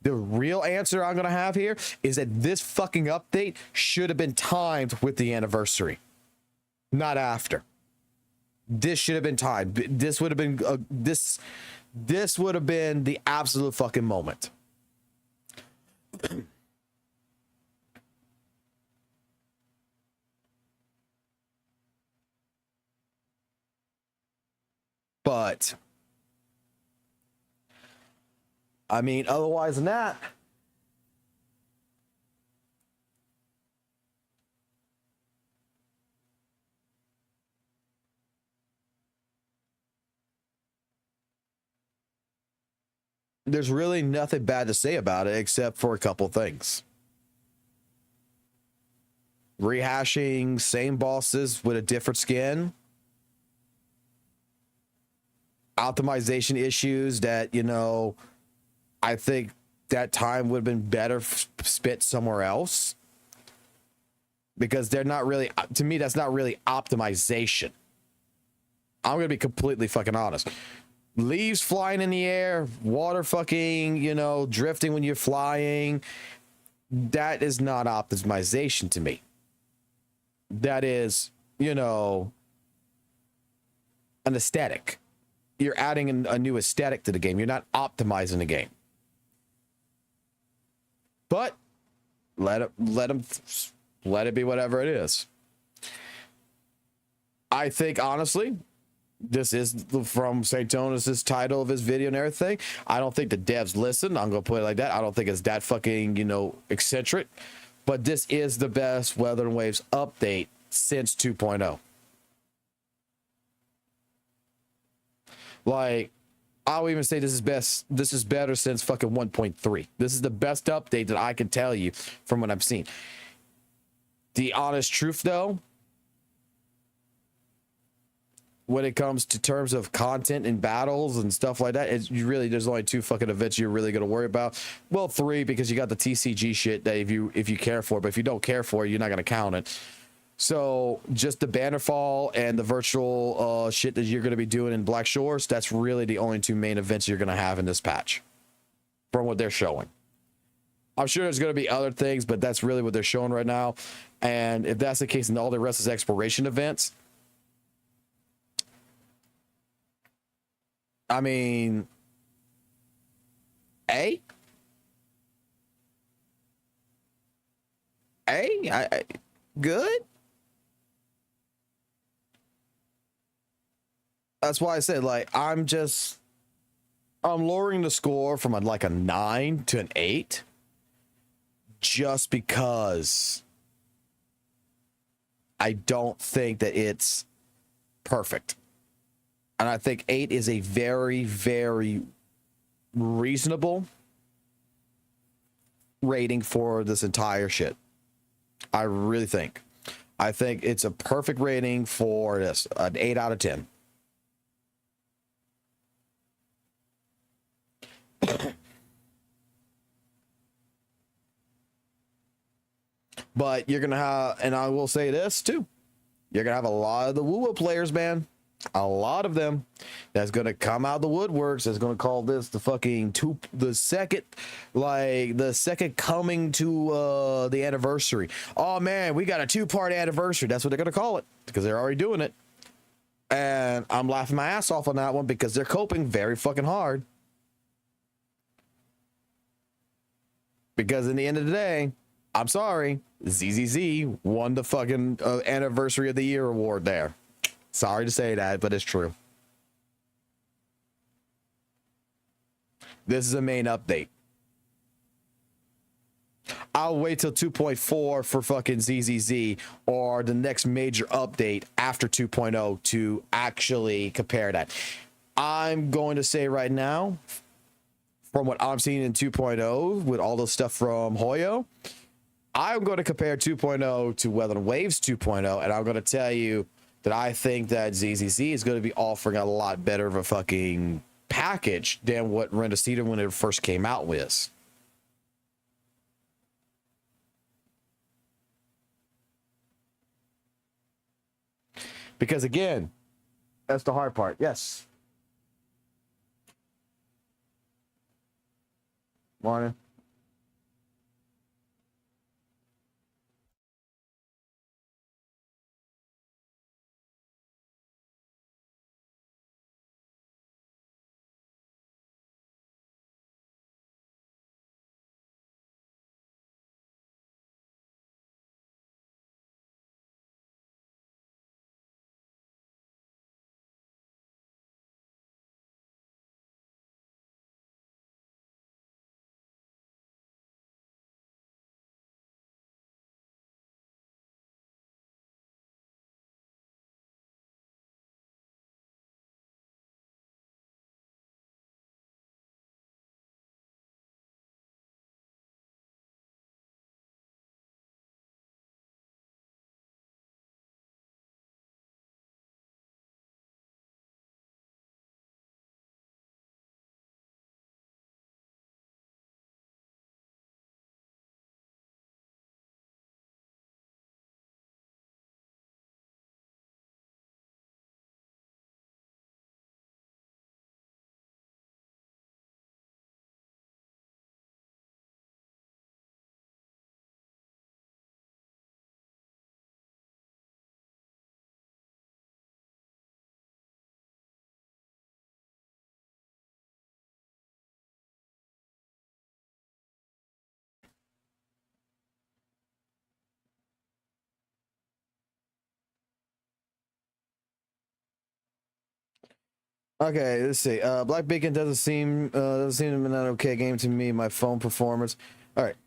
the real answer I'm going to have here is that this fucking update should have been timed with the anniversary, not after. This should have been timed. This would have been this would have been the absolute fucking moment. But I mean, otherwise than that, there's really nothing bad to say about it except for a couple things. Rehashing same bosses with a different skin. Optimization issues that, you know, I think that time would have been better spent somewhere else. Because they're not really, to me, that's not really optimization. I'm going to be completely fucking honest. Leaves flying in the air, water fucking, you know, drifting when you're flying. That is not optimization to me. That is, you know, an aesthetic. You're adding a new aesthetic to the game. You're not optimizing the game. But let it be whatever it is. I think honestly, this is from Saintonis' title of his video and everything. I don't think the devs listen. I'm gonna put it like that. I don't think it's that fucking, you know, eccentric. But this is the best WutheringWaves update since 2.0. Like, I'll even say this is best. This is better since fucking 1.3. This is the best update that I can tell you from what I've seen. The honest truth, though, when it comes to terms of content and battles and stuff like that, it's really, there's only 2 fucking events you're really gonna worry about. Well, 3, because you got the TCG shit that if you care for it, but if you don't care for it, you're not gonna count it. So just the Bannerfall and the virtual shit that you're going to be doing in Black Shores, that's really the only 2 main events you're going to have in this patch from what they're showing. I'm sure there's going to be other things, but that's really what they're showing right now. And if that's the case, and all the rest is exploration events, I mean, good. That's why I said, like, I'm lowering the score from like a 9 to an 8 just because I don't think that it's perfect. And I think 8 is a very, very reasonable rating for this entire shit. I really think. I think it's a perfect rating for this, an 8 out of 10. But you're going to have, and I will say this too, you're going to have a lot of the WUWA players, man. A lot of them that's going to come out of the woodworks. That's going to call this the fucking the second coming to the anniversary. Oh man, we got a 2-part anniversary. That's what they're going to call it because they're already doing it. And I'm laughing my ass off on that one because they're coping very fucking hard. Because in the end of the day, I'm sorry, ZZZ won the fucking anniversary of the year award there. Sorry to say that, but it's true. This is a main update. I'll wait till 2.4 for fucking ZZZ or the next major update after 2.0 to actually compare that. I'm going to say right now, from what I'm seeing in 2.0 with all the stuff from Hoyo, I'm going to compare 2.0 to WutheringWaves 2.0, and I'm going to tell you that I think that ZZZ is going to be offering a lot better of a fucking package than what Rendicita when it first came out with. Because again, that's the hard part. Yes. Morning. Okay, let's see. Black Beacon doesn't seem to be an okay game to me. My phone performance. All right.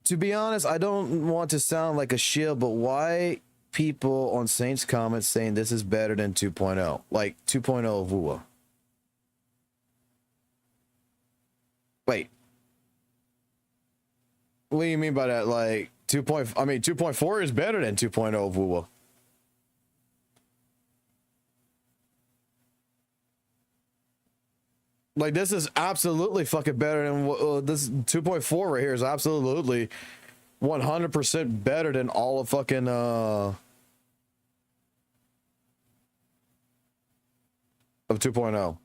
To be honest, I don't want to sound like a shield, but why people on Saints comments saying this is better than 2.0, like 2.0 of WUWA? Wait. What do you mean by that? Like 2.4 is better than 2.0 of WUWA. Like, this is absolutely fucking better than this 2.4 right here is absolutely 100% better than all of fucking of 2.0.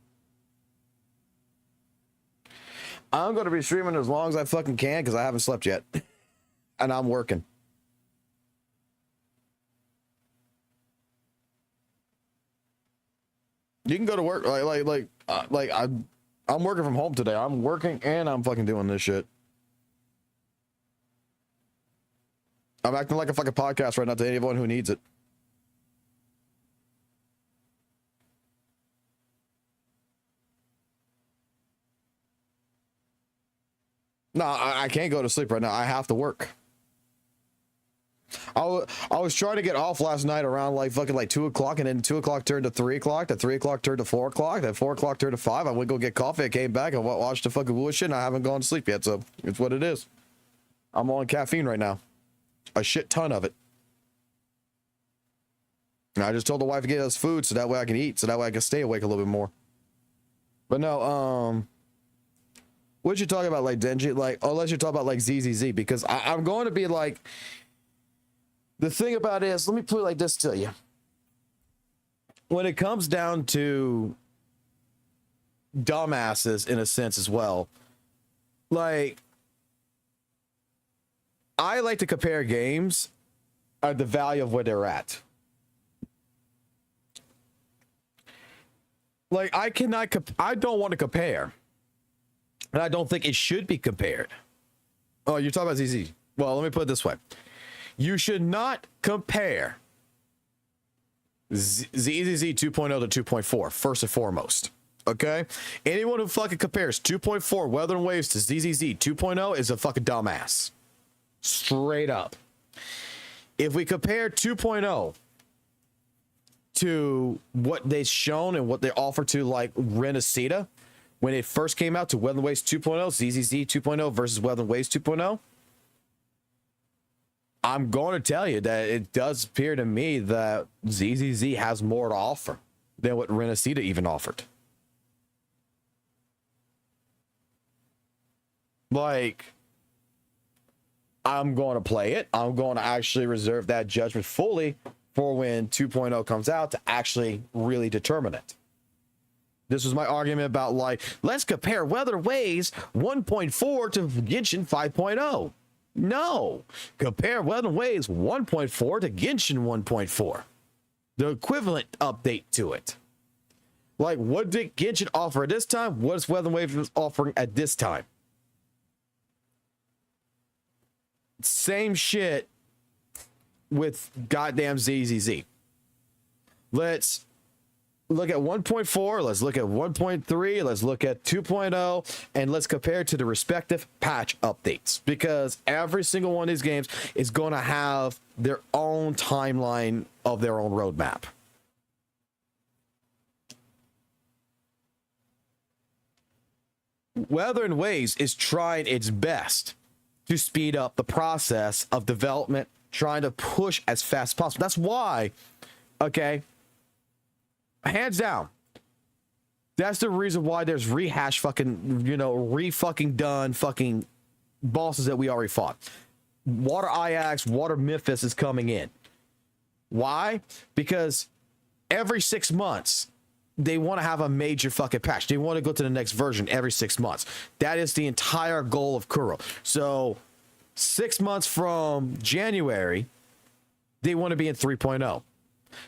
I'm going to be streaming as long as I fucking can because I haven't slept yet. And I'm working. You can go to work I'm working from home today. I'm working and I'm fucking doing this shit. I'm acting like a fucking podcast right now to anyone who needs it. No, I can't go to sleep right now. I have to work. I was trying to get off last night around like 2 o'clock, and then 2 o'clock turned to 3 o'clock, then 3 o'clock turned to 4 o'clock, then 4 o'clock turned to 5. I went go get coffee, I came back, and watched the fucking WUWA shit, and I haven't gone to sleep yet, so it's what it is. I'm on caffeine right now. A shit ton of it. And I just told the wife to get us food so that way I can eat, so that way I can stay awake a little bit more. But no, what you talking about, like Denji? Like, unless you're talking about like ZZZ, because I'm going to be like, the thing about it is, let me put it like this to you. When it comes down to dumbasses, in a sense as well, like, I like to compare games at the value of where they're at. Like, I don't want to compare. And I don't think it should be compared. Oh, you're talking about ZZ. Well, let me put it this way. You should not compare ZZZ 2.0 to 2.4, first and foremost. Okay? Anyone who fucking compares 2.4 Wuthering Waves to ZZZ 2.0 is a fucking dumbass. Straight up. If we compare 2.0 to what they've shown and what they offer to like Renacita when it first came out to Wuthering Waves 2.0, ZZZ 2.0 versus Wuthering Waves 2.0, I'm going to tell you that it does appear to me that ZZZ has more to offer than what Renacita even offered. Like, I'm going to play it. I'm going to actually reserve that judgment fully for when 2.0 comes out to actually really determine it. This was my argument about, like, let's compare Wuthering Waves 1.4 to Genshin 5.0. No. Compare Wuthering Waves 1.4 to Genshin 1.4. The equivalent update to it. Like, what did Genshin offer at this time? What is Wuthering Waves offering at this time? Same shit with goddamn ZZZ. Let's look at 1.4, let's look at 1.3, let's look at 2.0, and let's compare it to the respective patch updates, because every single one of these games is going to have their own timeline of their own roadmap. Wuthering Waves is trying its best to speed up the process of development, trying to push as fast as possible. That's why, okay, hands down, that's the reason why there's rehash fucking, you know, re-fucking done fucking bosses that we already fought. Water Ajax, Water Memphis is coming in. Why? Because every 6 months, they want to have a major fucking patch. They want to go to the next version every 6 months. That is the entire goal of Kuro. So 6 months from January, they want to be in 3.0.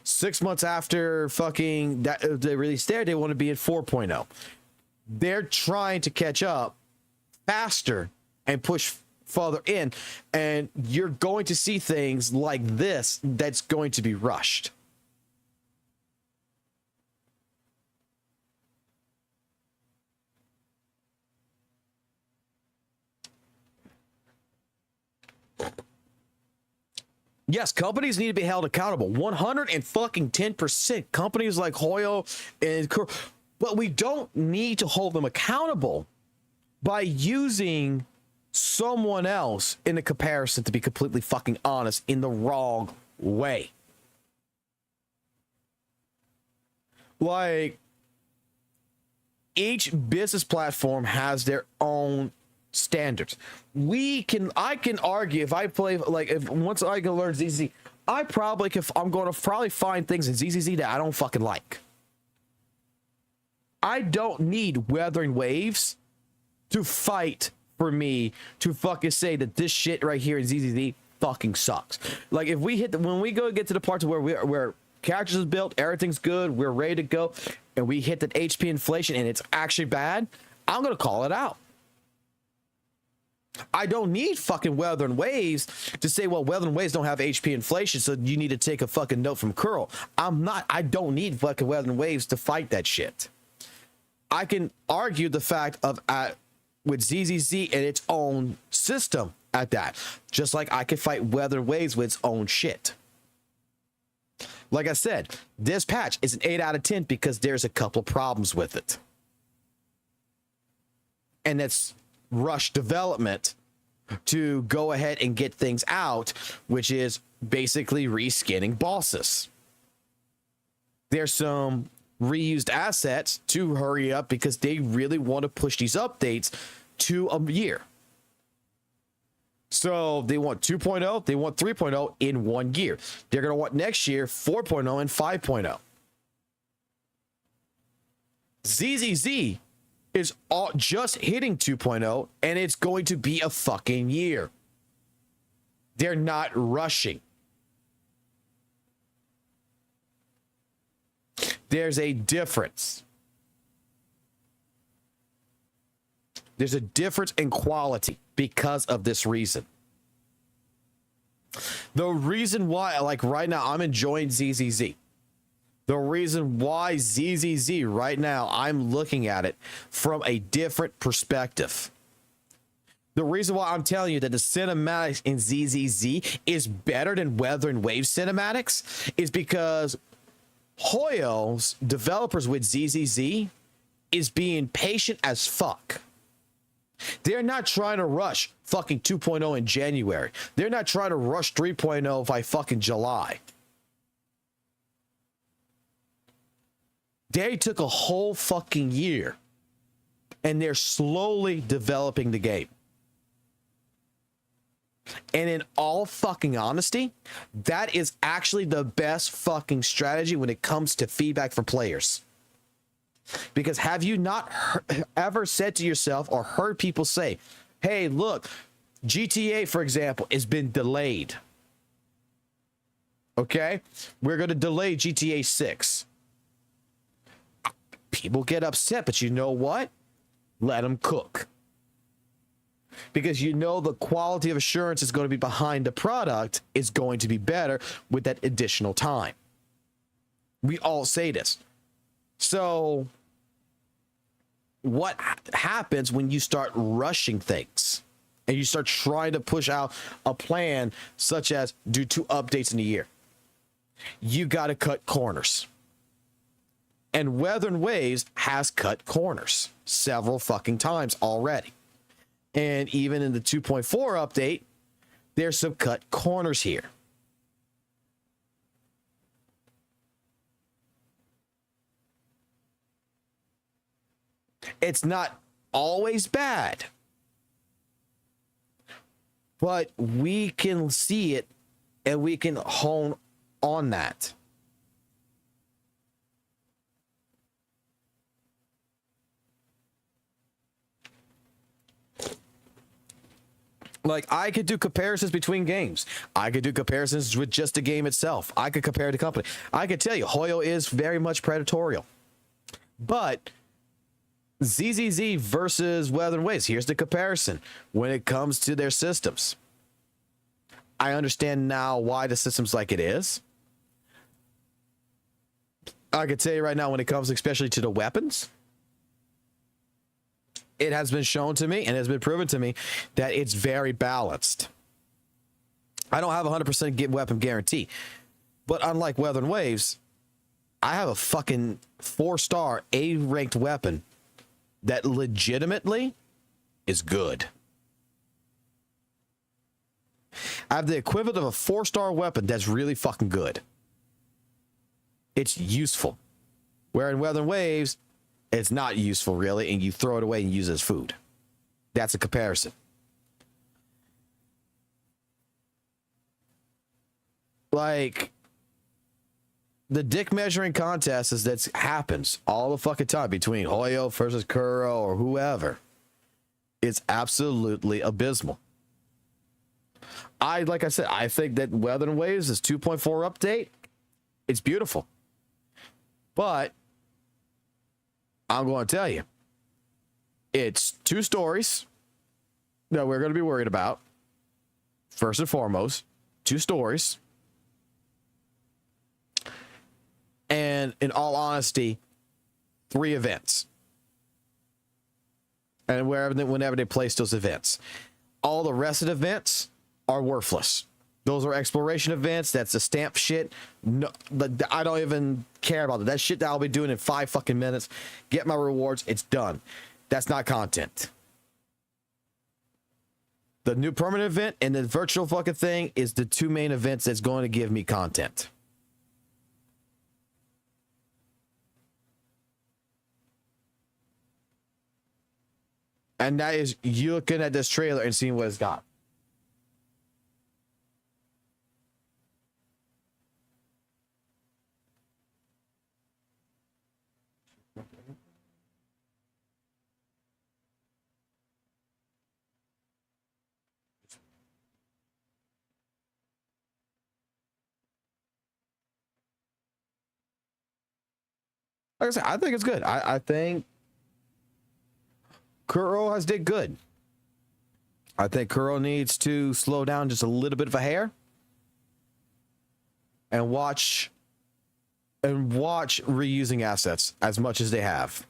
6 months after fucking that they release there, they want to be in 4.0. They're trying to catch up faster and push further in. And you're going to see things like this that's going to be rushed. Yes, companies need to be held accountable. 110%. Companies like Hoyo and Kuro, but we don't need to hold them accountable by using someone else in the comparison, to be completely fucking honest, in the wrong way. Like, each business platform has their own standards. I can argue, if I play, like, if once I can learn ZZZ, I'm going to probably find things in ZZZ that I don't fucking like. I don't need Wuthering Waves to fight for me to fucking say that this shit right here in ZZZ fucking sucks. Like, if we when we go get to the parts where characters is built, everything's good, we're ready to go, and we hit that HP inflation and it's actually bad, I'm gonna call it out. I don't need fucking Wuthering Waves to say, well, Wuthering Waves don't have HP inflation, so you need to take a fucking note from Kuro. I don't need fucking Wuthering Waves to fight that shit. I can argue the fact of with ZZZ and its own system at that, just like I can fight Wuthering Waves with its own shit. Like I said, this patch is an 8 out of 10 because there's a couple problems with it. And that's rush development to go ahead and get things out, which is basically reskinning bosses. There's some reused assets to hurry up because they really want to push these updates to a year. So they want 2.0, they want 3.0 in 1 year. They're going to want next year 4.0 and 5.0. ZZZ is all just hitting 2.0, and it's going to be a fucking year. They're not rushing. There's a difference. There's a difference in quality because of this reason. The reason why, like right now, I'm enjoying ZZZ. The reason why ZZZ right now, I'm looking at it from a different perspective. The reason why I'm telling you that the cinematics in ZZZ is better than WutheringWaves cinematics is because Hoyo's developers with ZZZ is being patient as fuck. They're not trying to rush fucking 2.0 in January. They're not trying to rush 3.0 by fucking July. They took a whole fucking year and they're slowly developing the game. And in all fucking honesty, that is actually the best fucking strategy when it comes to feedback for players. Because have you not ever said to yourself or heard people say, hey, look, GTA, for example, has been delayed. Okay? We're going to delay GTA 6. People get upset, but you know what? Let them cook. Because you know the quality of assurance is going to be behind the product is going to be better with that additional time. We all say this. So what happens when you start rushing things and you start trying to push out a plan such as do 2 updates in a year? You got to cut corners. And WutheringWaves has cut corners several fucking times already. And even in the 2.4 update, there's some cut corners here. It's not always bad, but we can see it and we can hone on that. Like, I could do comparisons between games. I could do comparisons with just the game itself. I could compare the company. I could tell you, Hoyo is very much predatorial. But ZZZ versus WutheringWaves, here's the comparison when it comes to their systems. I understand now why the system's like it is. I could tell you right now when it comes especially to the weapons, it has been shown to me and has been proven to me that it's very balanced. I don't have a 100% weapon guarantee, but unlike WutheringWaves, I have a fucking 4-star A-ranked weapon that legitimately is good. I have the equivalent of a 4-star weapon that's really fucking good. It's useful. Where in WutheringWaves, it's not useful really, and you throw it away and use it as food. That's a comparison. Like, the dick measuring contest is that happens all the fucking time between Hoyo versus Kuro or whoever. It's absolutely abysmal. Like I said, I think that WutheringWaves' 2.4 update, it's beautiful. But I'm going to tell you, it's 2 stories that we're going to be worried about. First and foremost, 2 stories. And in all honesty, 3 events. And whenever they place those events. All the rest of the events are worthless. Those are exploration events. That's the stamp shit. No, I don't even care about it. That shit that I'll be doing in 5 fucking minutes. Get my rewards. It's done. That's not content. The new permanent event and the virtual fucking thing is the 2 main events that's going to give me content. And that is you looking at this trailer and seeing what it's got. Like I said, I think it's good. I think Kuro has did good. I think Kuro needs to slow down just a little bit of a hair and watch and watch reusing assets as much as they have.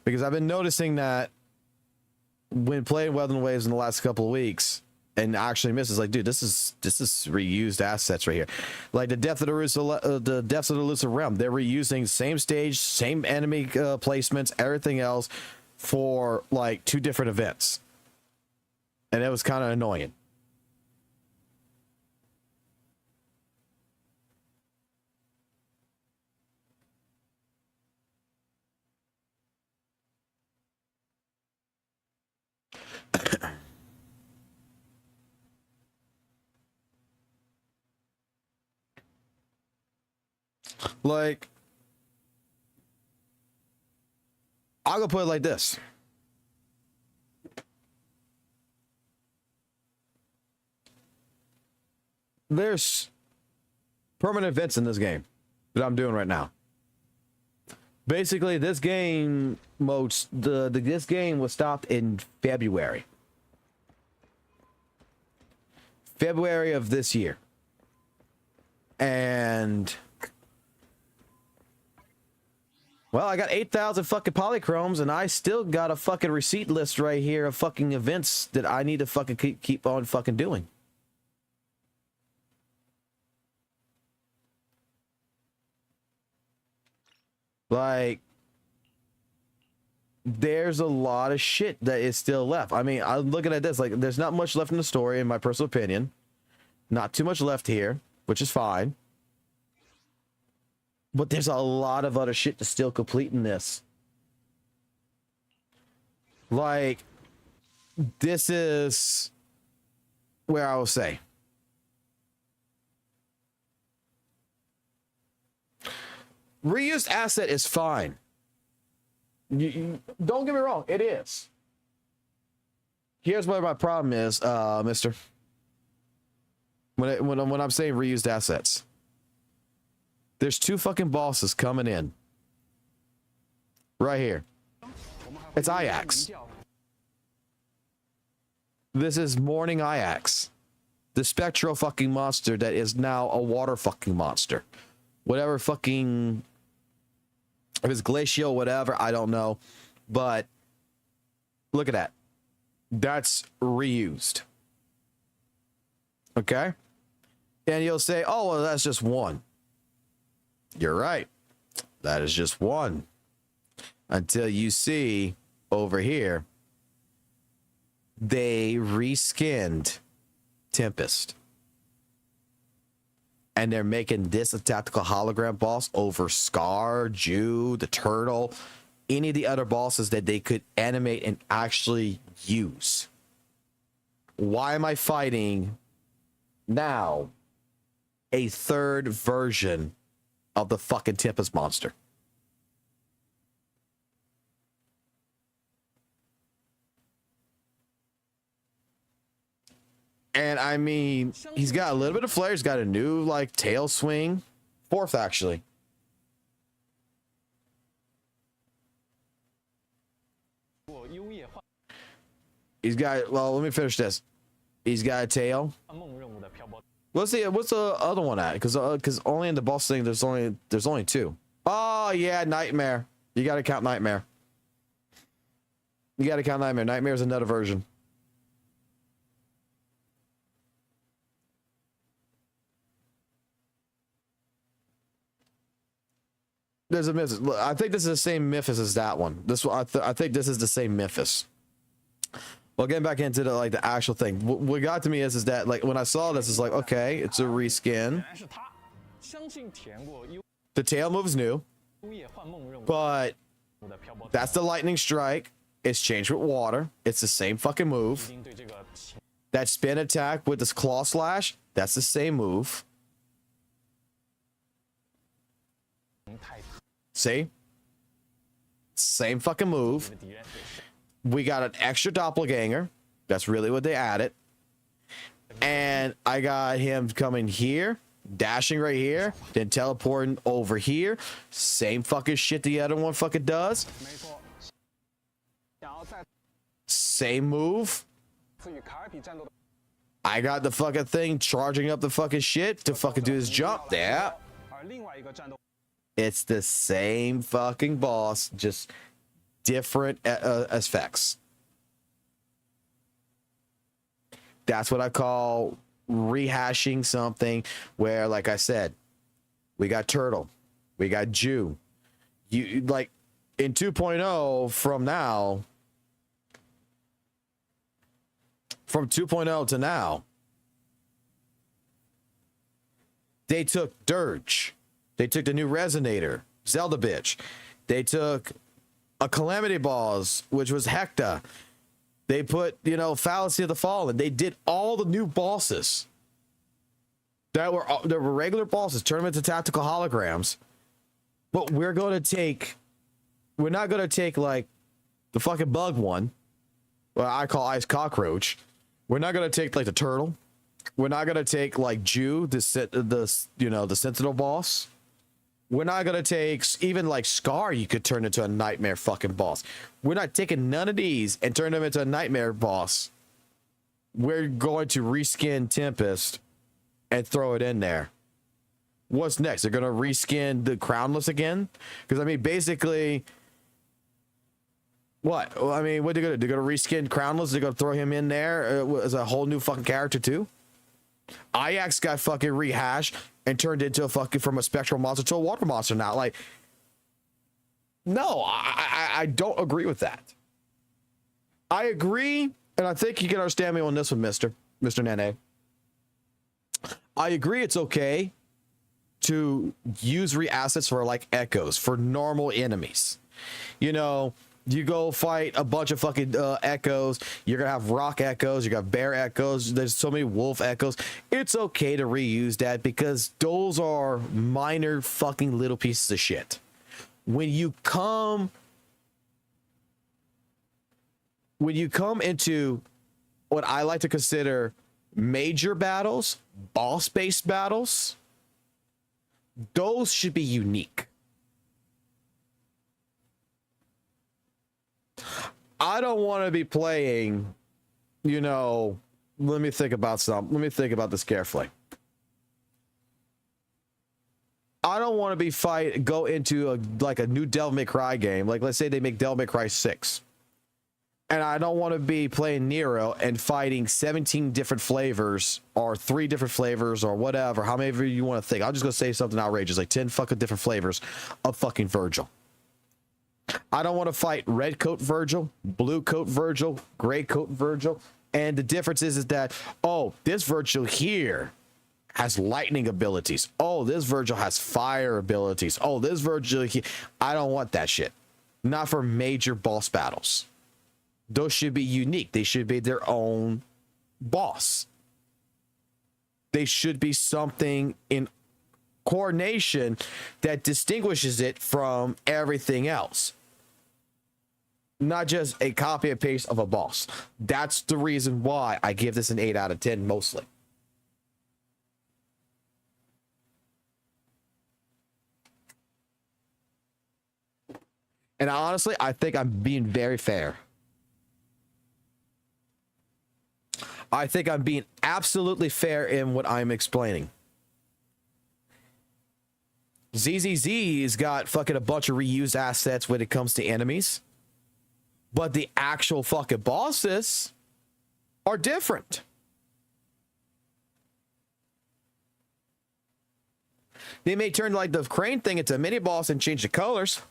Because I've been noticing that when playing WutheringWaves in the last couple of weeks and actually misses, like, dude, this is reused assets right here. Like the Depths of the Elusive Realm, they're reusing same stage, same enemy placements, everything else for like 2 different events. And it was kind of annoying. Like, I'll go put it like this. There's permanent events in this game that I'm doing right now. Basically, this game this game was stopped in February of this year, and well, I got 8,000 fucking polychromes, and I still got a fucking receipt list right here of fucking events that I need to fucking keep on fucking doing. Like, there's a lot of shit that is still left. I mean, I'm looking at this, like, there's not much left in the story, in my personal opinion. Not too much left here, which is fine. But there's a lot of other shit to still complete in this. Like, this is where I will say, reused asset is fine. Don't get me wrong, it is. Here's where my problem is, mister. When I'm saying reused assets. There's 2 fucking bosses coming in. Right here. It's Ajax. This is Morning Ajax. The spectral fucking monster that is now a water fucking monster. Whatever fucking... If it's glacial, whatever, I don't know. But look at that. That's reused. Okay? And you'll say, oh, well, that's just one. You're right. That is just one. Until you see over here, they reskinned Tempest. And they're making this a tactical hologram boss over Scar, Jew, the Turtle, any of the other bosses that they could animate and actually use. Why am I fighting now a 3rd version of the fucking Tempest monster? And I mean, he's got a little bit of flair. He's got a new, like, tail swing. 4th, actually. He's got, well, let me finish this. He's got a tail. Let's see, what's the other one at? Because only in the boss thing, there's only 2. Oh, yeah, Nightmare. You got to count Nightmare. You got to count Nightmare. Nightmare's another version. There's a Memphis. Look, I think this is the same Memphis as that one. This one, I think this is the same Memphis. Well, getting back into the actual thing, what got to me is that, like, when I saw this, it's like, okay, it's a reskin. The tail move's new, but that's the lightning strike. It's changed with water. It's the same fucking move. That spin attack with this claw slash, that's the same move. See? Same fucking move. We got an extra doppelganger. That's really what they added. And I got him coming here, dashing right here, then teleporting over here. Same fucking shit the other one fucking does. Same move. I got the fucking thing charging up the fucking shit to fucking do his jump. Yeah. 另外一个战斗。 It's the same fucking boss, just different effects. That's what I call rehashing something where, like I said, we got Turtle, we got Jew. You like in 2.0 from 2.0 to now, they took Dirge. They took the new Resonator, Zelda bitch. They took a Calamity Boss, which was Hecta. They put, you know, Fallacy of the Fallen. They did all the new bosses that were regular bosses, turn them into tactical holograms. But we're not going to take like the fucking bug one, what I call Ice Cockroach. We're not going to take like the Turtle. We're not going to take like Jew, the Sentinel boss. We're not going to take even like Scar, you could turn into a nightmare fucking boss. We're not taking none of these and turn them into a nightmare boss. We're going to reskin Tempest and throw it in there. What's next? They're going to reskin the Crownless again? Because, I mean, basically, what? I mean, what are they going to do? They're going to reskin Crownless? They're going to throw him in there as a whole new fucking character too? Ajax got fucking rehashed and turned into a fucking from a spectral monster to a water monster now. Like, no, I don't agree with that. I agree, and I think you can understand me on this one, Mr. Nene. I agree it's okay to use re-assets for like echoes, for normal enemies. You know, you go fight a bunch of fucking echoes. You're gonna have rock echoes. You got bear echoes. There's so many wolf echoes. It's okay to reuse that because those are minor fucking little pieces of shit. When you come into what I like to consider major battles, boss-based battles, those should be unique. I don't want to be playing, you know, let me think about this carefully. I don't want to be go into a new Devil May Cry game. Like, let's say they make Devil May Cry 6. And I don't want to be playing Nero and fighting 17 different flavors or 3 different flavors or whatever, how many you want to think. I'm just going to say something outrageous, like 10 fucking different flavors of fucking Virgil. I don't want to fight red coat Virgil, blue coat Virgil, gray coat Virgil. And the difference is that, oh, this Virgil here has lightning abilities. Oh, this Virgil has fire abilities. Oh, this Virgil here. I don't want that shit. Not for major boss battles. Those should be unique. They should be their own boss. They should be something in coordination that distinguishes it from everything else. Not just a copy and paste of a boss. That's the reason why I give this an 8 out of 10 mostly. And honestly, I think I'm being very fair. I think I'm being absolutely fair in what I'm explaining. ZZZ's got fucking a bunch of reused assets when it comes to enemies. But the actual fucking bosses are different. They may turn like the crane thing into a mini boss and change the colors.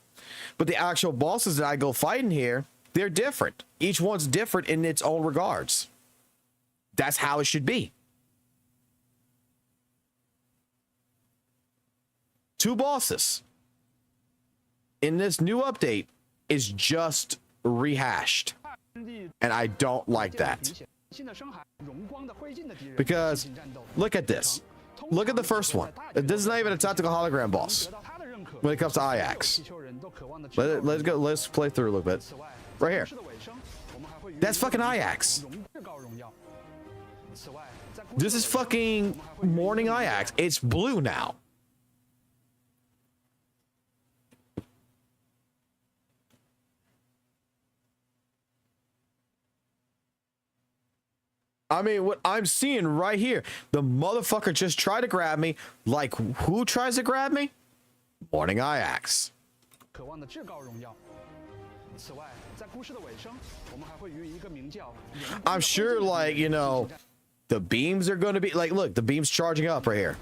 But the actual bosses that I go fighting here, they're different. Each one's different in its own regards. That's how it should be. 2 bosses in this new update is just rehashed. And I don't like that. Because look at this. Look at the first one. This is not even a tactical hologram boss when it comes to Ajax. Let's play through a little bit. Right here. That's fucking Ajax. This is fucking Morning Ajax. It's blue now. I mean, what I'm seeing right here, the motherfucker just tried to grab me. Like, who tries to grab me? Morning Ajax. 渴望的至高荣耀。此外，在故事的尾声，我们还会与一个名叫 I'm sure, like, you know, the beams are going to be like, look, the beam's charging up right here.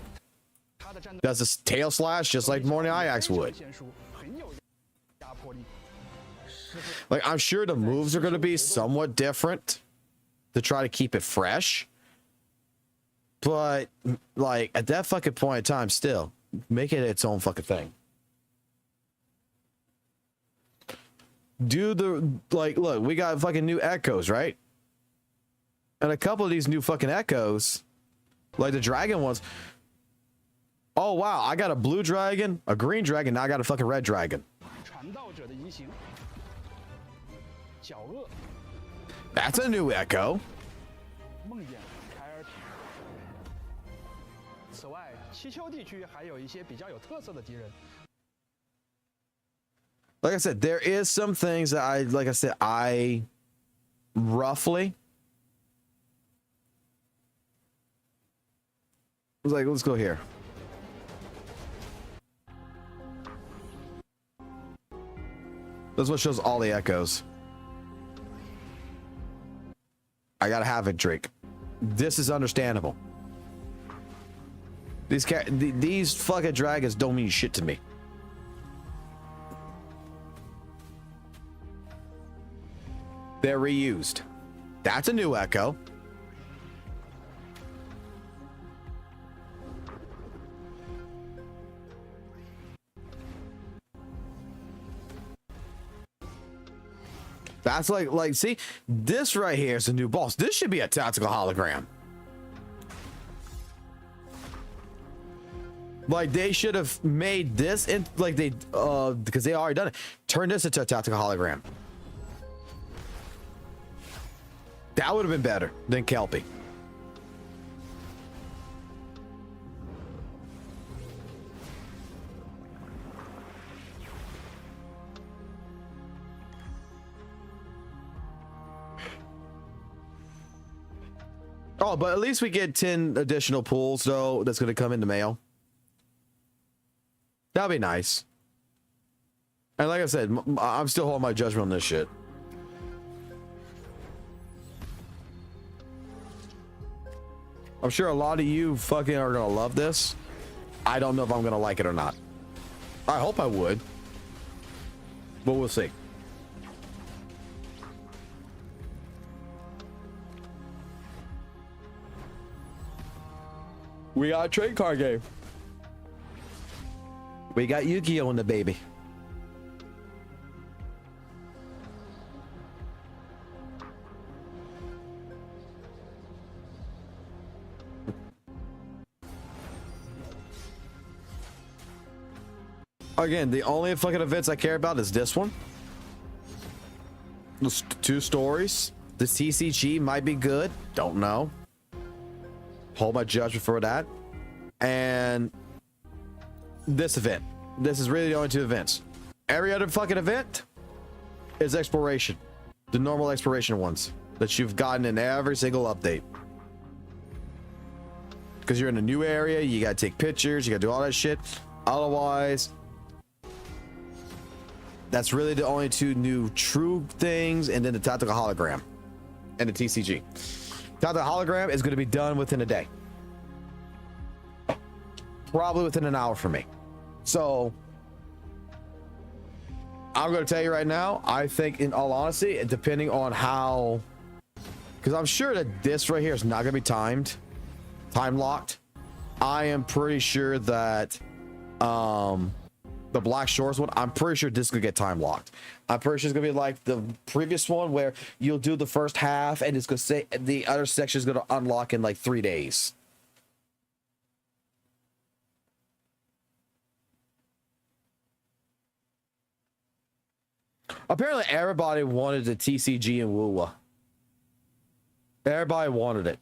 Does a tail slash just like Morning Ajax would. Like, I'm sure the moves are going to be somewhat different to try to keep it fresh. But, like, at that fucking point in time, still, make it its own fucking thing. Do the, like, look, we got fucking new echoes, right? And a couple of these new fucking echoes, like the dragon ones. Oh, wow, I got a blue dragon, a green dragon, now I got a fucking red dragon. That's a new echo. 梦魇凯尔平。此外，七丘地区还有一些比较有特色的敌人。 Like I said, there is some things that I roughly was like, let's go here. This one shows all the echoes. I gotta have it, Drake. This is understandable. These fucking dragons don't mean shit to me. They're reused. That's a new echo. That's like, see, this right here is a new boss. This should be a tactical hologram. Like, they should have made this in, like, they, because they already done it. Turn this into a tactical hologram. That would have been better than Kelpie. Oh, but at least we get 10 additional pools, though, that's going to come in the mail. That'll be nice. And like I said, I'm still holding my judgment on this shit. I'm sure a lot of you fucking are going to love this. I don't know if I'm going to like it or not. I hope I would. But we'll see. We got a trade card game. We got Yu-Gi-Oh in the baby. Again, the only fucking events I care about is this one. Those 2 stories. The TCG might be good. Don't know. Hold my judgment for that. And this event. This is really the only 2 events. Every other fucking event is exploration. The normal exploration ones that you've gotten in every single update. Because you're in a new area, you gotta take pictures, you gotta do all that shit. Otherwise, that's really the only 2 new true things, and then the tactical hologram and the TCG. Tactical hologram is going to be done within a day. Probably within an hour for me. So I'm going to tell you right now, I think in all honesty, depending on how, because I'm sure that this right here is not going to be time locked. I am pretty sure that the Black Shores one, I'm pretty sure this is gonna get time locked. I'm pretty sure it's gonna be like the previous one where you'll do the first half and it's gonna say the other section is gonna unlock in like 3 days. Apparently everybody wanted the TCG and WUWA. Everybody wanted it.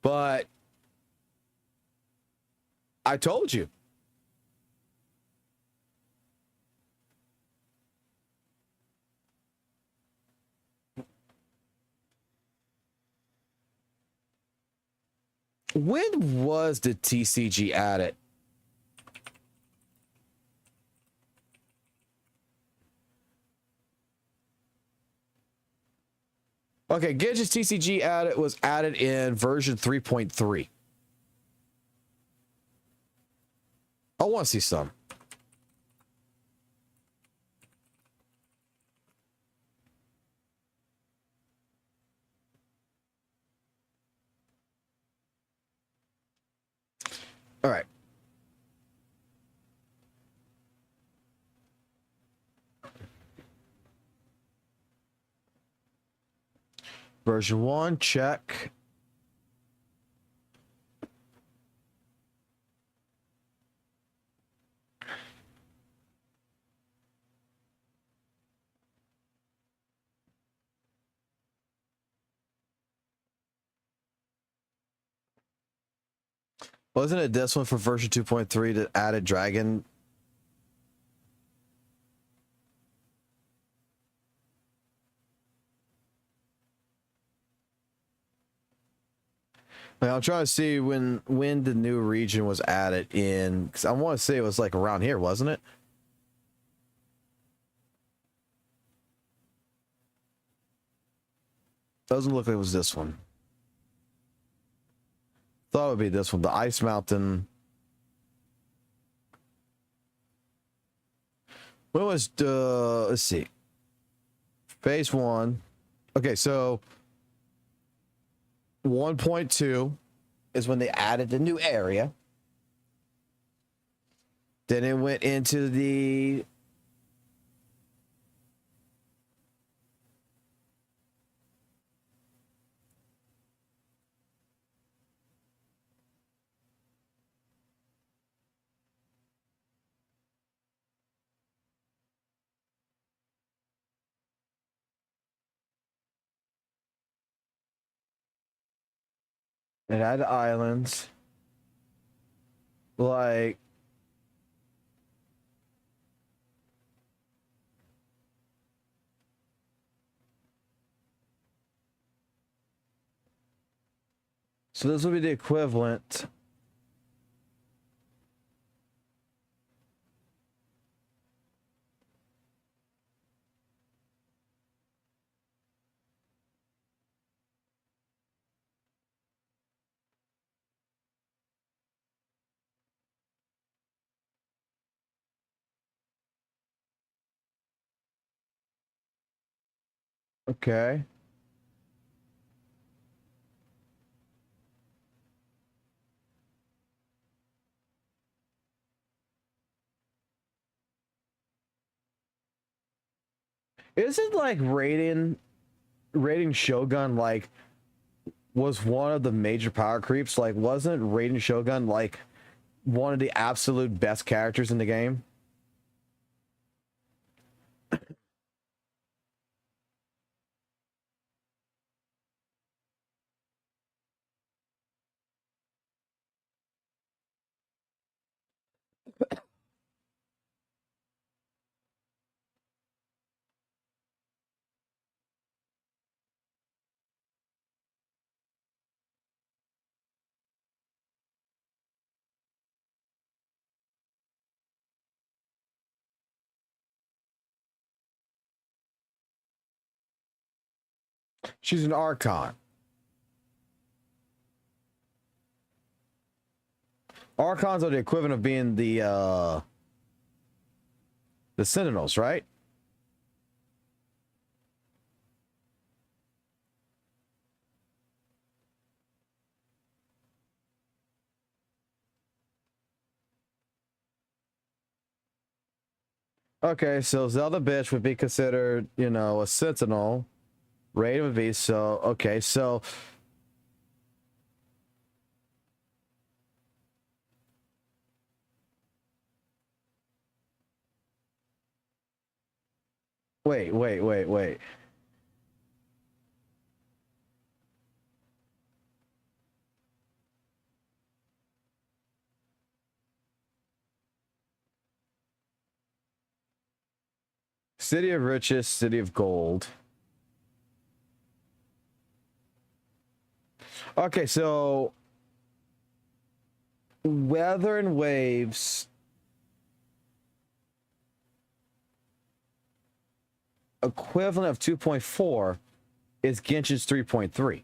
But I told you. When was the TCG added? Okay, Gidget's TCG added was added in version 3.3. I want to see some. All right. Version 1, check. Wasn't it this one for version 2.3 that added dragon? Like, I'm trying to see when the new region was added in, because I want to say it was like around here, wasn't it? Doesn't look like it was this one. Thought it would be this one, the Ice Mountain. When was the, let's see, phase 1. Okay, so 1.2 is when they added the new area. Then it went into the it had islands. Like, so this would be the equivalent. Okay. Isn't like raiding Shogun like was one of the major power creeps? Like, wasn't raiding Shogun like one of the absolute best characters in the game? She's an Archon. Archons are the equivalent of being the Sentinels, right? Okay, so Zelda bitch would be considered, you know, a Sentinel. Raid would be so. Okay, so wait. City of Riches, City of Gold. Okay, so WutheringWaves equivalent of 2.4 is Genshin's 3.3.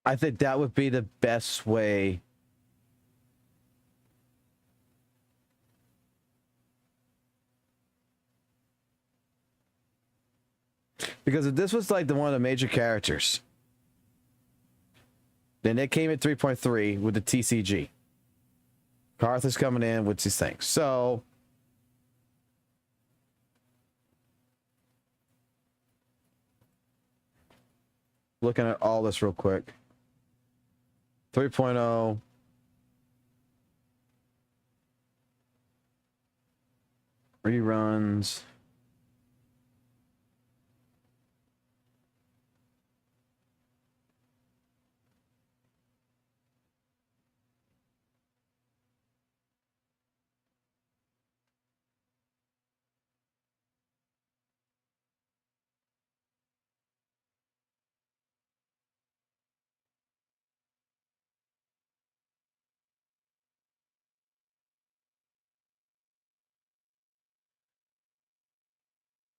I think that would be the best way. Because if this was like one of the major characters, then it came at 3.3 with the TCG. Karth is coming in with these things. So looking at all this real quick. 3.0. Reruns.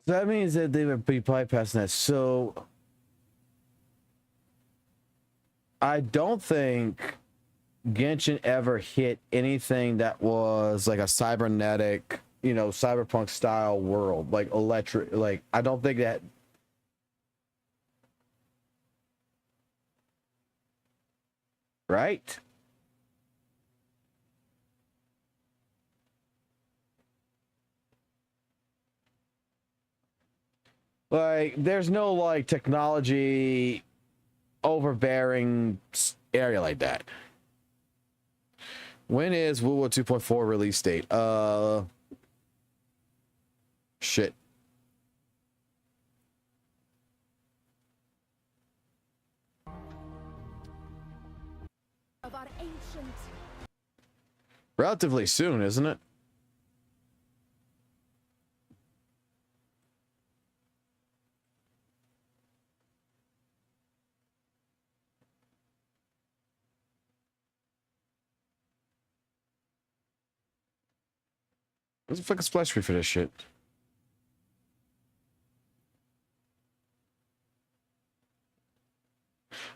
That means that they would be bypassing that. So I don't think Genshin ever hit anything that was like a cybernetic, you know, cyberpunk style world, like electric. Like, I don't think that. Right? Like, there's no like technology overbearing area like that. When is WUWA 2.4 release date? Shit. Of our ancient Relatively soon, isn't it? What's the fucking splash screen for this shit?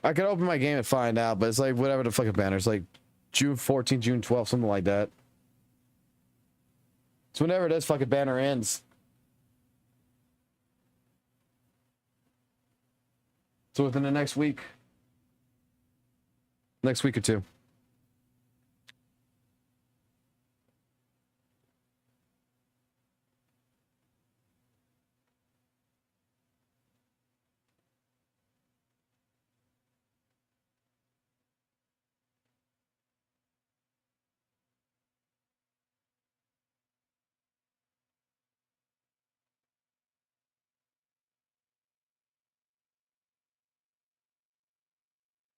I could open my game and find out, but it's like whatever the fucking banner. It's like June 14th, June 12th, something like that. It's whenever this fucking banner ends. So within the next week. Next week or two.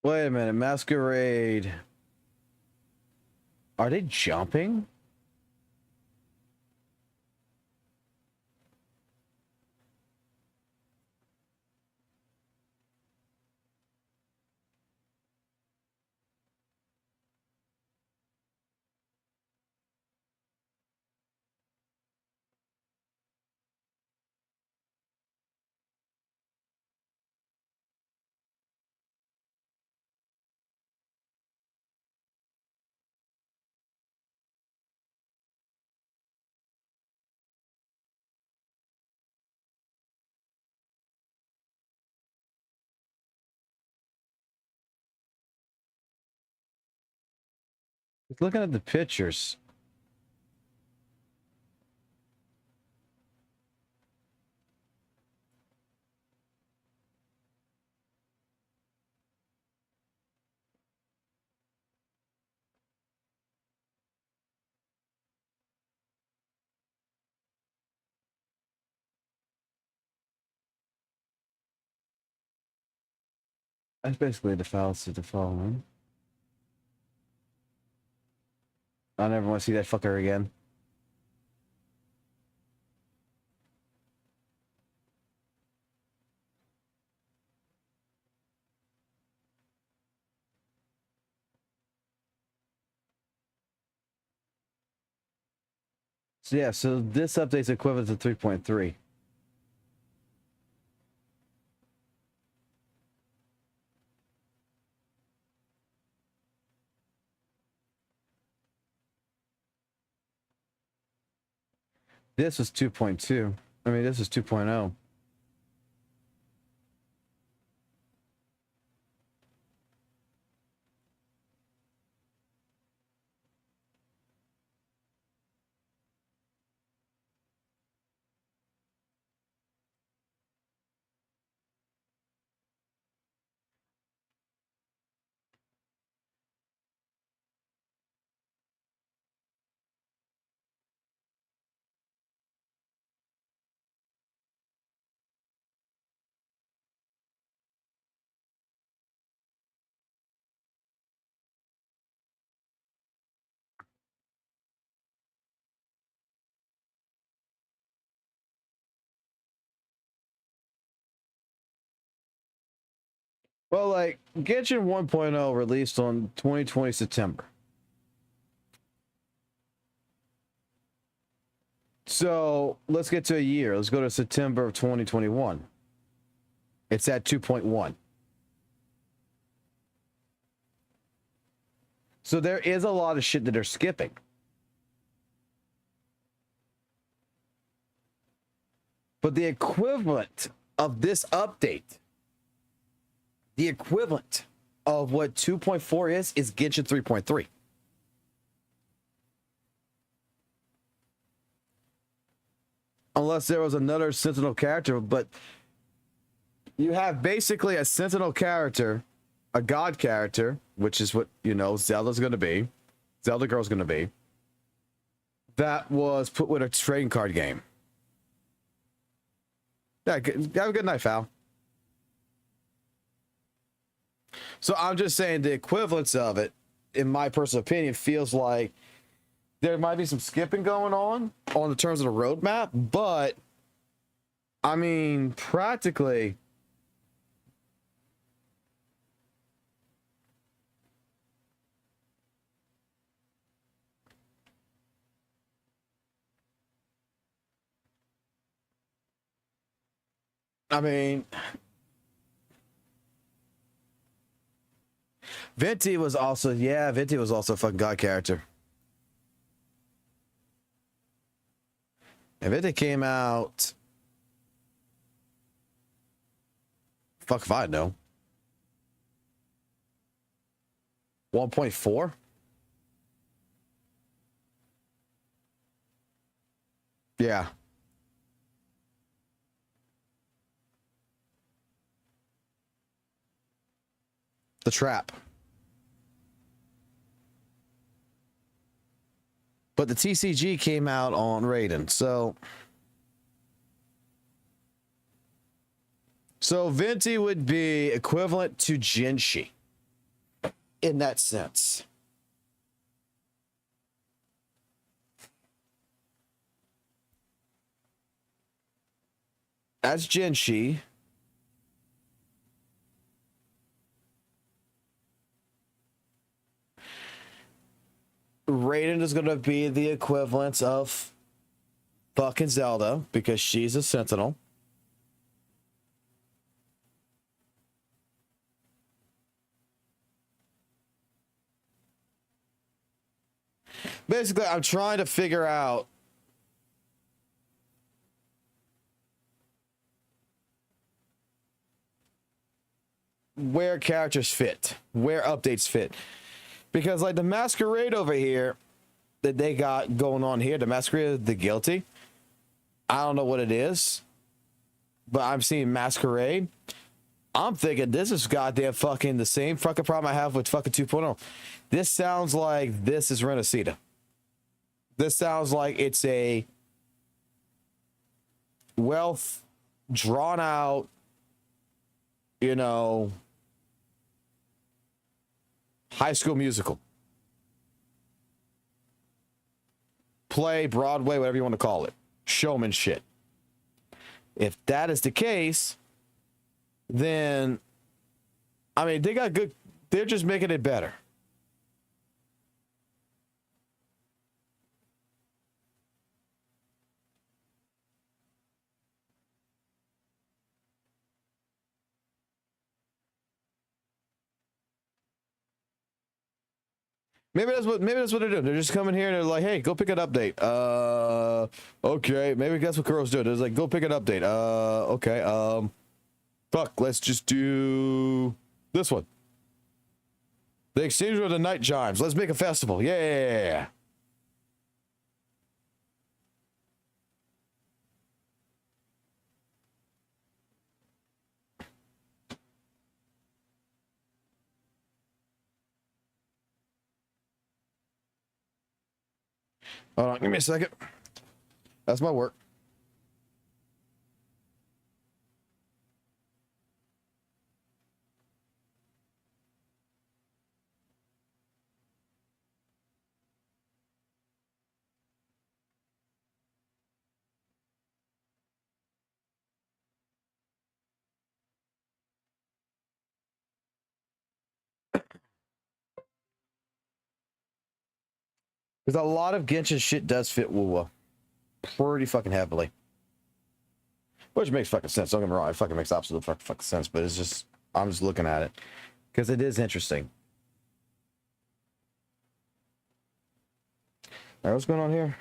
Wait a minute, Masquerade. Are they jumping? Looking at the pictures. That's basically the fallacy to following. I never want to see that fucker again. So yeah, so this update's equivalent to 3.3. This was 2.2. I mean, this is 2.0. Well, like, Genshin 1.0 released on 2020 September. So let's get to a year. Let's go to September of 2021. It's at 2.1. So there is a lot of shit that they're skipping. But the equivalent of this update, the equivalent of what 2.4 is Genshin 3.3. Unless there was another Sentinel character, but you have basically a Sentinel character, a god character, which is what, you know, Zelda's going to be. Zelda Girl's going to be. That was put with a trading card game. Yeah, have a good night, Fal. So I'm just saying the equivalence of it, in my personal opinion, feels like there might be some skipping going on the terms of the roadmap, but I mean, practically, I mean, Venti was also a fucking god character. And Venti came out, fuck if I know, 1.4? Yeah. The Trap. But the TCG came out on Raiden, so Venti would be equivalent to Jinshi in that sense. As Jinshi, Raiden is going to be the equivalent of fucking Zelda because she's a Sentinel. Basically, I'm trying to figure out where characters fit, where updates fit. Because, like, the Masquerade over here that they got going on here, the Masquerade of the Guilty, I don't know what it is, but I'm seeing Masquerade. I'm thinking this is goddamn fucking the same fucking problem I have with fucking 2.0. This sounds like this is Renacida. This sounds like it's a well drawn out, you know, High School Musical. Play, Broadway, whatever you want to call it. Showman shit. If that is the case, then, I mean, they got good, they're just making it better. Maybe that's what they're doing. They're just coming here and they're like, hey, go pick an update. Okay, maybe that's what Kuro's doing. They're like, go pick an update. Okay. Fuck, let's just do this one. The Extinguisher of the Night Chimes. Let's make a festival. Yeah. Hold on, give me a second. That's my work. Because a lot of Genshin shit does fit WUWA pretty fucking heavily. Which makes fucking sense. Don't get me wrong. It fucking makes absolute fucking sense. But it's just, I'm just looking at it. Because it is interesting. All right, what's going on here?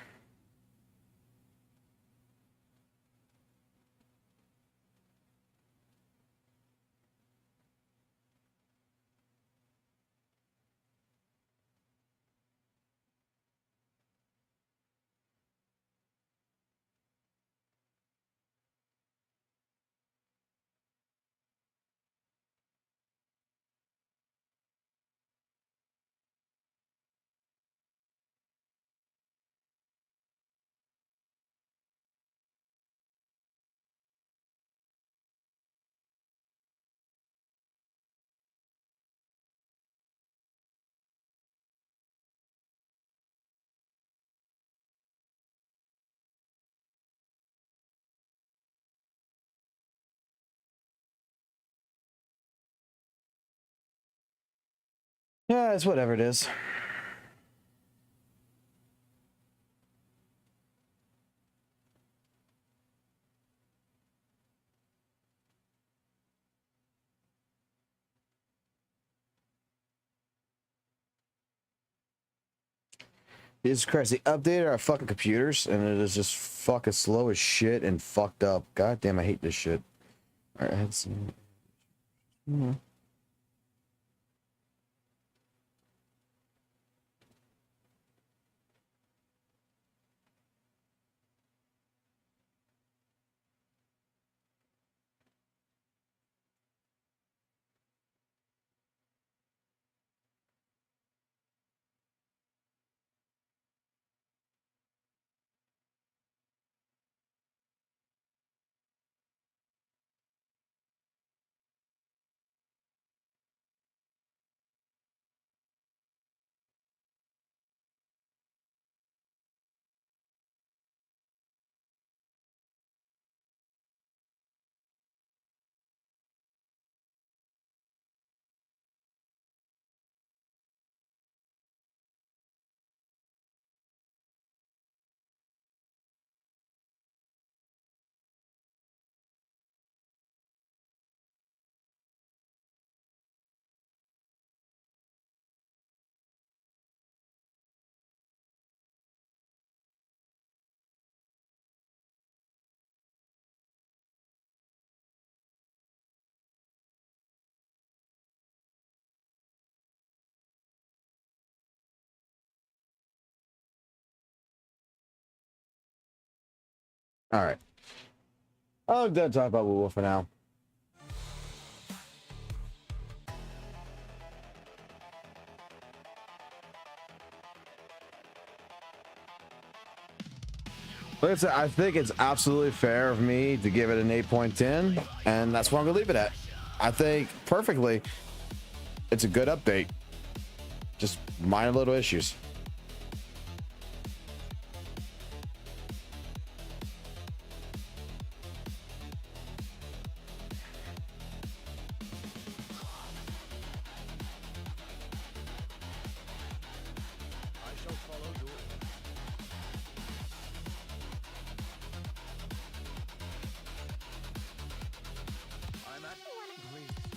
Yeah, it's whatever it is. Jesus Christ, they updated our fucking computers and it is just fucking slow as shit and fucked up. God damn, I hate this shit. Alright, I had some. Alright. I'm done talking about WUWA for now. Like I said, I think it's absolutely fair of me to give it an 8.10, and that's what I'm gonna leave it at. I think perfectly it's a good update. Just minor little issues.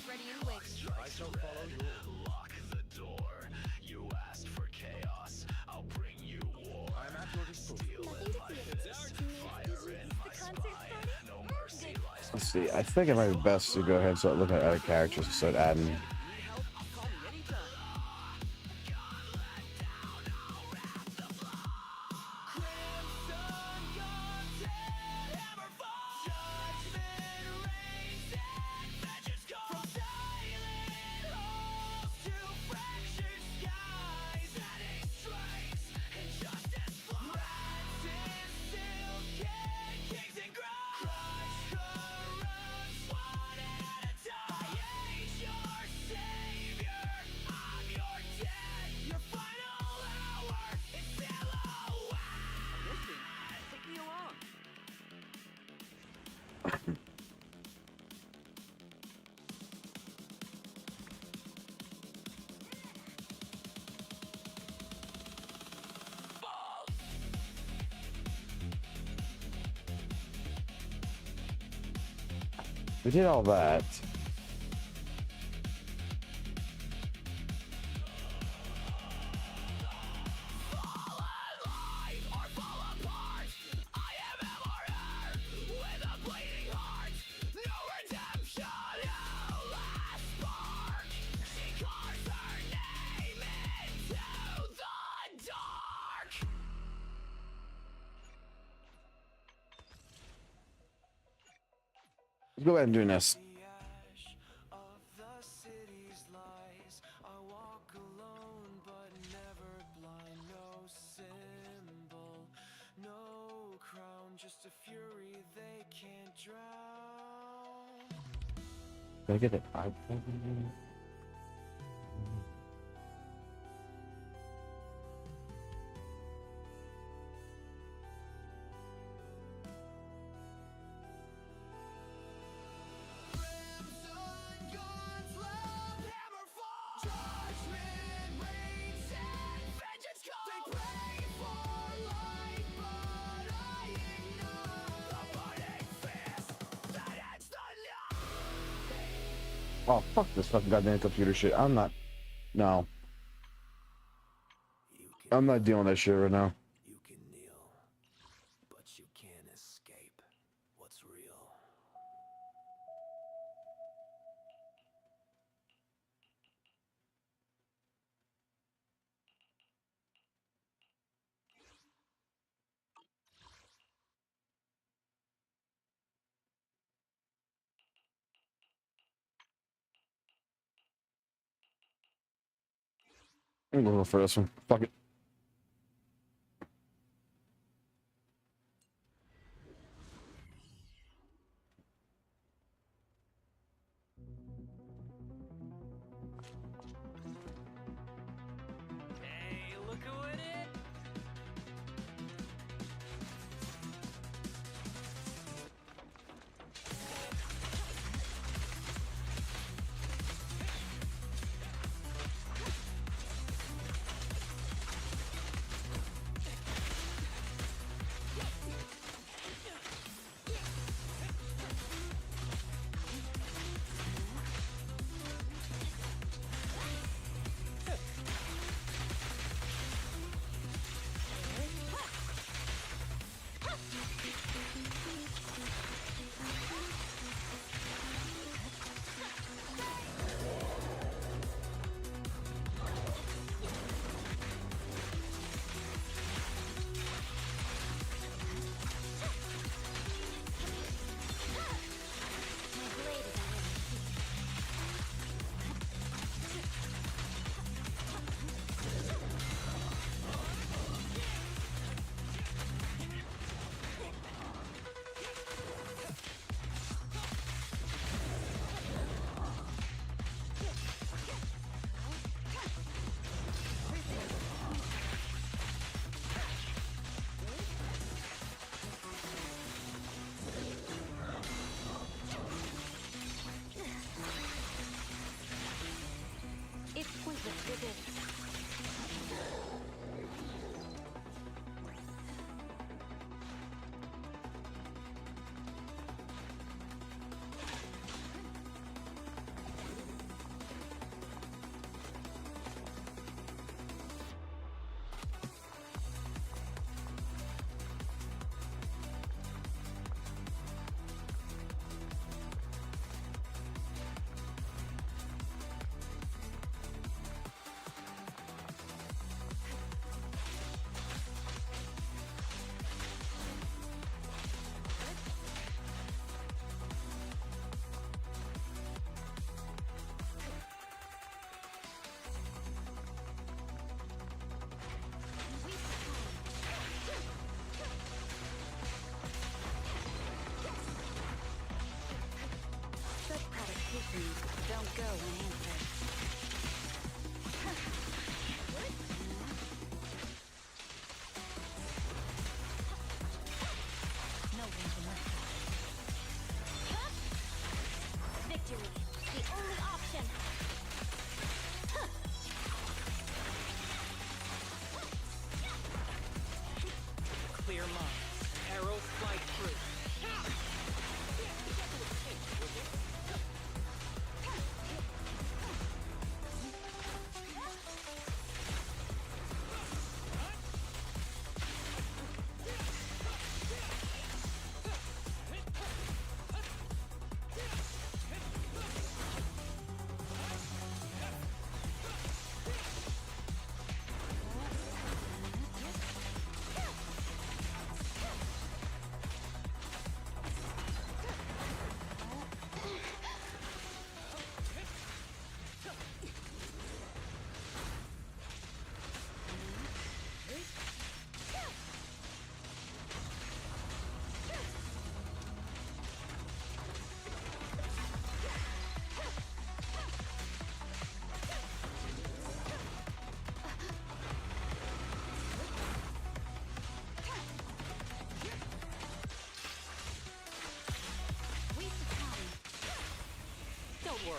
Ready and wait. I shall follow you. Lock the door. You asked for chaos. see. I think it might be best to go ahead and start looking at other characters and start adding. We did all that. Let's go ahead and do this. Gotta get it. Oh, fuck this fucking goddamn computer shit. I'm not... No. I'm not dealing with that shit right now. You can kneel, but you can't escape what's real. I'm gonna go for this one. Fuck it. Hey, look who it is!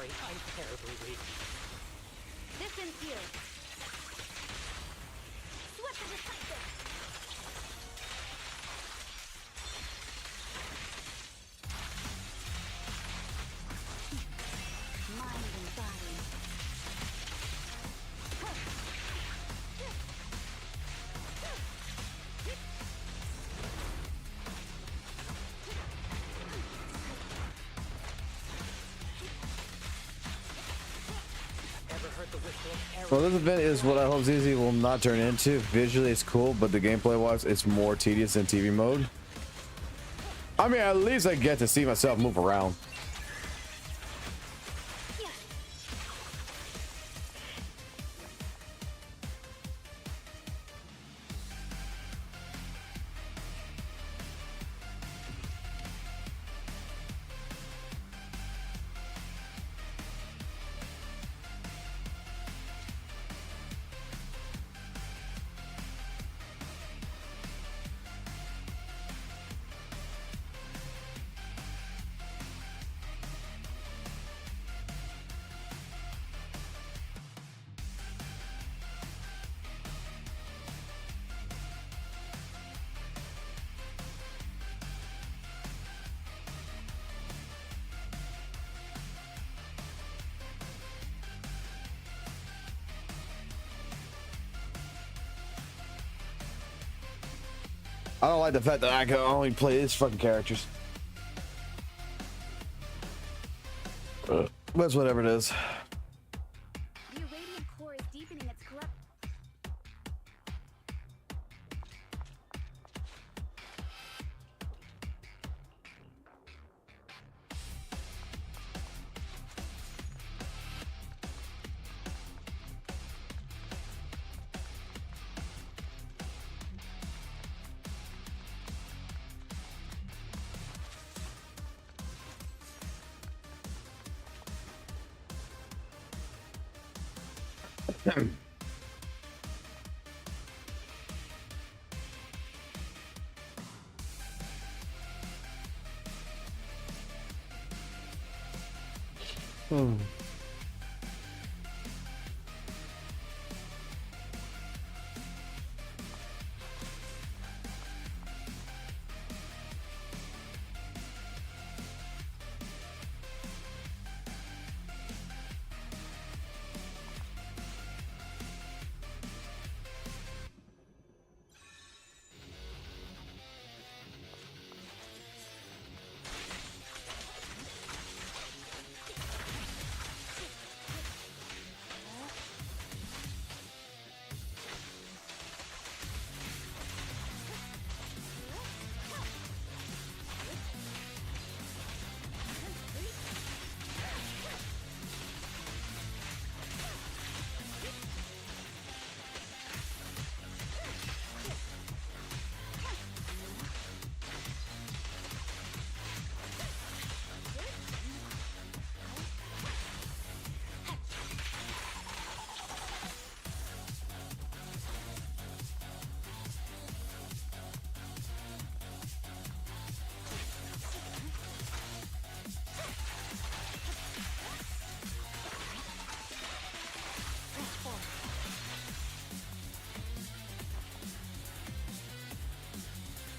sorry. I'm terribly weak. Distance here. Swift and decisive. Mind and body. Well, this event is what I hope ZZ will not turn into. Visually, it's cool, but the gameplay-wise, it's more tedious than TV mode. I mean, at least I get to see myself move around. I don't like the fact that I can only play these fucking characters. That's whatever it is. The irradiant core is deepening its corrupt.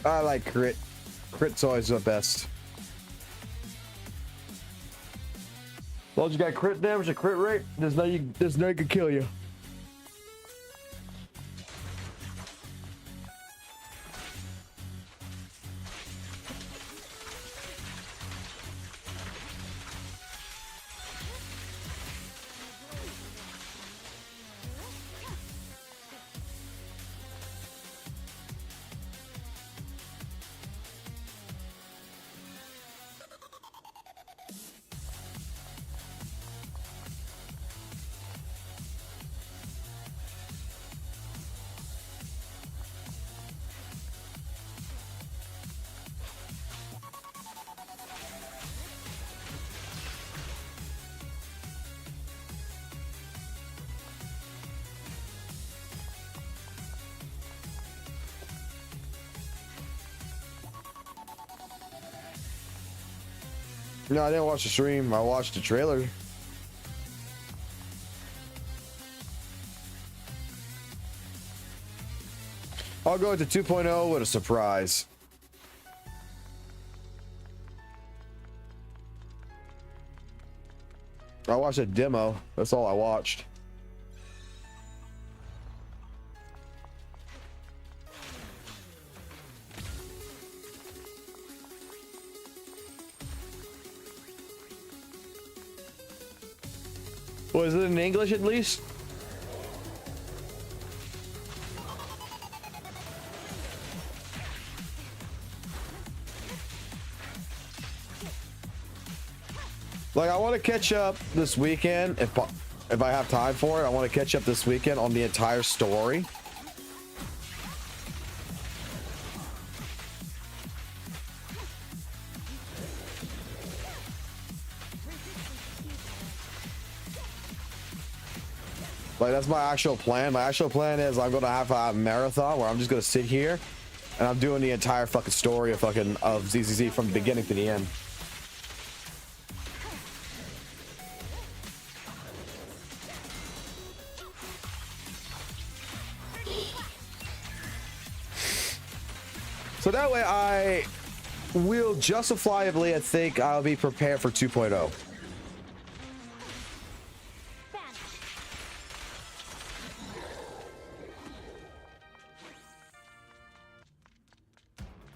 I like crit. Crit's always the best. As long as you got crit damage and crit rate, there's nothing can kill you. No, I didn't watch the stream. I watched the trailer. I'll go into 2.0 with a surprise. I watched a demo. That's all I watched. Was it in English at least? Like, I want to catch up this weekend if I have time for it. I want to catch up this weekend on the entire story. Like, that's my actual plan. My actual plan is I'm gonna have a marathon where I'm just gonna sit here and I'm doing the entire fucking story of ZZZ from the beginning to the end. So that way I will justifiably, I think I'll be prepared for 2.0.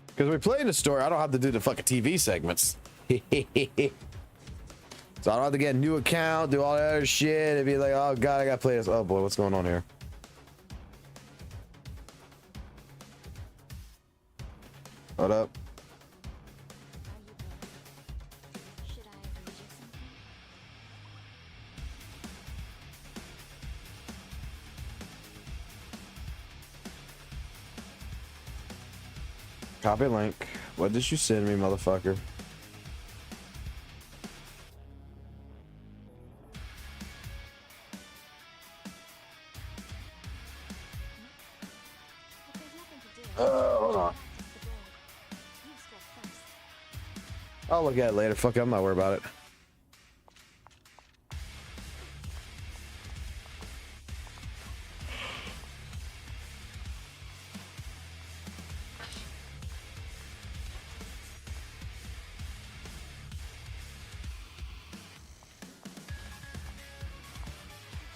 Because we're playing the story, I don't have to do the fucking TV segments. So I don't have to get a new account, do all that other shit, and be like, oh god, I gotta play this. Oh boy, what's going on here? Hold up. Copy link. What did you send me, motherfucker? Hold on. I'll look at it later. Fuck it, I'm not worried about it.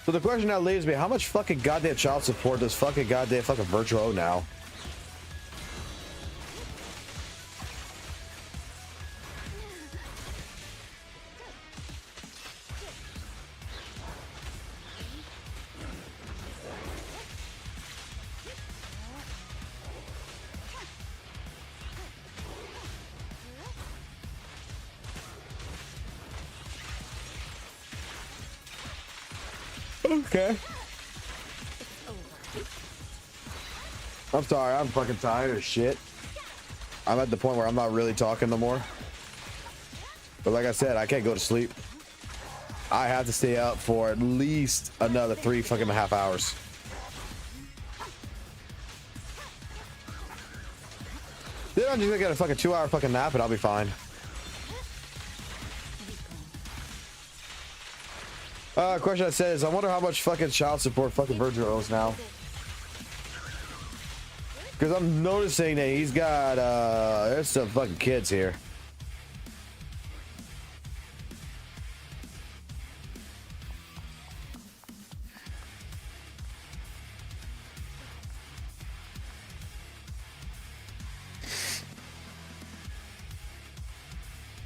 So the question now leaves me, how much fucking goddamn child support does fucking Virtual owe now? Okay. I'm sorry, I'm fucking tired of shit. I'm at the point where I'm not really talking no more. But like I said, I can't go to sleep. I have to stay up for at least another 3.5 hours. Then I'm just gonna get a fucking 2-hour fucking nap and I'll be fine. Question that says, I wonder how much fucking child support fucking Virgil owes now. Because I'm noticing that he's got, there's some fucking kids here.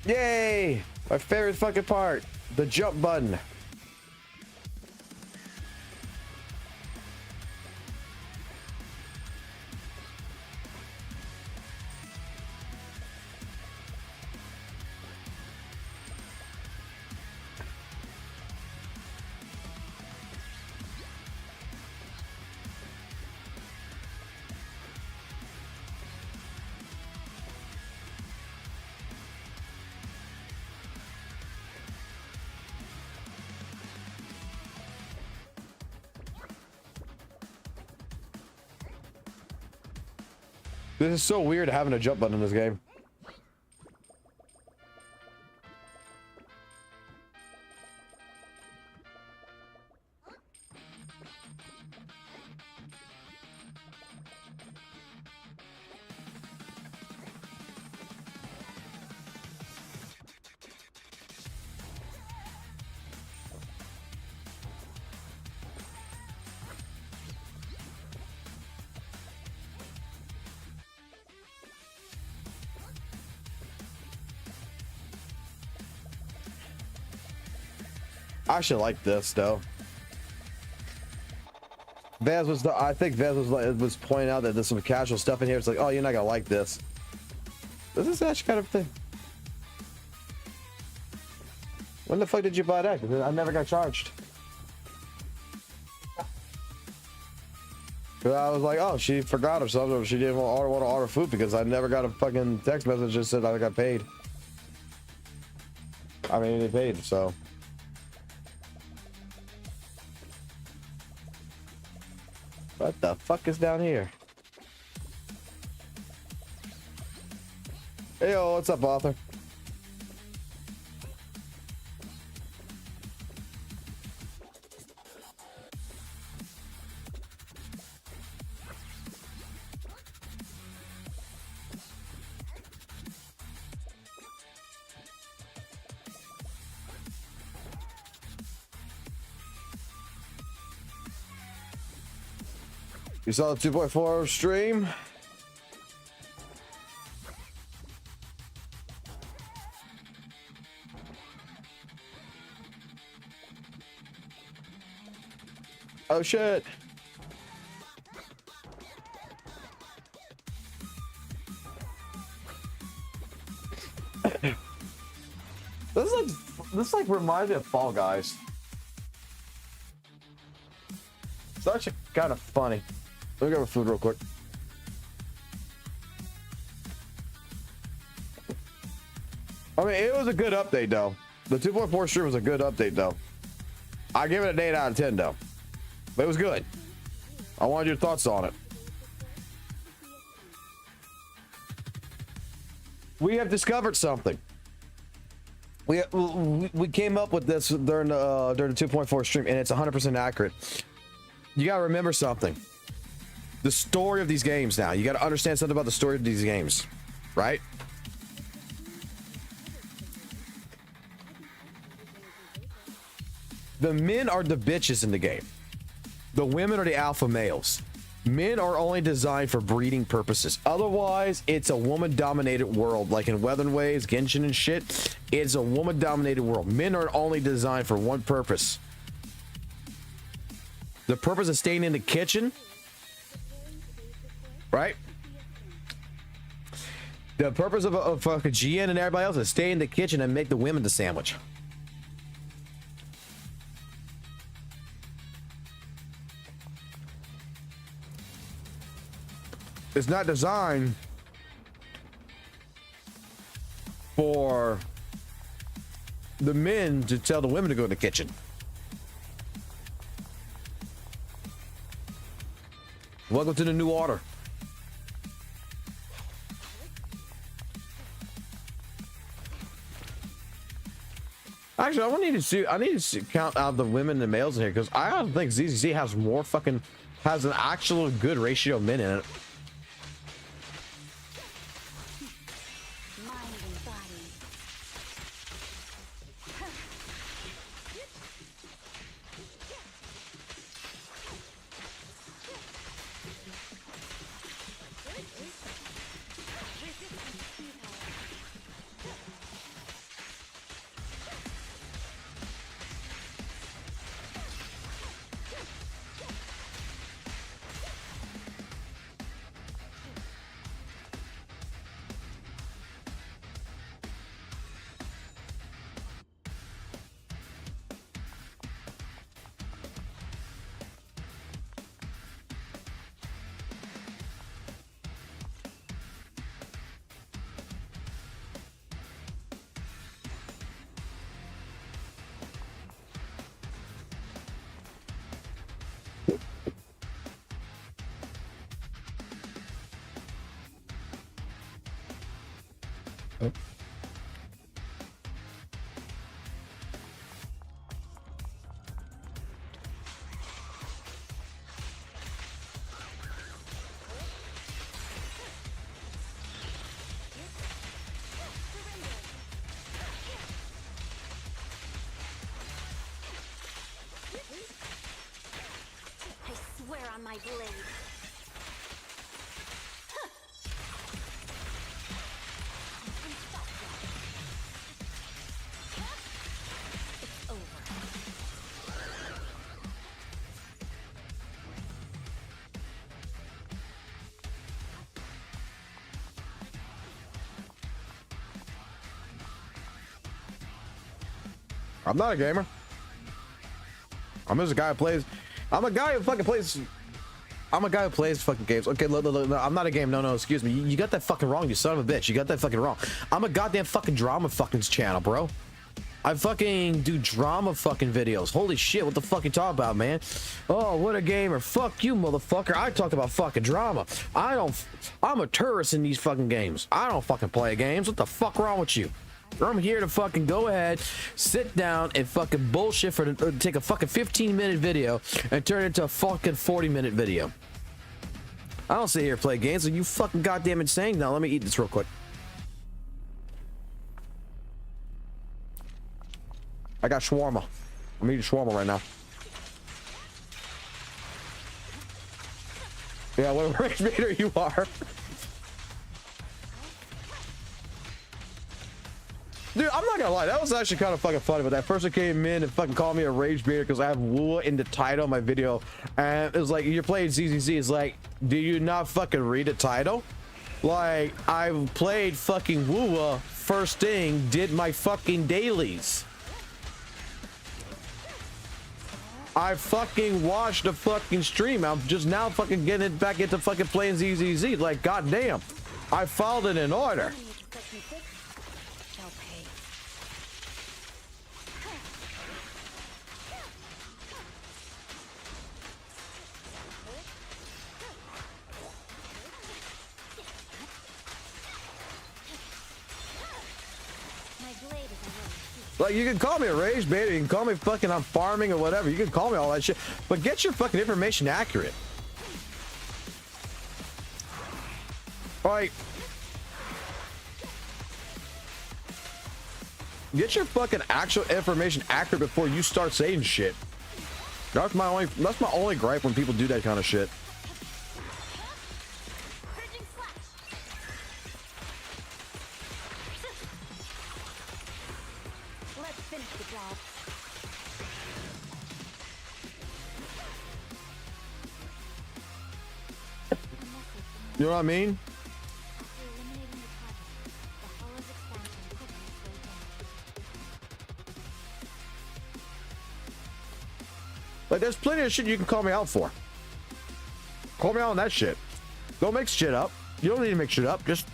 Yay! My favorite fucking part, the jump button. This is so weird having a jump button in this game. I should like this though. Vaz was I think Vaz was pointing out that there's some casual stuff in here. It's like, oh, you're not gonna like this. This is actually kind of thing. When the fuck did you buy that? 'Cause I never got charged. I was like, oh, she forgot or something. Or she didn't want to order food because I never got a fucking text message that said I got paid. I mean, they paid, so. What the fuck is down here? Hey, yo, what's up, Arthur? You saw the 2.4 stream? Oh shit. This like reminds me of Fall Guys. It's actually kind of funny. Let me grab a food real quick. I mean, it was a good update though. The 2.4 stream was a good update though. I give it an 8 out of 10 though. But it was good. I wanted your thoughts on it. We have discovered something. We came up with this during the 2.4 stream, and it's 100% accurate. You gotta remember something. The story of these games now. You gotta understand something about the story of these games, right? The men are the bitches in the game. The women are the alpha males. Men are only designed for breeding purposes. Otherwise, it's a woman-dominated world. Like in WutheringWaves, Genshin and shit, it's a woman-dominated world. Men are only designed for one purpose. The purpose of staying in the kitchen, right? The purpose of GN and everybody else is stay in the kitchen and make the women the sandwich. It's not designed for the men to tell the women to go in the kitchen. Welcome to the new order. Actually, I need to count out the women and the males in here because I don't think ZZZ has an actual good ratio of men in it. On my blade. It's over. I'm not a gamer. I'm just a guy who plays. I'm a guy who fucking plays. I'm a guy who plays fucking games. Okay, look, no, I'm not a game. No, excuse me. You got that fucking wrong, you son of a bitch. You got that fucking wrong. I'm a goddamn fucking drama fucking channel, bro. I fucking do drama fucking videos. Holy shit, what the fuck you talking about, man? Oh, what a gamer. Fuck you, motherfucker. I talk about fucking drama. I'm a tourist in these fucking games. I don't fucking play games. What the fuck wrong with you? I'm here to fucking go ahead, sit down and fucking bullshit take a fucking 15-minute video and turn it into a fucking 40-minute video. I don't sit here and play games. Are you fucking goddamn insane? Now let me eat this real quick. I got shawarma. I'm eating shawarma right now. Yeah, what a rage baiter you are. Dude, I'm not gonna lie, that was actually kind of fucking funny, but that person came in and fucking called me a rage baiter because I have WUWA in the title of my video, and it was like, you're playing ZZZ. It's like, do you not fucking read the title? Like, I played fucking WUWA first thing, did my fucking dailies. I fucking watched the fucking stream. I'm just now fucking getting it back into fucking playing ZZZ. Like, goddamn, I followed it in order. Like, you can call me a rage baiter, you can call me fucking I'm farming or whatever, you can call me all that shit, but get your fucking information accurate. Like, get your fucking actual information accurate before you start saying shit. That's my only gripe when people do that kind of shit. You know what I mean? Like, there's plenty of shit you can call me out for. Call me out on that shit. Don't make shit up. You don't need to make shit up. Just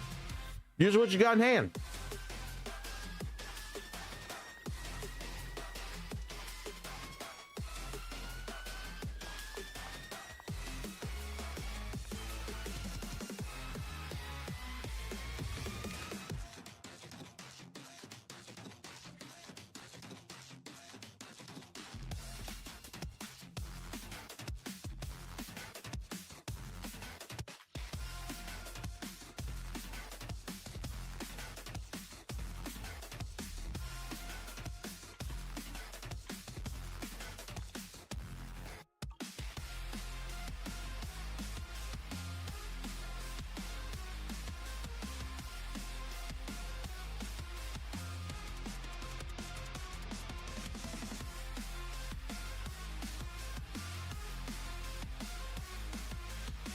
use what you got in hand.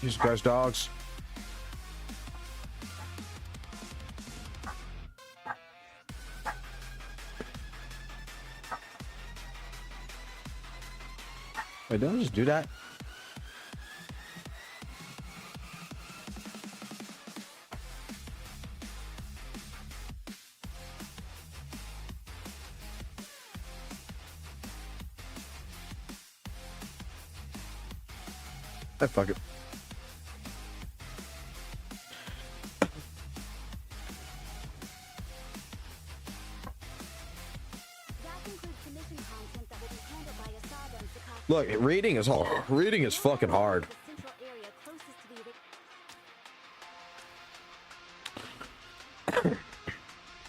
Jesus Christ, dogs. Wait, don't I just do that? Fuck it. Look, reading is hard. Reading is fucking hard.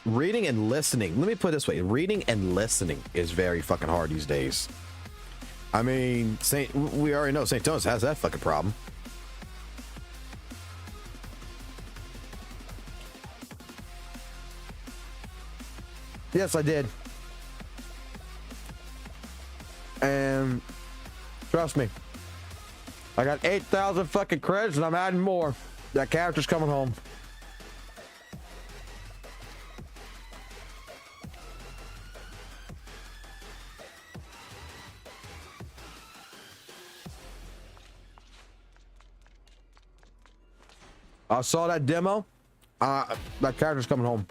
Reading and listening. Let me put it this way. Reading and listening is very fucking hard these days. I mean, we already know St. Thomas has that fucking problem. Yes, I did. And trust me, I got 8,000 fucking credits and I'm adding more. That character's coming home. I saw that demo. That character's coming home.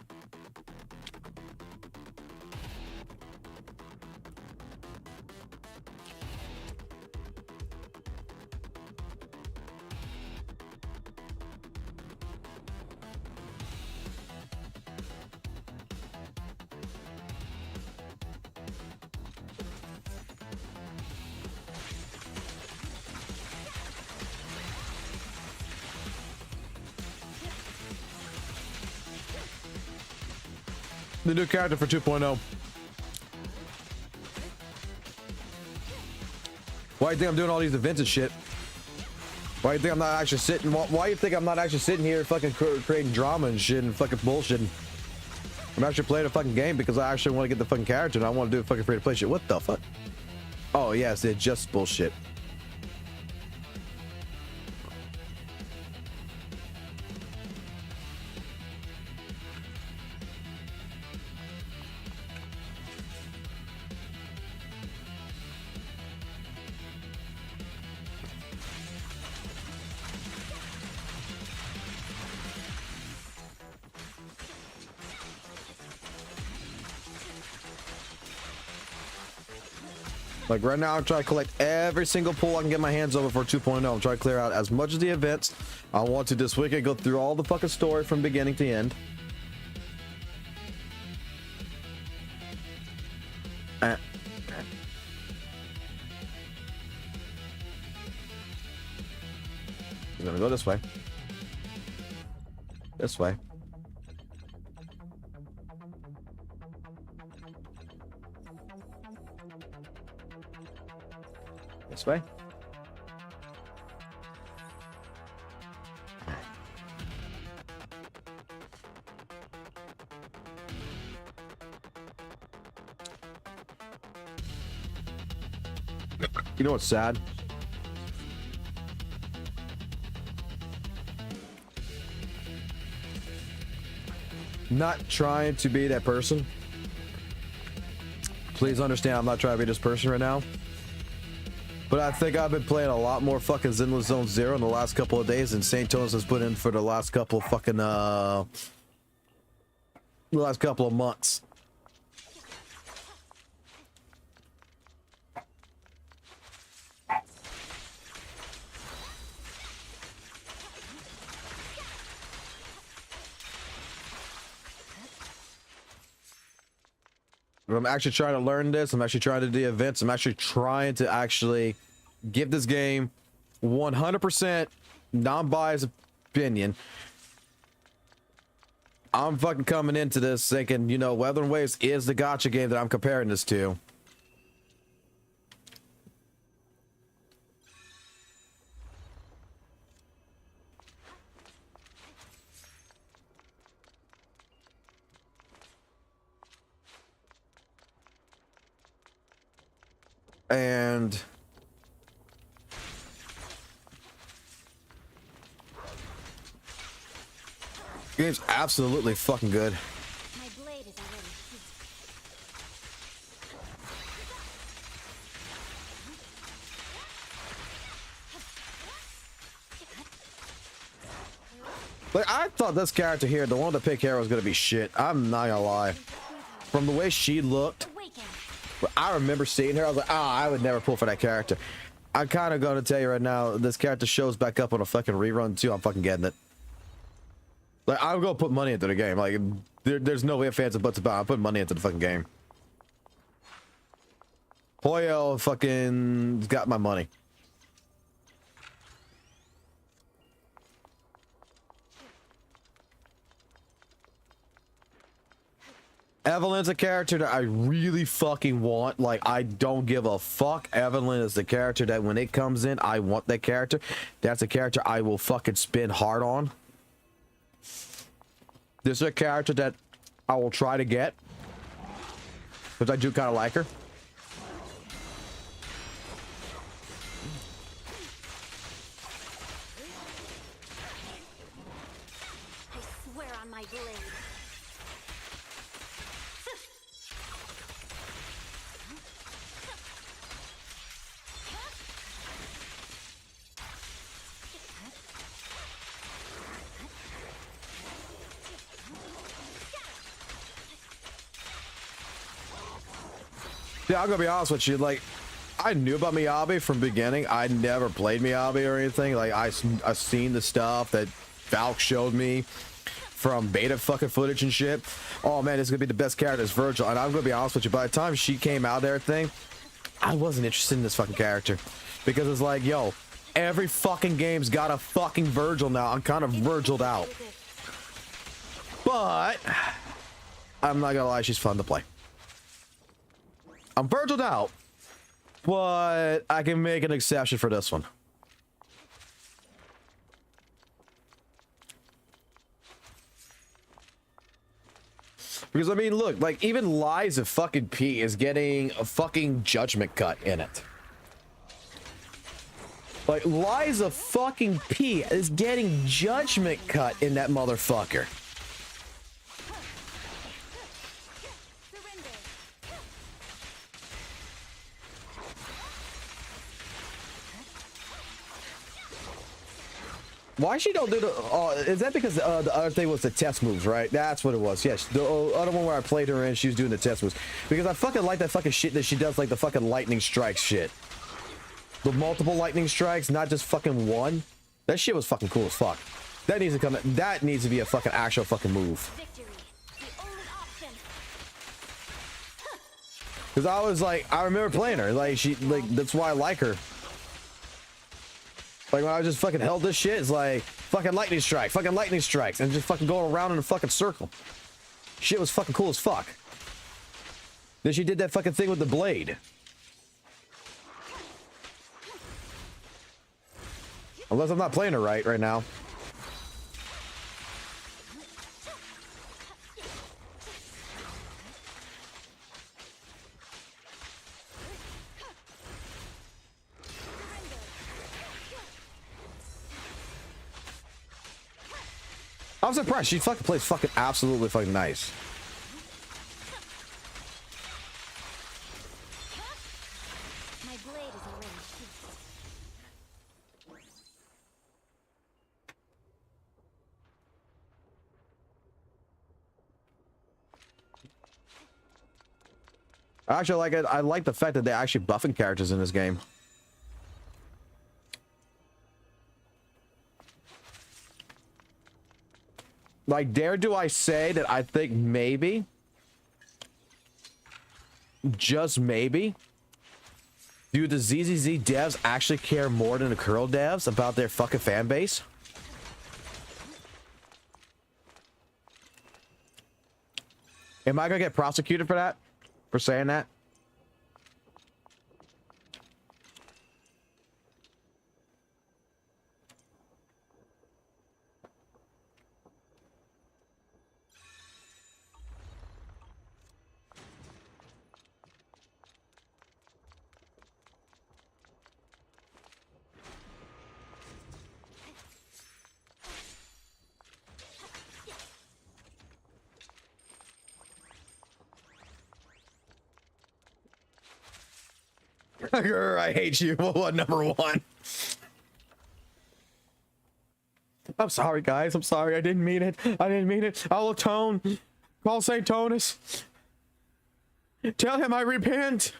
The new character for 2.0. Why do you think I'm doing all these events and shit? Why do you think I'm not actually sitting? Why do you think I'm not actually sitting here fucking creating drama and shit and fucking bullshitting? I'm actually playing a fucking game because I actually want to get the fucking character and I want to do fucking free to play shit. What the fuck? Oh yes, it's just bullshit. Like right now, I'm trying to collect every single pool I can get my hands over for 2.0. I'm trying to clear out as much of the events. I want to this weekend go through all the fucking story from beginning to end. I'm gonna go this way. This way. This way. You know what's sad? Not trying to be that person. Please understand, I'm not trying to be this person right now. But I think I've been playing a lot more fucking Zenless Zone Zero in the last couple of days than St. Tones has put in for the last couple of fucking the last couple of months. But I'm actually trying to learn this. I'm actually trying to do events. I'm actually trying to actually give this game 100% non-biased opinion. I'm fucking coming into this thinking, you know, WutheringWaves is the gacha game that I'm comparing this to. And game's absolutely fucking good. My blade is already heated. Like, I thought this character here, the one with the pink hair, was gonna be shit. I'm not gonna lie. From the way she looked, I remember seeing her. I was like, I would never pull for that character. I'm kind of going to tell you right now, this character shows back up on a fucking rerun too. I'm fucking getting it. Like, I'm going to put money into the game. Like, there's no way fans and buts about it. I'm putting money into the fucking game. Hoyo fucking got my money. Evelyn's a character that I really fucking want. Like, I don't give a fuck. Evelyn is the character that when it comes in, I want that character. That's a character I will fucking spin hard on. This is a character that I will try to get, because I do kind of like her. I swear on my blade. Yeah, I'm gonna be honest with you. Like, I knew about Miyabi from beginning. I never played Miyabi or anything. Like, I've seen the stuff that Valk showed me from beta fucking footage and shit. Oh man, it's gonna be the best character is Virgil. And I'm gonna be honest with you. By the time she came out there, I wasn't interested in this fucking character because it's like, yo, every fucking game's got a fucking Virgil now. I'm kind of Virgiled out, but I'm not gonna lie, she's fun to play. I'm Virgiled out, but I can make an exception for this one. Because, I mean, look, like, even Lies of fucking P is getting a fucking judgment cut in it. Like, Lies of fucking P is getting judgment cut in that motherfucker. Why she don't do the... is that because the other thing was the test moves, right? That's what it was. Yes, the other one where I played her in, she was doing the test moves. Because I fucking like that fucking shit that she does, like the fucking lightning strike shit. The multiple lightning strikes, not just fucking one. That shit was fucking cool as fuck. That needs to come... That needs to be a fucking actual fucking move. Because I was like... I remember playing her. Like, she... Like, that's why I like her. Like, when I just fucking held this shit, it's like, fucking lightning strike, fucking lightning strikes, and just fucking going around in a fucking circle. Shit was fucking cool as fuck. Then she did that fucking thing with the blade. Unless I'm not playing her right now. I'm surprised. She fucking plays fucking absolutely fucking nice. My blade is already sheathed. I actually like it. I like the fact that they're actually buffing characters in this game. Like, dare do I say that I think maybe, just maybe, do the ZZZ devs actually care more than the Curl devs about their fucking fan base? Am I gonna get prosecuted for that? For saying that? I hate you. What, number one? I'm sorry, guys. I'm sorry. I didn't mean it. I didn't mean it. I'll atone. Call St. Tonus. Tell him I repent.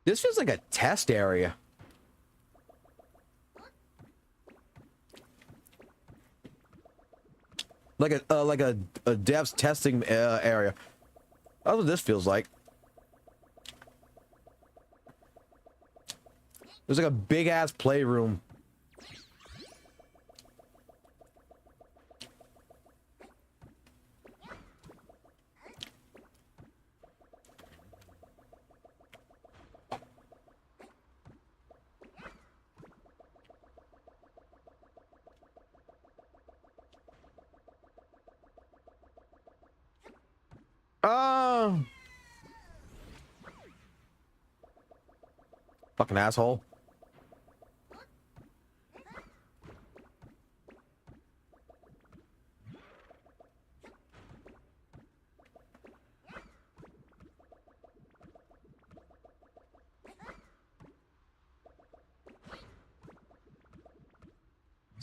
This feels like a test area. Like a dev's testing area. That's what this feels like. There's like a big ass playroom. Fucking asshole.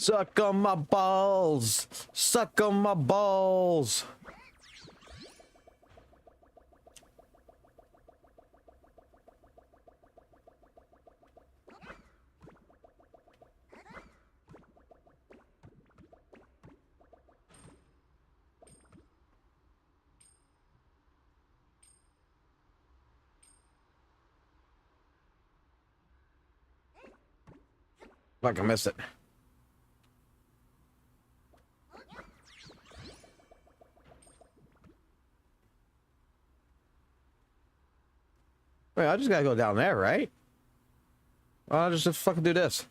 Suck on my balls. Suck on my balls. Like I missed it. Wait, I just gotta go down there, right? I'll just fucking do this.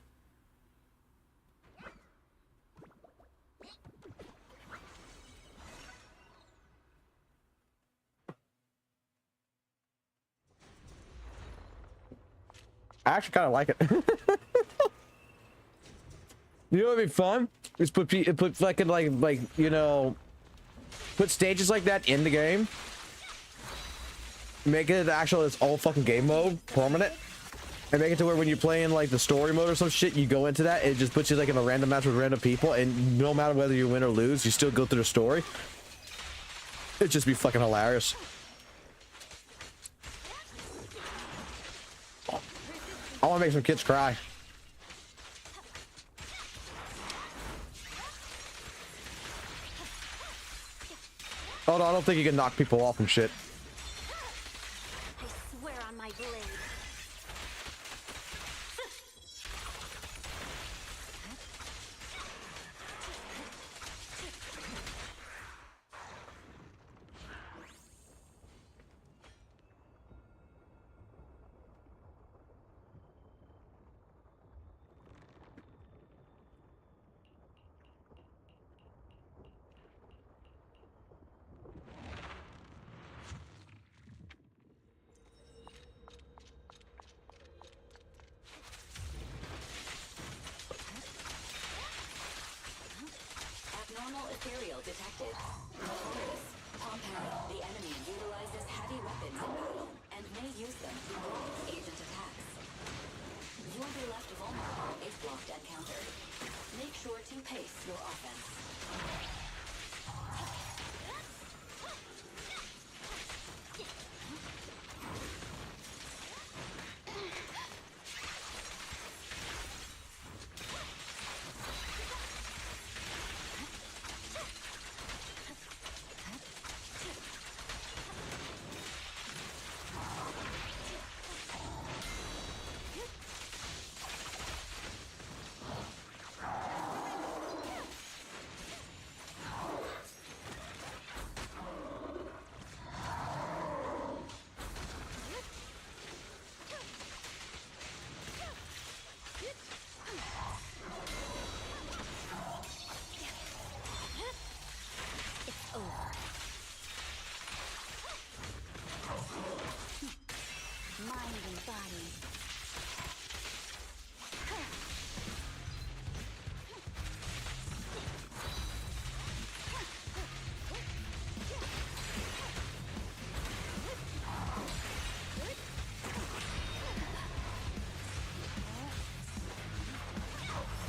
I actually kind of like it. You know what'd be fun? Is put fucking like you know, put stages like that in the game. Make it actual its all fucking game mode, permanent, and make it to where when you're playing like the story mode or some shit, you go into that, it just puts you like in a random match with random people, and no matter whether you win or lose, you still go through the story. It'd just be fucking hilarious. I want to make some kids cry. Oh no, I don't think you can knock people off and shit. I swear on my blade. Abnormal ethereal detected. Notorious. Compound. The enemy utilizes heavy weapons in battle and may use them to block agent attacks. You will be left vulnerable if blocked encountered. Make sure to pace your offense. Mind and body.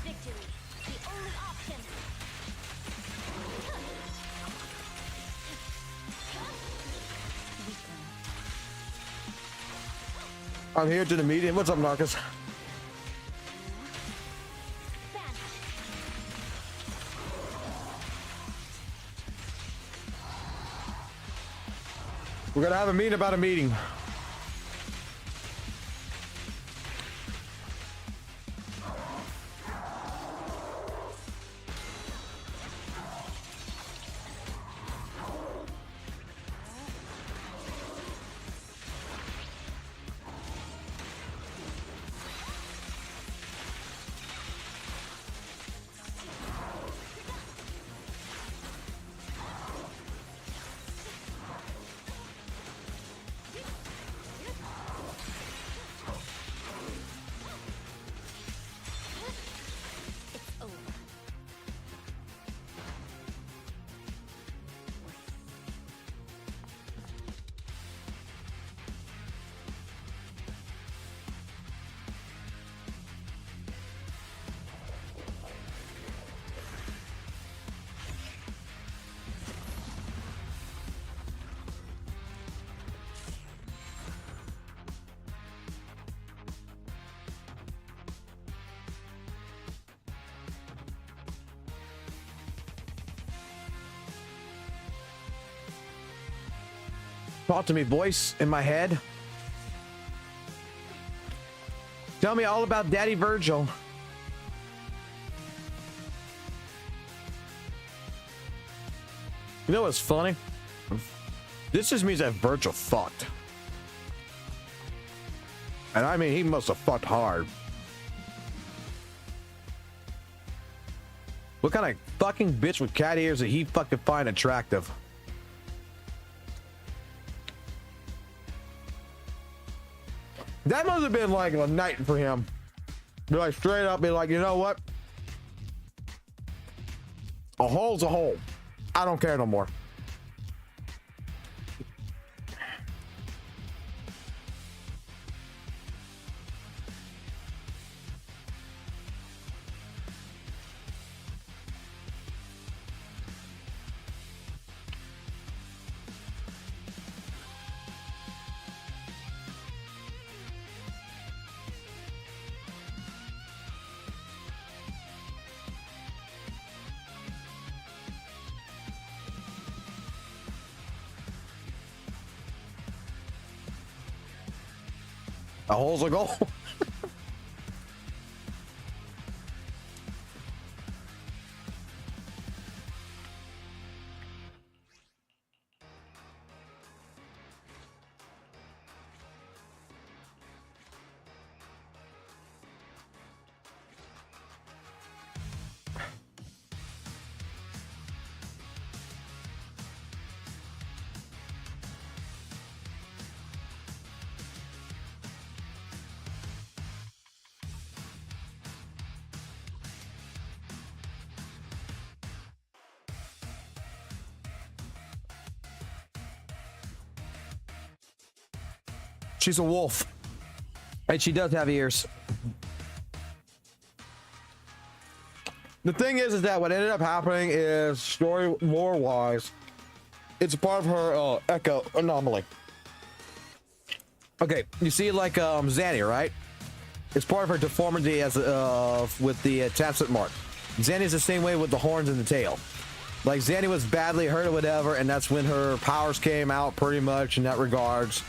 Victory, the only option. I'm here to the meeting. What's up, Marcus? We're gonna have a meeting about a meeting. Talk to me, voice in my head. Tell me all about Daddy Virgil. You know what's funny? This just means that Virgil fucked. And I mean, he must have fucked hard. What kind of fucking bitch with cat ears did he fucking find attractive? That must have been like a night for him. Be like straight up, be like, you know what? A hole's a hole. I don't care no more. A hole's a goal. She's a wolf. And she does have ears. The thing is that what ended up happening is, story lore wise, it's a part of her echo anomaly. Okay, you see like Zanny, right? It's part of her deformity as with the attachment mark. Zanny's the same way with the horns and the tail. Like Zanny was badly hurt or whatever, and that's when her powers came out pretty much in that regards.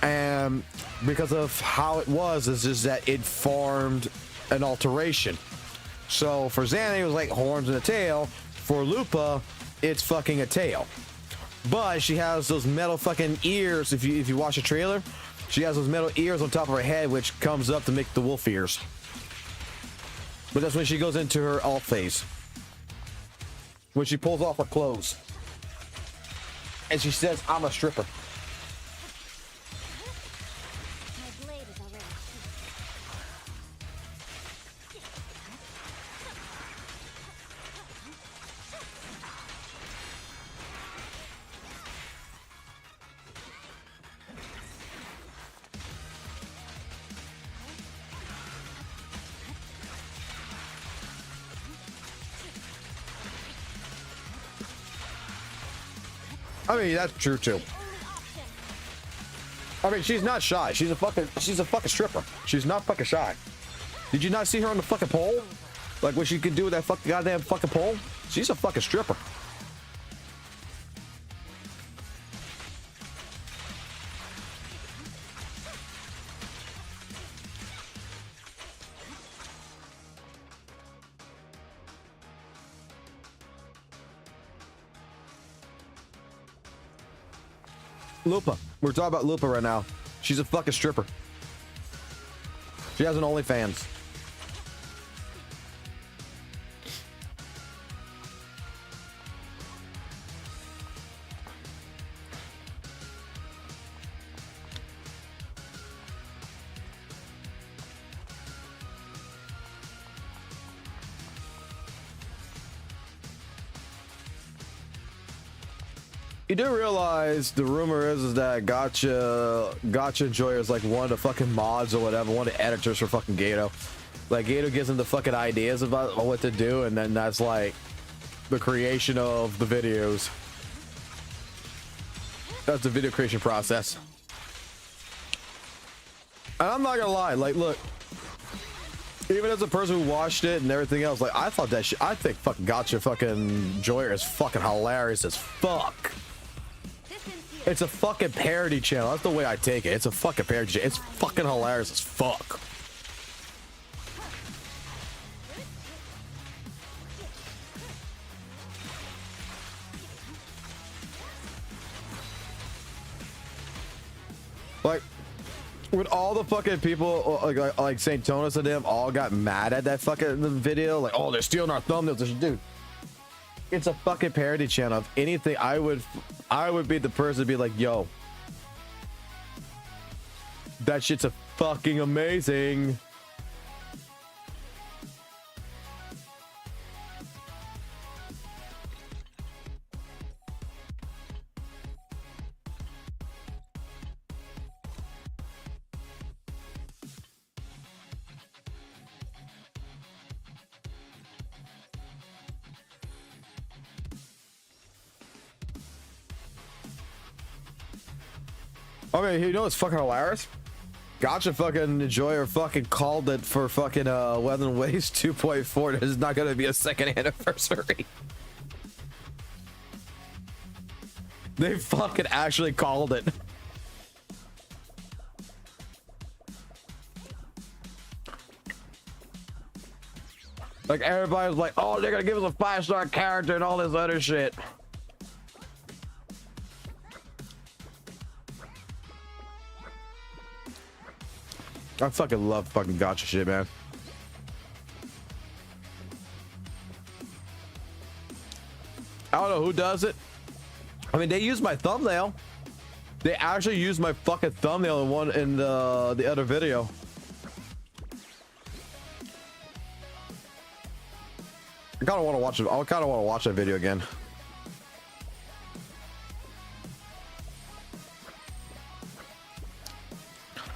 And because of how it was, is just that it formed an alteration. So for Zanny, it was like horns and a tail. For Lupa, it's fucking a tail. But she has those metal fucking ears. If you watch the trailer, she has those metal ears on top of her head, which comes up to make the wolf ears. But that's when she goes into her alt phase. When she pulls off her clothes. And she says, I'm a stripper. I mean, that's true too. I mean, she's not shy. She's a fucking stripper. She's not fucking shy. Did you not see her on the fucking pole? Like what she could do with that fucking goddamn fucking pole? She's a fucking stripper. Lupa. We're talking about Lupa right now. She's a fucking stripper. She has an OnlyFans. You do realize the rumor is that Gotcha Enjoyer is like one of the fucking mods or whatever, one of the editors for fucking Gato. Like Gato gives him the fucking ideas about what to do, and then that's like the creation of the videos. That's the video creation process. And I'm not gonna lie, like look, even as a person who watched it and everything else, like I thought that shit, I think fucking Gotcha fucking Enjoyer is fucking hilarious as fuck. It's a fucking parody channel. That's the way I take it. It's a fucking parody channel. It's fucking hilarious as fuck. Like, when all the fucking people like St. Tonis and them all got mad at that fucking video, like, oh, they're stealing our thumbnails, dude. It's a fucking parody channel. If anything, I would be the person to be like, yo, that shit's a fucking amazing. Okay, you know what's fucking hilarious? Gotcha fucking Enjoyer fucking called it for fucking WutheringWaves 2.4. There's not gonna be a second anniversary. They fucking actually called it. Like, everybody was like, oh, they're gonna give us a 5-star character and all this other shit. I fucking love fucking gotcha shit, man. I don't know who does it. I mean, they use my thumbnail. They actually use my fucking thumbnail in the other video. I kind of want to watch it. I kind of want to watch that video again.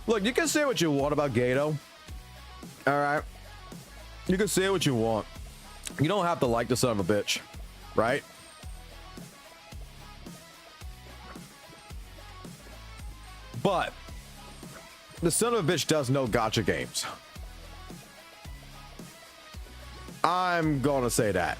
Look, you can say what you want about Gato. All right. You can say what you want. You don't have to like the son of a bitch, right? But the son of a bitch does know gotcha games. I'm gonna say that.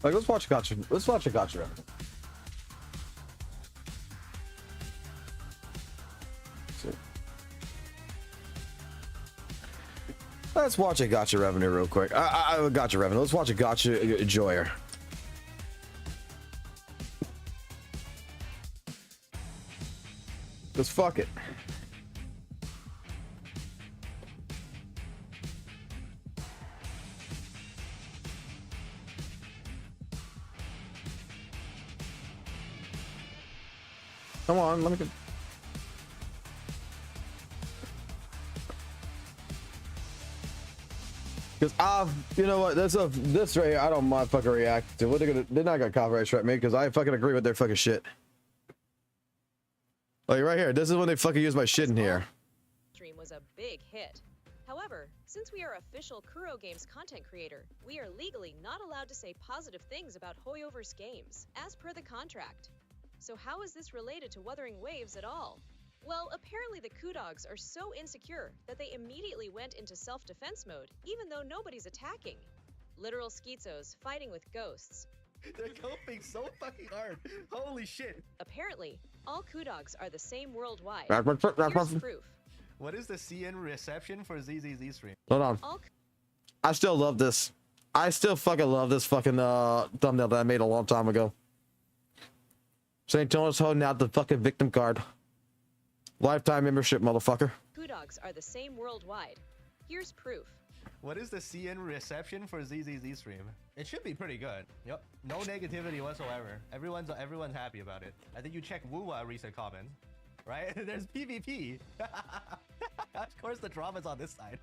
Like, let's watch gotcha. Let's watch a gotcha revenue. Let's watch a gotcha revenue real quick. I gotcha revenue. Let's watch a gotcha enjoyer. Let's fuck it. Come on, let me get... Because you know what, this right here, I don't mind fucking react to. What they're not gonna copyright strike me because I fucking agree with their fucking shit. Like right here, this is when they fucking use my shit in here. Stream was a big hit. However, since we are official Kuro Games content creator, we are legally not allowed to say positive things about Hoyover's games, as per the contract. So how is this related to WutheringWaves at all? Well, apparently the Kudogs are so insecure that they immediately went into self-defense mode, even though nobody's attacking. Literal schizos fighting with ghosts. They're coping so fucking hard. Holy shit. Apparently, all Kudogs are the same worldwide. Here's proof. What is the CN reception for ZZZ stream? Hold on. I still love this. I still fucking love this fucking thumbnail that I made a long time ago. St. Tonis holding out the fucking victim card. Lifetime membership, motherfucker. Kudogs are the same worldwide. Here's proof. What is the CN reception for ZZZ stream? It should be pretty good. Yep. No negativity whatsoever. Everyone's happy about it. I think you check WUWA recent comments, right? There's PvP. Of course the drama's on this side.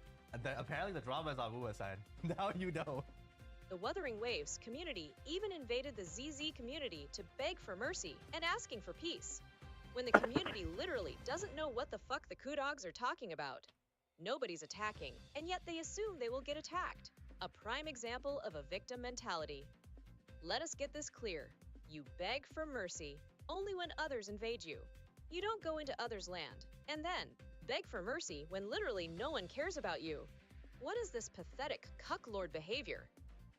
Apparently the drama's on WUWA side. Now you know. The WutheringWaves community even invaded the ZZ community to beg for mercy and asking for peace, when the community literally doesn't know what the fuck the Kudogs are talking about. Nobody's attacking, and yet they assume they will get attacked. A prime example of a victim mentality. Let us get this clear. You beg for mercy only when others invade you. You don't go into others' land, and then beg for mercy when literally no one cares about you. What is this pathetic cucklord behavior?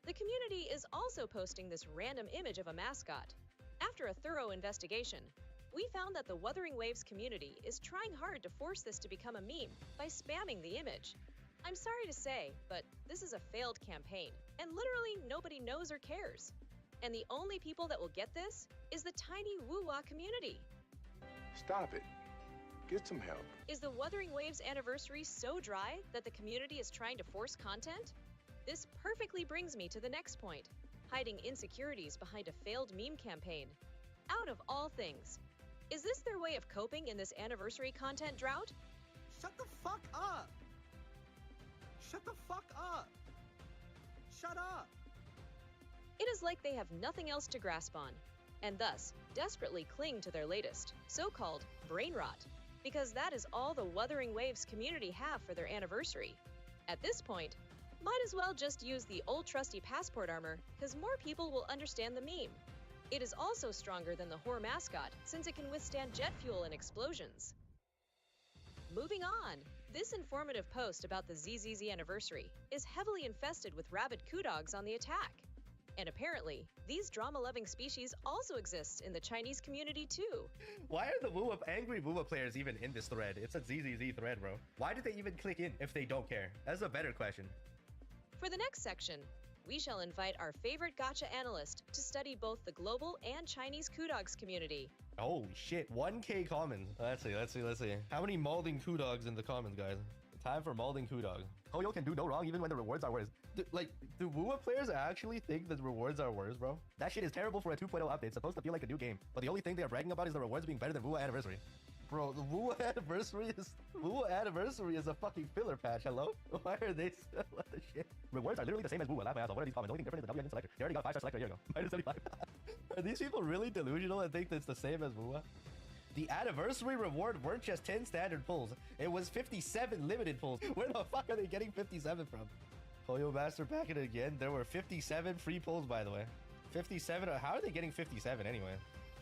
The community is also posting this random image of a mascot. After a thorough investigation, we found that the WutheringWaves community is trying hard to force this to become a meme by spamming the image. I'm sorry to say, but this is a failed campaign, and literally nobody knows or cares. And the only people that will get this is the tiny WUWA community. Stop it. Get some help. Is the WutheringWaves anniversary so dry that the community is trying to force content? This perfectly brings me to the next point, hiding insecurities behind a failed meme campaign. Out of all things, is this their way of coping in this anniversary content drought? Shut the fuck up! Shut the fuck up! Shut up! It is like they have nothing else to grasp on, and thus desperately cling to their latest, so-called brain rot, because that is all the WutheringWaves community have for their anniversary. At this point, might as well just use the old trusty passport armor, because more people will understand the meme. It is also stronger than the whore mascot, since it can withstand jet fuel and explosions. Moving on, this informative post about the ZZZ anniversary is heavily infested with rabid Kudogs on the attack. And apparently, these drama-loving species also exist in the Chinese community too. Why are the WUWA angry WUWA players even in this thread? It's a ZZZ thread, bro. Why did they even click in if they don't care? That's a better question. For the next section, we shall invite our favorite gacha analyst to study both the global and Chinese Kudogs community. Holy shit, 1K comments. Let's see. How many molding Kudogs in the comments, guys? Time for molding Kudogs. Hoyo can do no wrong even when the rewards are worse. Do WUWA players actually think that the rewards are worse, bro? That shit is terrible for a 2.0 update. It's supposed to feel like a new game. But the only thing they are bragging about is the rewards being better than WUWA Anniversary. Bro, the WUWA Anniversary is a fucking filler patch. Hello? Why are they still what the shit? Rewards are literally the same as WUWA. Laugh my ass off. What are these comments? The only thing different is the W engine selector. They already got 5-star selector a year ago. Minus 75. Are these people really delusional and think that's the same as WUWA? The anniversary reward weren't just 10 standard pulls. It was 57 limited pulls. Where the fuck are they getting 57 from? Hoyo Master back it again. There were 57 free pulls, by the way. 57. How are they getting 57 anyway?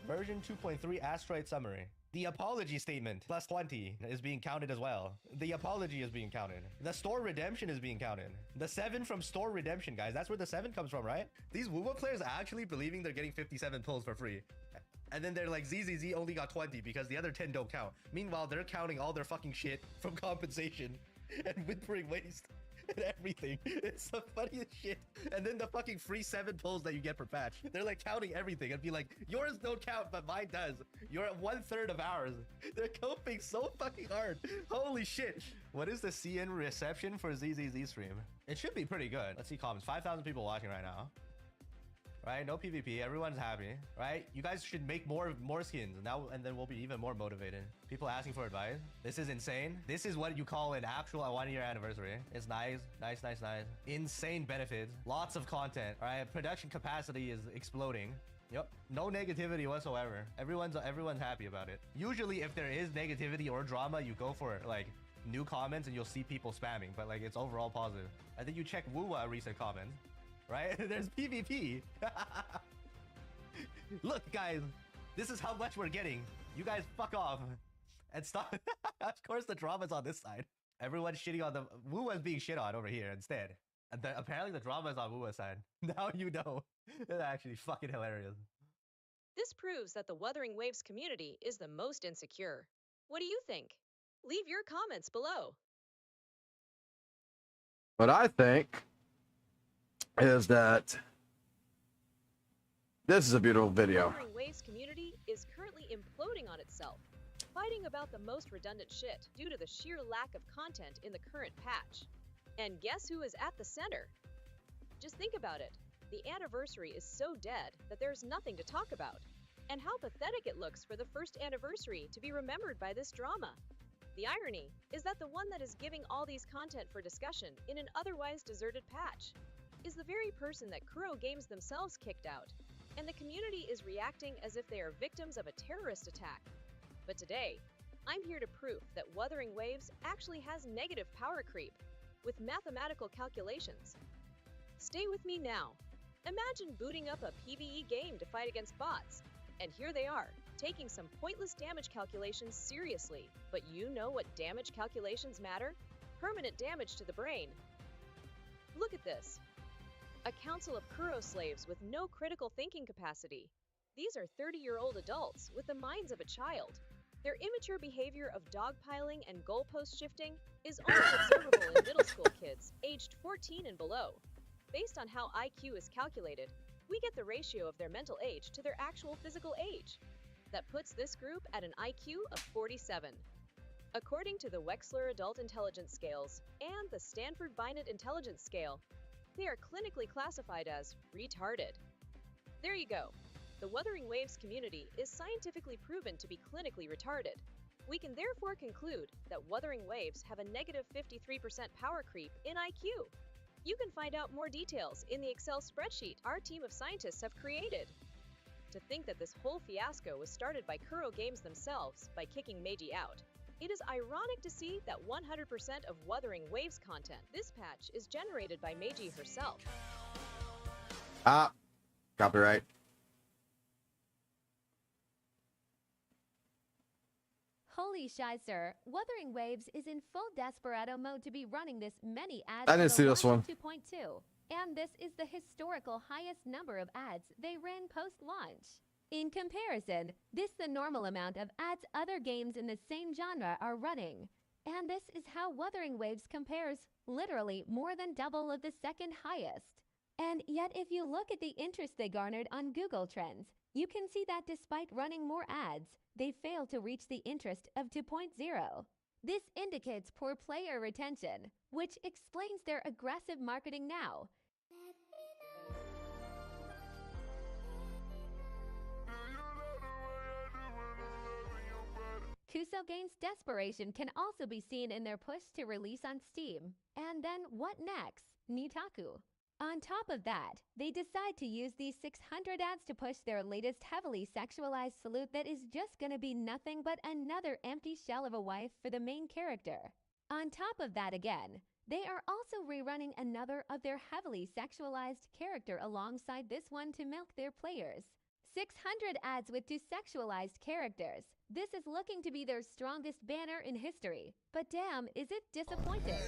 Version 2.3 Asteroid Summary. The apology statement plus 20 is being counted as well. The apology is being counted. The store redemption is being counted. The 7 from store redemption, guys. That's where the 7 comes from, right? These WUWA players are actually believing they're getting 57 pulls for free. And then they're like, ZZZ only got 20 because the other 10 don't count. Meanwhile, they're counting all their fucking shit from compensation and withering waste and everything. It's the funniest shit. And then the fucking free 7 pulls that you get per patch. They're like counting everything and be like, yours don't count, but mine does. You're at 1/3 of ours. They're coping so fucking hard. Holy shit. What is the CN reception for ZZZ stream? It should be pretty good. Let's see comments. 5,000 people watching right now. Right, no PvP, everyone's happy, right? You guys should make more skins now, and then we'll be even more motivated. People asking for advice. This is insane. This is what you call an actual 1-year anniversary. It's nice. Insane benefits, lots of content, right? Production capacity is exploding. Yep, no negativity whatsoever. Everyone's happy about it. Usually if there is negativity or drama, you go for like new comments and you'll see people spamming, but like it's overall positive. I think you check WUWA recent comments. Right? There's PvP. Look, guys, this is how much we're getting. You guys fuck off and stop. Of course, the drama's on this side. Everyone's shitting on the WUWA's being shit on over here instead. And apparently the drama's on WUWA's side. Now you know. It's actually fucking hilarious. This proves that the WutheringWaves community is the most insecure. What do you think? Leave your comments below. What I think is that this is a beautiful video. The WutheringWaves community is currently imploding on itself, fighting about the most redundant shit due to the sheer lack of content in the current patch. And guess who is at the center? Just think about it. The anniversary is so dead that there's nothing to talk about. And how pathetic it looks for the first anniversary to be remembered by this drama. The irony is that the one that is giving all these content for discussion in an otherwise deserted patch. is the very person that Kuro Games themselves kicked out, and the community is reacting as if they are victims of a terrorist attack. But today, I'm here to prove that WutheringWaves actually has negative power creep, with mathematical calculations. Stay with me now. Imagine booting up a PvE game to fight against bots, and here they are, taking some pointless damage calculations seriously. But you know what damage calculations matter? Permanent damage to the brain. Look at this. A council of Kuro slaves with no critical thinking capacity. These are 30-year-old adults with the minds of a child. Their immature behavior of dogpiling and goalpost shifting is only observable in middle school kids, aged 14 and below. Based on how IQ is calculated, we get the ratio of their mental age to their actual physical age. That puts this group at an IQ of 47. According to the Wechsler Adult Intelligence Scales and the Stanford Binet Intelligence Scale, they are clinically classified as retarded. There you go. The WutheringWaves community is scientifically proven to be clinically retarded. We can therefore conclude that WutheringWaves have a negative 53% power creep in IQ. You can find out more details in the Excel spreadsheet our team of scientists have created. To think that this whole fiasco was started by Kuro Games themselves by kicking Meiji out, it is ironic to see that 100% of WutheringWaves content this patch is generated by Meiji herself. Ah, copyright. Holy shizer, WutheringWaves is in full desperado mode to be running this many ads. I didn't see this one. 2.2, and this is the historical highest number of ads they ran post-launch. In comparison, this is the normal amount of ads other games in the same genre are running. And this is how WutheringWaves compares, literally more than double of the second highest. And yet if you look at the interest they garnered on Google Trends, you can see that despite running more ads, they failed to reach the interest of 2.0. This indicates poor player retention, which explains their aggressive marketing now. Kuso Games' desperation can also be seen in their push to release on Steam. And then what next? Nitaku. On top of that, they decide to use these 600 ads to push their latest heavily sexualized salute that is just gonna be nothing but another empty shell of a wife for the main character. On top of that again, they are also rerunning another of their heavily sexualized character alongside this one to milk their players. 600 ads with two sexualized characters. This is looking to be their strongest banner in history. But damn, is it disappointing?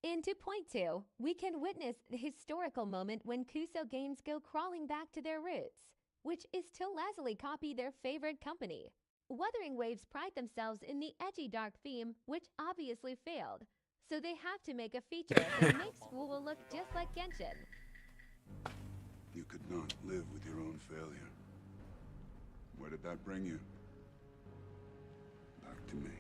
In 2.2, we can witness the historical moment when Kuso Games go crawling back to their roots, which is to lazily copy their favorite company. WutheringWaves pride themselves in the edgy dark theme, which obviously failed, so they have to make a feature that makes WUWA look just like Genshin. You could not live with your own failure. Where did that bring you? Back to me.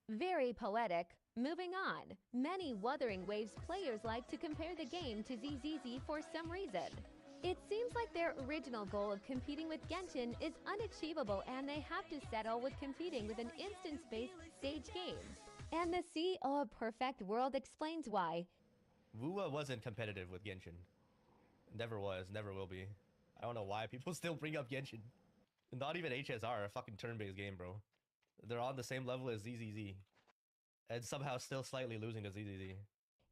Very poetic. Moving on, many WutheringWaves players like to compare the game to ZZZ for some reason. It seems like their original goal of competing with Genshin is unachievable and they have to settle with competing with an instance-based stage game. And the CEO of Perfect World explains why. WUWA wasn't competitive with Genshin. Never was, never will be. I don't know why people still bring up Genshin. Not even HSR, a fucking turn-based game, bro. They're on the same level as ZZZ. And somehow still slightly losing to ZZZ.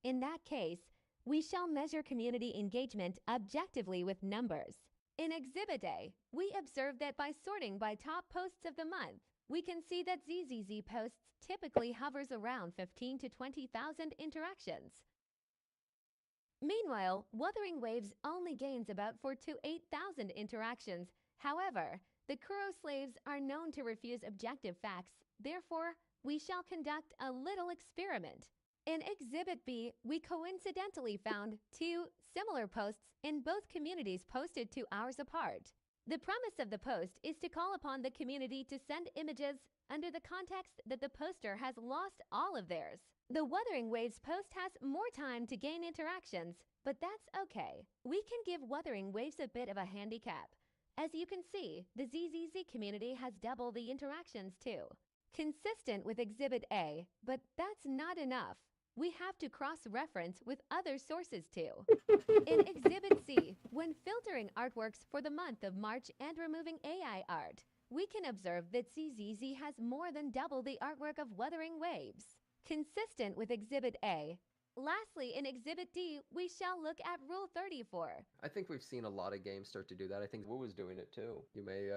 In that case, we shall measure community engagement objectively with numbers. In Exhibit A, we observe that by sorting by top posts of the month, we can see that ZZZ posts typically hovers around 15 to 20,000 interactions. Meanwhile, WutheringWaves only gains about 4 to 8,000 interactions. However, the Kuro slaves are known to refuse objective facts. Therefore, we shall conduct a little experiment. In Exhibit B, we coincidentally found 2 similar posts in both communities posted 2 hours apart. The premise of the post is to call upon the community to send images under the context that the poster has lost all of theirs. The WutheringWaves post has more time to gain interactions, but that's okay. We can give WutheringWaves a bit of a handicap. As you can see, the ZZZ community has double the interactions too. consistent with Exhibit A, but that's not enough. We have to cross-reference with other sources too. In Exhibit C, when filtering artworks for the month of March and removing AI art, we can observe that CZZ has more than double the artwork of WutheringWaves, consistent with Exhibit A. Lastly, in Exhibit D, we shall look at Rule 34. I think we've seen a lot of games start to do that. I think WUWA is doing it too. You may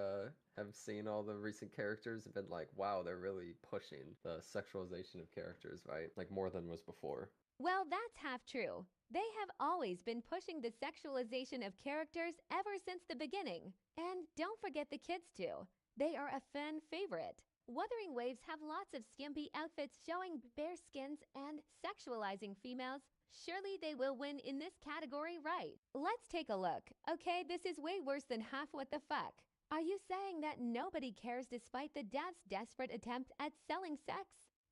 have seen all the recent characters and been like, wow, they're really pushing the sexualization of characters, right? Like more than was before. Well, that's half true. They have always been pushing the sexualization of characters ever since the beginning. And don't forget the kids too. They are a fan favorite. WutheringWaves have lots of skimpy outfits showing bare skins and sexualizing females. Surely they will win in this category, right? Let's take a look. Okay, this is way worse than half what the fuck. Are you saying that nobody cares despite the devs' desperate attempt at selling sex?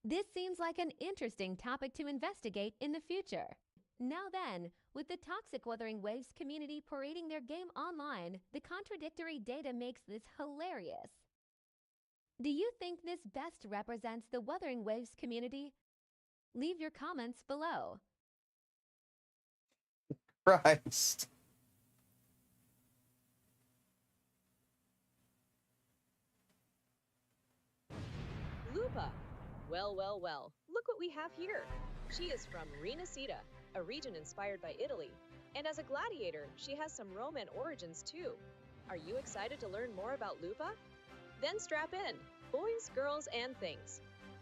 This seems like an interesting topic to investigate in the future. Now then, with the toxic WutheringWaves community parading their game online, the contradictory data makes this hilarious. Do you think this best represents the WutheringWaves community? Leave your comments below. Christ. Lupa. Well, well, well. Look what we have here. She is from Rinascita, a region inspired by Italy. And as a gladiator, she has some Roman origins too. Are you excited to learn more about Lupa? Then strap in, boys, girls, and things.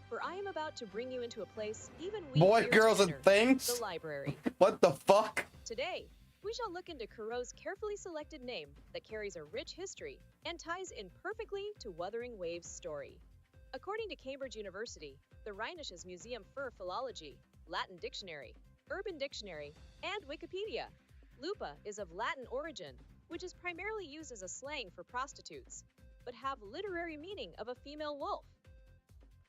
For I am about to bring you into a place even we Boy, fear girls, to and enter, things? the library. What the fuck? Today, we shall look into Kuro's carefully selected name that carries a rich history and ties in perfectly to WutheringWaves' story. According to Cambridge University, the Rhinisches Museum für Philology, Latin Dictionary, Urban Dictionary, and Wikipedia, Lupa is of Latin origin, which is primarily used as a slang for prostitutes, but have literary meaning of a female wolf.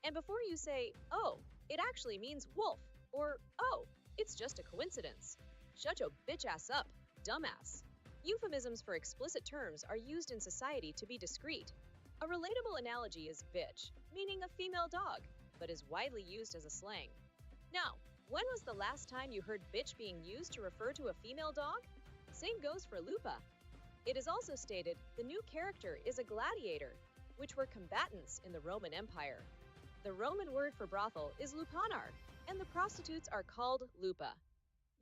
And before you say, oh, it actually means wolf, or oh, it's just a coincidence, shut your bitch ass up, dumbass. Euphemisms for explicit terms are used in society to be discreet. A relatable analogy is bitch, meaning a female dog, but is widely used as a slang. Now, when was the last time you heard bitch being used to refer to a female dog? Same goes for Lupa. It is also stated the new character is a gladiator, which were combatants in the Roman Empire. The Roman word for brothel is lupanar, and the prostitutes are called lupa.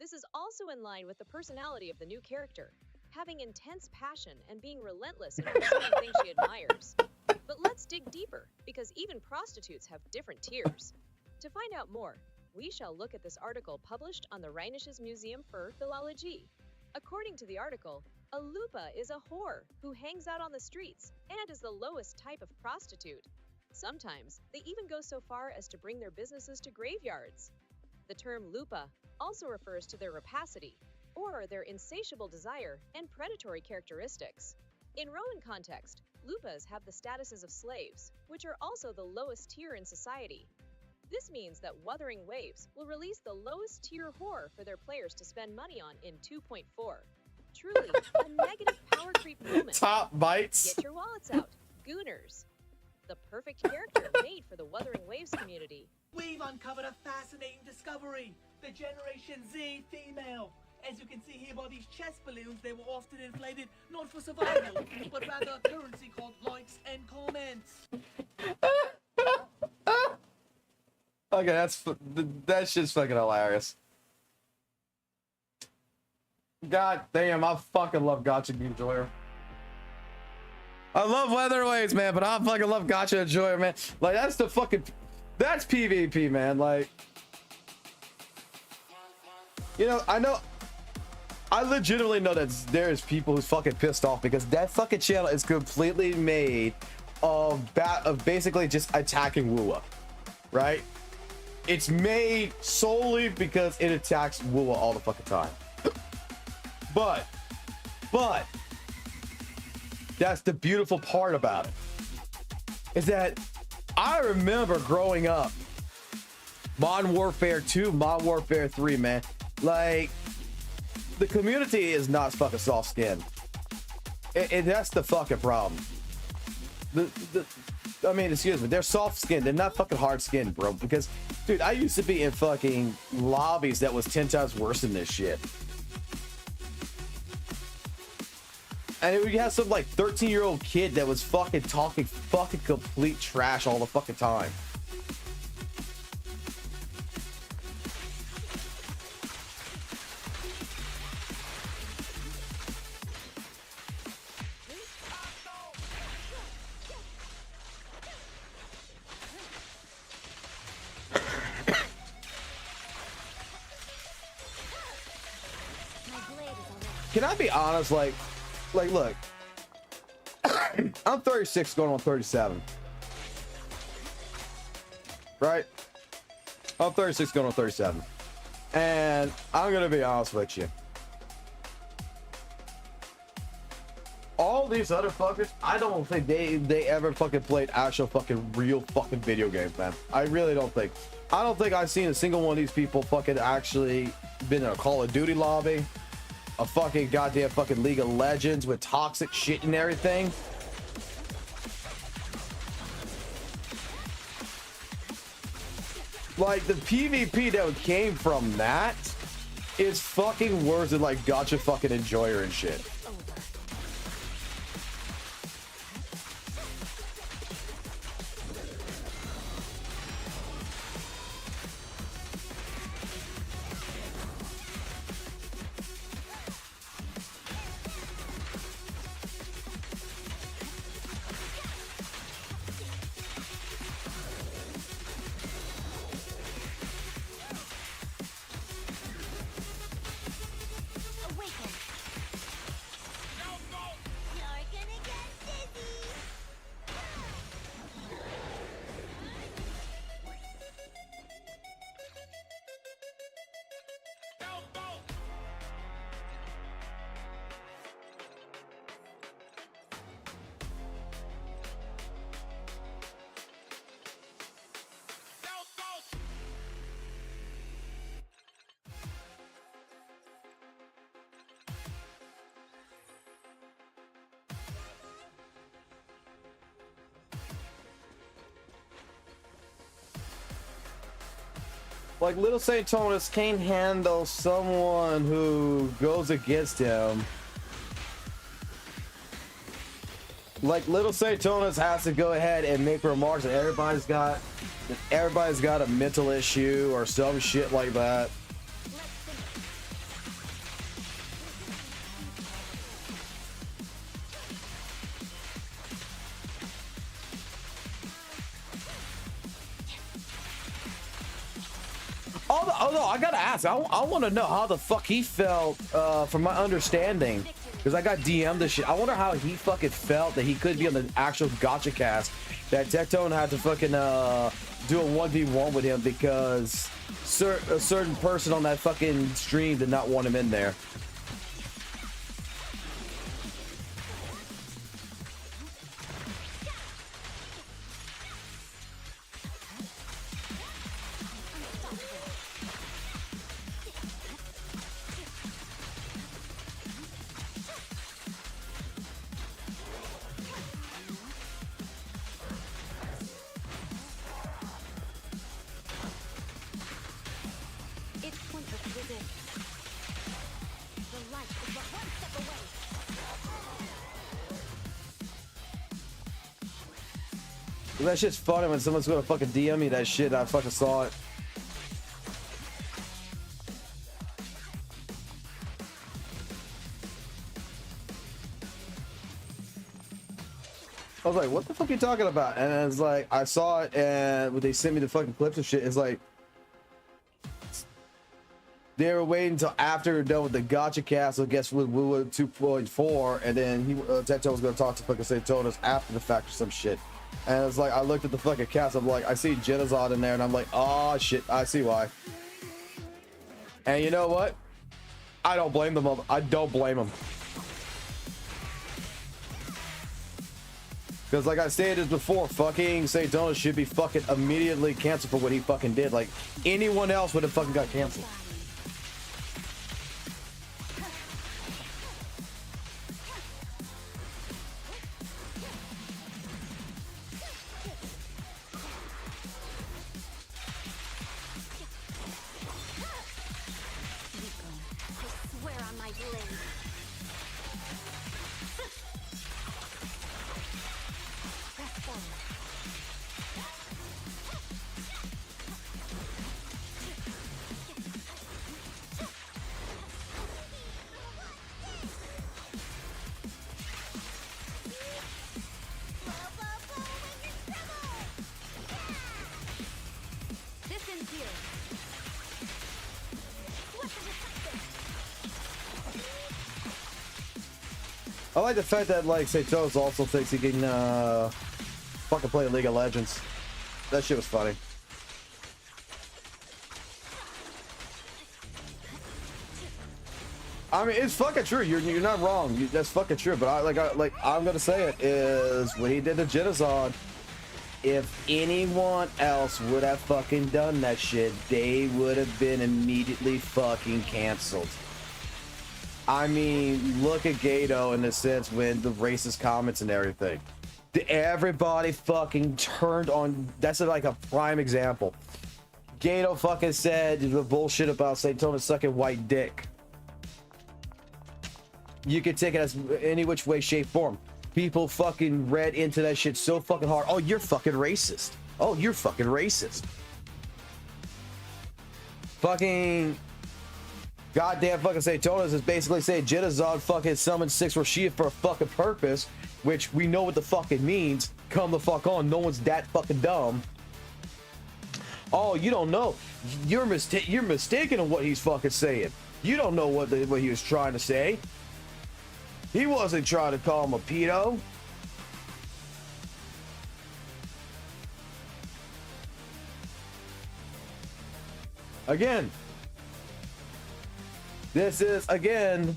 This is also in line with the personality of the new character, having intense passion and being relentless in pursuing things she admires. But let's dig deeper, because even prostitutes have different tiers. To find out more, we shall look at this article published on the Rhinisches Museum für Philologie. According to the article, a lupa is a whore who hangs out on the streets and is the lowest type of prostitute. Sometimes, they even go so far as to bring their businesses to graveyards. The term lupa also refers to their rapacity, or their insatiable desire and predatory characteristics. In Roman context, lupas have the statuses of slaves, which are also the lowest tier in society. This means that WutheringWaves will release the lowest tier whore for their players to spend money on in 2.4. Truly, a negative power creep moment. Top bites. Get your wallets out, gooners. The perfect character made for the WutheringWaves community. We've uncovered a fascinating discovery. The Generation Z female. As you can see here by these chest balloons, they were often inflated not for survival, but rather a currency called likes and comments. Okay, that shit's fucking hilarious. God damn, I fucking love Gotcha Enjoyer. I love WutheringWaves, man, but I fucking love Gotcha Enjoyer, man. Like, that's PvP, man. Like, you know, I legitimately know that there's people who's fucking pissed off because that fucking channel is completely made of basically just attacking WUWA, right? It's made solely because it attacks WUWA all the fucking time. But that's the beautiful part about it, is that I remember growing up, Modern Warfare 2, Modern Warfare 3, man. Like, the community is not fucking soft skinned. And that's the fucking problem. I mean, excuse me, they're soft skinned. They're not fucking hard skinned, bro. Because, dude, I used to be in fucking lobbies that was 10 times worse than this shit. And we had some like 13-year-old kid that was fucking talking fucking complete trash all the fucking time. Can I be honest? Like, look, I'm 36 going on 37. Right? I'm 36 going on 37. And I'm going to be honest with you. All these other fuckers, I don't think they ever fucking played actual fucking real fucking video games, man. I really don't think. I don't think I've seen a single one of these people fucking actually been in a Call of Duty lobby, a fucking goddamn fucking League of Legends with toxic shit and everything. Like, the PvP that came from that is fucking worse than like Gotcha fucking Enjoyer and shit. Like, Little St. Thomas can't handle someone who goes against him. Like, Little St. Thomas has to go ahead and make remarks that everybody's got a mental issue or some shit like that. Although I gotta ask, I want to know how the fuck he felt. From my understanding, because I got DM'd this shit. I wonder how he fucking felt that he could be on the actual Gotcha cast. That Tectone had to fucking do a 1v1 with him because a certain person on that fucking stream did not want him in there. That shit's funny when someone's gonna fucking DM me that shit and I fucking saw it. I was like, what the fuck are you talking about? And it's like, I saw it and they sent me the fucking clips and shit. It's like, they were waiting until after they're done with the Gotcha cast, I guess with WUWA 2.4, and then Tectone was gonna talk to fucking St. Thomas after the fact or some shit. And it's like, I looked at the fucking cast, I'm like, I see Genazod in there, and I'm like, oh shit, I see why. And you know what? I don't blame them. I don't blame them. Because like I stated before, fucking St. Thomas should be fucking immediately canceled for what he fucking did. Like, anyone else would have fucking got canceled. This ends here. I like the fact that like Saito's also thinks he can fucking play League of Legends. That shit was funny. I mean, it's fucking true. You're not wrong. That's fucking true. But I'm gonna say it is when he did the Genocide. If anyone else would have fucking done that shit, they would have been immediately fucking canceled. I mean, look at Gato in the sense when the racist comments and everything. Everybody fucking turned on. That's like a prime example. Gato fucking said the bullshit about Saitona sucking white dick. You could take it as any which way, shape, form. People fucking read into that shit so fucking hard. Oh, you're fucking racist. Oh, you're fucking racist. Fucking goddamn fucking Saitonas is basically saying Genozod fucking summoned 6 Rashia for a fucking purpose, which we know what the fuck it means. Come the fuck on. No one's that fucking dumb. Oh, you don't know. You're mistaken on what he's fucking saying. You don't know what he was trying to say. He wasn't trying to call him a pedo. Again, this is again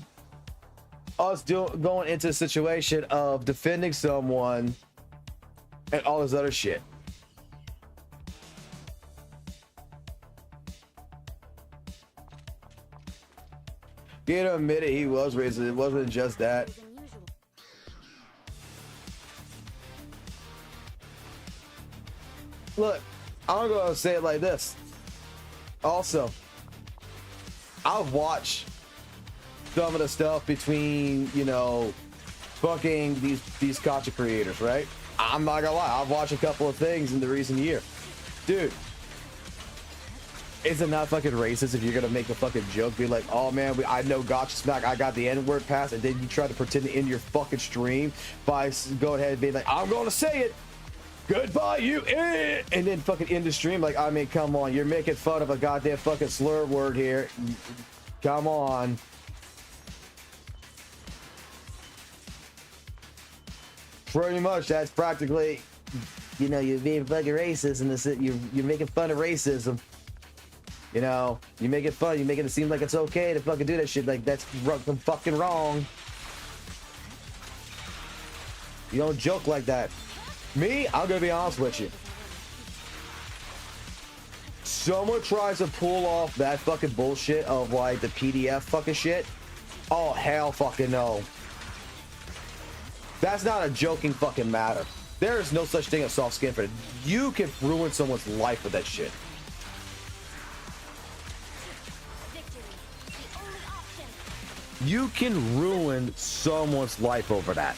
us going into a situation of defending someone and all this other shit. Gato admitted he was racist. It wasn't just that. Look, I'm gonna say it like this. Also, I've watched some of the stuff between, you know, fucking these content creators, right? I'm not gonna lie, I've watched a couple of things in the recent year. Dude, is it not fucking racist if you're gonna make a fucking joke, be like, oh man, I know Gotcha Smack, I got the N-word pass, and then you try to pretend to end your fucking stream by going ahead and being like, I'm gonna say it, goodbye you, and then fucking end the stream. Like, I mean, come on, you're making fun of a goddamn fucking slur word here. Come on. Pretty much, that's practically, you know, you're being fucking racist, and you're making fun of racism. You know, you make it fun, you making it seem like it's okay to fucking do that shit. Like, that's fucking wrong. You don't joke like that. Me, I'm gonna be honest with you. Someone tries to pull off that fucking bullshit of like the PDF fucking shit. Oh, hell fucking no. That's not a joking fucking matter. There is no such thing as soft skin for it. You can ruin someone's life with that shit. You can ruin someone's life over that.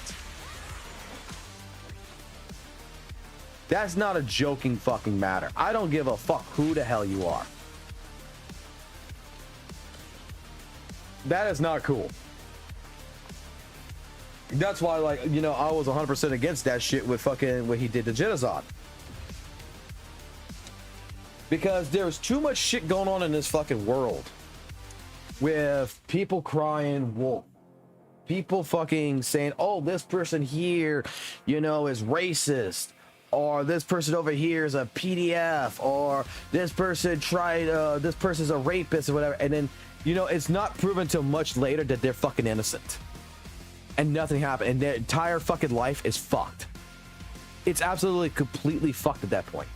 That's not a joking fucking matter. I don't give a fuck who the hell you are. That is not cool. That's why, like, you know, I was 100% against that shit with fucking when he did the Genocide. Because there's too much shit going on in this fucking world. With people crying wolf, people fucking saying, oh, this person here, you know, is racist, or this person over here is a PDF, or this person this person's a rapist or whatever. And then, you know, it's not proven till much later that they're fucking innocent and nothing happened, and their entire fucking life is fucked. It's absolutely completely fucked at that point.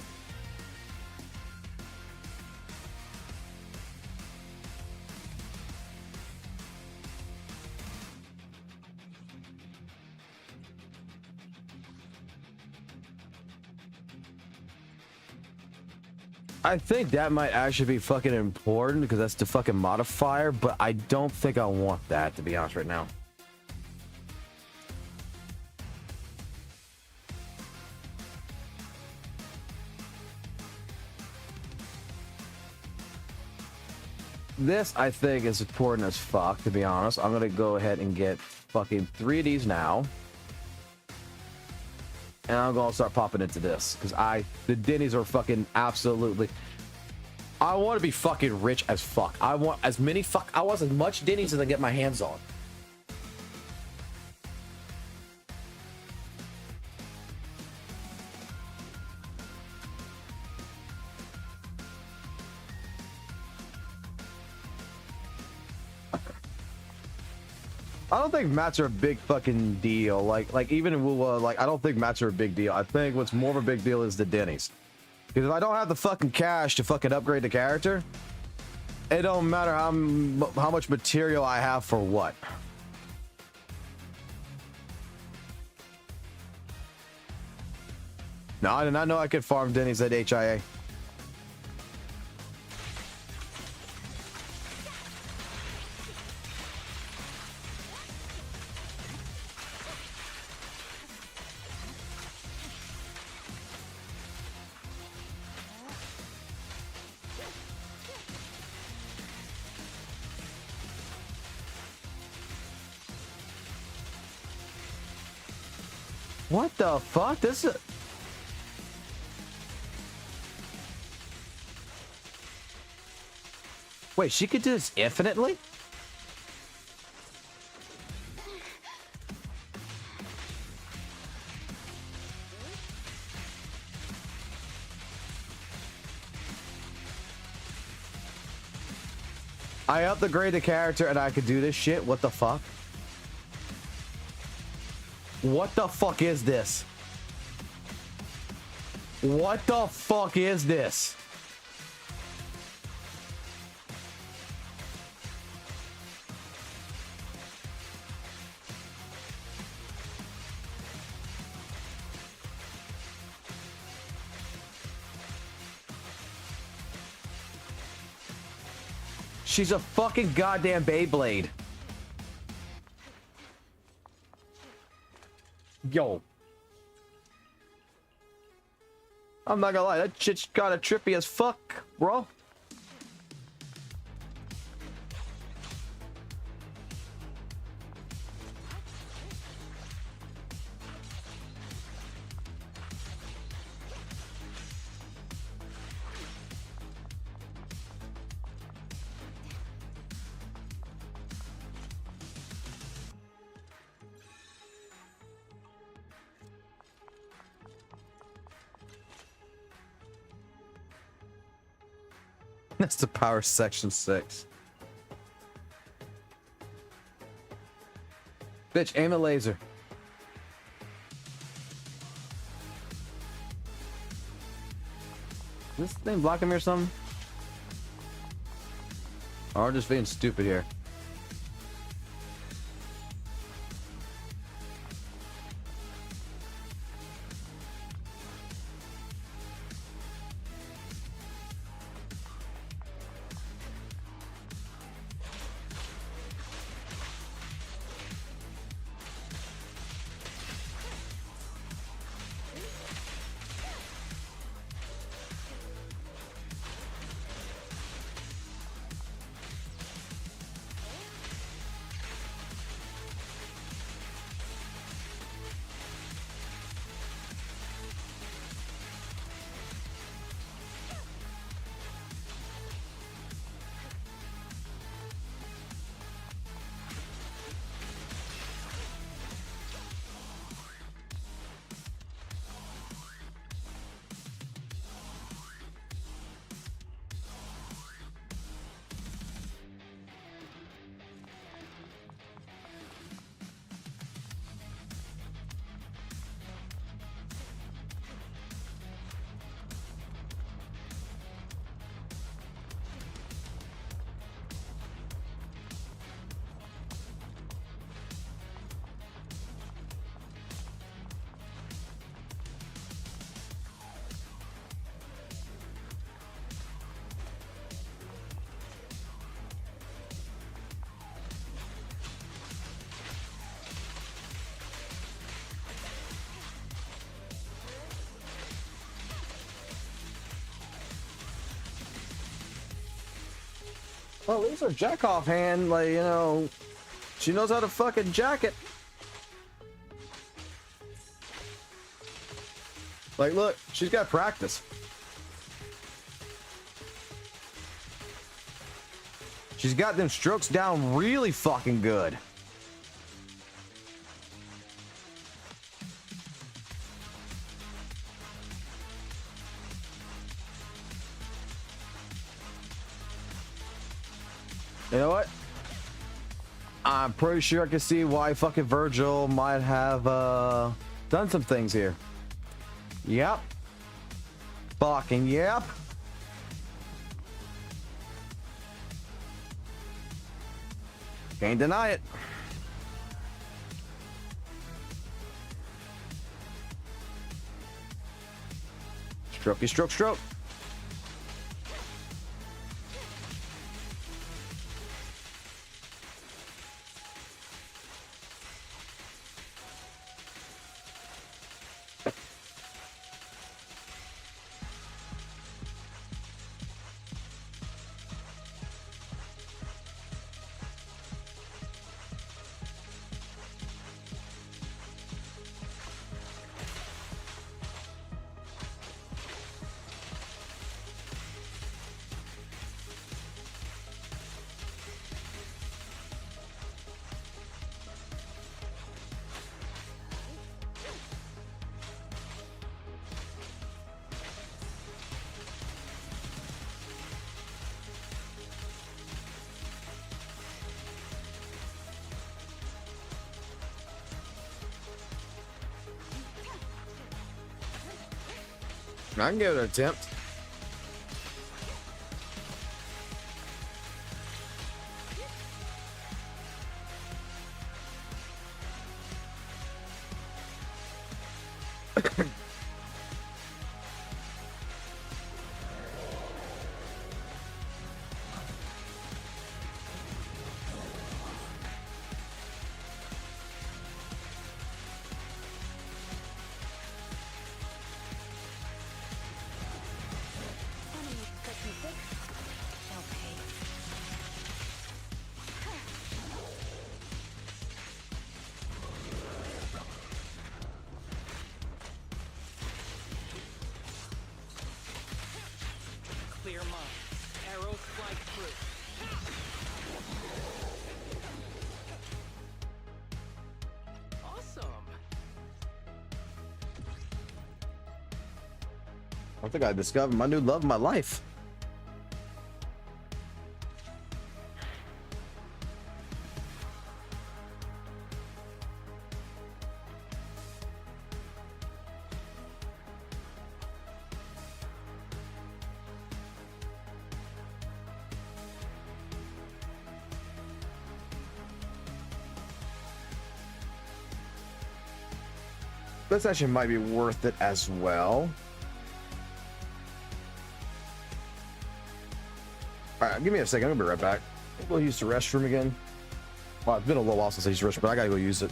I think that might actually be fucking important because that's the fucking modifier, but I don't think I want that, to be honest, right now. This, I think, is important as fuck, to be honest. I'm gonna go ahead and get fucking 3 of these now. And I'm gonna start popping into this. Because the Denny's are fucking absolutely... I want to be fucking rich as fuck. I want as much Denny's as I get my hands on. I don't think mats are a big fucking deal. Like even in WUWA, like I don't think mats are a big deal. I think what's more of a big deal is the Denny's. Because if I don't have the fucking cash to fucking upgrade the character, it don't matter how much material I have for what. No, I did not know I could farm Denny's at HIA. What the fuck? This is... Wait, she could do this infinitely? I upgrade the character and I could do this shit? What the fuck? What the fuck is this? What the fuck is this? She's a fucking goddamn Beyblade. Yo. I'm not gonna lie, that shit's kinda trippy as fuck, bro. That's the power section 6. Bitch, aim a laser. Is this thing blocking me or something? Or just being stupid here. Well, at least her jack off hand, like, you know, she knows how to fucking jack it. Like, look, she's got practice. She's got them strokes down really fucking good. You know what? I'm pretty sure I can see why fucking Virgil might have done some things here. Yep. Fucking yep. Can't deny it. Strokey, stroke, stroke. I can give it an attempt. Clear mind. Arrows fly through. Awesome. I think I discovered my new love of my life. This actually might be worth it as well. All right, give me a second. I'm gonna be right back. We'll use the restroom again. Well, it's been a little while since I used the restroom, but I gotta go use it.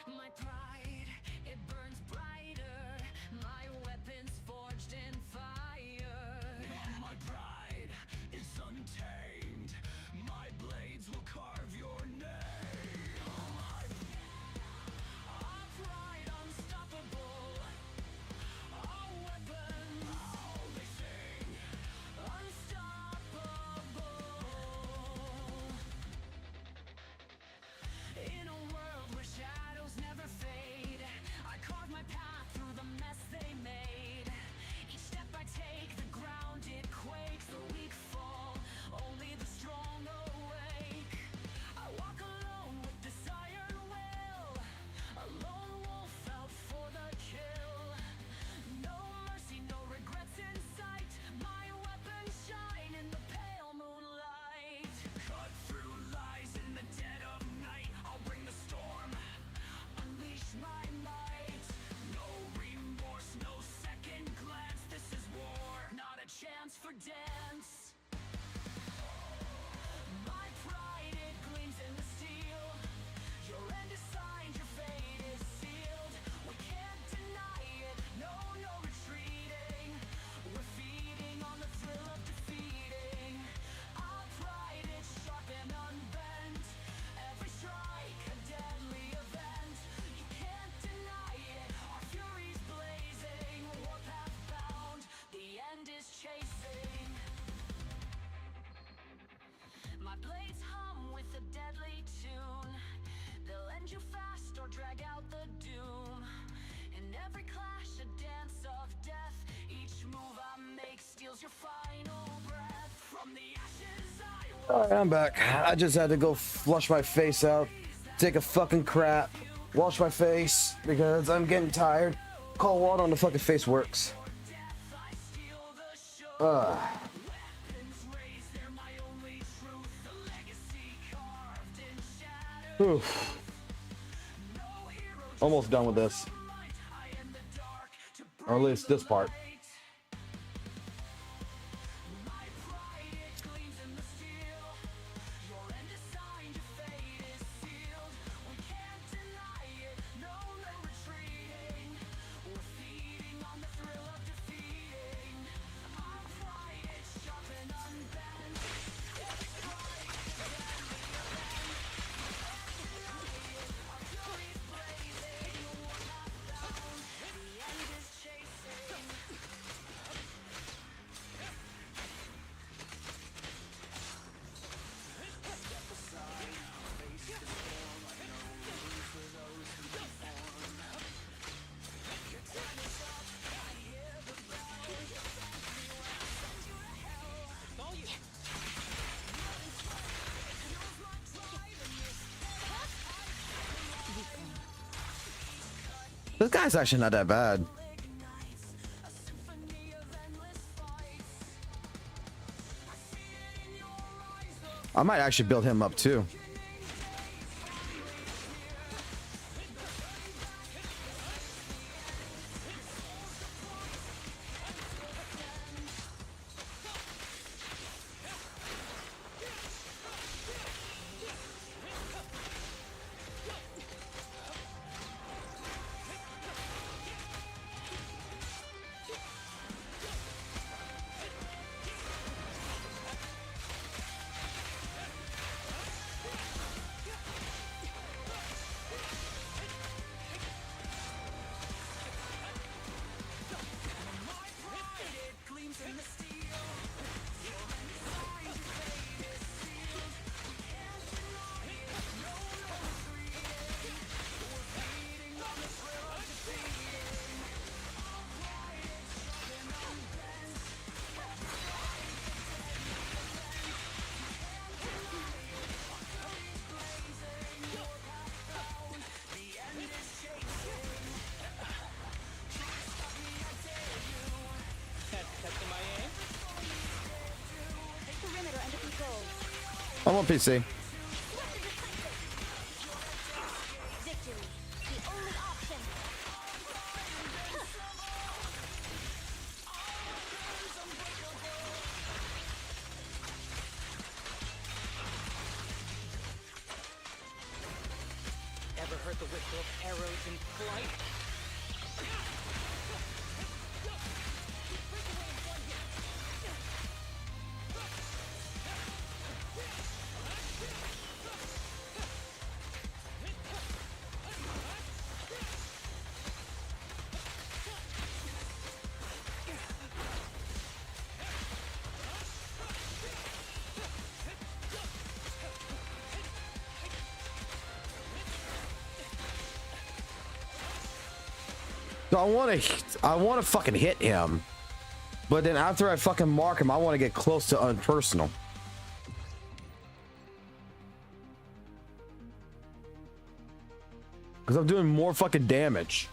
My pride, it burns brighter. My weapons forged in fire. My pride is untamed. My blades will carve your name. Our pride unstoppable. Our weapons, how they sing, unstoppable. In a world where shadows never fade, I carve my path through the mess they made. Each step I take, the ground it quakes. The weak fall, only the strong awake. I walk alone with this iron will, a lone wolf out for the kill. No mercy, no regrets in sight. My weapons shine in the pale moonlight. Cut through lies in the dead of night. I'll bring the storm, unleash my might. No remorse, no second glance. This is war, not a chance for dance. My pride, it gleams in the steel. Your end is signed, your fate is sealed. We can't deny it, no, no retreating. We're feeding on the thrill of defeating. Our pride, it's sharp and unbent. Every strike, a deadly event. You can't deny it, our fury's blazing. Warpath bound, the end is chasing. My blades hum with a deadly tune. They'll end you fast or drag out the doom. In every clash, a dance of death. Each move I make steals your final breath. From the ashes I All right, I'm back. I just had to go flush my face out, take a fucking crap, wash my face because I'm getting tired. Cold water on the fucking face works. Oof. Almost done with this. Or at least this part. This guy's actually not that bad. I might actually build him up too. I'm on PC. Ever heard the whistle of arrows in flight? So I want to fucking hit him, but then after I fucking mark him, I want to get close to unpersonal. Because I'm doing more fucking damage.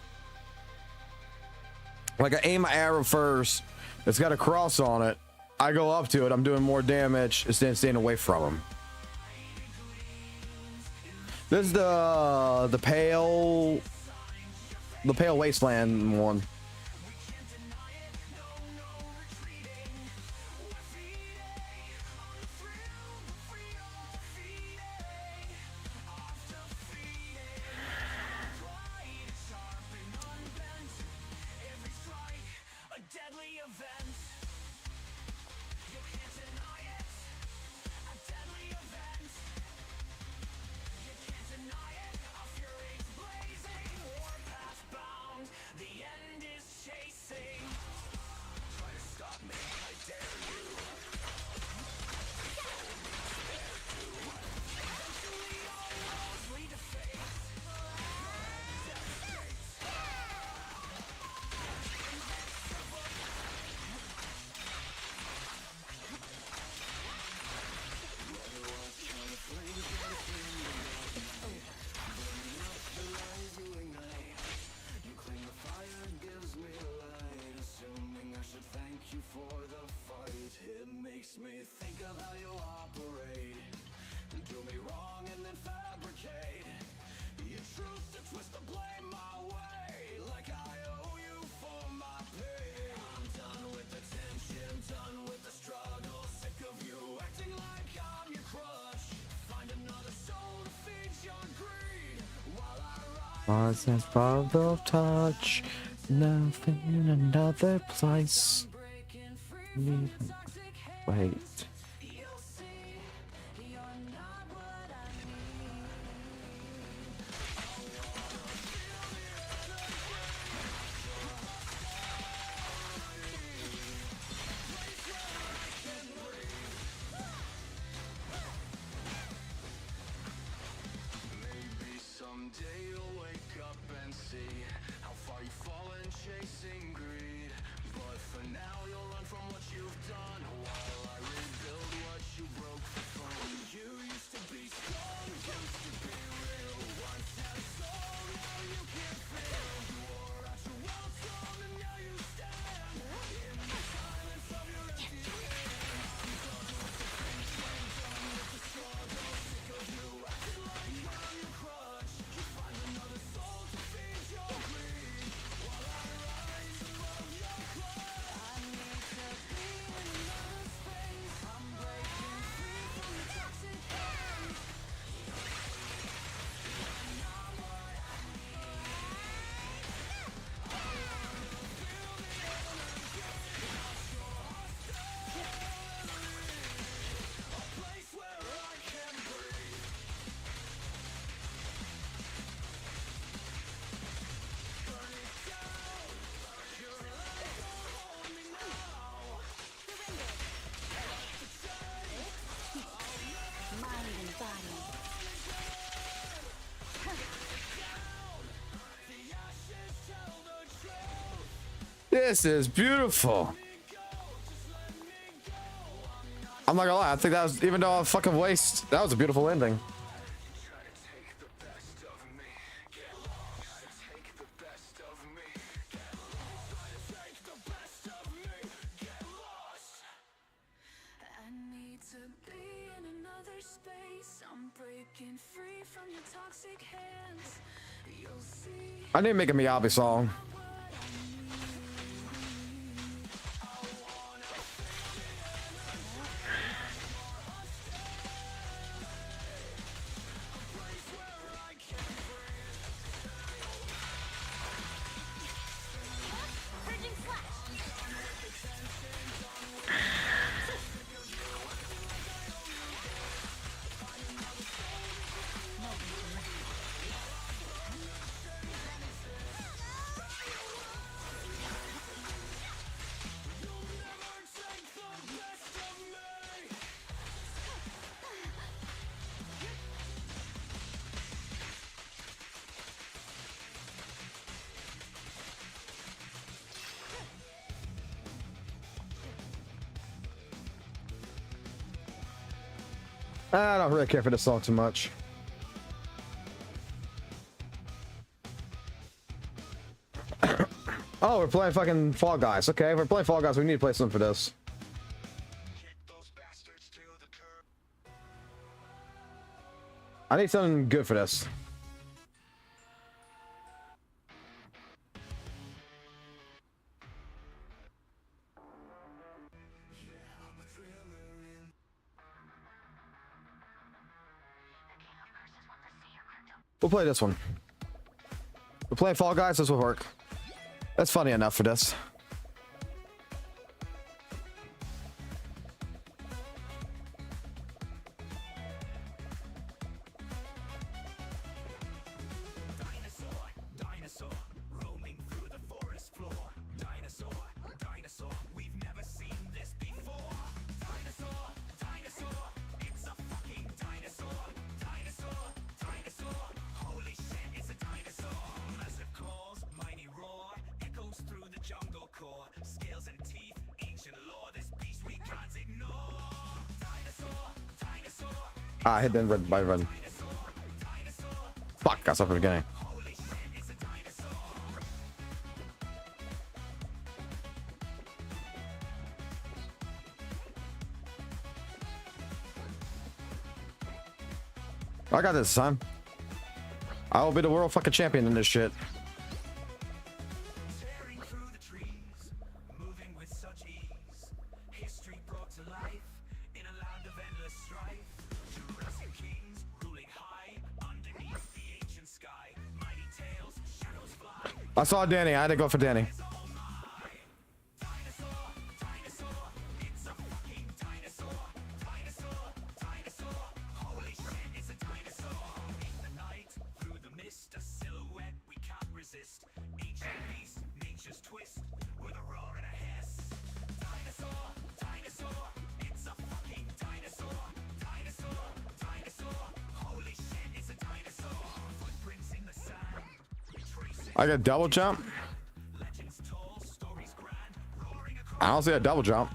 Like I aim my arrow first, it's got a cross on it. I go up to it, I'm doing more damage instead of staying away from him. This is the pale wasteland one. Sense of touch, nothing in another place. Wait. This is beautiful. I'm not gonna lie, I think that was, even though I fucking waste, that was a beautiful ending. I need to be in another space. I need to make a Miyabi song. I don't really care for this song too much. Oh, we're playing fucking Fall Guys. Okay, if we're playing Fall Guys, we need to play something for this. I need something good for this. We'll play this one. We're playing Fall Guys, this will work. That's funny enough for this. I hit then red by run. Fuck, got stuff from the beginning. I got this, son. I will be the world fucking champion in this shit. I saw Danny. I had to go for Danny. I got double jump. I don't see a double jump.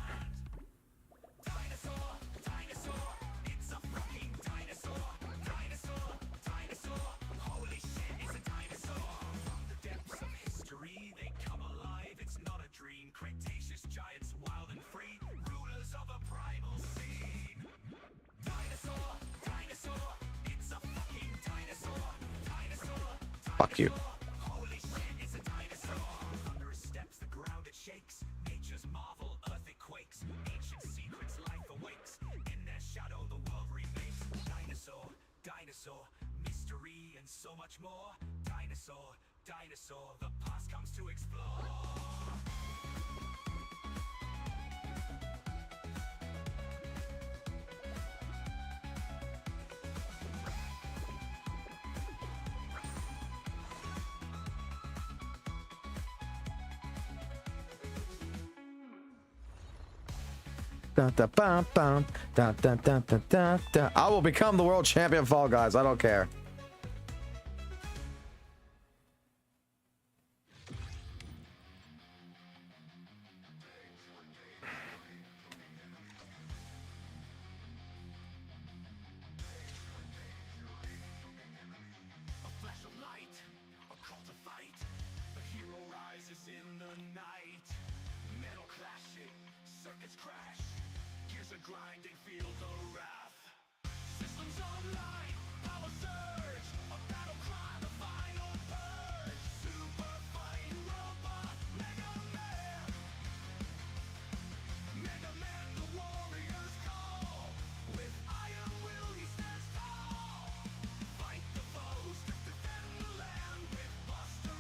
Fuck you. Dinosaur, the past comes to explore. I will become the world champion of Fall Guys. I don't care. Grinding field of wrath. Systems online, power surge.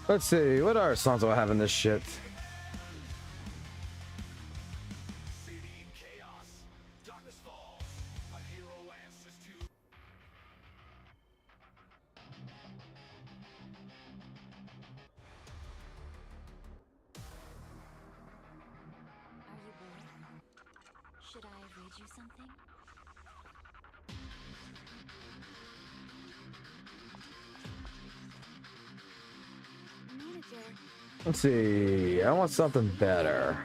Let's see, what are songs do I have in this shit? Should I read you something? Manager, Let's see, I want something better.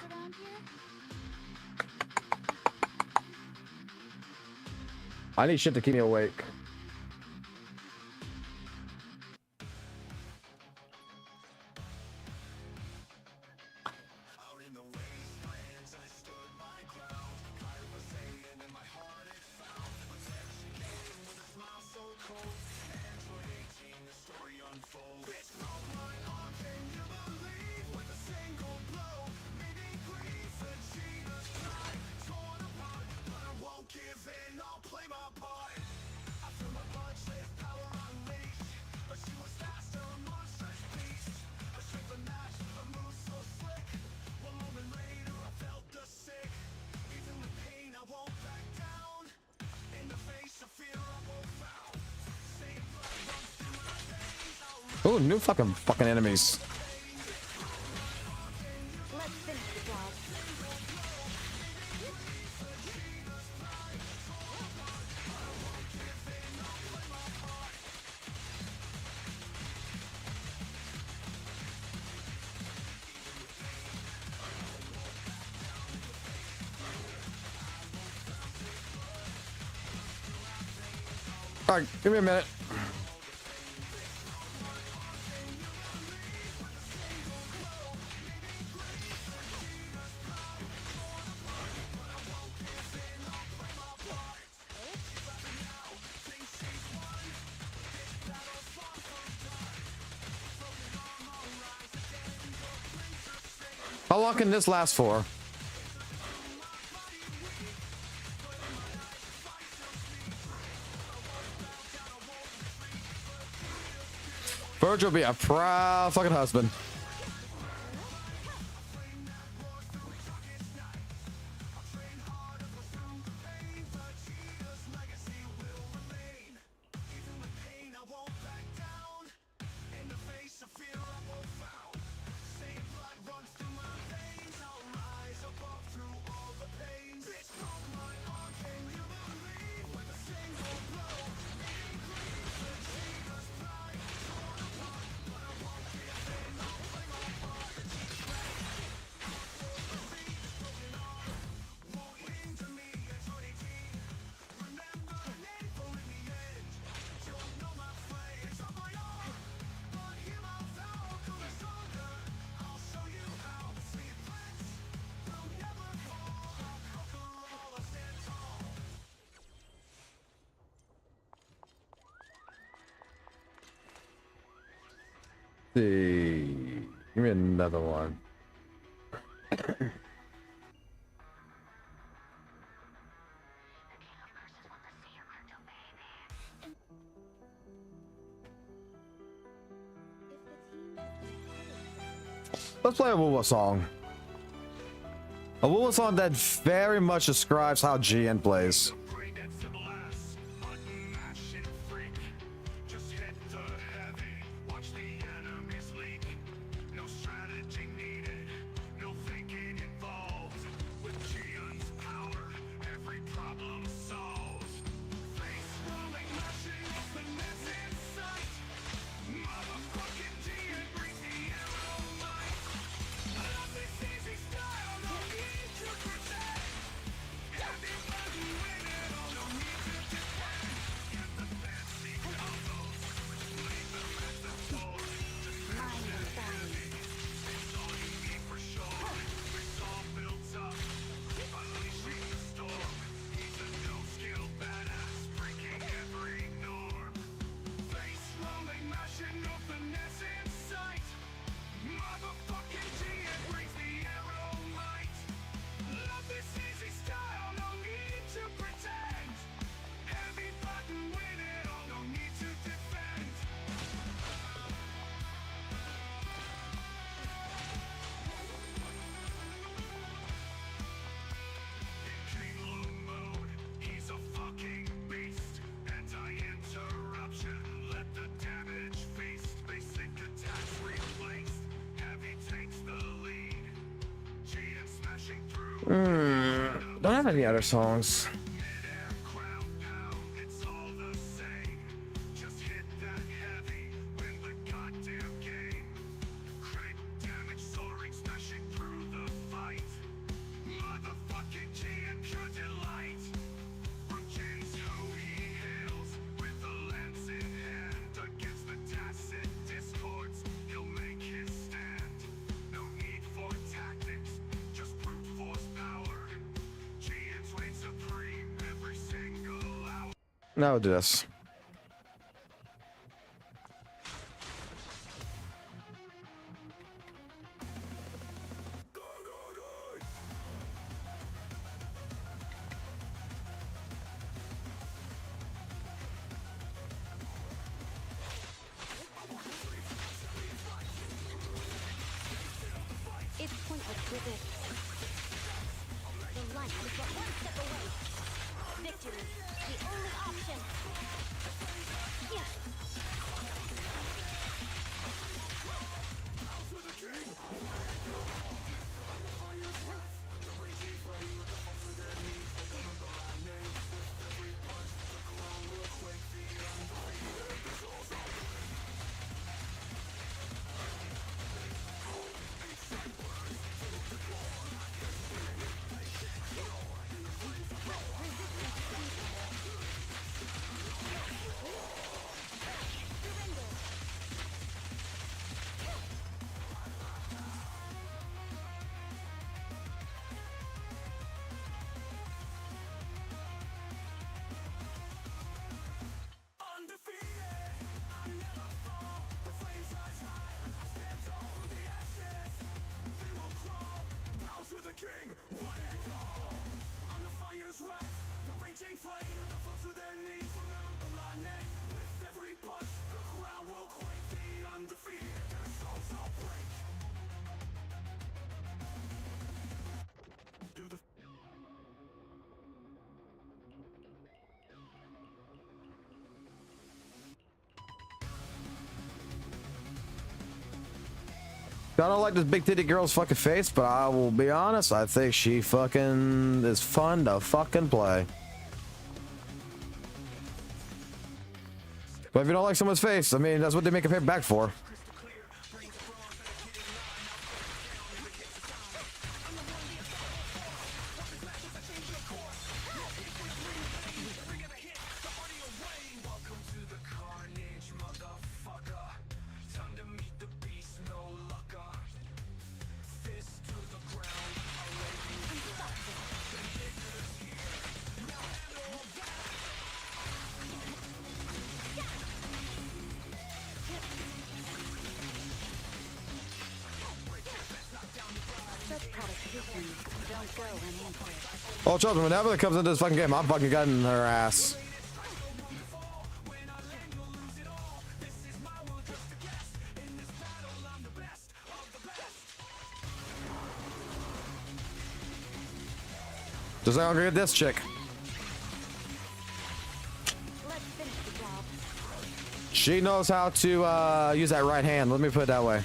I need shit to keep me awake. Oh, new fucking enemies. let's finish the job. All right, give me a minute. How long can this last for? Virgil will be a proud fucking husband. See, give me another one. Let's play a WUWA song. A WUWA song that very much describes how GN plays. Don't have any other songs. Now we'll do this. It's pointless resist. The light is but one step away. Victory, the only option. Yeah. I don't like this big titty girl's fucking face, but I will be honest, I think she fucking is fun to fucking play. But if you don't like someone's face, I mean, that's what they make a paperback for. Oh, children, whenever it comes into this fucking game, I'm fucking getting her ass. Just like I'm gonna get this chick. She knows how to use that right hand. Let me put it that way.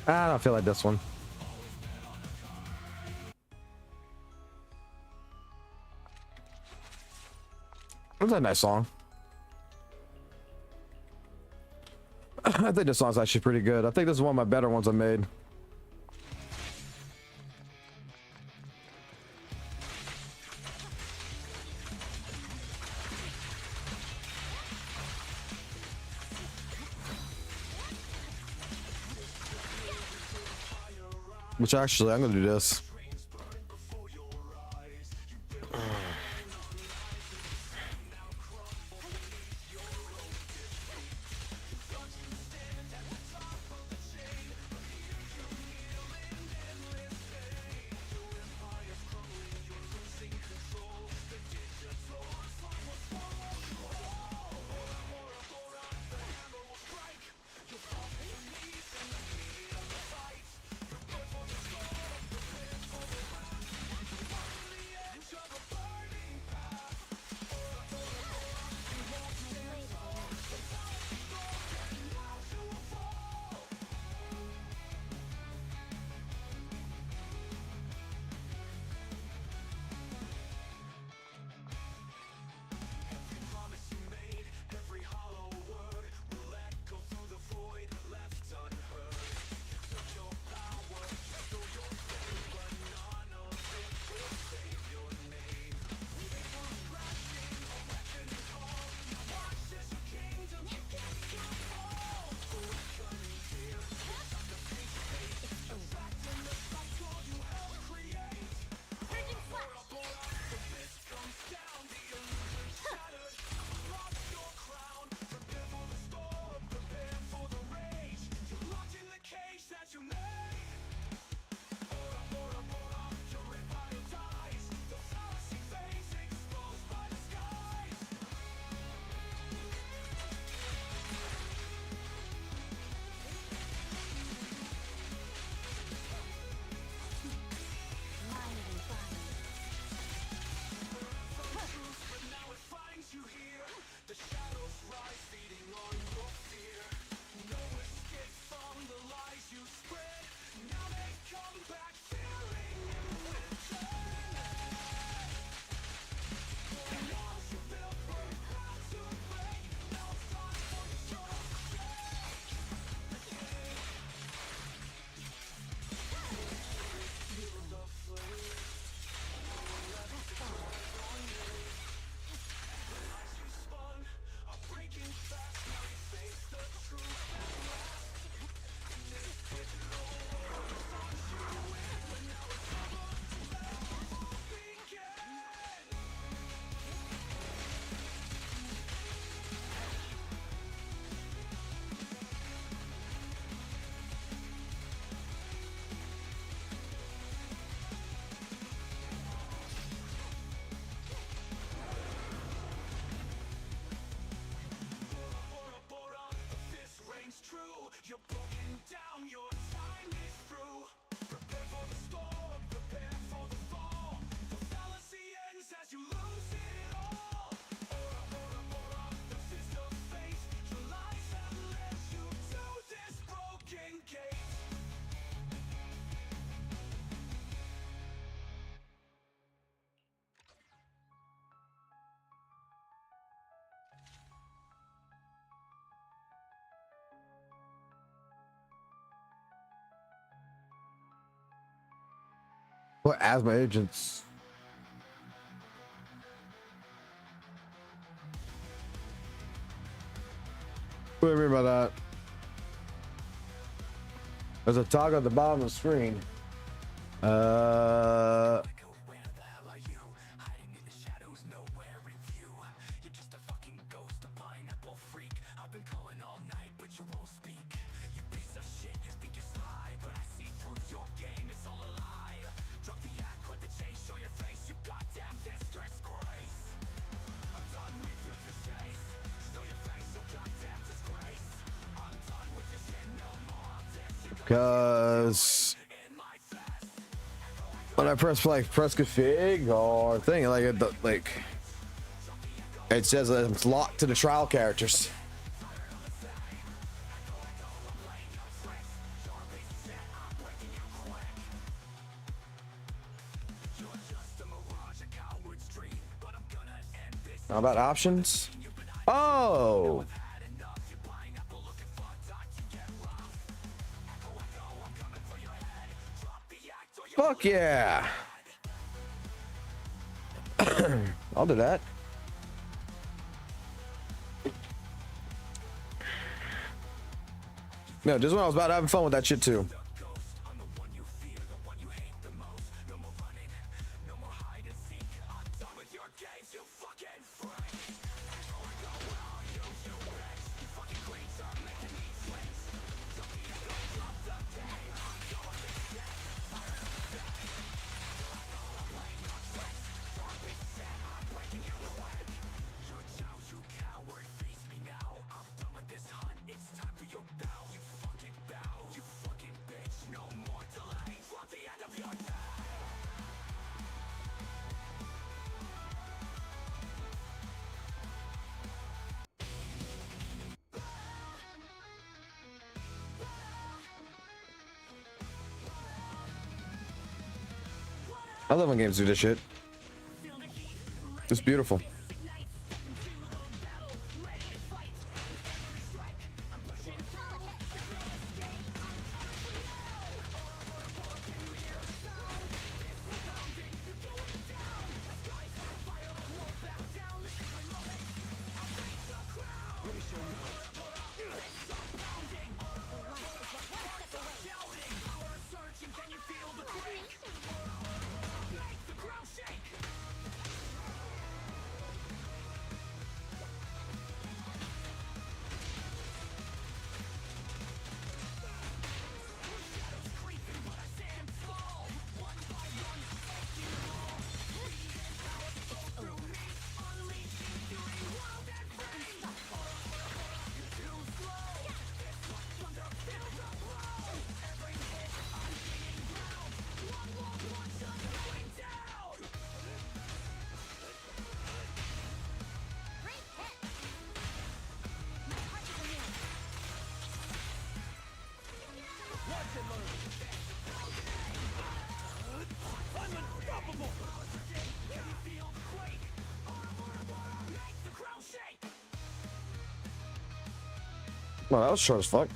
I don't feel like this one. It's a nice song. I think this song's actually pretty good. I think this is one of my better ones I made. Which actually, I'm gonna do this. What asthma agents? What do you mean by that? There's a toggle at the bottom of the screen. Because when I press config or thing, like it says that it's locked to the trial characters. How about options? Oh! Fuck yeah! I'll do that. No, just when I was about having fun with that shit too. I love when games do this shit. It's beautiful. Well, that was short as fuck.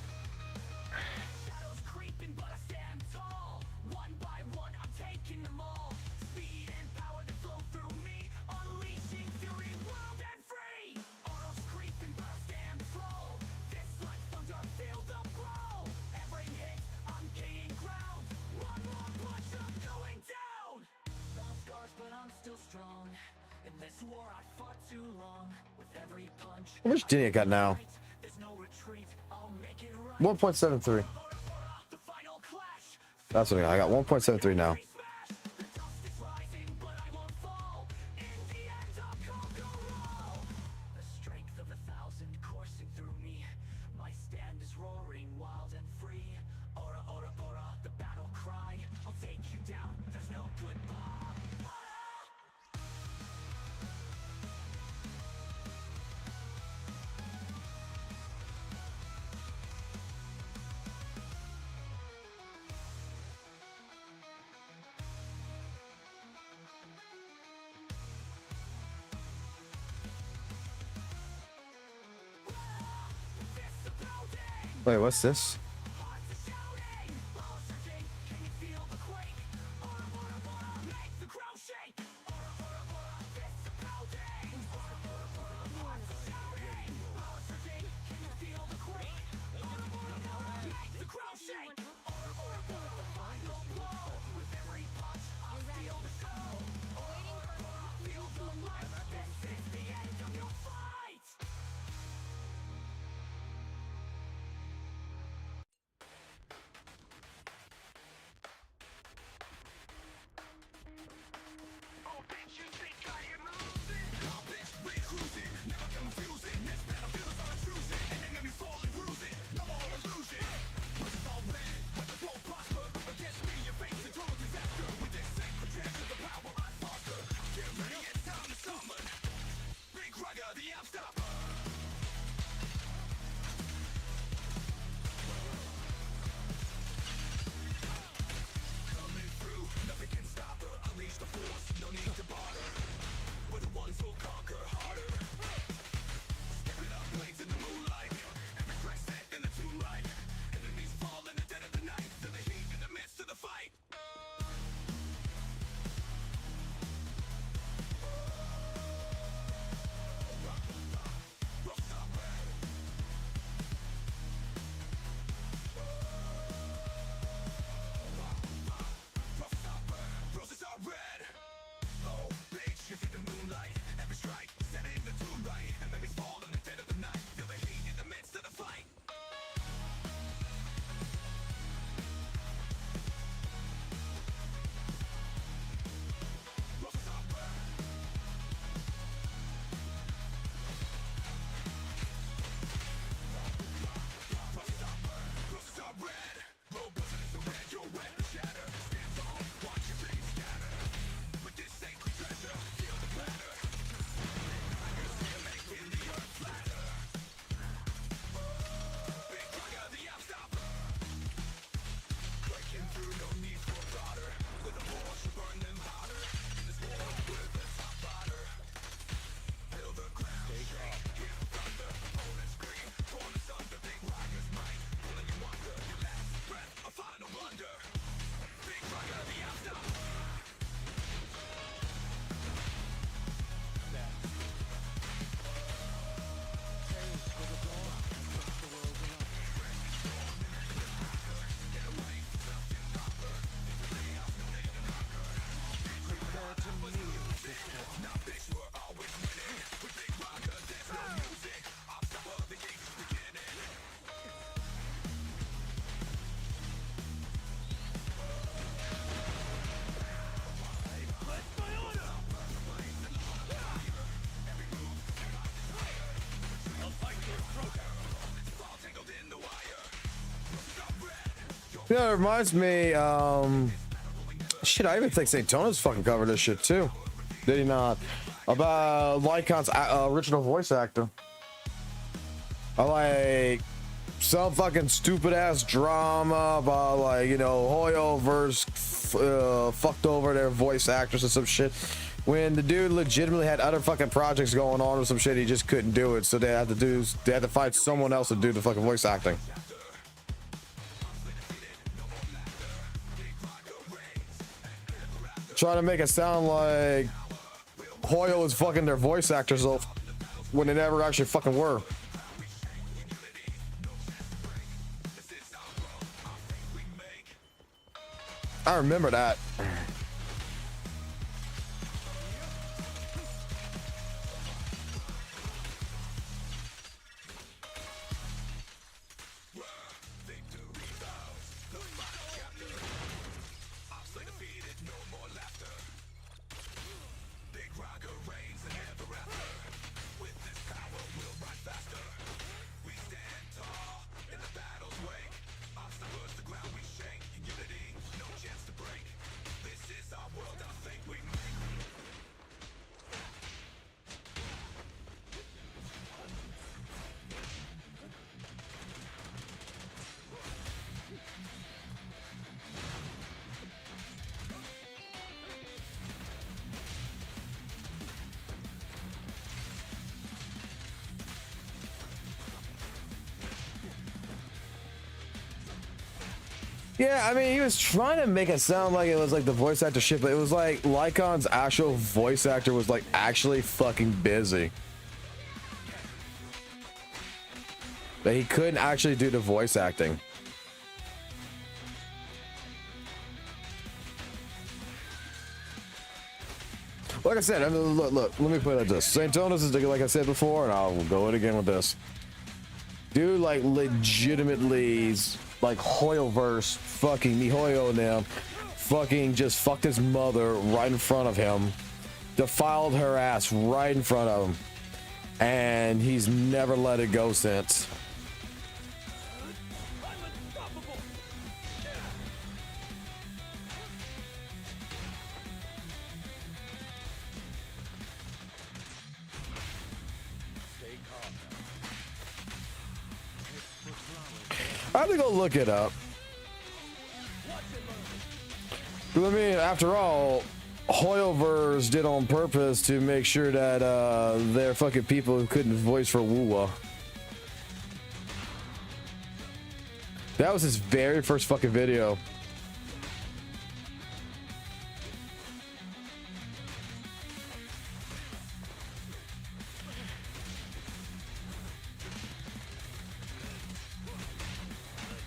How much did it got now? 1.73. That's what I got. 1.73 now. Wait, what's this? Yeah, it reminds me, shit, I even think St. Tona's fucking covered this shit too. Did he not? About Lycon's original voice actor. Like some fucking stupid ass drama about like, you know, Hoyoverse fucked over their voice actors and some shit. When the dude legitimately had other fucking projects going on or some shit, he just couldn't do it. So they had to find someone else to do the fucking voice acting. Trying to make it sound like Hoyo was fucking their voice actors off when they never actually fucking were. I remember that. Yeah, I mean, he was trying to make it sound like it was like the voice actor shit, but it was like Lycon's actual voice actor was like actually fucking busy. But he couldn't actually do the voice acting. Like I said, I mean, look, let me put it like this. St. Tona's is like I said before, and I'll go it again with this. Dude, like legitimately, like Hoyoverse, fucking Mihoyo and them, fucking just fucked his mother right in front of him, defiled her ass right in front of him, and he's never let it go since. I have to go look it up. I mean, after all, Hoyoverse did on purpose to make sure that they're fucking people who couldn't voice for WUWA. That was his very first fucking video.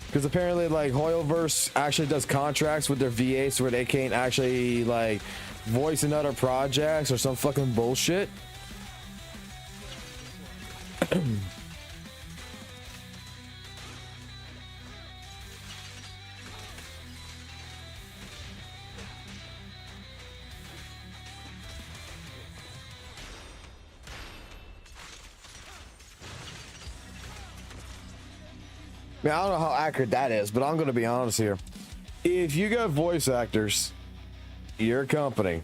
Because apparently, like, Hoyoverse actually does contracts with their VAs where they can't actually, like, voice in other projects or some fucking bullshit. I mean, I don't know how accurate that is, but I'm going to be honest here. If you got voice actors, you're a company,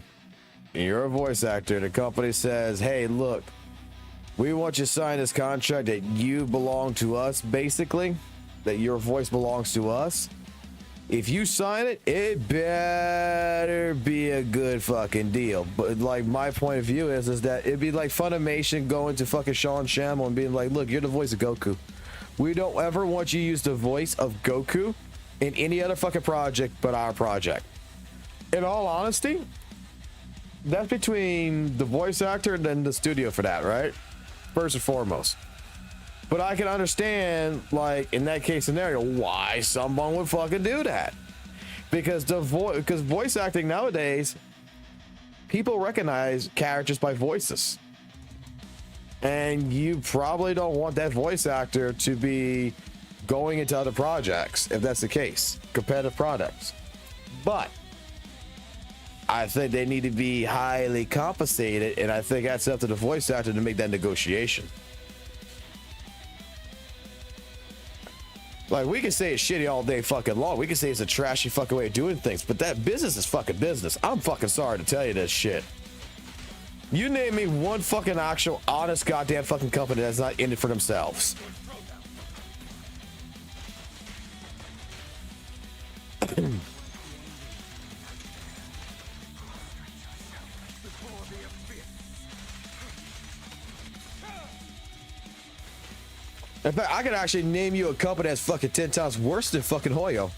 you're a voice actor, the company says, hey, look, we want you to sign this contract that you belong to us, basically, that your voice belongs to us. If you sign it, it better be a good fucking deal. But like my point of view is that it'd be like Funimation going to fucking Sean Shamble and being like, look, you're the voice of Goku. We don't ever want you to use the voice of Goku in any other fucking project but our project. In all honesty, that's between the voice actor and then the studio for that, right? First and foremost. But I can understand, like, in that case scenario, why someone would fucking do that. Because voice acting nowadays, people recognize characters by voices. And you probably don't want that voice actor to be going into other projects, if that's the case, competitive products. But I think they need to be highly compensated, and I think that's up to the voice actor to make that negotiation. Like, we can say it's shitty all day fucking long. We can say it's a trashy fucking way of doing things, but that business is fucking business. I'm fucking sorry to tell you this shit. You name me one fucking actual honest goddamn fucking company that's not in it for themselves. In fact, I could actually name you a company that's fucking 10 times worse than fucking Hoyo.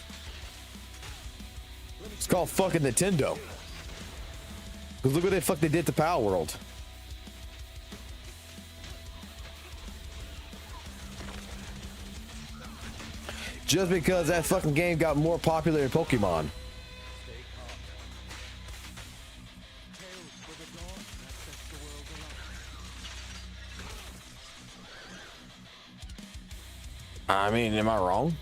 It's called fucking Nintendo. Because look what they did to Power World. Just because that fucking game got more popular than Pokemon. I mean, am I wrong?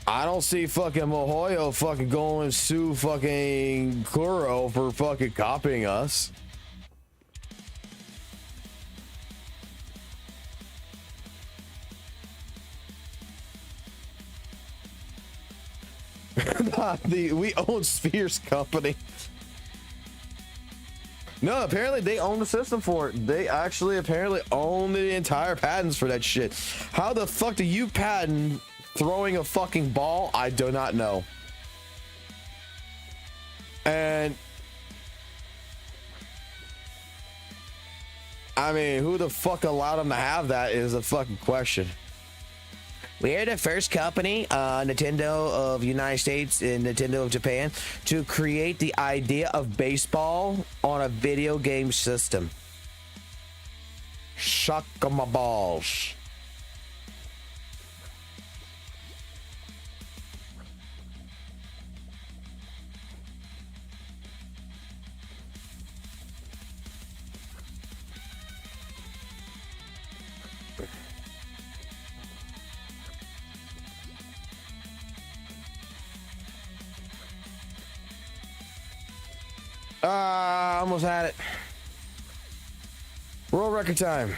I don't see fucking Mohoyo fucking going to sue fucking Kuro for fucking copying us. We own Sphere's company. No, apparently they own the system for it. They actually apparently own the entire patents for that shit. How the fuck do you patent throwing a fucking ball? I do not know. And I mean, who the fuck allowed them to have that is a fucking question. We're the first company, Nintendo of United States and Nintendo of Japan, to create the idea of baseball on a video game system. Shuck my balls. Almost had it. World record time.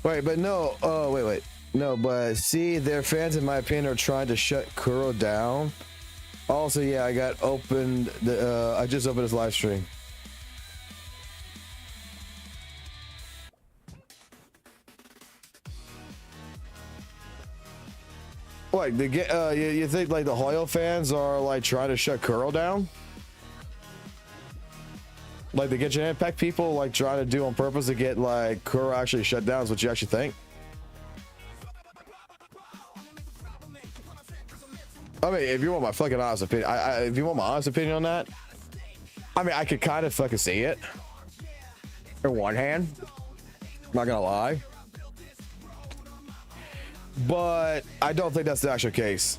Wait, but no. Oh, wait. No, but see, their fans, in my opinion, are trying to shut Kuro down. Also, yeah, I got opened. I just opened his live stream. What, you think like the Hoyo fans are like trying to shut Kuro down? Like the Genshin Impact people like trying to do on purpose to get like Kuro actually shut down is what you actually think? I mean, if you want my fucking honest opinion, if you want my honest opinion on that, I mean, I could kind of fucking see it. On one hand, I'm not gonna lie. But I don't think that's the actual case.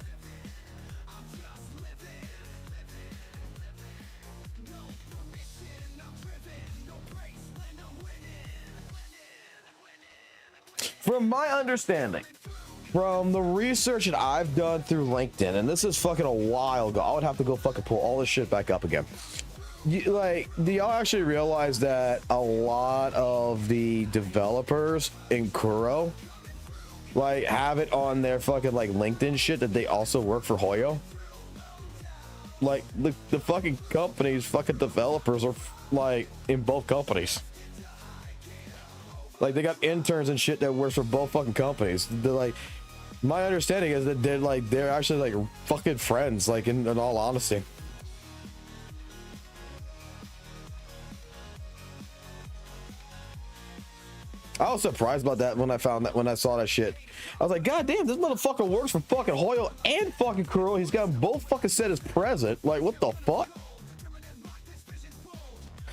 From my understanding, from the research that I've done through LinkedIn, and this is fucking a while ago, I would have to go fucking pull all this shit back up again. Do y'all actually realize that a lot of the developers in Kuro like have it on their fucking like LinkedIn shit that they also work for Hoyo? Like the fucking company's fucking developers are like in both companies. Like they got interns and shit that works for both fucking companies. They're like, my understanding is that they're actually like fucking friends, like in all honesty. I was surprised about that when I saw that shit. I was like, God damn, this motherfucker works for fucking Hoyo and fucking Kuro. He's got them both fucking set as president. Like, what the fuck?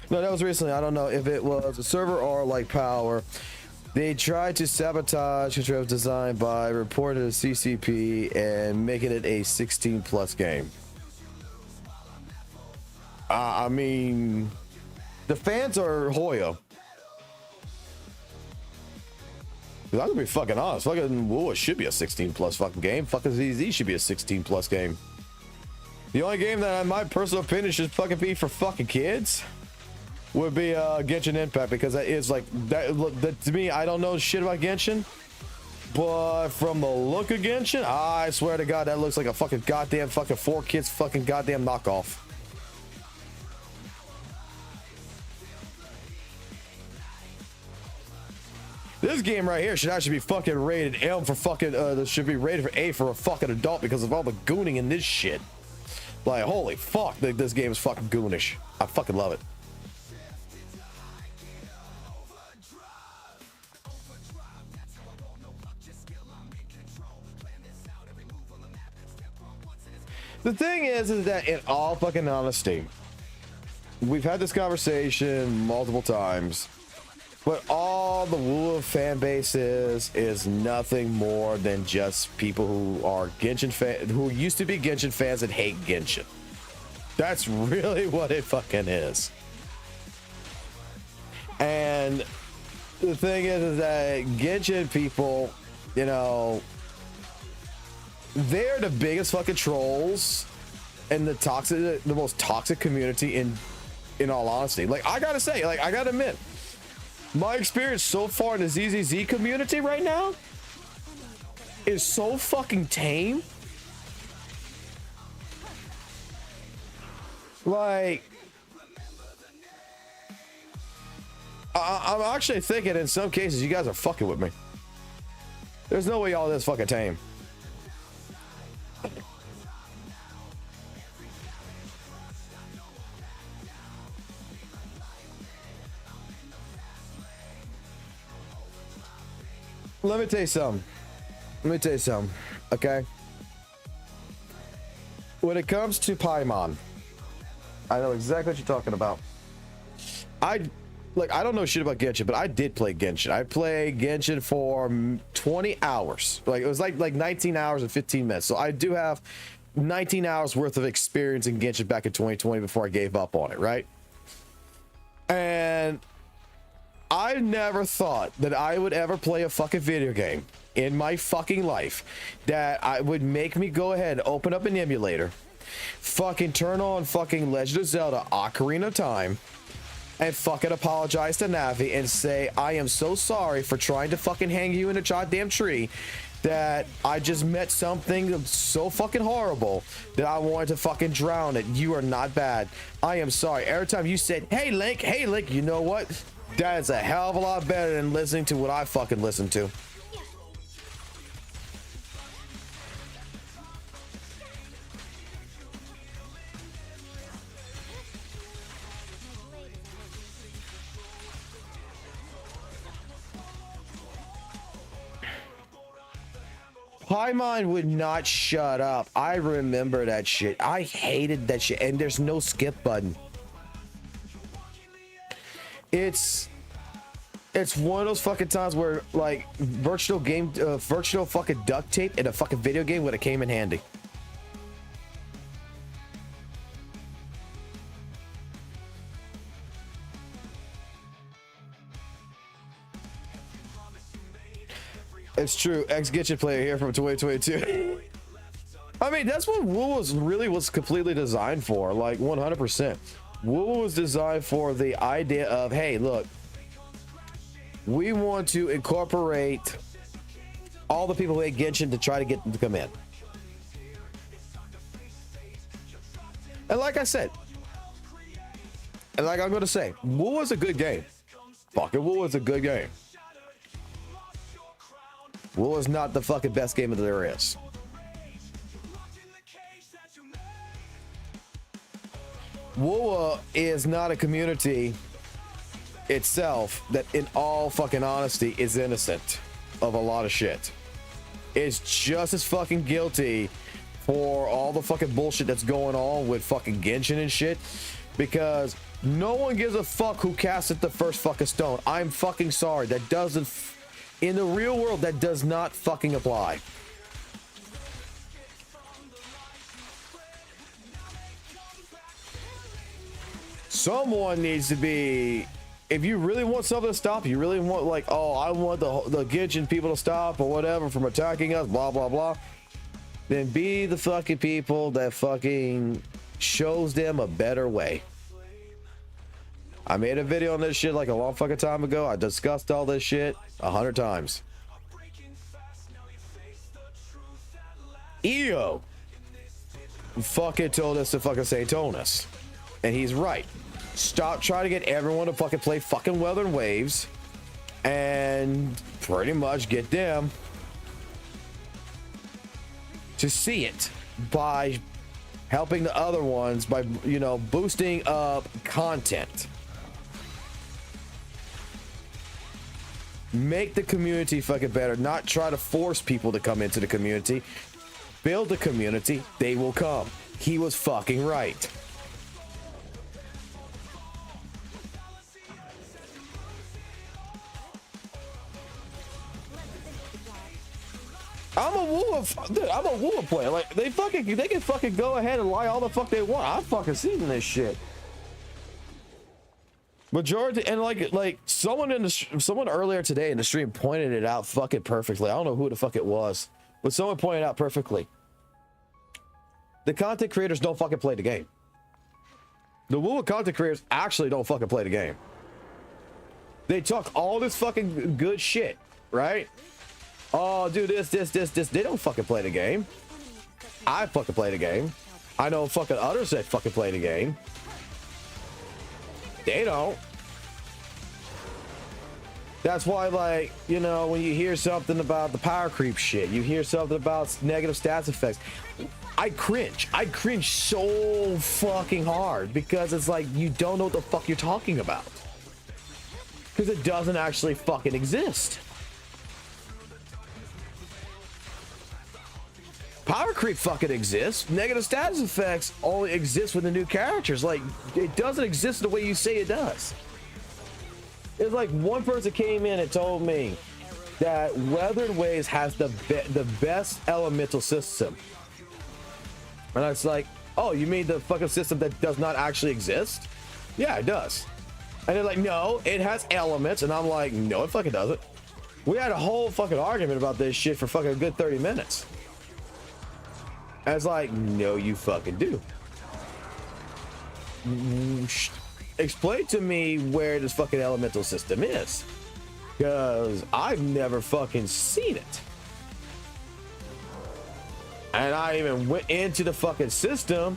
No, that was recently. I don't know if it was a server or like power. They tried to sabotage Control's design by reporting to CCP and making it a 16+ game. I mean, the fans are Hoyo. I'm gonna be fucking honest. Fucking WUWA should be a 16+ fucking game. Fucking ZZ should be a 16+ game. The only game that, in my personal opinion, should fucking be for fucking kids would be Genshin Impact, because that is like that to me. I don't know shit about Genshin, But from the look of Genshin, I swear to God, that looks like a fucking goddamn fucking 4Kids fucking goddamn knockoff. This game right here should actually be fucking rated M for fucking, this should be rated for A for a fucking adult because of all the gooning in this shit. Like, holy fuck, this game is fucking goonish. I fucking love it. The thing is that in all fucking honesty, we've had this conversation multiple times, but all the WUWA fan base is nothing more than just people who are Genshin fans, who used to be Genshin fans and hate Genshin. That's really what it fucking is. And the thing is that Genshin people, you know, they're the biggest fucking trolls and the most toxic community in all honesty. Like, I gotta say, like, I gotta admit, my experience so far in the ZZZ community right now is so fucking tame. Like, I'm actually thinking in some cases you guys are fucking with me. There's no way y'all this fucking tame. Let me tell you something. Okay? When it comes to Paimon, I know exactly what you're talking about. I don't know shit about Genshin, but I did play Genshin. I played Genshin for 20 hours. Like, it was like 19 hours and 15 minutes. So I do have 19 hours worth of experience in Genshin back in 2020 before I gave up on it, right? And I never thought that I would ever play a fucking video game in my fucking life that I would make me go ahead and open up an emulator, fucking turn on fucking Legend of Zelda Ocarina of Time, and fucking apologize to Navi and say, I am so sorry for trying to fucking hang you in a goddamn tree, that I just met something so fucking horrible that I wanted to fucking drown it. You are not bad. I am sorry. Every time you said, hey Link, you know what? That is a hell of a lot better than listening to what I fucking listen to. Paimon would not shut up. I remember that shit. I hated that shit. And there's no skip button. It's one of those fucking times where, like, virtual fucking duct tape in a fucking video game would have came in handy. It's true. Ex-Genshin player here from 2022. I mean, that's what WUWA was completely designed for. Like, 100%. WUWA was designed for the idea of, hey, look, we want to incorporate all the people who hate Genshin to try to get them to come in. And like I said, and like I'm going to say, WUWA is a good game. Fucking WUWA is a good game. WUWA is not the fucking best game that there is. WUWA is not a community itself that, in all fucking honesty, is innocent of a lot of shit. It's just as fucking guilty for all the fucking bullshit that's going on with fucking Genshin and shit, because no one gives a fuck who casted the first fucking stone. I'm fucking sorry. That doesn't, in the real world, that does not fucking apply. Someone needs to be, if you really want something to stop, you really want, like, oh, I want the Genshin people to stop or whatever from attacking us, blah, blah, blah, then be the fucking people that fucking shows them a better way. I made a video on this shit like a long fucking time ago. I discussed all this shit 100 times. EO fucking told us to fucking say tonus. And he's right. Stop trying to get everyone to fucking play fucking WutheringWaves and pretty much get them to see it by helping the other ones by, you know, boosting up content. Make the community fucking better, not try to force people to come into the community. Build a community, they will come. He was fucking right. I'm a WUWA, dude, I'm a WUWA player. Like they can fucking go ahead and lie all the fuck they want. I've fucking seen this shit. Majority and like someone earlier today in the stream pointed it out fucking perfectly. I don't know who the fuck it was, but someone pointed out perfectly. The content creators don't fucking play the game. The WUWA content creators actually don't fucking play the game. They talk all this fucking good shit, right? Oh, do this. They don't fucking play the game. I fucking play the game. I know fucking others that fucking play the game. They don't. That's why, like, you know, when you hear something about the power creep shit, you hear something about negative stats effects, I cringe. I cringe so fucking hard because it's like you don't know what the fuck you're talking about. Because it doesn't actually fucking exist. Power creep fucking exists. Negative status effects only exist with the new characters. Like, it doesn't exist the way you say it does. It's like one person came in and told me that WutheringWaves has the best elemental system. And I was like, oh, you mean the fucking system that does not actually exist? Yeah, it does. And they're like, no, it has elements. And I'm like, no, it fucking doesn't. We had a whole fucking argument about this shit for fucking a good 30 minutes. And it's like, no, you fucking do. Explain to me where this fucking elemental system is. Because I've never fucking seen it. And I even went into the fucking system.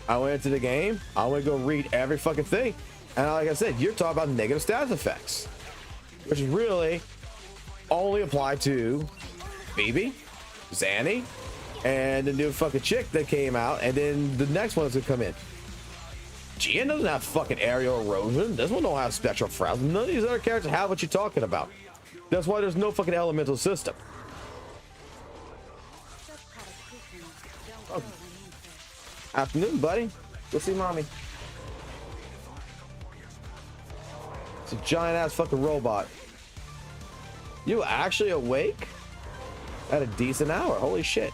I went into the game. I went to go read every fucking thing. And like I said, you're talking about negative status effects. Which really only apply to Phoebe, Zanny, and the new fucking chick that came out, and then the next one's gonna come in. Gian doesn't have fucking aerial erosion. This one don't have spectral frazzle. None of these other characters have what you're talking about. That's why there's no fucking elemental system. Oh. Afternoon, buddy. Go see mommy. It's a giant ass fucking robot. You actually awake? At a decent hour. Holy shit.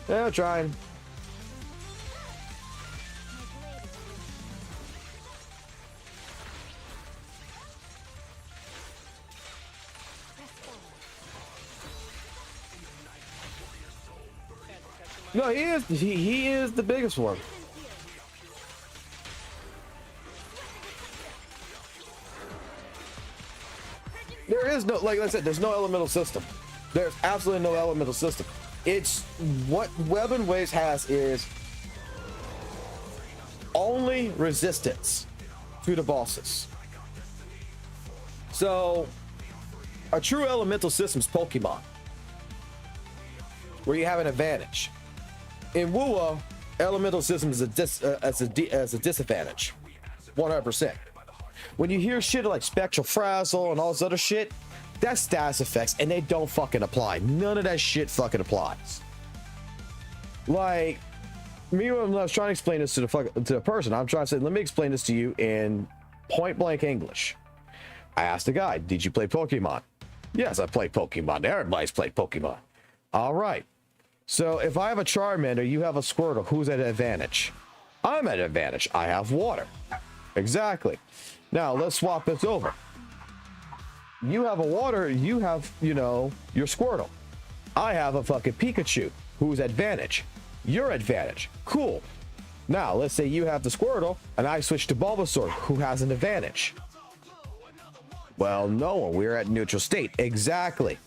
Yeah, I'm trying. No, he is the biggest one. There is no, like I said, there's no elemental system. There's absolutely no elemental system. It's what WutheringWaves has is only resistance to the bosses. So a true elemental system is Pokemon, where you have an advantage. In WUWA, elemental system is a disadvantage, 100%. When you hear shit like spectral frazzle and all this other shit, that's status effects, and they don't fucking apply. None of that shit fucking applies. Like me, when I was trying to explain this to the person, I'm trying to say, let me explain this to you in point blank English. I asked the guy, did you play Pokemon? Yes, I played Pokemon. Everybody's played Pokemon. All right. So if I have a Charmander, you have a Squirtle, who's at an advantage? I'm at an advantage. I have water. Exactly. Now let's swap this over. You have a water, you have, you know, your Squirtle. I have a fucking Pikachu, who's advantage. Your advantage. Cool. Now, let's say you have the Squirtle, and I switch to Bulbasaur, who has an advantage. Well, no, we're at neutral state. Exactly.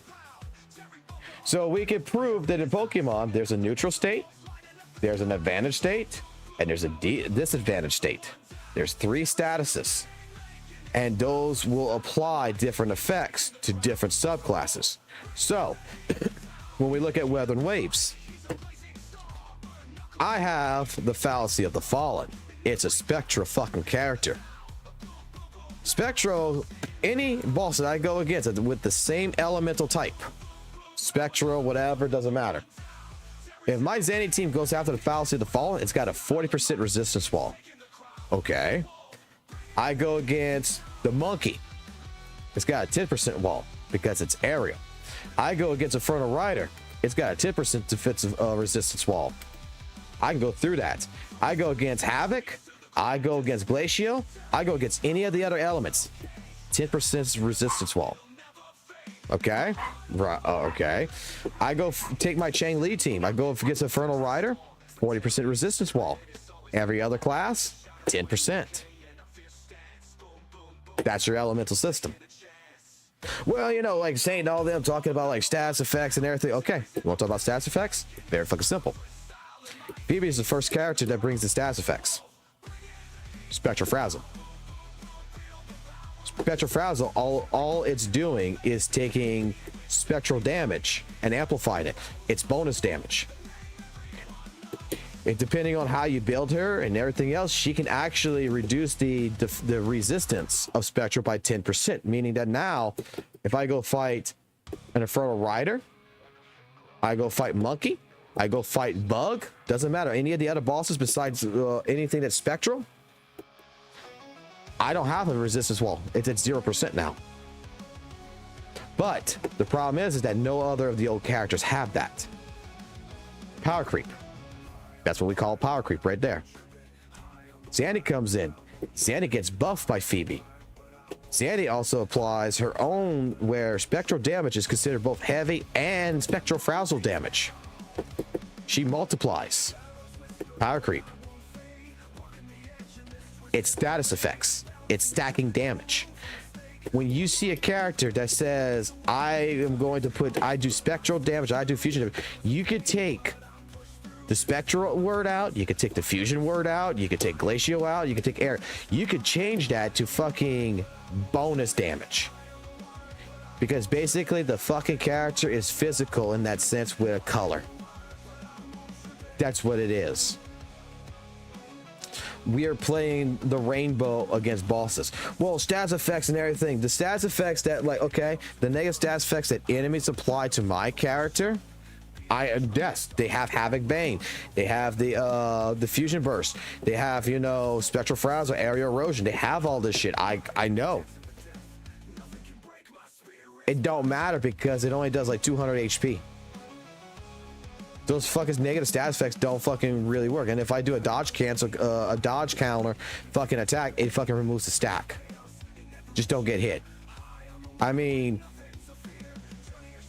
So we can prove that in Pokemon, there's a neutral state, there's an advantage state, and there's a disadvantage state. There's 3 statuses, and those will apply different effects to different subclasses. So when we look at WutheringWaves, I have the Fallacy of the Fallen. It's a Spectral fucking character. Spectral, any boss that I go against with the same elemental type, Spectral, whatever, doesn't matter. If my Zanny team goes after the Fallacy of the Fallen, it's got a 40% resistance wall. Okay. I go against the Monkey. It's got a 10% wall because it's aerial. I go against Infernal Rider. It's got a 10% defensive resistance wall. I can go through that. I go against Havoc. I go against Glacial. I go against any of the other elements. 10% resistance wall. Okay. Right. Okay. I go take my Chang Li team. I go against Infernal Rider. 40% resistance wall. Every other class, 10%. That's your elemental system. Well, you know, like Saint and all them talking about like stats effects and everything. Okay. You want to talk about stats effects? Very fucking simple. Phoebe is the first character that brings the stats effects. Spectral Frazzle. Spectral Frazzle, all it's doing is taking spectral damage and amplifying it. It's bonus damage. And depending on how you build her and everything else, she can actually reduce the resistance of Spectral by 10%, meaning that now, if I go fight an Infernal Rider, I go fight Monkey, I go fight Bug, doesn't matter, any of the other bosses besides anything that's Spectral, I don't have a resistance wall. It's at 0% now. But the problem is that no other of the old characters have that. Power creep. That's what we call power creep right there. Zanny comes in. Zanny gets buffed by Phoebe. Zanny also applies her own where spectral damage is considered both heavy and spectral frazzle damage. She multiplies. Power creep. It's status effects. It's stacking damage. When you see a character that says, I do spectral damage, I do fusion damage, you could take the spectral word out, you could take the fusion word out, you could take glacial out, you could take air. You could change that to fucking bonus damage. Because basically the fucking character is physical in that sense with a color. That's what it is. We are playing the rainbow against bosses. Well, stats effects and everything. The stats effects that, like, okay, the negative stats effects that enemies apply to my character, yes, they have Havoc Bane, they have the Fusion Burst, they have, you know, Spectral Frazzle, Area Erosion, they have all this shit. I know. It don't matter because it only does like 200 HP. Those fucking negative stat effects don't fucking really work. And if I do a dodge cancel, a dodge counter fucking attack, it fucking removes the stack. Just don't get hit. I mean,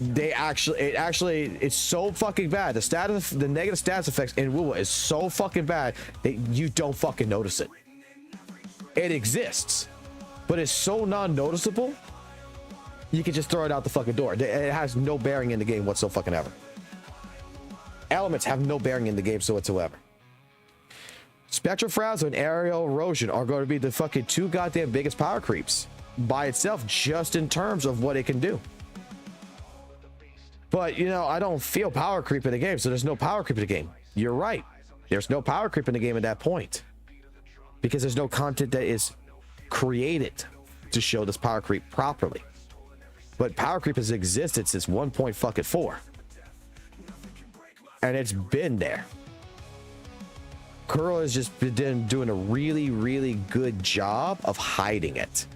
it's so fucking bad. The negative stats effects in WUWA is so fucking bad that you don't fucking notice it. It exists, but it's so non-noticeable. You can just throw it out the fucking door. It has no bearing in the game whatsoever. Elements have no bearing in the game whatsoever. Spectral Frazzle and Aerial Erosion are going to be the fucking 2 goddamn biggest power creeps by itself, just in terms of what it can do. But, you know, I don't feel power creep in the game, so there's no power creep in the game. You're right. There's no power creep in the game at that point. Because there's no content that is created to show this power creep properly. But power creep has existed since 1.4. And it's been there. Kuro has just been doing a really, really good job of hiding it.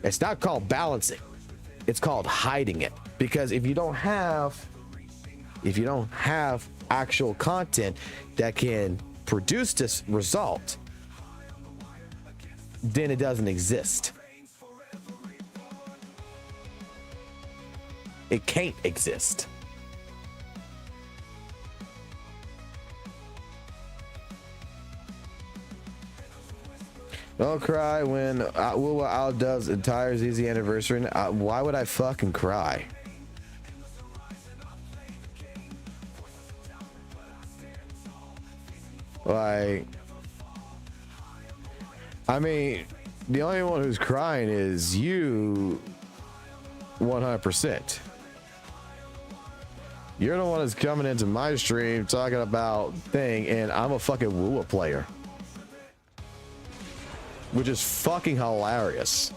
It's not called balancing. It's called hiding it. Because if you don't have actual content that can produce this result, then it doesn't exist. It can't exist. Don't cry when WUWA outdoes entire ZZ anniversary. Why would I fucking cry? Like, I mean, the only one who's crying is you 100%. You're the one that's coming into my stream talking about thing, and I'm a fucking WUWA player. Which is fucking hilarious.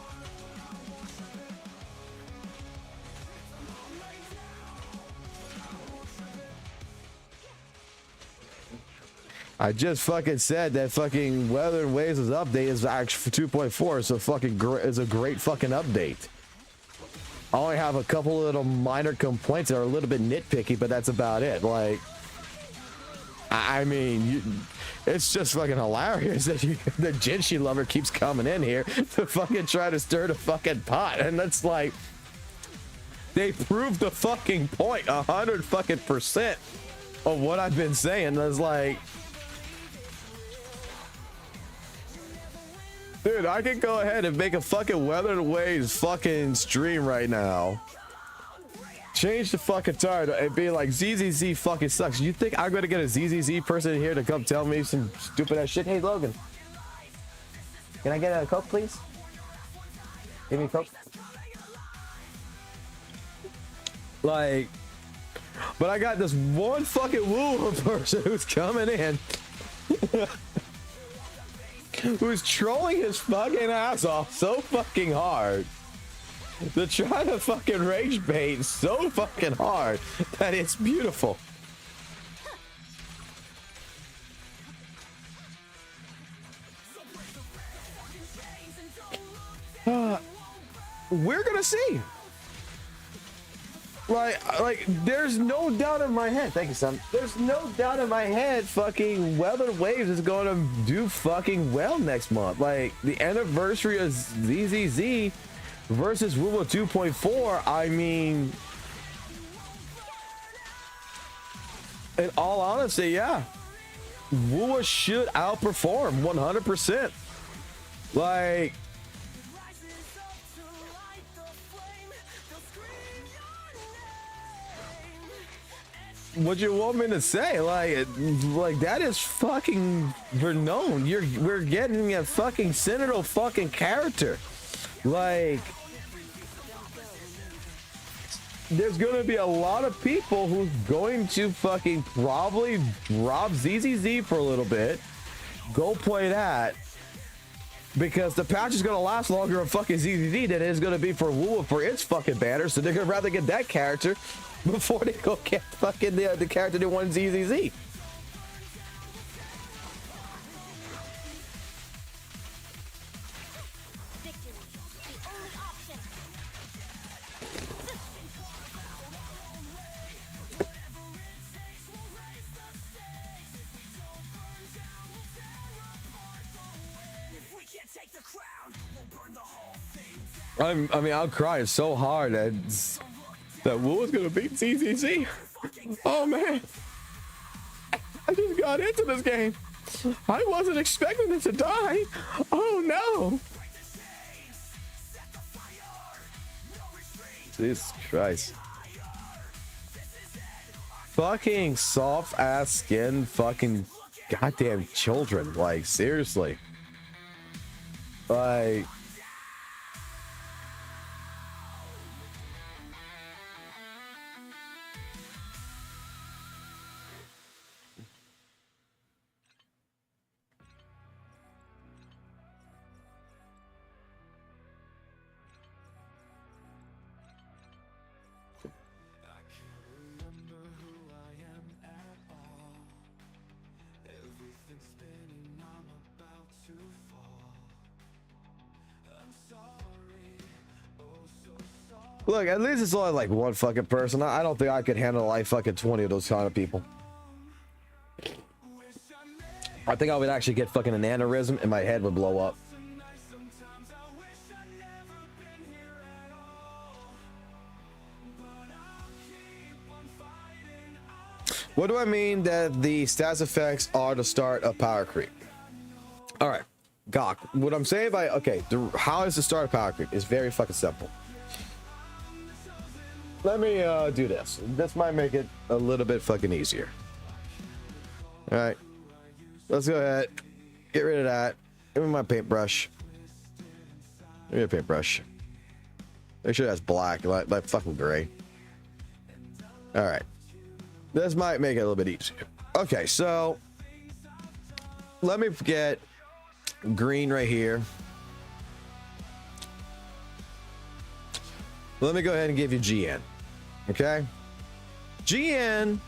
I just fucking said that fucking WutheringWaves' update is actually 2.4, so fucking is a great fucking update. I only have a couple little minor complaints that are a little bit nitpicky, but that's about it. Like, I mean, it's just fucking hilarious that the Jinshi lover keeps coming in here to fucking try to stir the fucking pot, and that's like, they proved the fucking point 100 fucking percent of what I've been saying. That's like, dude, I can go ahead and make a fucking WutheringWaves fucking stream right now. Change the fucking title and be like, ZZZ fucking sucks. You think I'm gonna get a ZZZ person in here to come tell me some stupid ass shit? Hey, Logan, can I get a Coke, please? Give me a Coke. Like, but I got this one fucking WUWA person who's coming in. Who's trolling his fucking ass off so fucking hard. They're trying to fucking rage bait so fucking hard that it's beautiful. We're gonna see. Like, there's no doubt in my head. Thank you, son. There's no doubt in my head fucking WutheringWaves is going to do fucking well next month. Like, the anniversary of ZZZ versus WUWA 2.4, I mean, in all honesty, yeah, WUWA should outperform 100%. Like, what you want me to say? Like that is fucking renowned. We're getting a fucking senatorial fucking character. Like, there's gonna be a lot of people who's going to fucking probably drop ZZZ for a little bit, go play that, because the patch is gonna last longer on fucking ZZZ than it is gonna be for WUWA for its fucking banner. So they're gonna rather get that character before they go get fucking the character they want ZZZ. I mean, I'm crying so hard that WUWA's gonna beat ZZZ. Oh man, I just got into this game. I wasn't expecting it to die. Oh no. Jesus Christ. Fucking soft ass skin, fucking goddamn children. Like, seriously. Like, look, at least it's only like one fucking person. I don't think I could handle like fucking 20 of those kind of people. I think I would actually get fucking an aneurysm and my head would blow up. What do I mean that the stats effects are the start of power creep? All right. Gawk, what I'm saying by, okay, how is the starter power creep? It's very fucking simple. Let me do this. This might make it a little bit fucking easier. All right, let's go ahead. Get rid of that. Give me my paintbrush. Give me a paintbrush. Make sure that's black, like fucking gray. All right. This might make it a little bit easier. Okay, so let me get green right here. Let me go ahead and give you GN. Okay? GN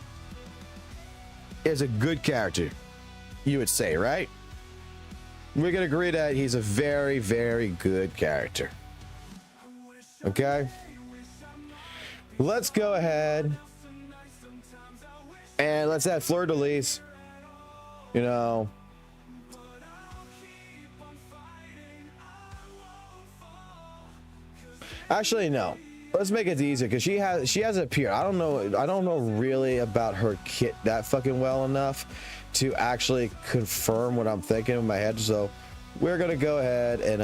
is a good character, you would say, right? We can agree that he's a very, very good character. Okay? Let's go ahead and let's add Fleur de Lis. You know, actually, no. Let's make it easier because she has a peer. I don't know really about her kit that fucking well enough to actually confirm what I'm thinking in my head. So we're gonna go ahead and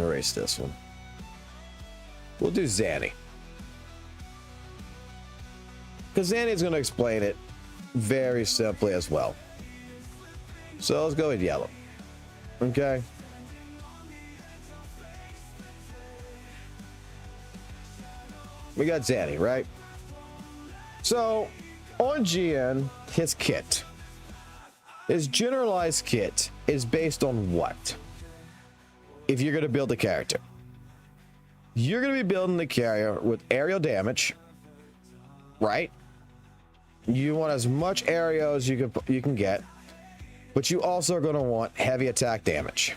erase this one. We'll do Zanny, because Zanny's gonna explain it very simply as well. So let's go with yellow. Okay. We got Zanny, right? So on GN, his kit, his generalized kit is based on what? If you're going to build a character, you're going to be building the carrier with aerial damage, right? You want as much aerial as you can get, but you also are going to want heavy attack damage.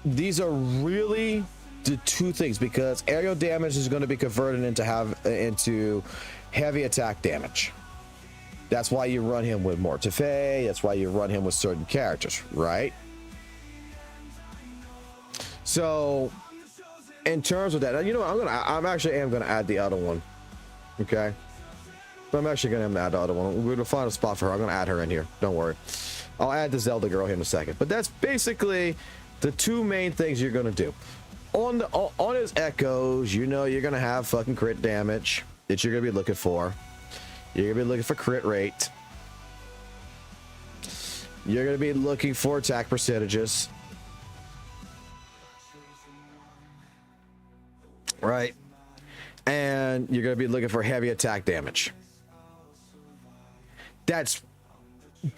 These are really the two things, because aerial damage is going to be converted into heavy attack damage. That's why you run him with Mortefe. That's why you run him with certain characters, right? So, in terms of that, you know, I'm actually gonna add the other one. Okay, I'm actually gonna add the other one. We're gonna find a spot for her. I'm gonna add her in here. Don't worry. I'll add the Zelda girl here in a second. But that's basically the two main things you're gonna do. On his echoes, you know, you're gonna have fucking crit damage that you're gonna be looking for. You're gonna be looking for crit rate. You're gonna be looking for attack percentages. Right? And you're gonna be looking for heavy attack damage. That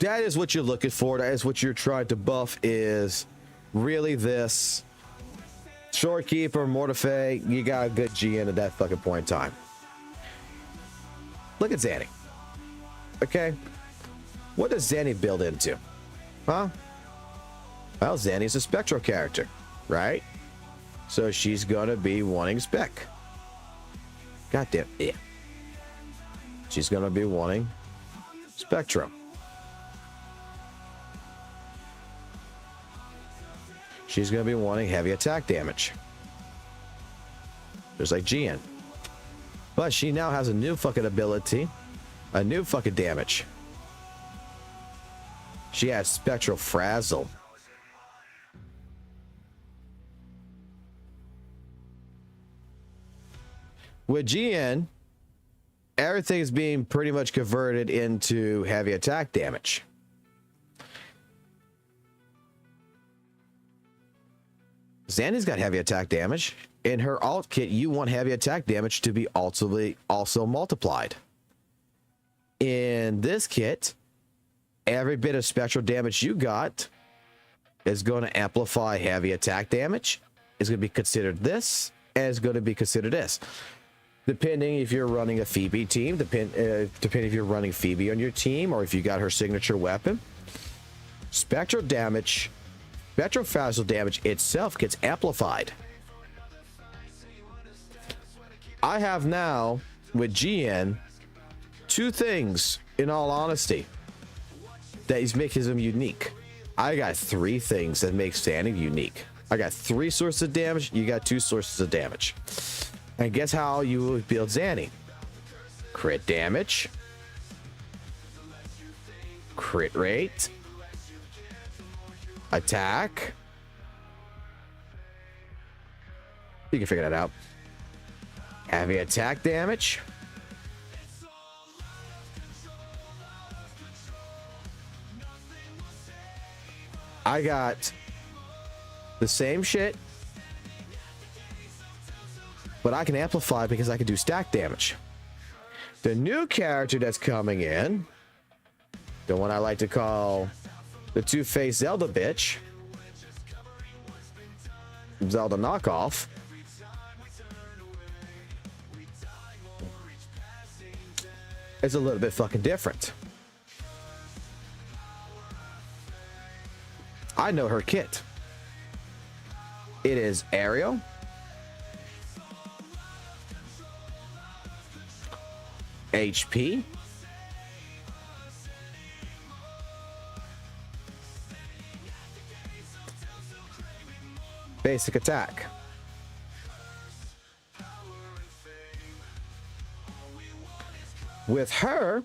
is what you're looking for. That is what you're trying to buff, is really this. Shorekeeper, Mortefe, you got a good GN at that fucking point in time. Look at Zanny. Okay? What does Zanny build into? Huh? Well, Zanny's a Spectral character, right? So she's gonna be wanting Spec. Goddamn, yeah. She's gonna be wanting Spectrum. She's gonna be wanting heavy attack damage, just like GN. But she now has a new fucking ability, a new fucking damage. She has Spectral Frazzle. With GN, everything's being pretty much converted into heavy attack damage. Zanny's got heavy attack damage. In her alt kit, you want heavy attack damage to be also multiplied. In this kit, every bit of spectral damage you got is going to amplify heavy attack damage. It's going to be considered this, and it's going to be considered this. Depending if you're running a Phoebe team, depending if you're running Phoebe on your team, or if you got her signature weapon, spectral damage, spectral frazzle damage itself gets amplified. I have now, with GN, two things, in all honesty, that is making him unique. I got three things that make Zanny unique. I got three sources of damage, you got two sources of damage. And guess how you would build Zanny? crit damage, crit rate, attack. You can figure that out. Heavy attack damage. I got the same shit, but I can amplify because I can do stack damage. The new character that's coming in, the one I like to call the two-faced Zelda bitch, Zelda knockoff, is a little bit fucking different. I know her kit. It is aerial, HP, basic attack. With her,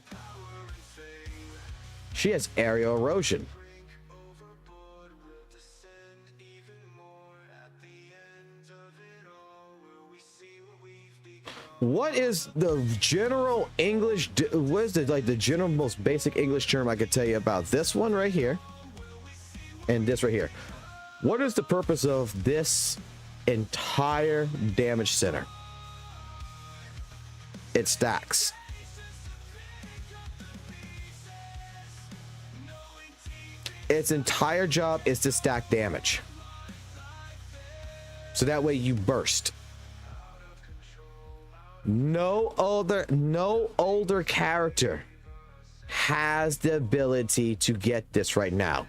she has aerial erosion. What is the general English? What is the general most basic English term I could tell you about this one right here and this right here? What is the purpose of this entire damage center? It stacks. Its entire job is to stack damage. So that way you burst. No older character has the ability to get this right now.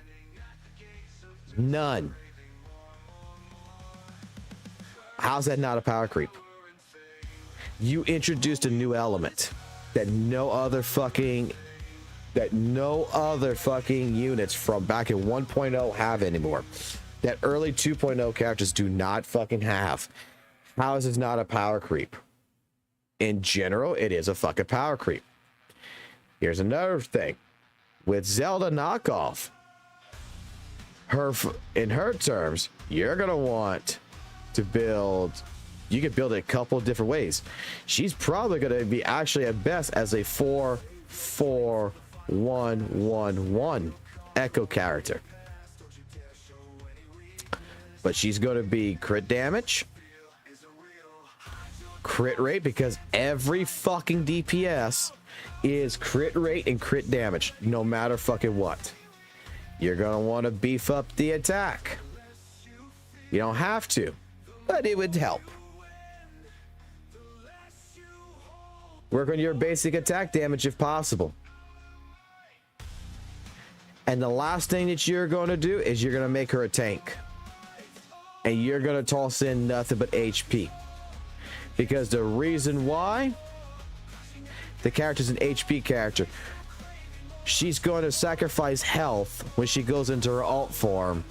None. How's that not a power creep? You introduced a new element that no other fucking units from back in 1.0 have anymore. That early 2.0 characters do not fucking have. How is this not a power creep? In general, it is a fucking power creep. Here's another thing. With Zelda knockoff, in her terms, you're going to want to build... You can build it a couple of different ways. She's probably going to be actually at best as a 4-4-1-1-1 Echo character. But she's going to be crit damage, crit rate, because every fucking DPS is crit rate and crit damage, no matter fucking what. You're going to want to beef up the attack. You don't have to, but it would help. Work on your basic attack damage if possible. And the last thing that you're going to do is you're going to make her a tank. And you're going to toss in nothing but HP. Because the reason why, the character's an HP character. She's going to sacrifice health when she goes into her alt form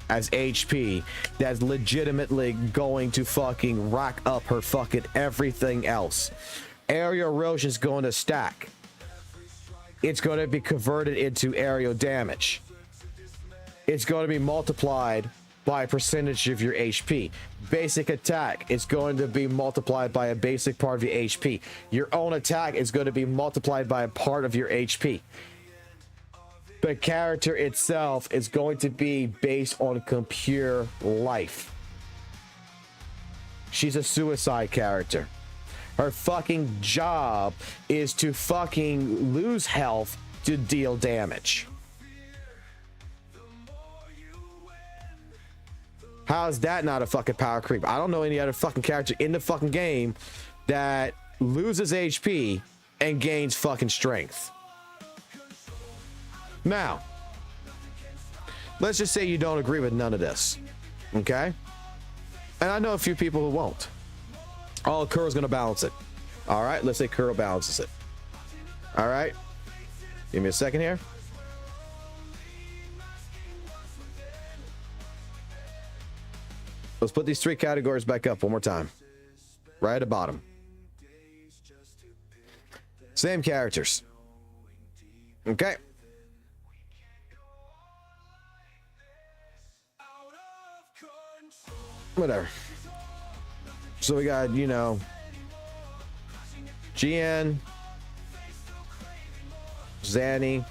as HP. That's legitimately going to fucking rack up her fucking everything else. Aerial erosion is going to stack. It's going to be converted into aerial damage. It's going to be multiplied by a percentage of your HP. Basic attack is going to be multiplied by a basic part of your HP. Your own attack is going to be multiplied by a part of your HP. The character itself is going to be based on pure life. She's a suicide character. Her fucking job is to fucking lose health to deal damage. How is that not a fucking power creep? I don't know any other fucking character in the fucking game that loses HP and gains fucking strength. Now, let's just say you don't agree with none of this, okay? And I know a few people who won't. Oh, Kuro's gonna balance it. All right, let's say Kuro balances it. All right, give me a second here. Let's put these three categories back up one more time. Right at the bottom. Same characters. Okay. Whatever. So we got, you know, GN, Zanny,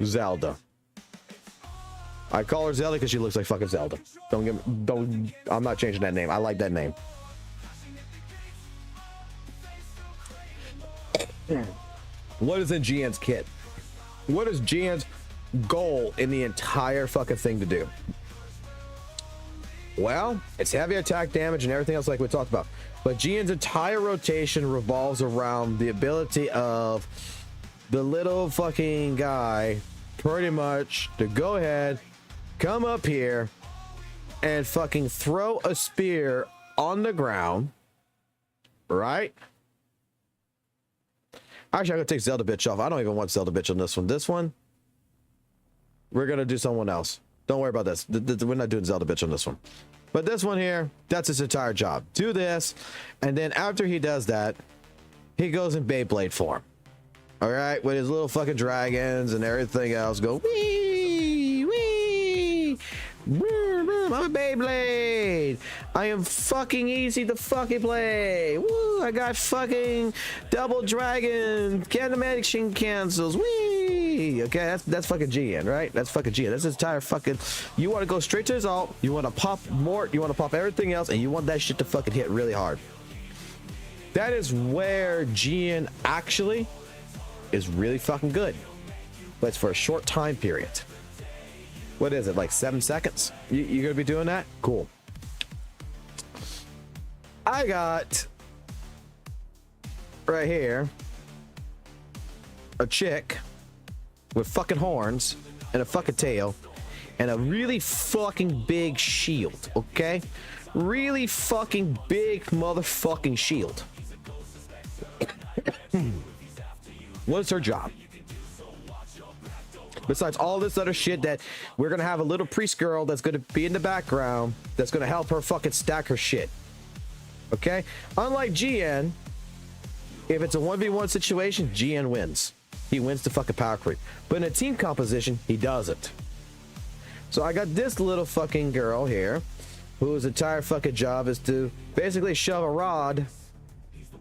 Zelda. I call her Zelda because she looks like fucking Zelda. I'm not changing that name. I like that name. What is in GN's kit? What is GN's goal in the entire fucking thing to do? Well, it's heavy attack damage and everything else like we talked about. But GN's entire rotation revolves around the ability of the little fucking guy pretty much to go ahead, come up here, and fucking throw a spear on the ground, right? Actually, I'm gonna take Zelda bitch off. I don't even want Zelda bitch on this one. This one, we're gonna do someone else. Don't worry about this. We're not doing Zelda bitch on this one. But this one here, that's his entire job. Do this, and then after he does that, he goes in Beyblade form. All right, with his little fucking dragons and everything else. Go wee wee. I'm a Beyblade. I am fucking easy to fucking play. Woo! I got fucking double dragon, animation cancels. Wee! Okay, that's fucking GN, right? That's fucking GN. That's his entire fucking. You want to go straight to his ult. You want to pop Mort. You want to pop everything else, and you want that shit to fucking hit really hard. That is where GN actually is really fucking good, but it's for a short time period. What is it, like 7 seconds? You're gonna be doing that? Cool. I got right here a chick with fucking horns and a fucking tail and a really fucking big shield, okay? Really fucking big motherfucking shield. What's her job? Besides all this other shit that we're gonna have a little priest girl that's gonna be in the background that's gonna help her fucking stack her shit. Okay? Unlike GN, if it's a 1v1 situation, GN wins. He wins the fucking power creep. But in a team composition, he doesn't. So I got this little fucking girl here whose entire fucking job is to basically shove a rod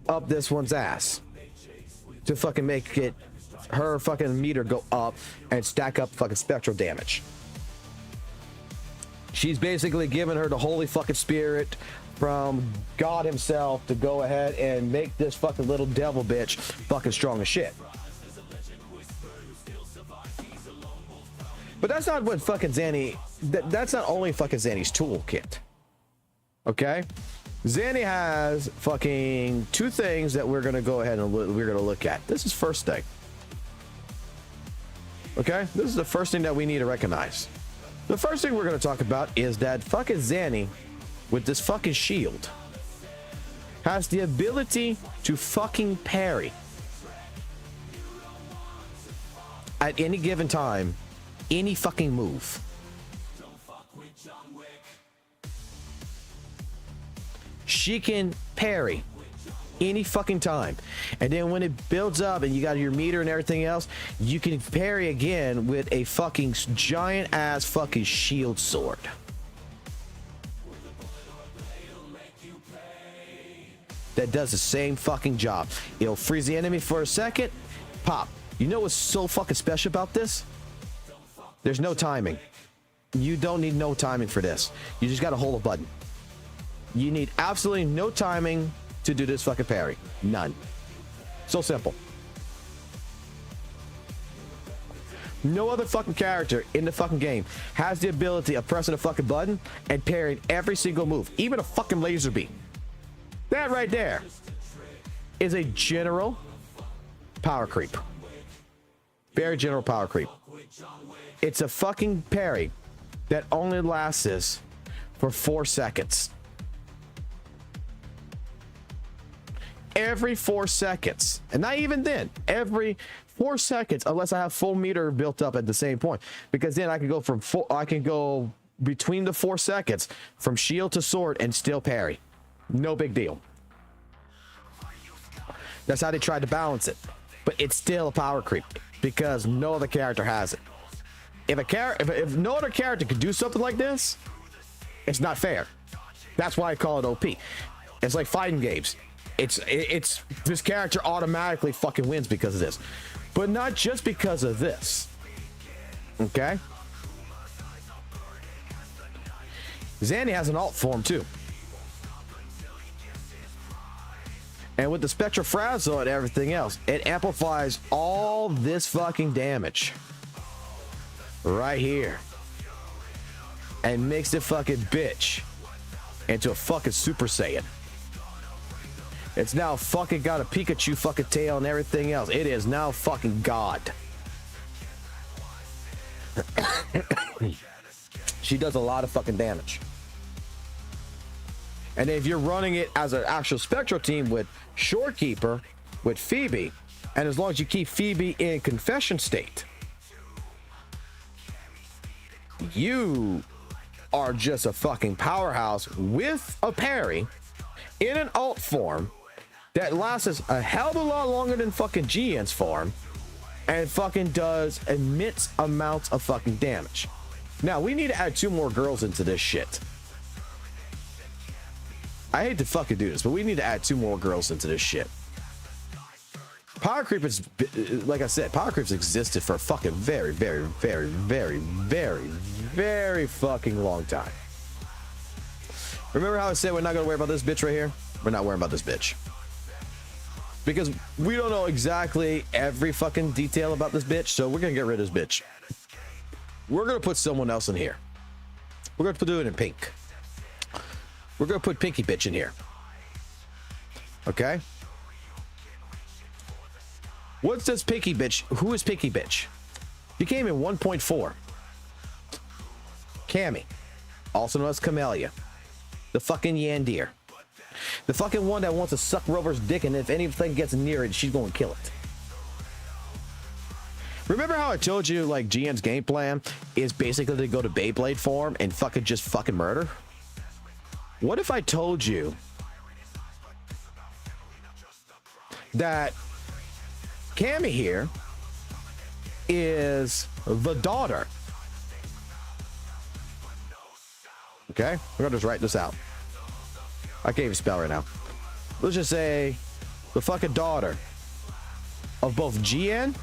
up this one's ass to fucking make it her fucking meter go up and stack up fucking spectral damage. She's basically giving her the holy fucking spirit from God himself to go ahead and make this fucking little devil bitch fucking strong as shit. But that's not what fucking Zanny, that's not only fucking Zanny's toolkit. Okay? Zanny has fucking 2 things that we're gonna go ahead and we're gonna look at. This is first thing. Okay, this is the first thing that we need to recognize. The first thing we're going to talk about is that fucking Zanny with this fucking shield has the ability to fucking parry at any given time, any fucking move. She can parry any fucking time, and then when it builds up and you got your meter and everything else, you can parry again with a fucking giant ass fucking shield sword. That does the same fucking job. It'll freeze the enemy for a second, pop. You know what's so fucking special about this? There's no timing. You don't need no timing for this. You just gotta hold a button. You need absolutely no timing to do this fucking parry. None. So simple. No other fucking character in the fucking game has the ability of pressing a fucking button and parrying every single move, even a fucking laser beam. That right there is a general power creep. Very general power creep. It's a fucking parry that only lasts for 4 seconds. Every 4 seconds, and not even then, every 4 seconds, unless I have full meter built up at the same point, because then I can go from I can go between the 4 seconds from shield to sword and still parry. No big deal. That's how they tried to balance it. But it's still a power creep because no other character has it. If no other character could do something like this, it's not fair. That's why I call it OP. It's like fighting games. It's this character automatically fucking wins because of this. But not just because of this. Okay? Zanny has an alt form too. And with the Spectral Frazzle and everything else, it amplifies all this fucking damage. Right here. And makes the fucking bitch into a fucking Super Saiyan. It's now fucking got a Pikachu fucking tail and everything else. It is now fucking God. She does a lot of fucking damage. And if you're running it as an actual Spectral team with Shorekeeper, with Phoebe, and as long as you keep Phoebe in confession state, you are just a fucking powerhouse with a parry in an alt form that lasts a hell of a lot longer than fucking GN's form and fucking does immense amounts of fucking damage. Now, we need to add 2 more girls into this shit. I hate to fucking do this, but we need to add 2 more girls into this shit. Power creep is, like I said, power creeps existed for a fucking very, very, very, very, very, very fucking long time. Remember how I said we're not gonna worry about this bitch right here? We're not worrying about this bitch. Because we don't know exactly every fucking detail about this bitch, so we're gonna get rid of this bitch. We're gonna put someone else in here. We're gonna do it in pink. We're gonna put Pinky Bitch in here. Okay? What's this Pinky Bitch? Who is Pinky Bitch? She came in 1.4. Cammy. Also known as Camellia. The fucking Yandir. The fucking one that wants to suck Rover's dick, and if anything gets near it, she's gonna kill it. Remember how I told you, like, GN's game plan is basically to go to Beyblade form and fucking just fucking murder? What if I told you that Cammy here is the daughter? Okay, we're gonna just write this out. I can't even spell right now. Let's just say the fucking daughter of both GN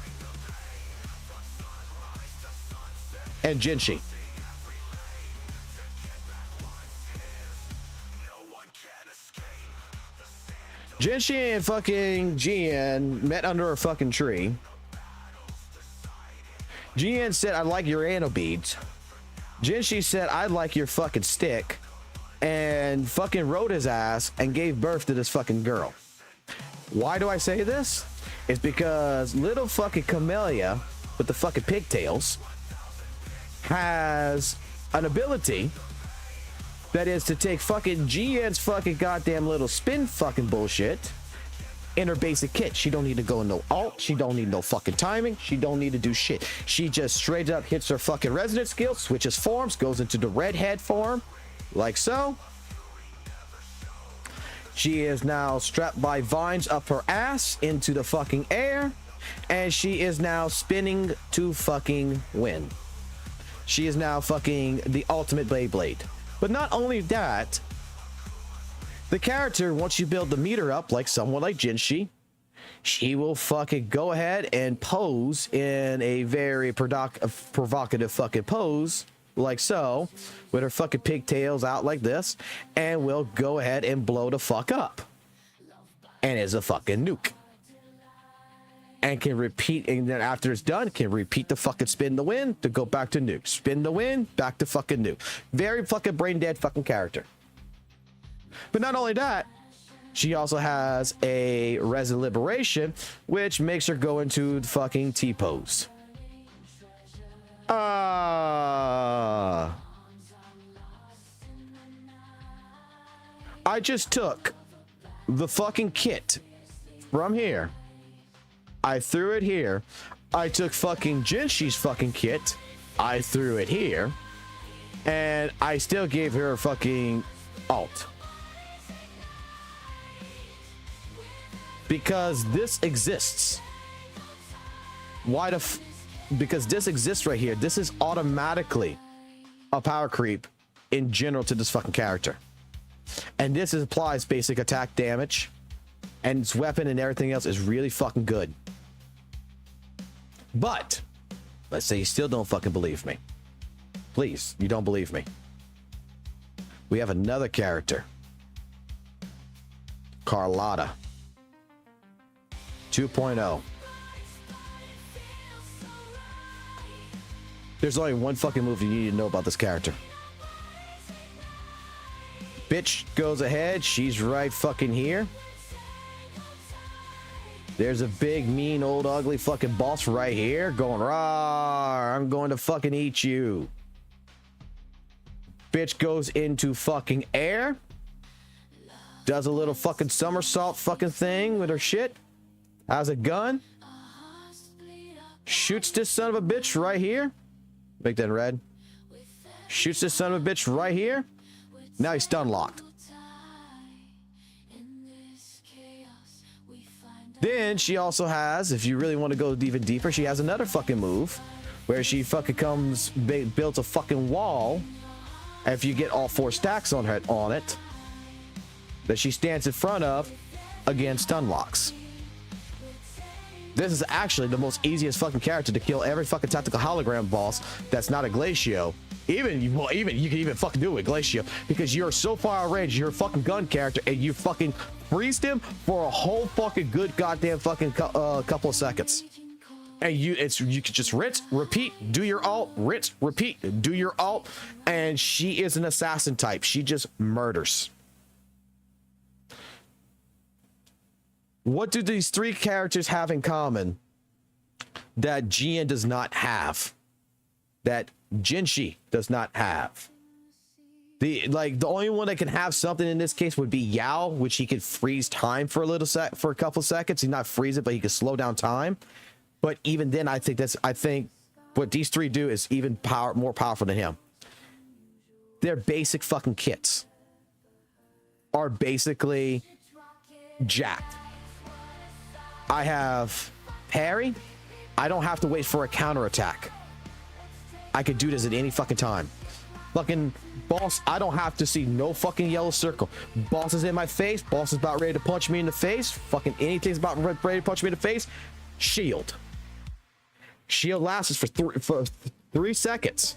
and Jinshi. Jinshi and fucking GN met under a fucking tree. GN said, "I like your anno beads." Jinshi said, "I like your fucking stick," and fucking rode his ass and gave birth to this fucking girl. Why do I say this? It's because little fucking Camellia with the fucking pigtails has an ability that is to take fucking GN's fucking goddamn little spin fucking bullshit in her basic kit. She don't need to go in no alt. She don't need no fucking timing. She don't need to do shit. She just straight up hits her fucking resonant skill, switches forms, goes into the redhead form, like so. She is now strapped by vines up her ass into the fucking air, and she is now spinning to fucking win. She is now fucking the ultimate Beyblade. But not only that, the character, once you build the meter up like someone like Jinshi, she will fucking go ahead and pose in a very provocative fucking pose, like so, with her fucking pigtails out like this, and will go ahead and blow the fuck up. And is a fucking nuke. And can repeat, and then after it's done, can repeat the fucking spin the win to go back to nuke. Spin the win, back to fucking nuke. Very fucking brain dead fucking character. But not only that, she also has a Resin Liberation, which makes her go into the fucking T-pose. I just took the fucking kit from here. I threw it here. I took fucking Jinshi's fucking kit. I threw it here. And I still gave her a fucking alt. because this exists. Why the because this exists right here. This is automatically a power creep in general to this fucking character. And this applies basic attack damage, and its weapon and everything else is really fucking good. But let's say you still don't fucking believe me. Please, you don't believe me. We have another character, Carlotta 2.0. There's only one fucking move you need to know about this character. Bitch goes ahead. She's right fucking here. There's a big, mean, old, ugly fucking boss right here going, "Rawr, I'm going to fucking eat you." Bitch goes into fucking air. Does a little fucking somersault fucking thing with her shit. Has a gun. Shoots this son of a bitch right here. Make that red. Shoots this son of a bitch right here. Now he's stun locked. Then she also has, if you really want to go even deeper, she has another fucking move where she fucking builds a fucking wall. And if you get all 4 stacks on it, that she stands in front of, again, stun locks. This is actually the most easiest fucking character to kill every fucking tactical hologram boss that's not a Glacio. Even you can even fucking do it with Glacio, because you're so far range, you're a fucking gun character, and you fucking freeze him for a whole fucking good goddamn fucking couple of seconds. And you can just rinse, repeat, do your ult, rinse, repeat, do your ult, and she is an assassin type. She just murders. What do these 3 characters have in common that GN does not have? That Jinshi does not have? The only one that can have something in this case would be Yao, which he could freeze time for a couple seconds. He's not freeze it, but he can slow down time. But even then, I think what these 3 do is even more powerful than him. Their basic fucking kits are basically jacked. I have parry. I don't have to wait for a counterattack. I could do this at any fucking time. Fucking boss, I don't have to see no fucking yellow circle. Boss is in my face. Boss is about ready to punch me in the face. Fucking anything's about ready to punch me in the face. Shield. Shield lasts for 3 seconds.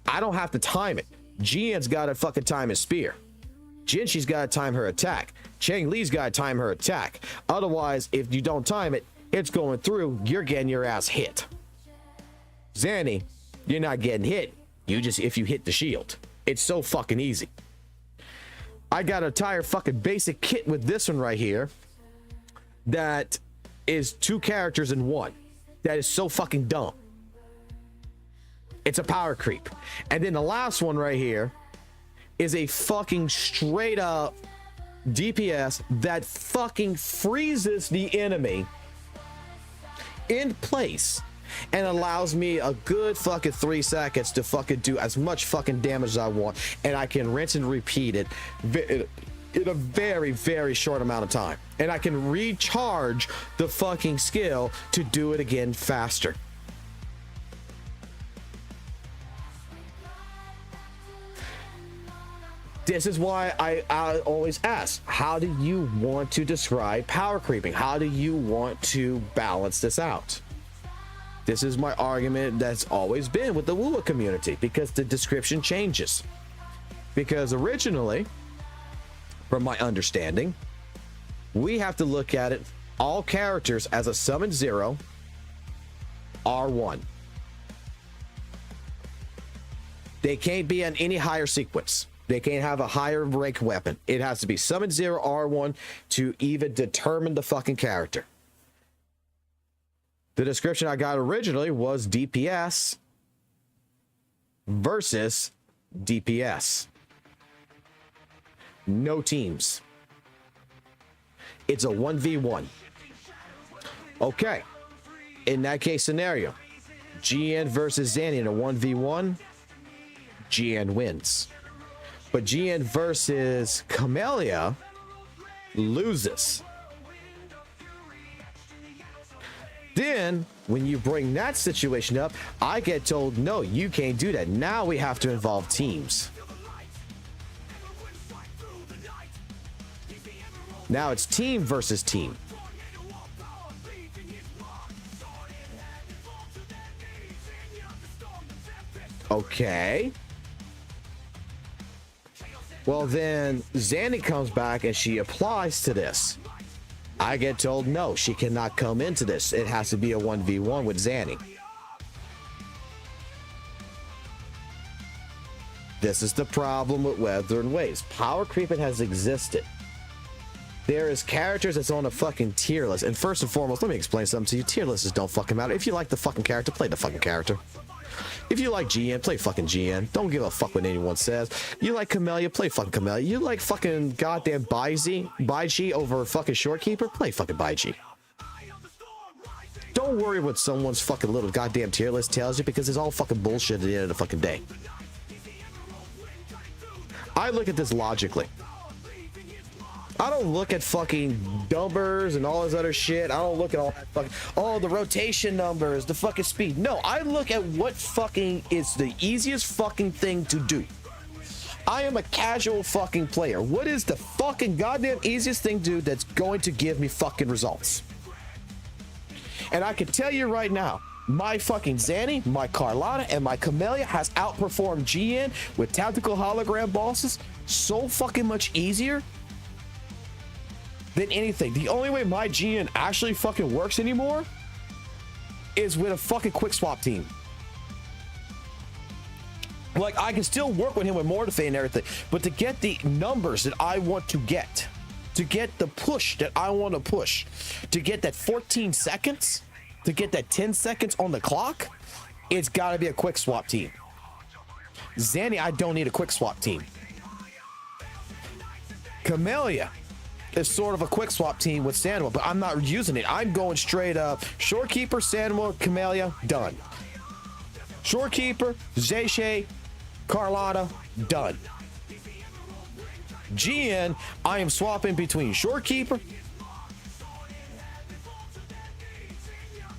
I don't have to time it. GN's got to fucking time his spear. Jinshi's got to time her attack. Chang Li's got to time her attack. Otherwise, if you don't time it, it's going through. You're getting your ass hit. Zanny, you're not getting hit. If you hit the shield. It's so fucking easy. I got an entire fucking basic kit with this one right here that is 2 characters in one. That is so fucking dumb. It's a power creep. And then the last one right here is a fucking straight up DPS that fucking freezes the enemy in place and allows me a good fucking 3 seconds to fucking do as much fucking damage as I want, and I can rinse and repeat it in a very, very short amount of time, and I can recharge the fucking skill to do it again faster. This is why I always ask, how do you want to describe power creeping? How do you want to balance this out? This is my argument that's always been with the WUWA community, because the description changes. Because originally, from my understanding, we have to look at it, all characters, as a summon 0, R1. They can't be in any higher sequence. They can't have a higher rank weapon. It has to be summon 0, R1 to even determine the fucking character. The description I got originally was DPS versus DPS. No teams. It's a 1v1. Okay. In that case scenario, GN versus Zanny in a 1v1, GN wins. But GN versus Camellia loses. Then, when you bring that situation up, I get told, no, you can't do that. Now we have to involve teams. Now it's team versus team. Okay. Well, then Zanny comes back and she applies to this. I get told, no, she cannot come into this. It has to be a 1v1 with Zanny. This is the problem with WutheringWaves. Power creeping has existed. There is characters that's on a fucking tier list. And first and foremost, let me explain something to you. Tier lists don't fucking matter. If you like the fucking character, play the fucking character. If you like GN, play fucking GN. Don't give a fuck what anyone says. You like Camellia, play fucking Camellia. You like fucking goddamn Baiji over fucking Shorekeeper, play fucking Baiji. Don't worry what someone's fucking little goddamn tier list tells you, because it's all fucking bullshit at the end of the fucking day. I look at this logically. I don't look at fucking numbers and all this other shit. I don't look at all that fucking, oh, the rotation numbers, the fucking speed. No, I look at what fucking is the easiest fucking thing to do. I am a casual fucking player. What is the fucking goddamn easiest thing to do that's going to give me fucking results? And I can tell you right now, my fucking Zanny, my Carlotta, and my Camellia has outperformed GN with tactical hologram bosses so fucking much easier than anything. The only way my GN actually fucking works anymore is with a fucking quick swap team. Like, I can still work with him with Mortife and everything, but to get the numbers that I want to get the push that I want to push, to get that 14 seconds, to get that 10 seconds on the clock, it's got to be a quick swap team. Zanny, I don't need a quick swap team. Camellia is sort of a quick swap team with Sanwa, but I'm not using it. I'm going straight up Shorekeeper, Sanwa, Camellia, done. Shorekeeper, Zeyshay, Carlotta, done. GN, I am swapping between Shorekeeper.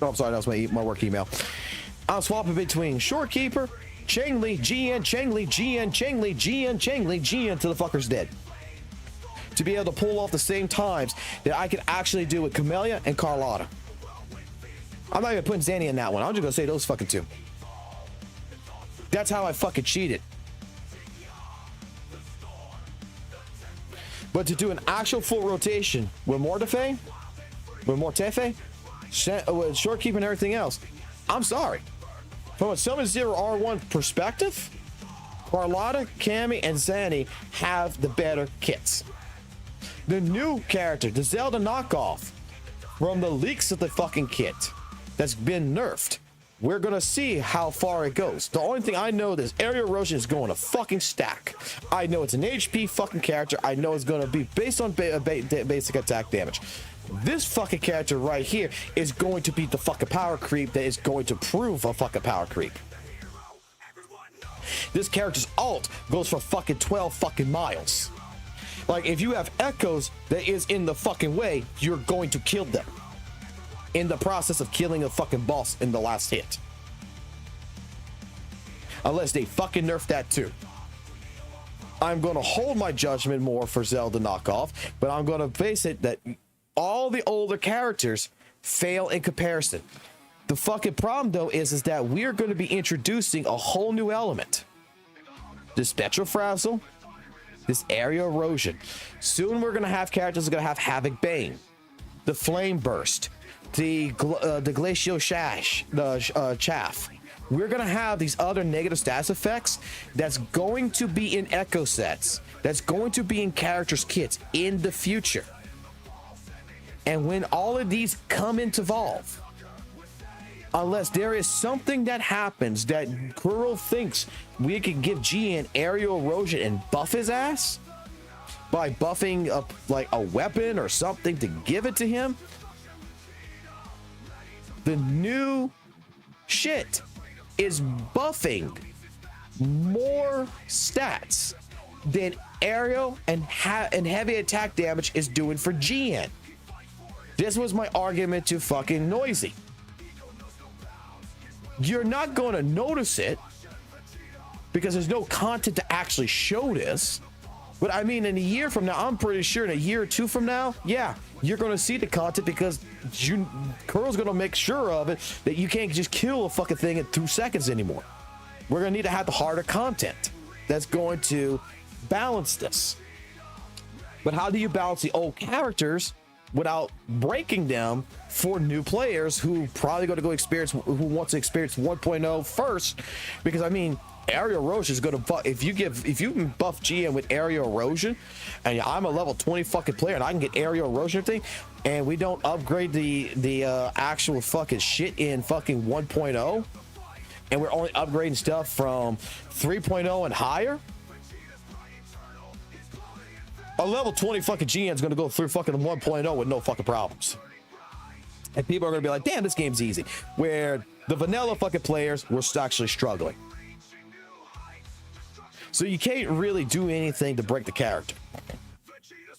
Oh, I'm sorry, that was my work email. I'm swapping between Shorekeeper, Changli, GN, Changli, GN, Changli, GN, Changli, GN till the fucker's dead. To be able to pull off the same times that I could actually do with Camellia and Carlotta. I'm not even putting Zanny in that one. I'm just gonna say those fucking two. That's how I fucking cheated. But to do an actual full rotation with Mortife, with Shorekeeper and everything else, I'm sorry. From a Summon Zero R1 perspective, Carlotta, Cammy, and Zanny have the better kits. The new character, the Zelda knockoff, from the leaks of the fucking kit that's been nerfed, we're gonna see how far it goes. The only thing I know is aerial erosion is going to fucking stack. I know it's an HP fucking character. I know it's gonna be based on basic attack damage. This fucking character right here is going to be the fucking power creep that is going to prove a fucking power creep. This character's ult goes for fucking 12 fucking miles. Like, if you have echoes that is in the fucking way, you're going to kill them in the process of killing a fucking boss in the last hit. Unless they fucking nerf that too. I'm going to hold my judgment more for Zelda knockoff, but I'm going to base it that all the older characters fail in comparison. The fucking problem though is that we're going to be introducing a whole new element. This Petrofrazzle, this area erosion. Soon we're going to have characters that are going to have Havoc Bane, the Flame Burst, the Glacial Shash, the Chaff. We're going to have these other negative stats effects that's going to be in echo sets, that's going to be in characters' kits in the future. And when all of these come into Evolve, unless there is something that happens that Kuro thinks we could give GN aerial erosion and buff his ass by buffing up like a weapon or something to give it to him, the new shit is buffing more stats than aerial and heavy attack damage is doing for GN. This was my argument to fucking Noisy. you're not going to notice it because there's no content to actually show this. But I mean, in a year from now, I'm pretty sure in a year or two from now, yeah, you're going to see the content because Curl's going to make sure of it that you can't just kill a fucking thing in 2 seconds anymore. We're going to need to have the harder content that's going to balance this. But how do you balance the old characters without breaking them for new players who probably going to go experience, who wants to experience 1.0 first? Because I mean, aerial erosion is going to buff. If you buff GM with aerial erosion, and I'm a level 20 fucking player and I can get aerial erosion thing, and we don't upgrade the actual fucking shit in fucking 1.0, and we're only upgrading stuff from 3.0 and higher, a level 20 fucking GM is going to go through fucking 1.0 with no fucking problems. And people are going to be like, damn, this game's easy. Where the vanilla fucking players were actually struggling. So you can't really do anything to break the character,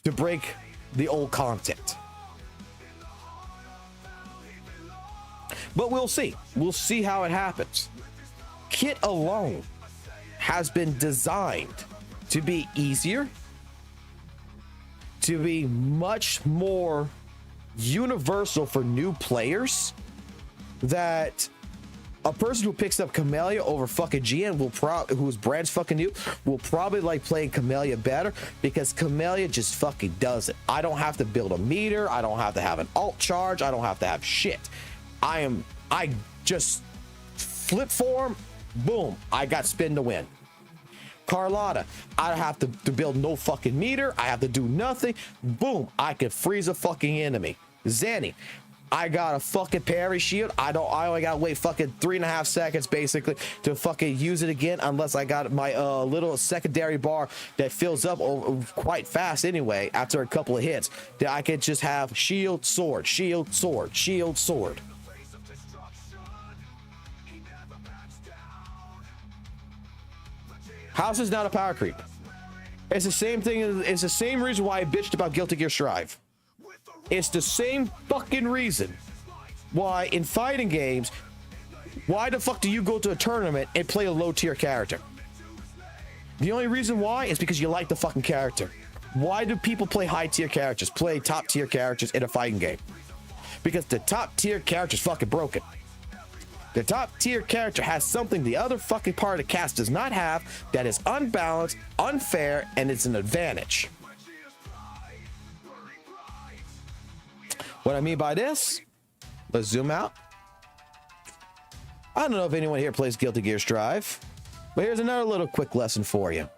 to break the old content. But we'll see. We'll see how it happens. Kit alone has been designed to be easier, to be much more universal for new players, that a person who picks up Camellia over fucking GN whose brand's fucking new, will probably like playing Camellia better because Camellia just fucking does it. I don't have to build a meter. I don't have to have an alt charge. I don't have to have shit. I just flip form, boom, I got spin to win. Carlotta, I have to build no fucking meter. I have to do nothing. Boom, I can freeze a fucking enemy. Zanny, I got a fucking parry shield. I only gotta wait fucking 3.5 seconds basically to fucking use it again, unless I got my little secondary bar that fills up quite fast anyway after a couple of hits, that I could just have shield, sword, shield, sword, shield, sword. House is not a power creep. It's the same thing. It's the same reason why I bitched about Guilty Gear Strive. It's the same fucking reason why in fighting games, why the fuck do you go to a tournament and play a low tier character? The only reason why is because you like the fucking character. Why do people play high tier characters, play top tier characters in a fighting game? Because the top tier character is fucking broken. The top tier character has something the other fucking part of the cast does not have, that is unbalanced, unfair, and it's an advantage. What I mean by this, let's zoom out. I don't know if anyone here plays Guilty Gear Strive, but here's another little quick lesson for you.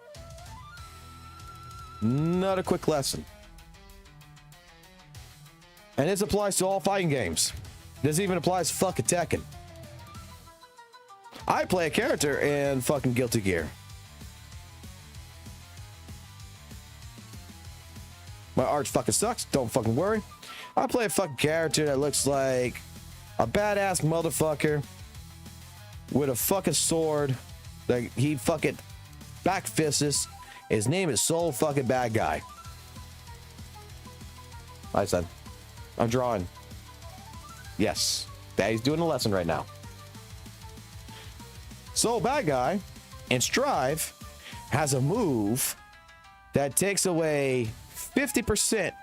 Another quick lesson. And this applies to all fighting games. This even applies to fucking Tekken. I play a character in fucking Guilty Gear. My art fucking sucks. Don't fucking worry. I play a fucking character that looks like a badass motherfucker with a fucking sword that he fucking back fists. His name is Soul fucking Bad Guy. Hi, son. I'm drawing. Yes. Daddy's doing a lesson right now. Soul Bad Guy in Strive has a move that takes away 50%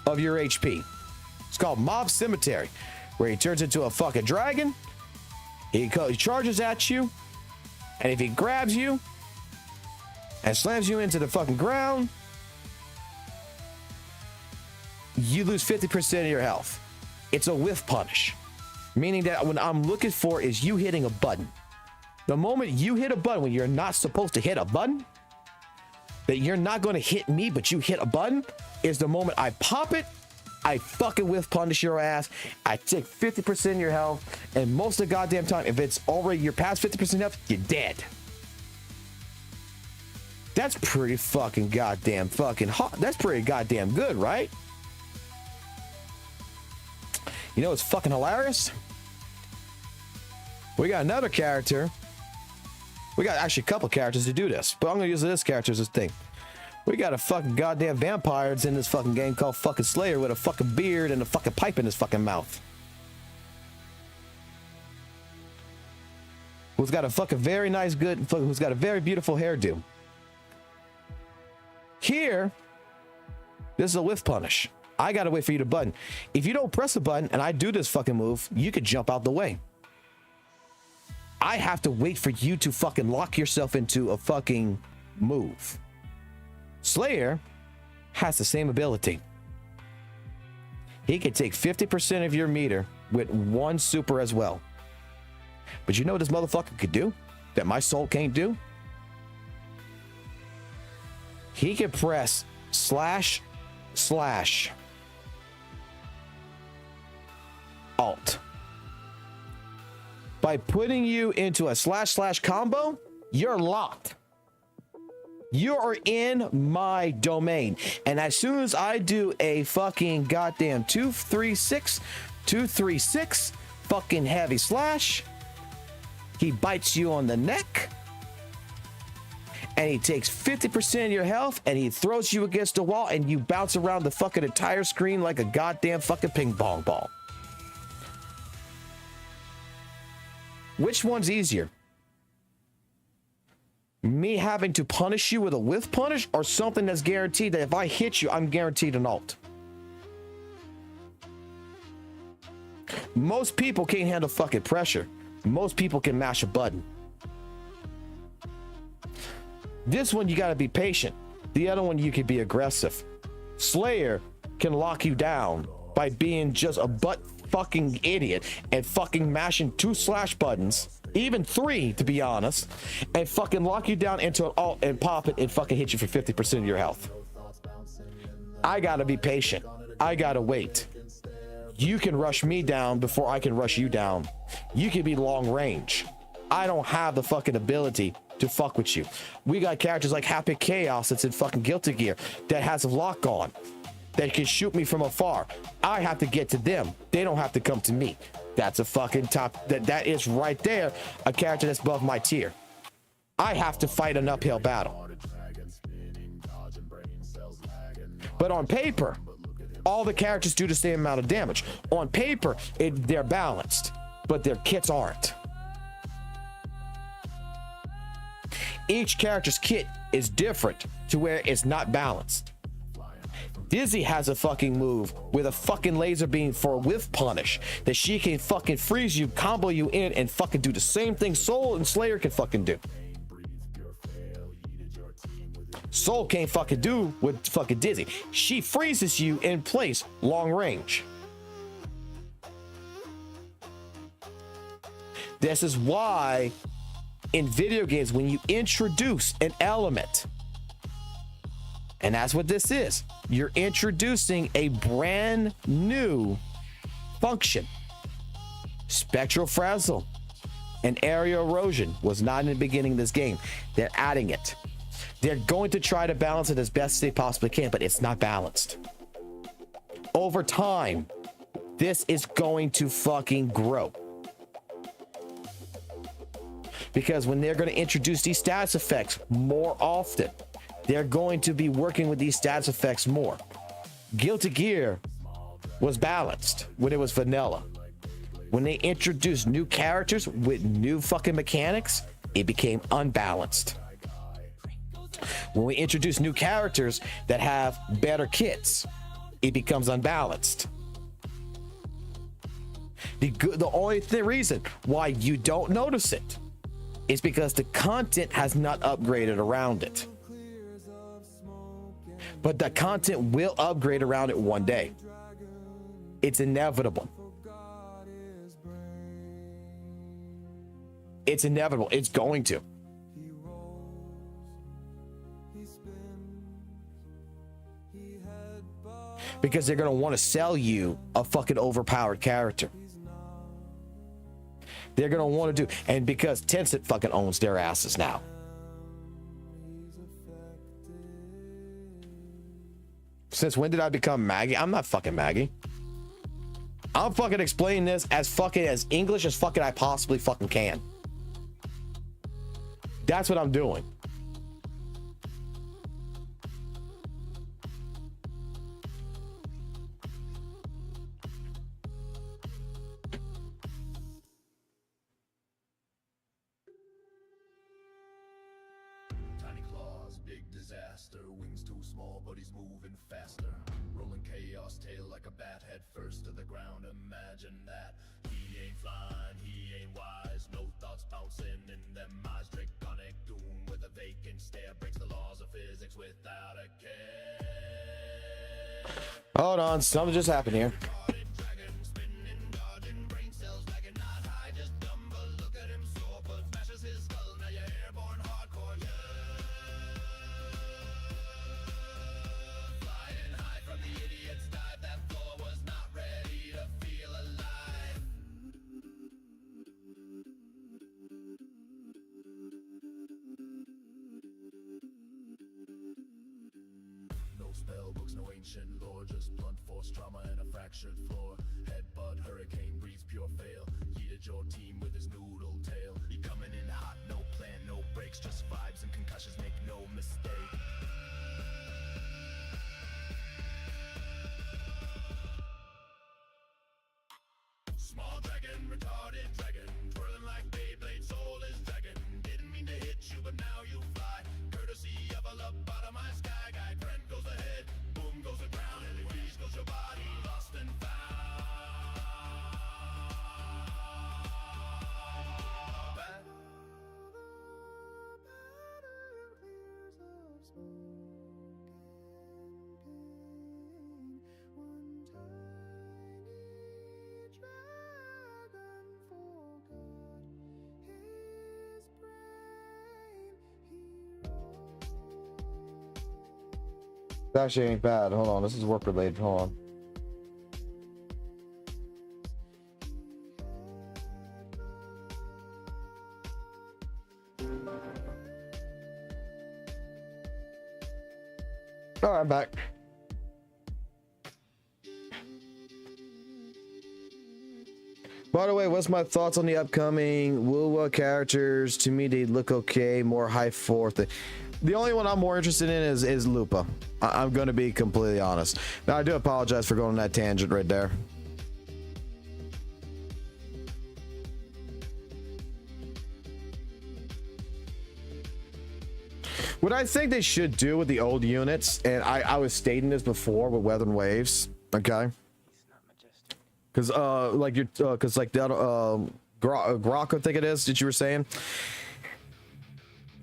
of your HP. It's called Mob Cemetery, where he turns into a fucking dragon. He charges at you, and if he grabs you and slams you into the fucking ground, you lose 50% of your health. It's a whiff punish, meaning that what I'm looking for is you hitting a button. The moment you hit a button when you're not supposed to hit a button, that you're not going to hit me, but you hit a button, is the moment I pop it, I fucking whiff punish your ass, I take 50% of your health, and most of the goddamn time, if it's already, you're past 50% health, you're dead. That's pretty fucking goddamn fucking hot. That's pretty goddamn good, right? You know what's fucking hilarious? We got another character. We got actually a couple characters to do this, but I'm gonna use this character as this thing. We got a fucking goddamn vampire that's in this fucking game called fucking Slayer with a fucking beard and a fucking pipe in his fucking mouth. who's got a fucking very nice, who's got a very beautiful hairdo. Here, this is a whiff punish. I gotta wait for you to button. If you don't press a button and I do this fucking move, you could jump out the way. I have to wait for you to fucking lock yourself into a fucking move. Slayer has the same ability. He can take 50% of your meter with one super as well. But you know what this motherfucker could do that my soul can't do? He can press // Alt. By putting you into a // combo, you're locked. You are in my domain. And as soon as I do a fucking goddamn 236 fucking heavy slash, he bites you on the neck and he takes 50% of your health and he throws you against the wall and you bounce around the fucking entire screen like a goddamn fucking ping pong ball. Which one's easier? Me having to punish you with a whiff punish or something that's guaranteed that if I hit you, I'm guaranteed an ult? Most people can't handle fucking pressure. Most people can mash a button. This one, you gotta be patient. The other one, you can be aggressive. Slayer can lock you down by being just a butt fucking idiot and fucking mashing 2 slash buttons, even 3 to be honest, and fucking lock you down into an alt and pop it and fucking hit you for 50% of your health. I gotta be patient. I gotta wait. You can rush me down before I can rush you down. You can be long range. I don't have the fucking ability to fuck with you. We got characters like Happy Chaos that's in fucking Guilty Gear that has a lock on, that can shoot me from afar. I have to get to them. They don't have to come to me. That's a fucking top. That is right there a character that's above my tier. I have to fight an uphill battle. But on paper, all the characters do the same amount of damage. On paper, they're balanced, but their kits aren't. Each character's kit is different to where it's not balanced. Dizzy has a fucking move with a fucking laser beam for a whiff punish that she can fucking freeze you, combo you in, and fucking do the same thing Soul and Slayer can fucking do. Soul can't fucking do with fucking Dizzy. She freezes you in place, long range. This is why in video games, when you introduce an element, and that's what this is, you're introducing a brand new function. Spectral Frazzle and area erosion was not in the beginning of this game. They're adding it. They're going to try to balance it as best they possibly can, but it's not balanced. Over time, this is going to fucking grow. Because when they're going to introduce these status effects more often, they're going to be working with these status effects more. Guilty Gear was balanced when it was vanilla. When they introduced new characters with new fucking mechanics, it became unbalanced. When we introduce new characters that have better kits, it becomes unbalanced. The only reason why you don't notice it is because the content has not upgraded around it. But the content will upgrade around it one day. It's inevitable. It's inevitable. It's going to. Because they're going to want to sell you a fucking overpowered character. They're going to want to do, and because Tencent fucking owns their asses now. Since when did I become Maggie? I'm not fucking Maggie. I'm fucking explaining this as fucking as English as fucking I possibly fucking can. That's what I'm doing. disaster. Wings too small, but he's moving faster. Rolling chaos tail like a bat, head first to the ground. Imagine that. He ain't flying, he ain't wise. No thoughts bouncing in them eyes. Draconic doom with a vacant stare breaks the laws of physics without a care. Hold on, something just happened here. Lore, just blunt force trauma and a fractured floor. Headbutt, hurricane, breeze, pure fail. Yeeted your team with his noodle tail. He coming in hot, no plan, no breaks, just vibes and concussions, make no mistake. Small dragon, retarded dragon, twirling like Beyblade, soul is dragon. Didn't mean to hit you, but now you fly. Courtesy of a lobotomized sky guy. Friend goes ahead, boom goes the ground, and it freeze goes your body, lost and found. That actually ain't bad. Hold on, this is work related. Hold on. All right, I'm back. By the way, what's my thoughts on the upcoming WUWA characters? To me, they look okay, more high fourth. The only one I'm more interested in is Lupa. I'm going to be completely honest. Now, I do apologize for going on that tangent right there. What I think they should do with the old units, and I was stating this before with WutheringWaves, okay? Because like that Grok, I think it is that you were saying,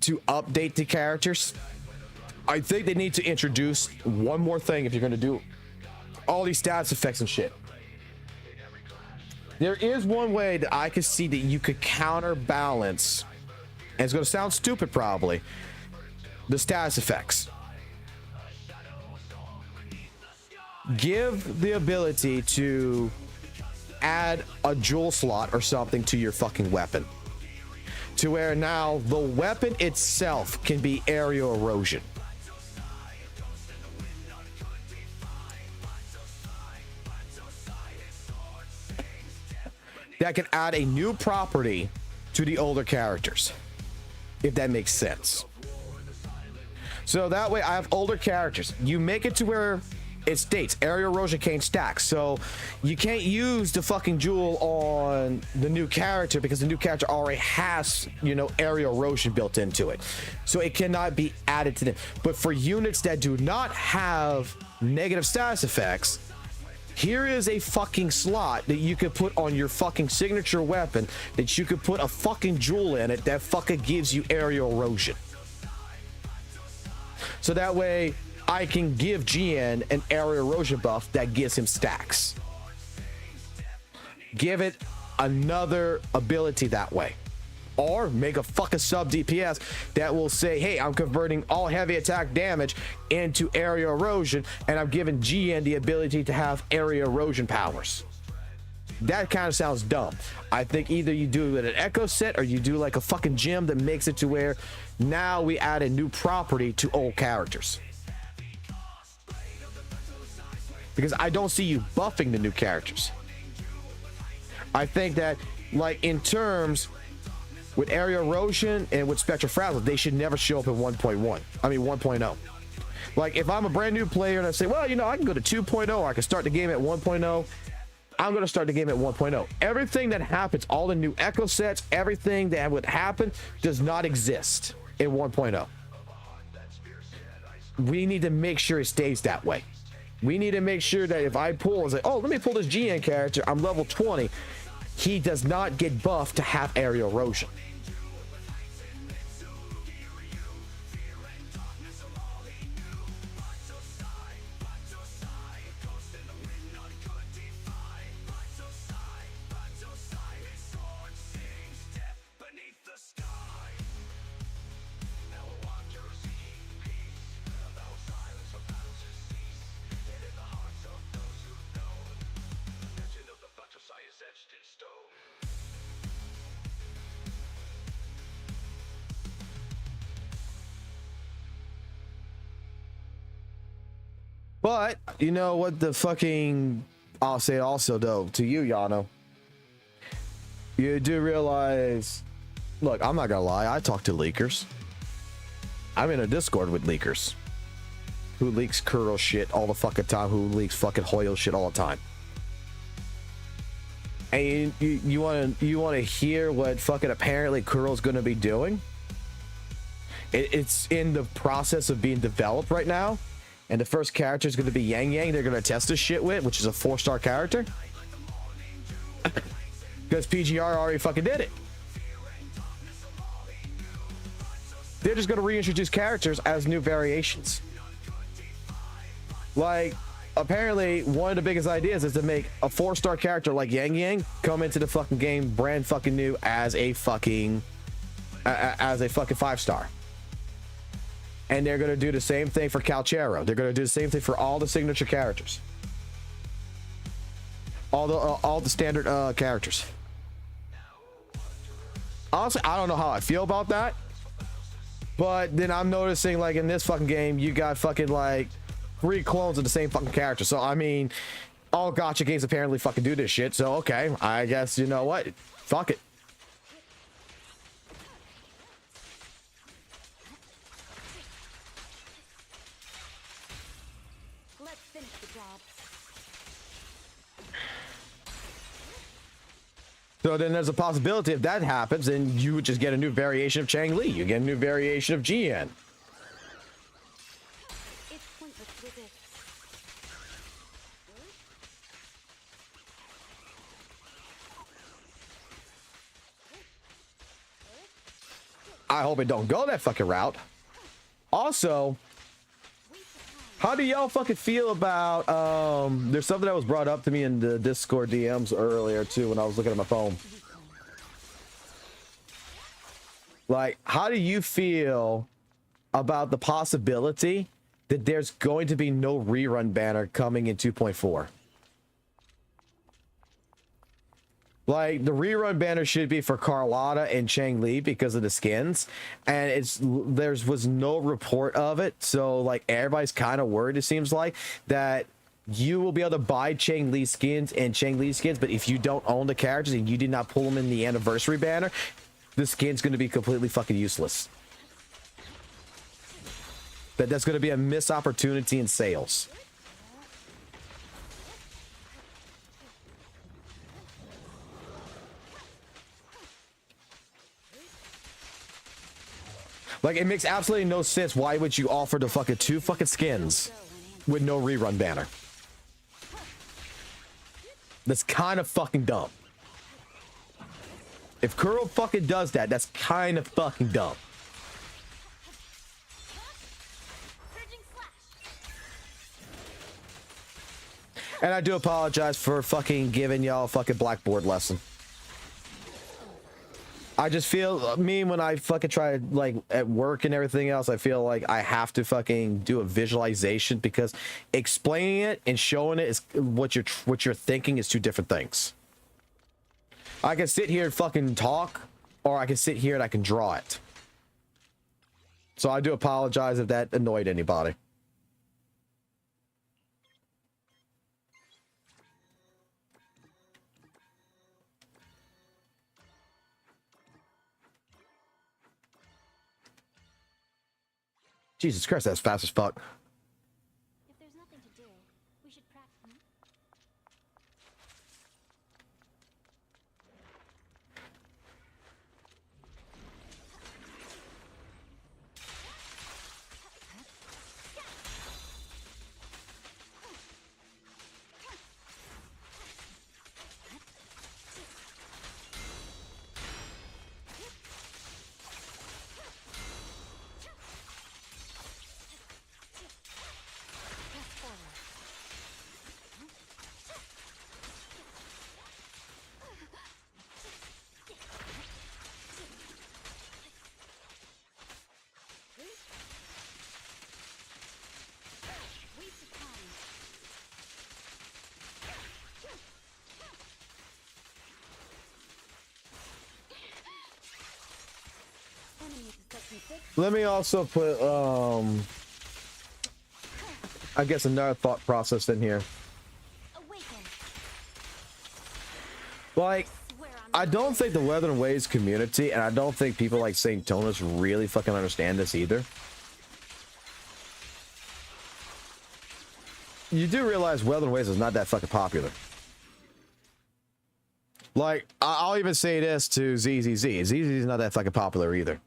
to update the characters. I think they need to introduce one more thing if you're going to do all these stats effects and shit. There is one way that I could see that you could counterbalance, and it's going to sound stupid probably, the status effects. Give the ability to add a jewel slot or something to your fucking weapon, to where now the weapon itself can be area erosion. That can add a new property to the older characters, if that makes sense. So that way I have older characters. You make it to where it states area erosion can't stack. So you can't use the fucking jewel on the new character because the new character already has, you know, area erosion built into it. So it cannot be added to them. But for units that do not have negative status effects, here is a fucking slot that you could put on your fucking signature weapon, that you could put a fucking jewel in it that fucking gives you area erosion. So that way I can give GN an area erosion buff that gives him stacks. Give it another ability that way. Or make a fucking sub DPS that will say, hey, I'm converting all heavy attack damage into area erosion, and I'm giving GN the ability to have area erosion powers. That kind of sounds dumb. I think either you do it with an echo set or you do like a fucking gym that makes it to where now we add a new property to old characters. Because I don't see you buffing the new characters. I think that, like, in terms with area erosion and with spectral frazzle, they should never show up in 1.1. I mean 1.0. Like, if I'm a brand new player and I say, well, you know, I can go to 2.0 or I can start the game at 1.0, I'm going to start the game at 1.0. Everything that happens, all the new echo sets, everything that would happen does not exist in 1.0. we need to make sure it stays that way. We need to make sure that if I pull, it's like, oh, let me pull this GN character, I'm level 20. He does not get buffed to have aerial erosion. But you know what the fucking, I'll say also though to you, Yano, you do realize, look, I'm not gonna lie, I talk to leakers. I'm in a Discord with leakers who leaks Kuro shit all the fucking time, who leaks fucking Hoyo shit all the time. And you want to hear what fucking apparently Kuro's gonna be doing? It's in the process of being developed right now. And the first character is going to be Yang Yang. They're going to test this shit with, which is a 4-star character. Because PGR already fucking did it. They're just going to reintroduce characters as new variations. Like, apparently, one of the biggest ideas is to make a 4-star character like Yang Yang come into the fucking game brand fucking new as a fucking 5-star. And they're going to do the same thing for Calchero. They're going to do the same thing for all the signature characters. All the standard characters. Honestly, I don't know how I feel about that. But then I'm noticing, like, in this fucking game, you got fucking, like, 3 clones of the same fucking character. So, I mean, all gacha games apparently fucking do this shit. So, okay, I guess, you know what? Fuck it. So then there's a possibility if that happens, then you would just get a new variation of Chang Li. You get a new variation of GN. I hope it don't go that fucking route. Also, how do y'all fucking feel about, there's something that was brought up to me in the Discord DMs earlier too when I was looking at my phone. Like, how do you feel about the possibility that there's going to be no rerun banner coming in 2.4? Like, the rerun banner should be for Carlotta and Chang Li because of the skins, and there was no report of it, so like everybody's kind of worried, it seems like, that you will be able to buy Chang Li skins and Chang Li skins, but if you don't own the characters and you did not pull them in the anniversary banner, the skin's going to be completely fucking useless. That's going to be a missed opportunity in sales. Like, it makes absolutely no sense. Why would you offer the fucking 2 fucking skins with no rerun banner? That's kind of fucking dumb. If Kuro fucking does that, that's kind of fucking dumb. And I do apologize for fucking giving y'all a fucking blackboard lesson. I just feel, when I fucking try, like, at work and everything else, I feel like I have to fucking do a visualization because explaining it and showing it is what you're thinking is 2 different things. I can sit here and fucking talk, or I can sit here and I can draw it. So I do apologize if that annoyed anybody. Jesus Christ, that's fast as fuck. If there's nothing to do, we should practice. let me also put I guess another thought process in here. Like, I don't think the WutheringWaves community, and I don't think people like St. Tonus really fucking understand this either. You do realize WutheringWaves is not that fucking popular. Like, I'll even say this to ZZZ. ZZZ is not that fucking popular either.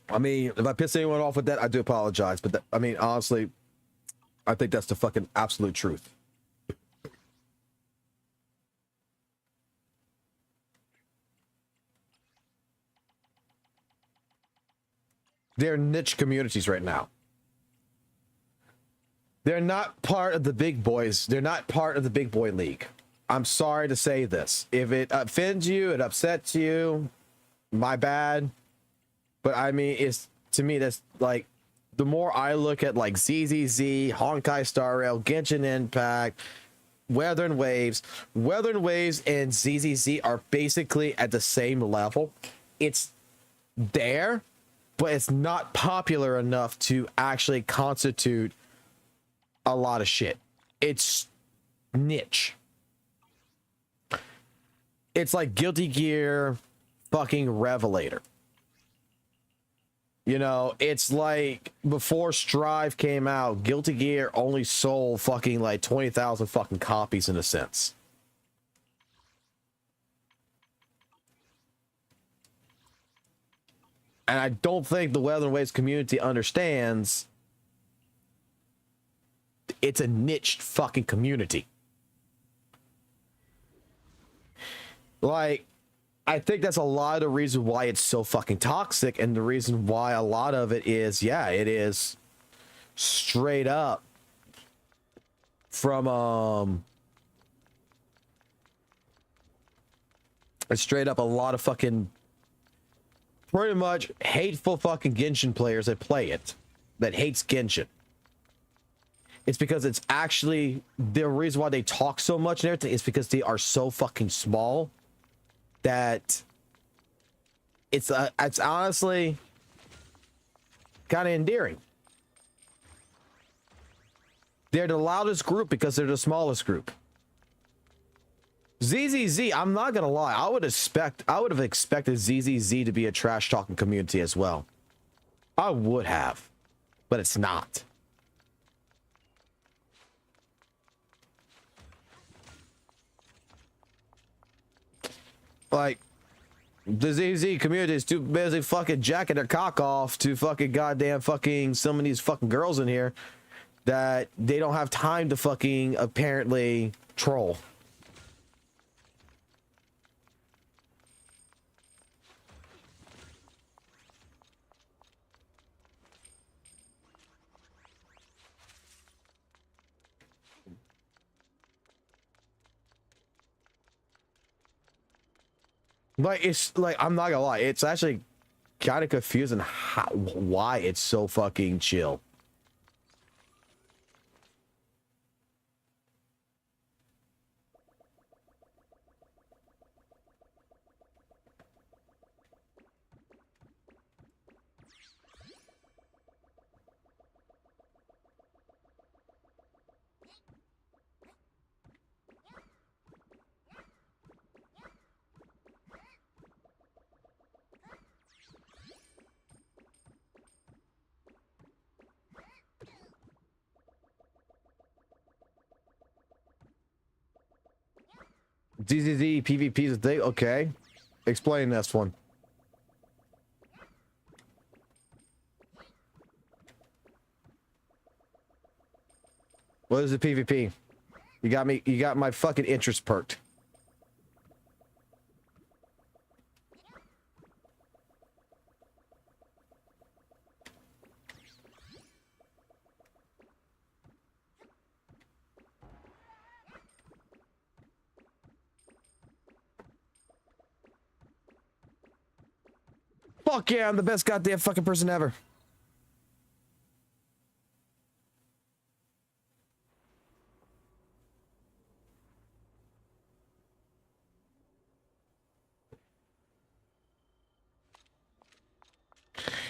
I mean, if I piss anyone off with that, I do apologize. But that, I mean, honestly, I think that's the fucking absolute truth. They're niche communities right now. They're not part of the big boys. They're not part of the big boy league. I'm sorry to say this. If it offends you, it upsets you, my bad. But I mean, it's, to me, that's like, the more I look at like ZZZ, Honkai Star Rail, Genshin Impact, WutheringWaves and ZZZ are basically at the same level. It's there, but it's not popular enough to actually constitute a lot of shit. It's niche. It's like Guilty Gear fucking Revelator. You know, it's like before Strive came out, Guilty Gear only sold fucking like 20,000 fucking copies in a sense. And I don't think the WutheringWaves community understands it's a niche fucking community. Like, I think that's a lot of the reason why it's so fucking toxic, and the reason why a lot of it is, yeah, it is straight up from it's straight up a lot of fucking pretty much hateful fucking Genshin players that play it, that hates Genshin. It's because it's actually, the reason why they talk so much and everything is because they are so fucking small that it's honestly kind of endearing. They're the loudest group because they're the smallest group. ZZZ, I'm not gonna lie, I would have expected ZZZ to be a trash talking community as well. I would have, but it's not. Like, the ZZ community is too busy fucking jacking their cock off to fucking goddamn fucking some of these fucking girls in here that they don't have time to fucking apparently troll. Like, it's like, I'm not gonna lie, it's actually kind of confusing why it's so fucking chill. DZZ PvP is a thing? Okay. Explain this one. What is the PvP? You got my fucking interest perked. Fuck yeah, I'm the best goddamn fucking person ever.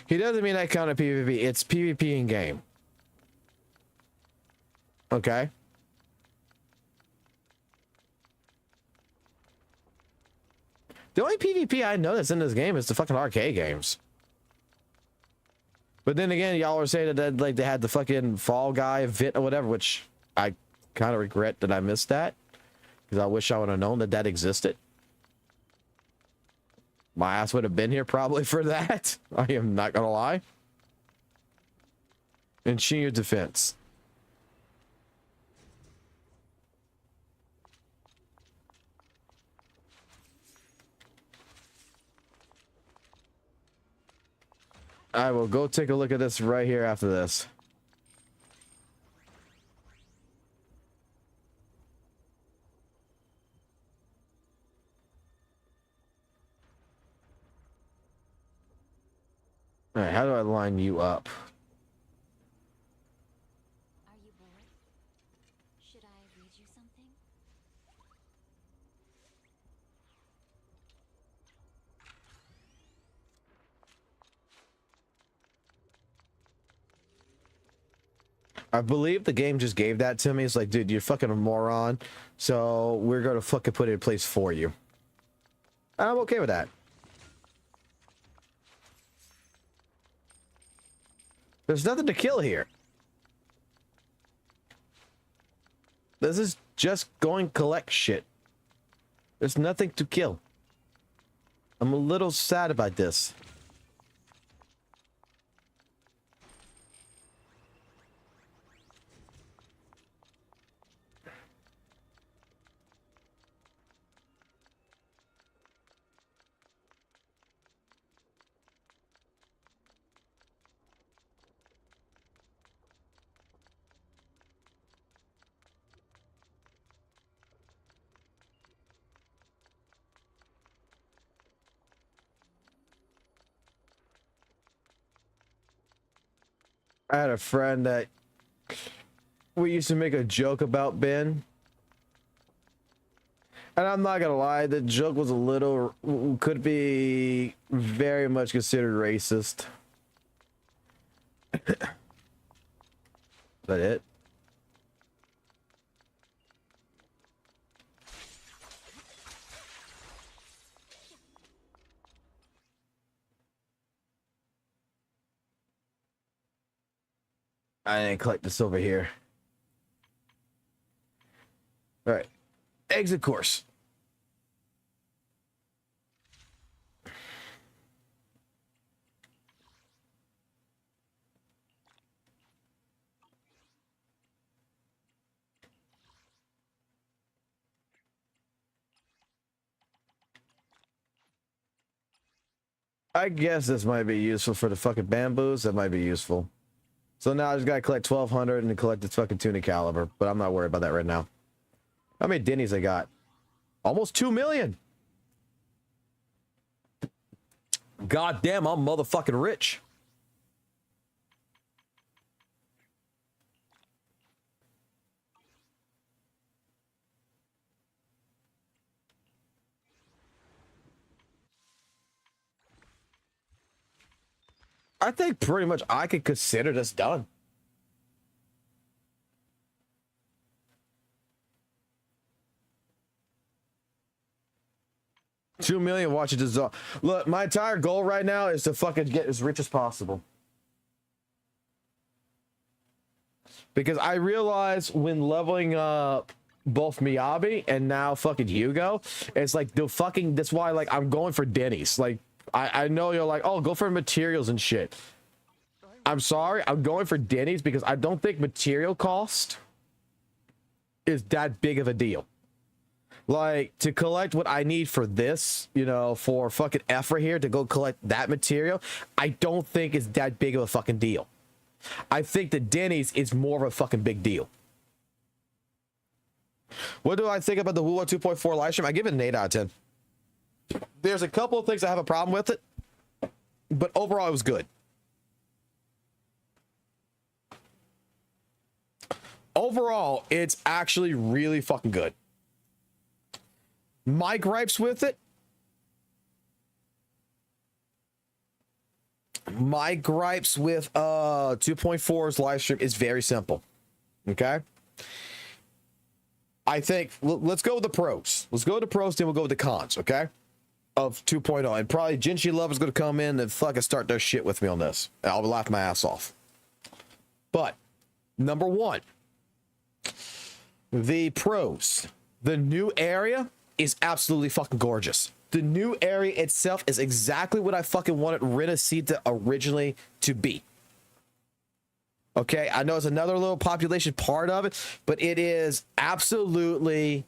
He doesn't mean that kind of PvP. It's PvP in game. Okay. The only PvP I know that's in this game is the fucking arcade games. But then again, y'all were saying that like they had the fucking Fall Guy event or whatever, which I kind of regret that I missed that. Because I wish I would have known that that existed. My ass would have been here probably for that. I am not gonna lie. And Senior Defense. I will go take a look at this right here after this. All right, how do I line you up? Are you bored? Should I read you something? I believe the game just gave that to me. It's like, dude, you're fucking a moron. So we're going to fucking put it in place for you. I'm okay with that. There's nothing to kill here. This is just going collect shit. There's nothing to kill. I'm a little sad about this. I had a friend that we used to make a joke about Ben. And I'm not gonna lie, the joke was a little, could be very much considered racist. Is that it? I didn't collect this over here. All right. Exit course. I guess this might be useful for the fucking bamboos. That might be useful. So now I just gotta collect 1,200 and collect this fucking tuning caliber, but I'm not worried about that right now. How many Denny's I got? Almost 2 million. God damn, I'm motherfucking rich. I think pretty much I could consider this done. $2 million watches dissolve. Look, my entire goal right now is to fucking get as rich as possible. Because I realize when leveling up both Miyabi and now fucking Hugo, it's like the fucking, that's why like I'm going for Denny's. Like I know you're like, oh, go for materials and shit. I'm sorry, I'm going for Denny's because I don't think material cost is that big of a deal. Like, to collect what I need for this, you know, for fucking Ephra here to go collect that material, I don't think it's that big of a fucking deal. I think the Denny's is more of a fucking big deal. What do I think about the WUWA 2.4 live stream? I give it an 8 out of 10. There's a couple of things I have a problem with it, but overall it was good. Overall, it's actually really fucking good. My gripes with it My gripes with 2.4's live stream is very simple. Okay. I think let's go with the pros. Let's go with the pros, then we'll go with the cons, okay? Of 2.0. And probably Jinchi Lover's gonna come in and fucking start their shit with me on this. I'll laugh my ass off. But number one, the pros. The new area is absolutely fucking gorgeous. The new area itself is exactly what I fucking wanted Renacita originally to be. Okay, I know it's another little population part of it, but it is absolutely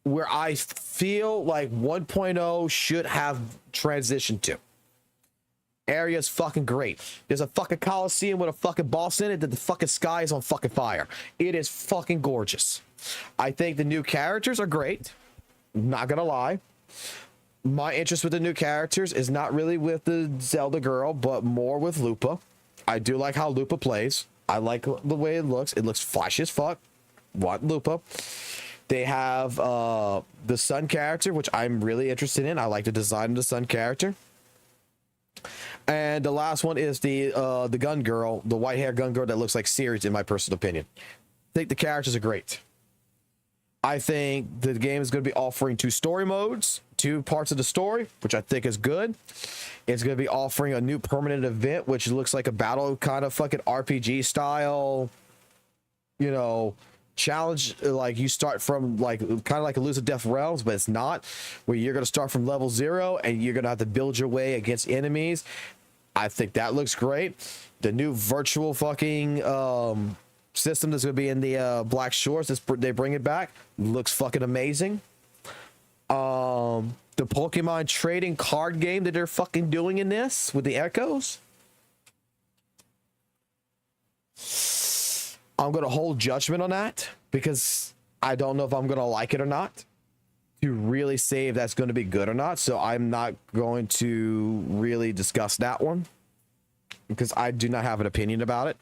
where I feel like 1.0 should have transitioned to. Area's fucking great. There's a fucking coliseum with a fucking boss in it that the fucking sky is on fucking fire. It is fucking gorgeous. I think the new characters are great. Not gonna lie. My interest with the new characters is not really with the Zelda girl, but more with Lupa. I do like how Lupa plays. I like the way it looks. It looks flashy as fuck. Want Lupa. They have the Sun character, which I'm really interested in. I like the design of the Sun character. And the last one is the gun girl, the white hair gun girl that looks like Ceres, in my personal opinion. I think the characters are great. I think the game is going to be offering 2 story modes, 2 parts of the story, which I think is good. It's going to be offering a new permanent event, which looks like a battle kind of fucking RPG style, you know, challenge. Like you start from like kind of like Elusive Death Realms, but it's not, where you're going to start from level 0 and you're going to have to build your way against enemies. I think that looks great. The new virtual fucking system that's going to be in the Black Shores, they bring it back, looks fucking amazing. The Pokemon trading card game that they're fucking doing in this with the Echoes, I'm going to hold judgment on that because I don't know if I'm going to like it or not to really say if that's going to be good or not. So I'm not going to really discuss that one because I do not have an opinion about it.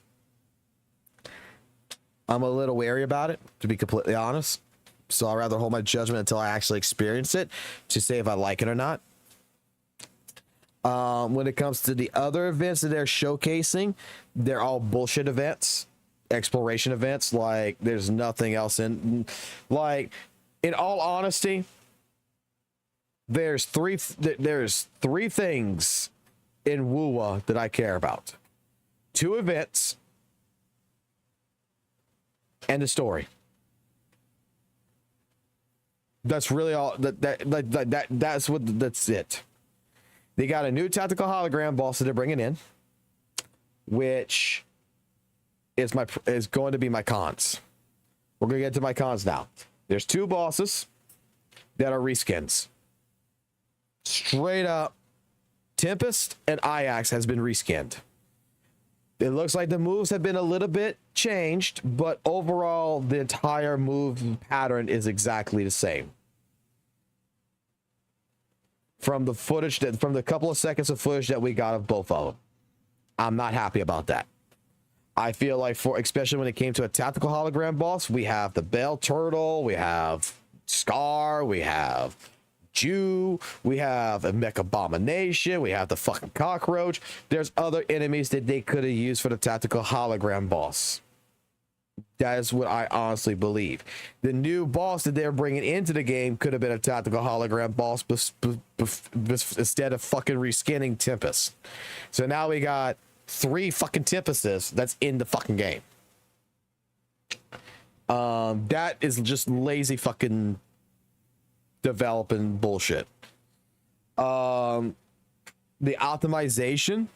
I'm a little wary about it, to be completely honest. So I'd rather hold my judgment until I actually experience it to say if I like it or not. When it comes to the other events that they're showcasing, they're all bullshit events, exploration events. Like there's nothing else in, like, in all honesty, there's three things in WUWA that I care about: 2 events and the story. That's really all that's it. They got a new tactical hologram boss that they're bringing in, which is going to be my cons. We're gonna get to my cons now. There's 2 bosses that are reskins. Straight up, Tempest and Ajax has been reskinned. It looks like the moves have been a little bit changed, but overall, the entire move pattern is exactly the same. From the footage from the couple of seconds of footage that we got of both of them, I'm not happy about that. I feel like, especially when it came to a tactical hologram boss, we have the Bell Turtle, we have Scar, we have Jew, we have a Mech Abomination, we have the fucking Cockroach. There's other enemies that they could have used for the tactical hologram boss. That is what I honestly believe. The new boss that they're bringing into the game could have been a tactical hologram boss instead of fucking reskinning Tempest. So now we got 3 fucking Tempests that's in the fucking game. That is just lazy fucking developing bullshit. The optimization,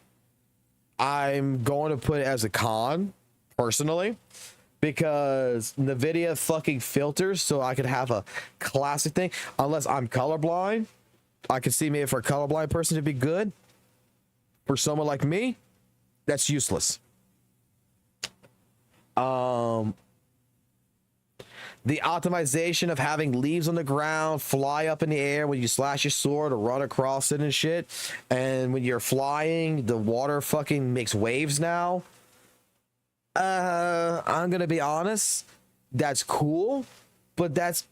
I'm going to put it as a con personally, because NVIDIA fucking filters so I could have a classic thing. Unless I'm colorblind, I can see maybe for a colorblind person to be good. For someone like me, that's useless. The optimization of having leaves on the ground fly up in the air when you slash your sword or run across it and shit. And when you're flying, the water fucking makes waves now. I'm gonna be honest, that's cool, but that's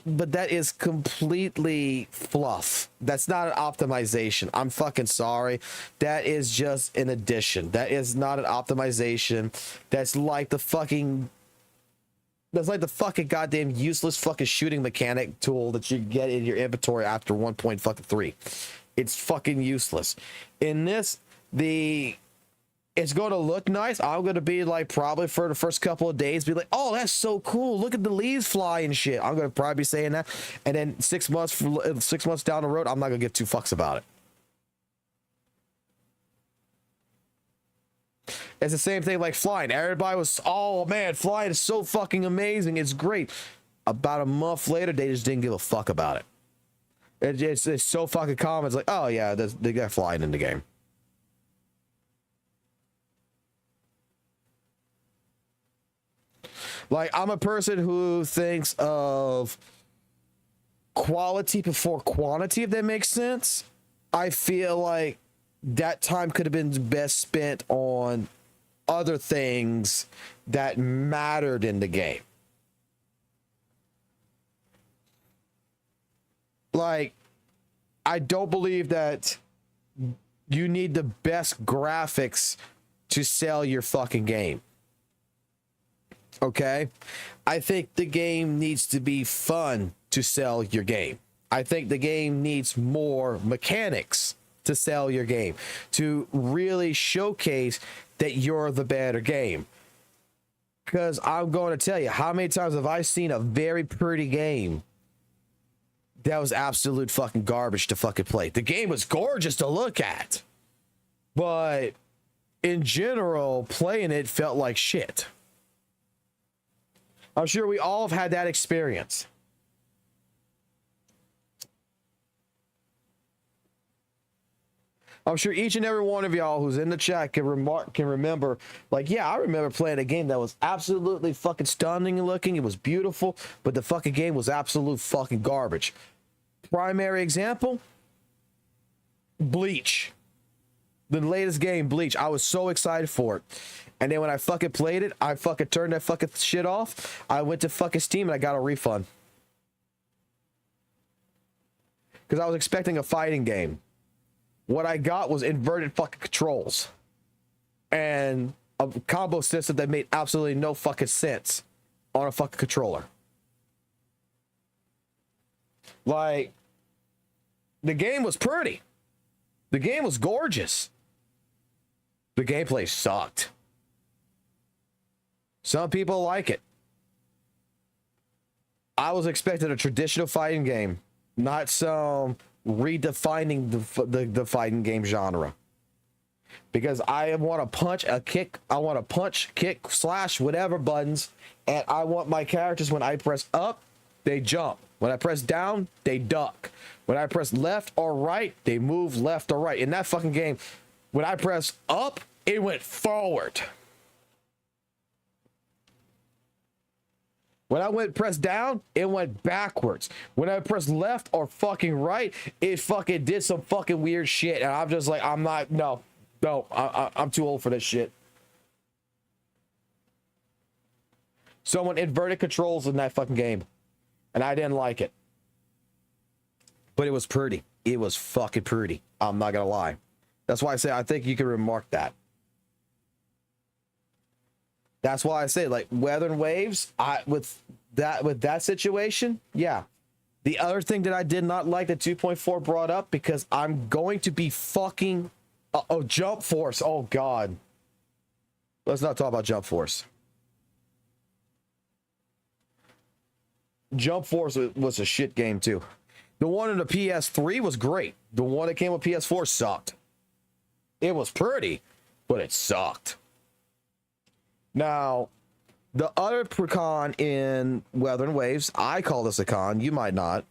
that is completely fluff. That's not an optimization. I'm fucking sorry. That is just an addition. That is not an optimization. That's like the fucking goddamn useless fucking shooting mechanic tool that you get in your inventory after 1.3. It's fucking useless. In this, it's going to look nice. I'm going to be like, probably for the first couple of days, be like, oh, that's so cool. Look at the leaves fly and shit. I'm going to probably be saying that. And then 6 months down the road, I'm not going to give two fucks about it. It's the same thing like flying. Everybody was, oh man, flying is so fucking amazing. It's great. About a month later, they just didn't give a fuck about it. It's so fucking common. It's like, oh yeah, they got flying in the game. Like, I'm a person who thinks of quality before quantity, if that makes sense. I feel like that time could have been best spent on other things that mattered in the game. Like, I don't believe that you need the best graphics to sell your fucking game. Okay? I think the game needs to be fun to sell your game. I think the game needs more mechanics to sell your game, to really showcase that you're the better game. Because I'm going to tell you, how many times have I seen a very pretty game that was absolute fucking garbage to fucking play? The game was gorgeous to look at, but in general, playing it felt like shit. I'm sure we all have had that experience. I'm sure each and every one of y'all who's in the chat can remember, like, yeah, I remember playing a game that was absolutely fucking stunning looking. It was beautiful, but the fucking game was absolute fucking garbage. Primary example, Bleach. The latest game, Bleach. I was so excited for it. And then when I fucking played it, I fucking turned that fucking shit off. I went to fucking Steam and I got a refund. Because I was expecting a fighting game. What I got was inverted fucking controls. And a combo system that made absolutely no fucking sense on a fucking controller. Like, the game was pretty. The game was gorgeous. The gameplay sucked. Some people like it. I was expecting a traditional fighting game, not some redefining the fighting game genre. Because I want to punch, kick, slash, whatever buttons, and I want my characters, when I press up, they jump. When I press down, they duck. When I press left or right, they move left or right. In that fucking game, when I press up, it went forward. When I pressed down, it went backwards. When I pressed left or fucking right, it fucking did some fucking weird shit. And I'm just like, I'm too old for this shit. Someone inverted controls in that fucking game. And I didn't like it. But it was pretty. It was fucking pretty. I'm not gonna lie. That's why I say I think you can remark that. That's why I say, like, WutheringWaves, with that situation, yeah. The other thing that I did not like that 2.4 brought up, because I'm going to be fucking Jump Force. Oh god. Let's not talk about Jump Force. Jump Force was a shit game too. The one in the PS3 was great. The one that came with PS4 sucked. It was pretty, but it sucked. Now, the other con in WutheringWaves, I call this a con, you might not,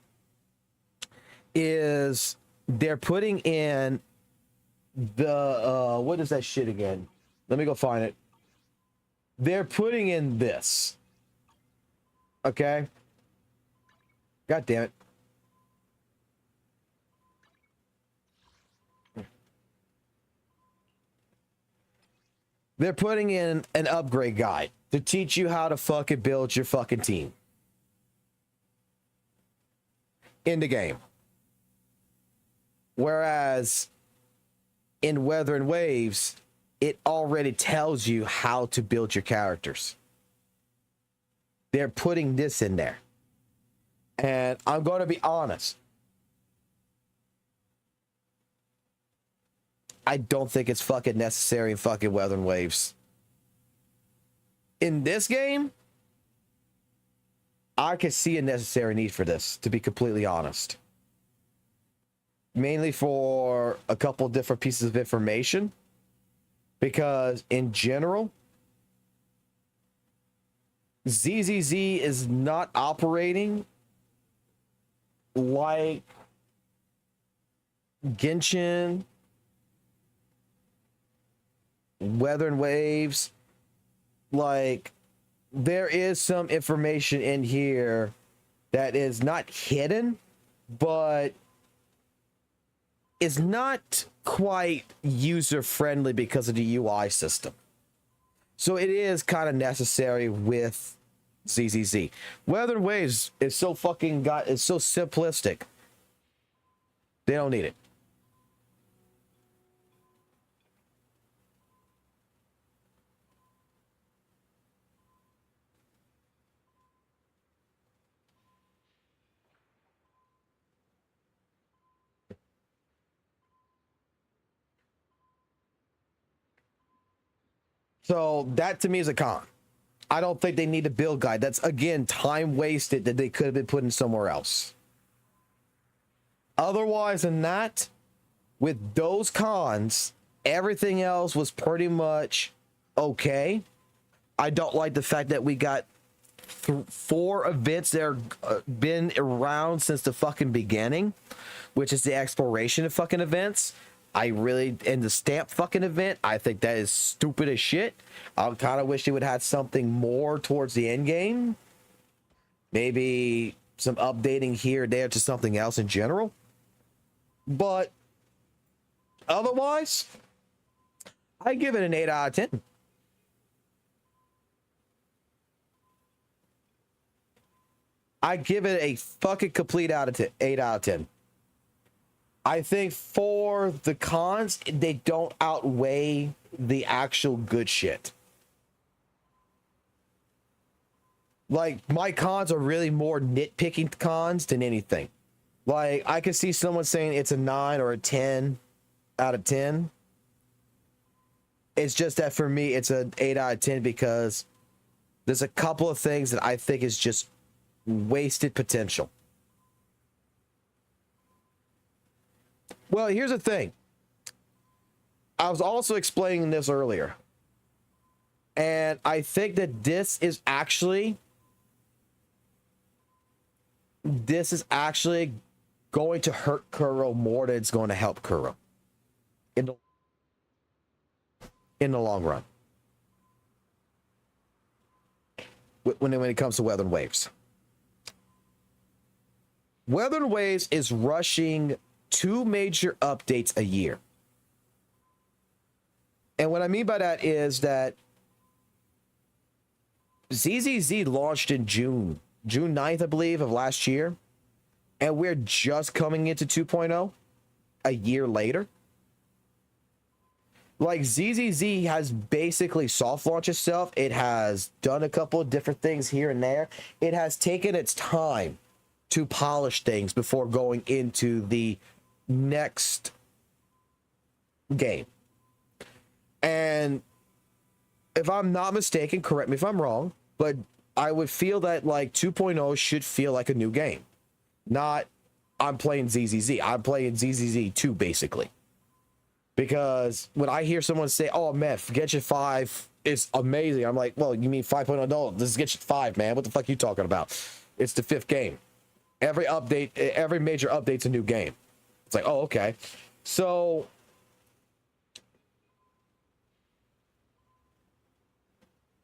is they're putting in the, what is that shit again? Let me go find it. They're putting in this. Okay? God damn it. They're putting in an upgrade guide to teach you how to fucking build your fucking team. in the game. Whereas in WutheringWaves, it already tells you how to build your characters. They're putting this in there. And I'm going to be honest. I don't think it's fucking necessary in fucking WutheringWaves. In this game, I could see a necessary need for this, to be completely honest. Mainly for a couple different pieces of information. Because in general, ZZZ is not operating like Genshin, WutheringWaves. Like, there is some information in here that is not hidden, but is not quite user-friendly because of the UI system. So it is kind of necessary with ZZZ. WutheringWaves is so fucking it's so simplistic. They don't need it. So that to me is a con. I don't think they need a build guide. That's, again, time wasted that they could have been putting somewhere else. Otherwise than that, with those cons, everything else was pretty much okay. I don't like the fact that we got 4 events that have been around since the fucking beginning, which is the exploration of fucking events. And the stamp fucking event, I think that is stupid as shit. I kind of wish they would have had something more towards the end game. Maybe some updating here or there to something else in general. But otherwise, I give it an 8 out of 10. I give it a fucking complete 8 out of 10. I think for the cons, they don't outweigh the actual good shit. Like, my cons are really more nitpicking cons than anything. Like, I could see someone saying it's a 9 or a 10 out of 10. It's just that for me, it's an 8 out of 10 because there's a couple of things that I think is just wasted potential. Well, here's the thing. I was also explaining this earlier. And I think that this is actually going to hurt Kuro more than it's going to help Kuro in the long run. When it comes to WutheringWaves. WutheringWaves is rushing 2 major updates a year. And what I mean by that is that ZZZ launched in June 9th, I believe, of last year. And we're just coming into 2.0 a year later. Like, ZZZ has basically soft launched itself. It has done a couple of different things here and there. It has taken its time to polish things before going into the next game. And if I'm not mistaken, correct me if I'm wrong, but I would feel that like 2.0 should feel like a new game. Not I'm playing ZZZ. I'm playing ZZZ 2 basically. Because when I hear someone say, "Oh man, Genshin 5 is amazing," I'm like, "Well, you mean 5.0? No, this is Genshin 5, man. What the fuck are you talking about? It's the 5th game. Every major update's a new game." It's like, oh, okay. So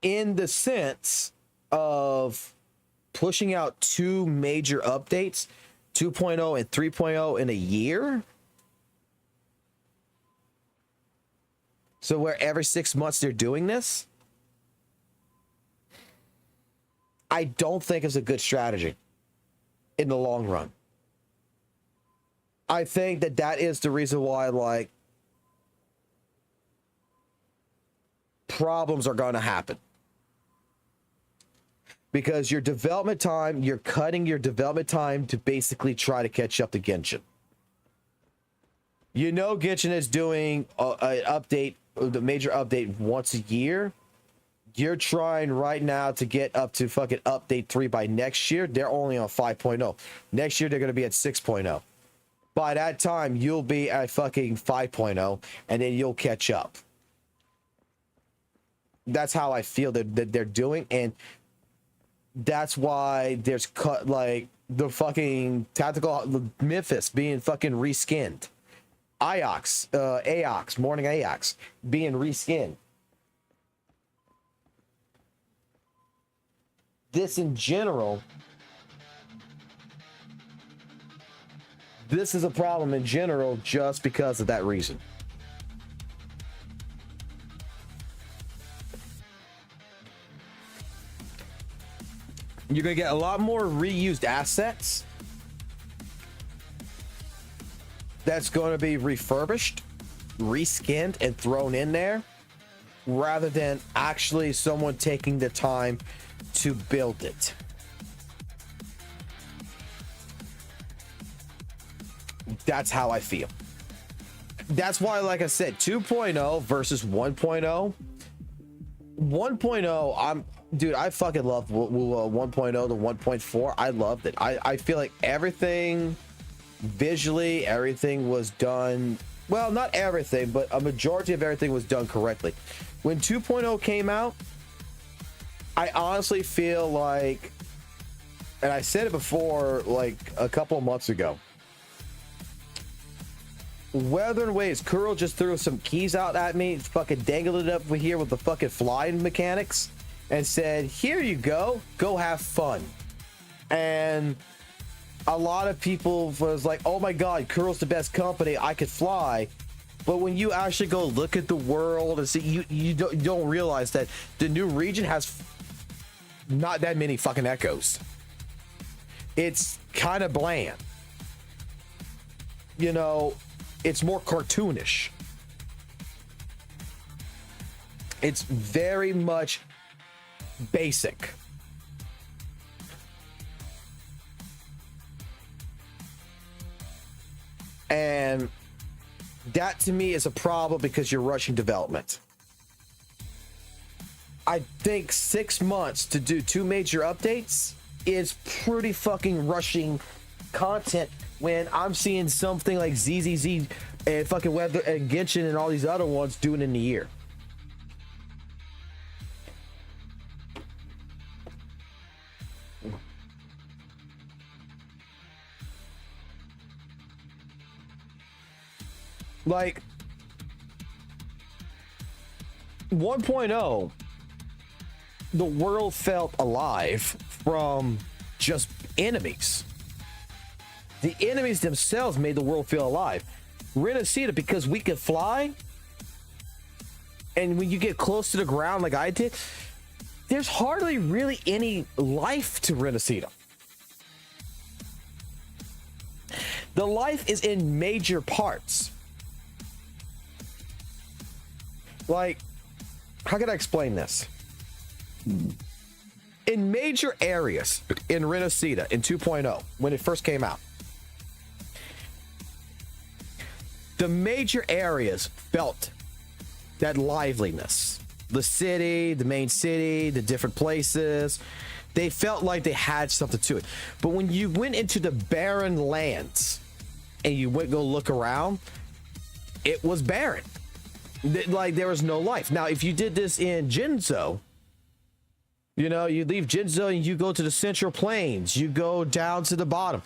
in the sense of pushing out 2 major updates, 2.0 and 3.0 in a year, so where every 6 months they're doing this, I don't think it's a good strategy in the long run. I think that is the reason why, like, problems are going to happen. Because your development time, you're cutting your development time to basically try to catch up to Genshin. You know Genshin is doing an update, the major update once a year. You're trying right now to get up to fucking update 3 by next year. They're only on 5.0. Next year, they're going to be at 6.0. By that time, you'll be at fucking 5.0, and then you'll catch up. That's how I feel that they're doing, and that's why there's cut, like, the fucking tactical Memphis being fucking reskinned. Aox, Morning Aox being reskinned. This in general, this is a problem in general just because of that reason. You're going to get a lot more reused assets that's going to be refurbished, reskinned, and thrown in there, rather than actually someone taking the time to build it. That's how I feel. That's why, like I said, 2.0 versus 1.0. 1.0, dude, I fucking love 1.0 to 1.4. I loved it. I feel like everything visually, everything was done, well, not everything, but a majority of everything was done correctly. When 2.0 came out, I honestly feel like, and I said it before, like a couple of months ago, WutheringWaves, Kuro just threw some keys out at me, fucking dangled it up here with the fucking flying mechanics, and said, here you go have fun. And a lot of people was like, oh my god, Kuro's the best company, I could fly. But when you actually go look at the world and see, you don't realize that the new region has not that many fucking echoes. It's kind of bland. You know, it's more cartoonish. It's very much basic. And that to me is a problem because you're rushing development. I think 6 months to do 2 major updates is pretty fucking rushing content when I'm seeing something like ZZZ and fucking Weather and Genshin and all these other ones doing in a year. Like 1.0, the world felt alive from just enemies. The enemies themselves made the world feel alive. Renacida, because we could fly, and when you get close to the ground like I did, there's hardly really any life to Renacida. The life is in major parts. Like, how can I explain this? In major areas in Renacida in 2.0, when it first came out, the major areas felt that liveliness. The city, the main city, the different places, they felt like they had something to it. But when you went into the barren lands and you went go look around, it was barren. Like there was no life. Now, if you did this in Jinzhou, you know, you leave Jinzhou and you go to the Central Plains, you go down to the bottom.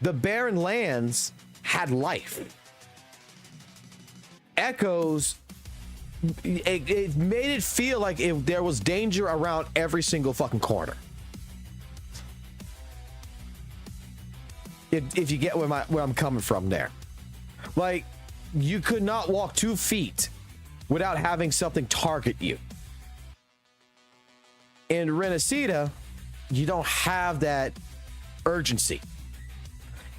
The barren lands had life. Echoes, it made it feel like there was danger around every single fucking corner. If you get where I'm coming from there. Like, you could not walk 2 feet without having something target you. In Renacida, you don't have that urgency.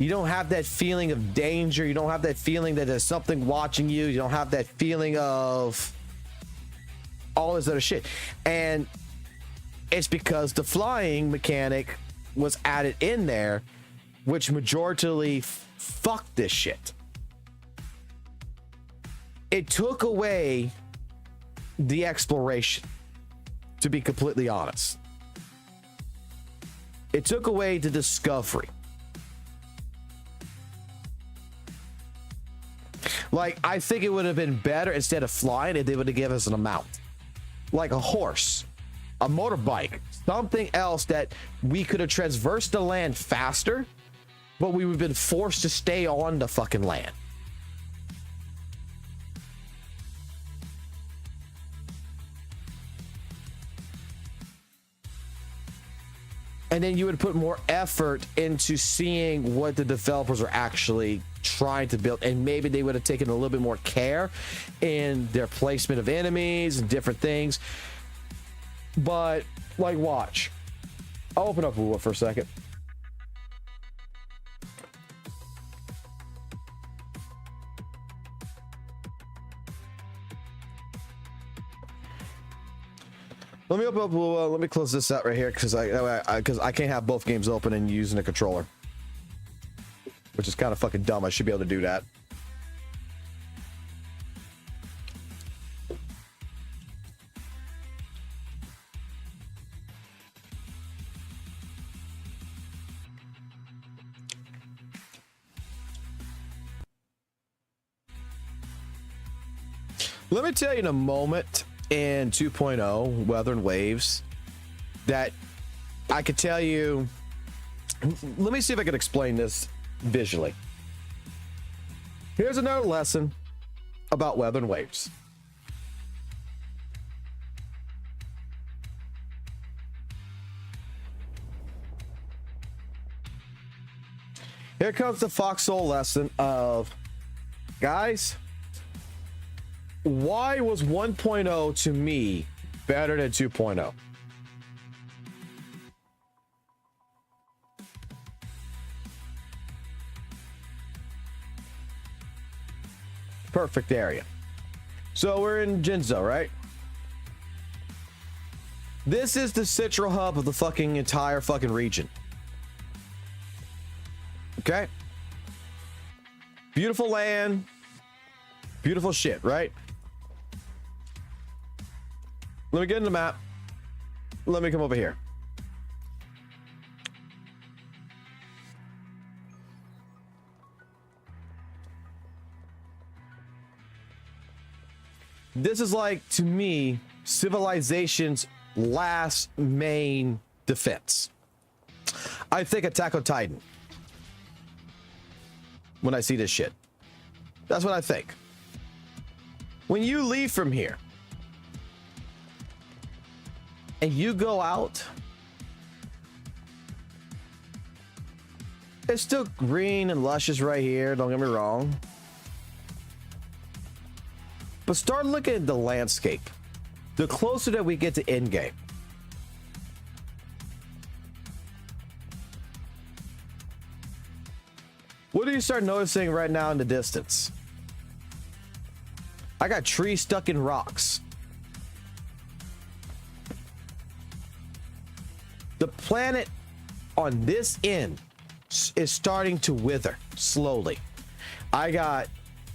You don't have that feeling of danger. You don't have that feeling that there's something watching you. You don't have that feeling of all this other shit. And it's because the flying mechanic was added in there, which majority fucked this shit. It took away the exploration, to be completely honest. It took away the discovery. Like, I think it would have been better instead of flying if they would have given us an amount. Like a horse, a motorbike, something else that we could have traversed the land faster, but we would have been forced to stay on the fucking land. And then you would put more effort into seeing what the developers are actually trying to build, and maybe they would have taken a little bit more care in their placement of enemies and different things. But like, watch, I'll open up WUWA for a second. Let me open up WUWA. Let me close this out right here because I can't have both games open and using a controller, which is kind of fucking dumb. I should be able to do that. Let me tell you in a moment in 2.0 WutheringWaves that I could tell you. Let me see if I can explain this visually. Here's another lesson about WutheringWaves. Here comes the foxhole lesson of, guys, why was 1.0 to me better than 2.0? Perfect area. So we're in Jinzo, right? This is the central hub of the fucking entire fucking region. Okay? Beautiful land. Beautiful shit, right? Let me get in the map. Let me come over here. This is like, to me, civilization's last main defense. I think Attack on Titan when I see this shit. That's what I think. When you leave from here and you go out, it's still green and luscious right here, don't get me wrong. But start looking at the landscape. The closer that we get to endgame. What do you start noticing right now in the distance? I got trees stuck in rocks. The planet on this end is starting to wither slowly. I got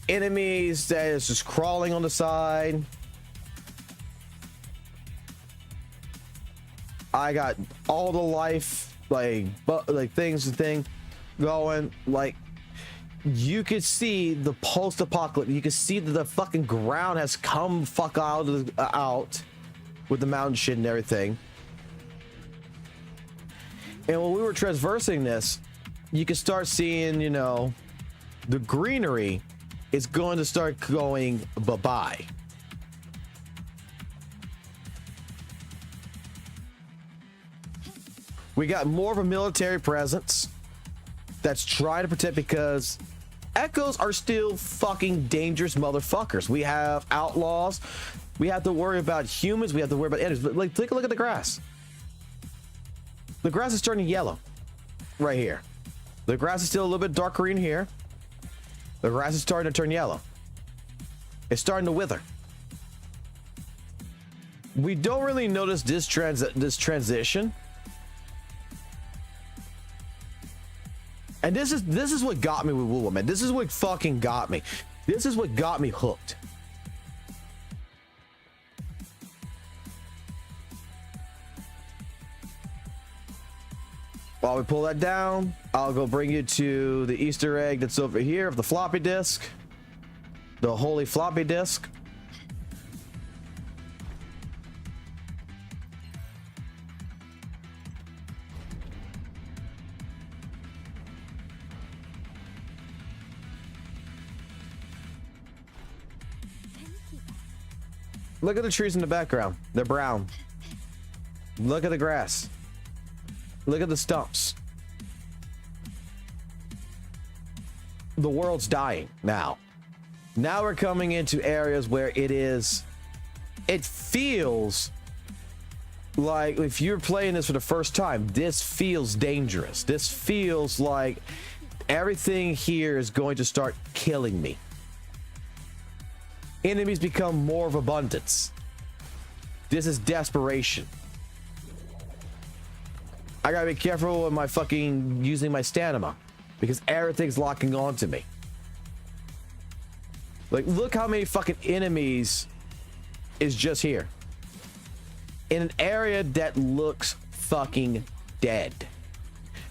enemies that is just crawling on the side. I got all the life, like things and thing going. Like, you could see the post-apocalypse. You could see that the fucking ground has come fuck out with the mountain shit and everything. And when we were traversing this, you can start seeing, you know, the greenery is going to start going bye-bye. We got more of a military presence that's trying to protect, because Echoes are still fucking dangerous motherfuckers. We have outlaws. We have to worry about humans. We have to worry about enemies. But like, take a look at the grass. The grass is turning yellow right here. The grass is still a little bit dark green here. The grass is starting to turn yellow. It's starting to wither. We don't really notice this transition. And this is what got me with WUWA, man. This is what fucking got me. This is what got me hooked. While we pull that down, I'll go bring you to the Easter egg that's over here of the floppy disk. The holy floppy disk. Look at the trees in the background. They're brown. Look at the grass. Look at the stumps. The world's dying now. Now we're coming into areas where it feels like if you're playing this for the first time, this feels dangerous. This feels like everything here is going to start killing me. Enemies become more of abundance. This is desperation. I gotta be careful with my fucking using my stamina because everything's locking onto me. Like, look how many fucking enemies is just here in an area that looks fucking dead.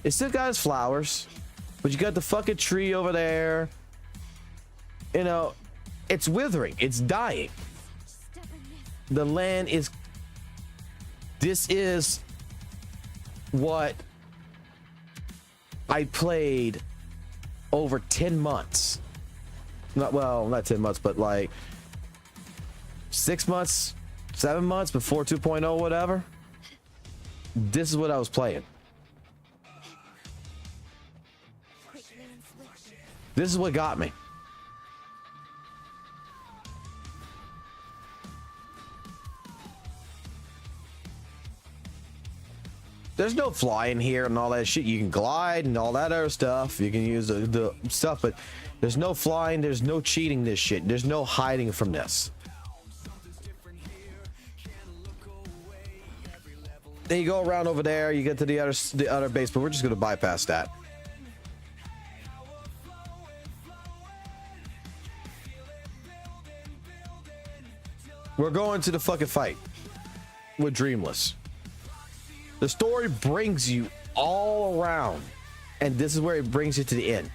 It still got its flowers, but you got the fucking tree over there. You know, it's withering. It's dying. The land is... This is what I played over 10 months. Not 10 months, but like 6 months, 7 months before 2.0, whatever. This is what I was playing. This is what got me. There's no flying here and all that shit. You can glide and all that other stuff. You can use the stuff, but there's no flying. There's no cheating this shit. There's no hiding from this. Then you go around over there. You get to the other base, but we're just gonna bypass that. We're going to the fucking fight with Dreamless. The story brings you all around, and this is where it brings you to the end.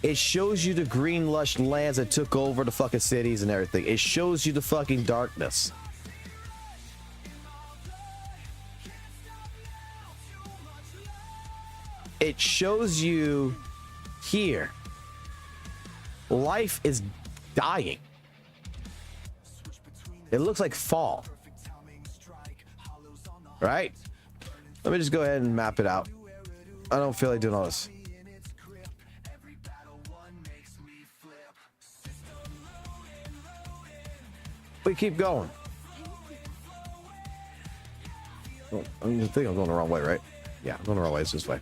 It shows you the green lush lands that took over the fucking cities and everything. It shows you the fucking darkness. It shows you here. Life is dying. It looks like fall. Right? Let me just go ahead and map it out. I don't feel like doing all this. We keep going. Oh, I think I'm going the wrong way, right? Yeah, I'm going the wrong way. It's this way.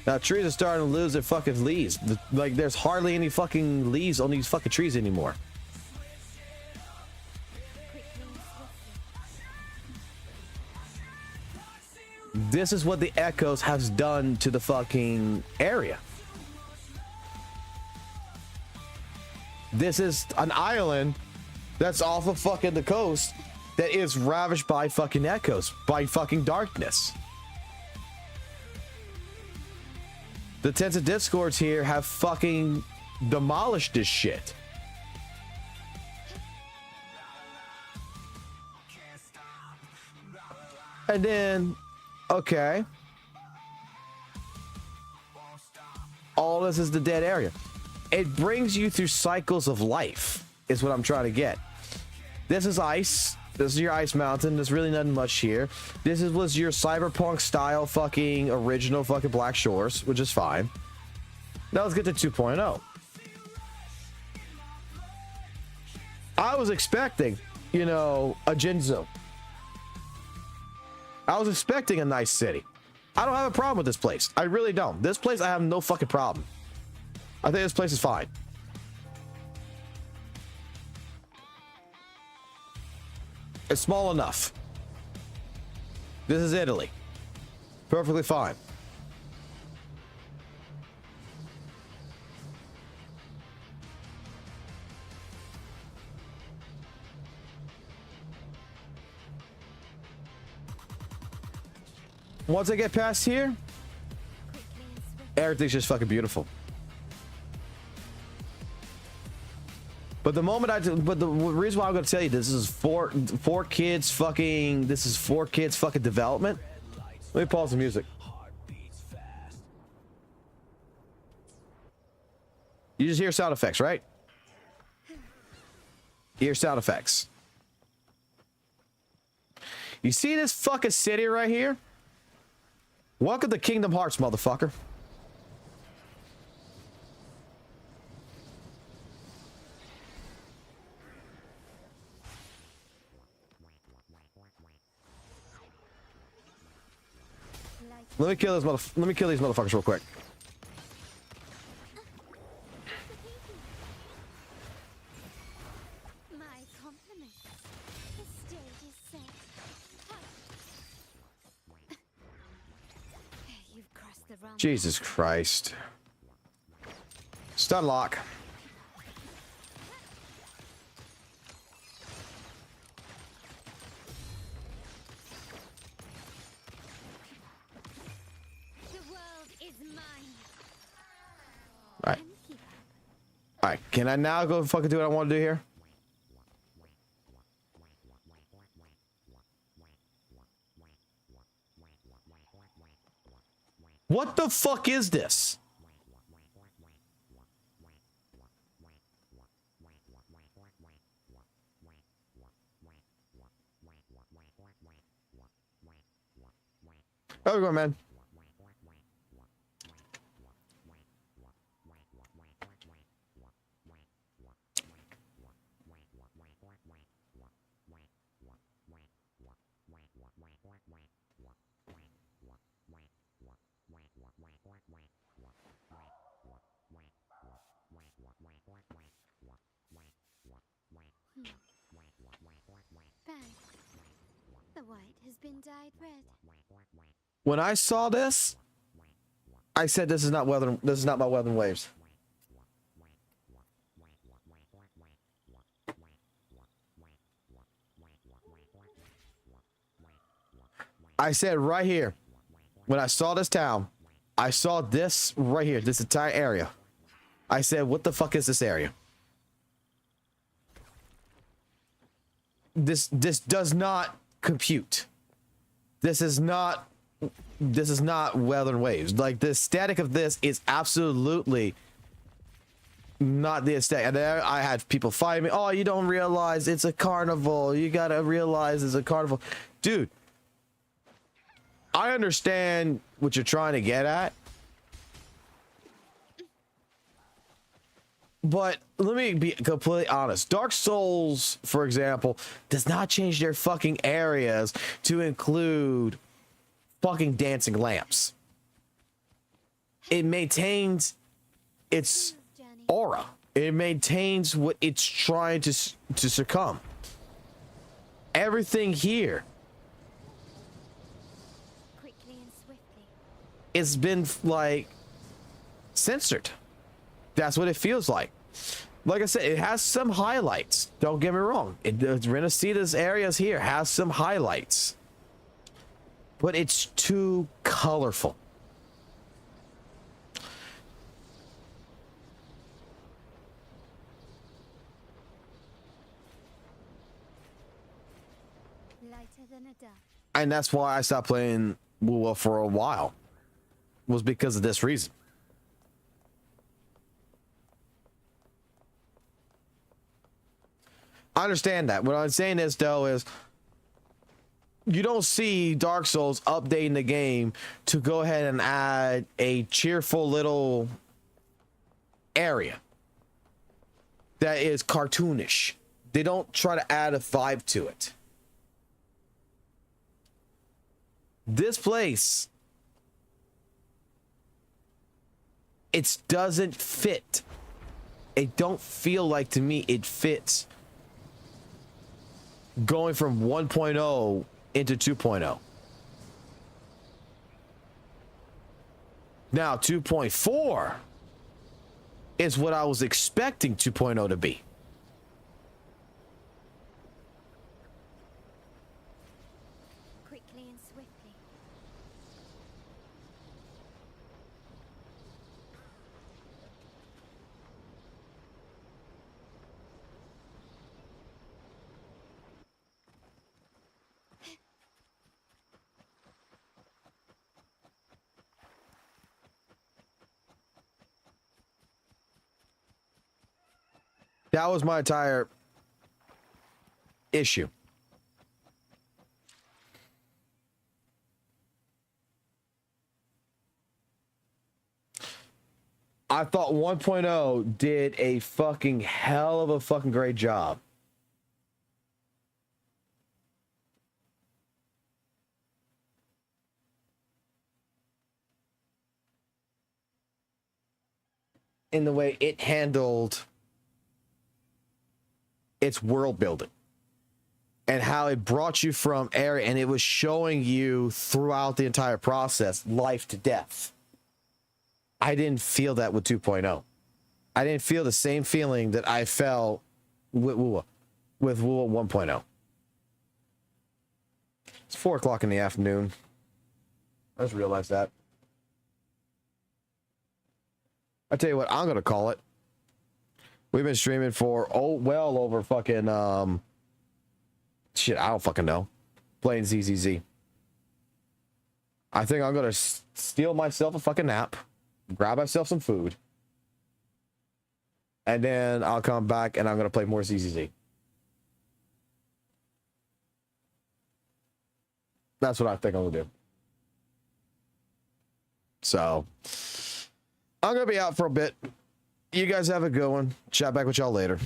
Now, trees are starting to lose their fucking leaves. Like, there's hardly any fucking leaves on these fucking trees anymore. This is what the Echoes has done to the fucking area. This is an island that's off of fucking the coast that is ravished by fucking Echoes, by fucking darkness. The tents of discords here have fucking demolished this shit. And then, okay. All this is the dead area. It brings you through cycles of life, is what I'm trying to get. This is ice. This is your ice mountain. There's really nothing much here. This was your cyberpunk style fucking original fucking Black Shores, which is fine. Now let's get to 2.0. I was expecting, you know, a Jinzo. I was expecting a nice city. I don't have a problem with this place. I really don't. This place, I have no fucking problem. I think this place is fine. It's small enough. This is Italy. Perfectly fine. Once I get past here, everything's just fucking beautiful. But the moment but the reason why I'm going to tell you this is four kids fucking development. Let me pause the music. You just hear sound effects, right? You hear sound effects. You see this fucking city right here? Welcome to Kingdom Hearts, motherfucker. Let me kill these motherfuckers real quick. My compliments. The stage is set. You've crossed the wrong. Jesus Christ. Stun lock. Alright, can I now go fucking do what I want to do here? What the fuck is this? There we go, man. The white has been dyed red. When I saw this, I said this is not my WutheringWaves. I said right here, when I saw this town, I saw this right here, this entire area. I said, what the fuck is this area? This does not compute. This is not WutheringWaves. Like, the aesthetic of this is absolutely not the aesthetic. And there I had people fighting me. Oh, you don't realize it's a carnival. You gotta realize it's a carnival. Dude, I understand what you're trying to get at. But let me be completely honest. Dark Souls, for example, does not change their fucking areas to include fucking dancing lamps. It maintains its aura. It maintains what it's trying to succumb. Everything here it's been like censored. That's what it feels like. Like I said, it has some highlights. Don't get me wrong. Renaceda's areas here has some highlights. But it's too colorful. Lighter than a dove. And that's why I stopped playing WUWA for a while. Was because of this reason. I understand that. What I'm saying is, though, is you don't see Dark Souls updating the game to go ahead and add a cheerful little area that is cartoonish. They don't try to add a vibe to it. This place it doesn't fit. It don't feel like to me it fits going from 1.0 into 2.0. Now 2.4 is what I was expecting 2.0 to be. Quickly and swiftly. That was my entire issue. I thought 1.0 did a fucking hell of a fucking great job. In the way it handled its world building and how it brought you from area, and it was showing you throughout the entire process life to death. I didn't feel that with 2.0. I didn't feel the same feeling that I felt with WUWA 1.0. It's 4 o'clock in the afternoon. I just realized that. I tell you what, I'm gonna call it. We've been streaming for well over fucking shit, I don't fucking know. Playing ZZZ. I think I'm gonna steal myself a fucking nap, grab myself some food, and then I'll come back and I'm gonna play more ZZZ. That's what I think I'm gonna do. So I'm gonna be out for a bit. You guys have a good one. Chat back with y'all later.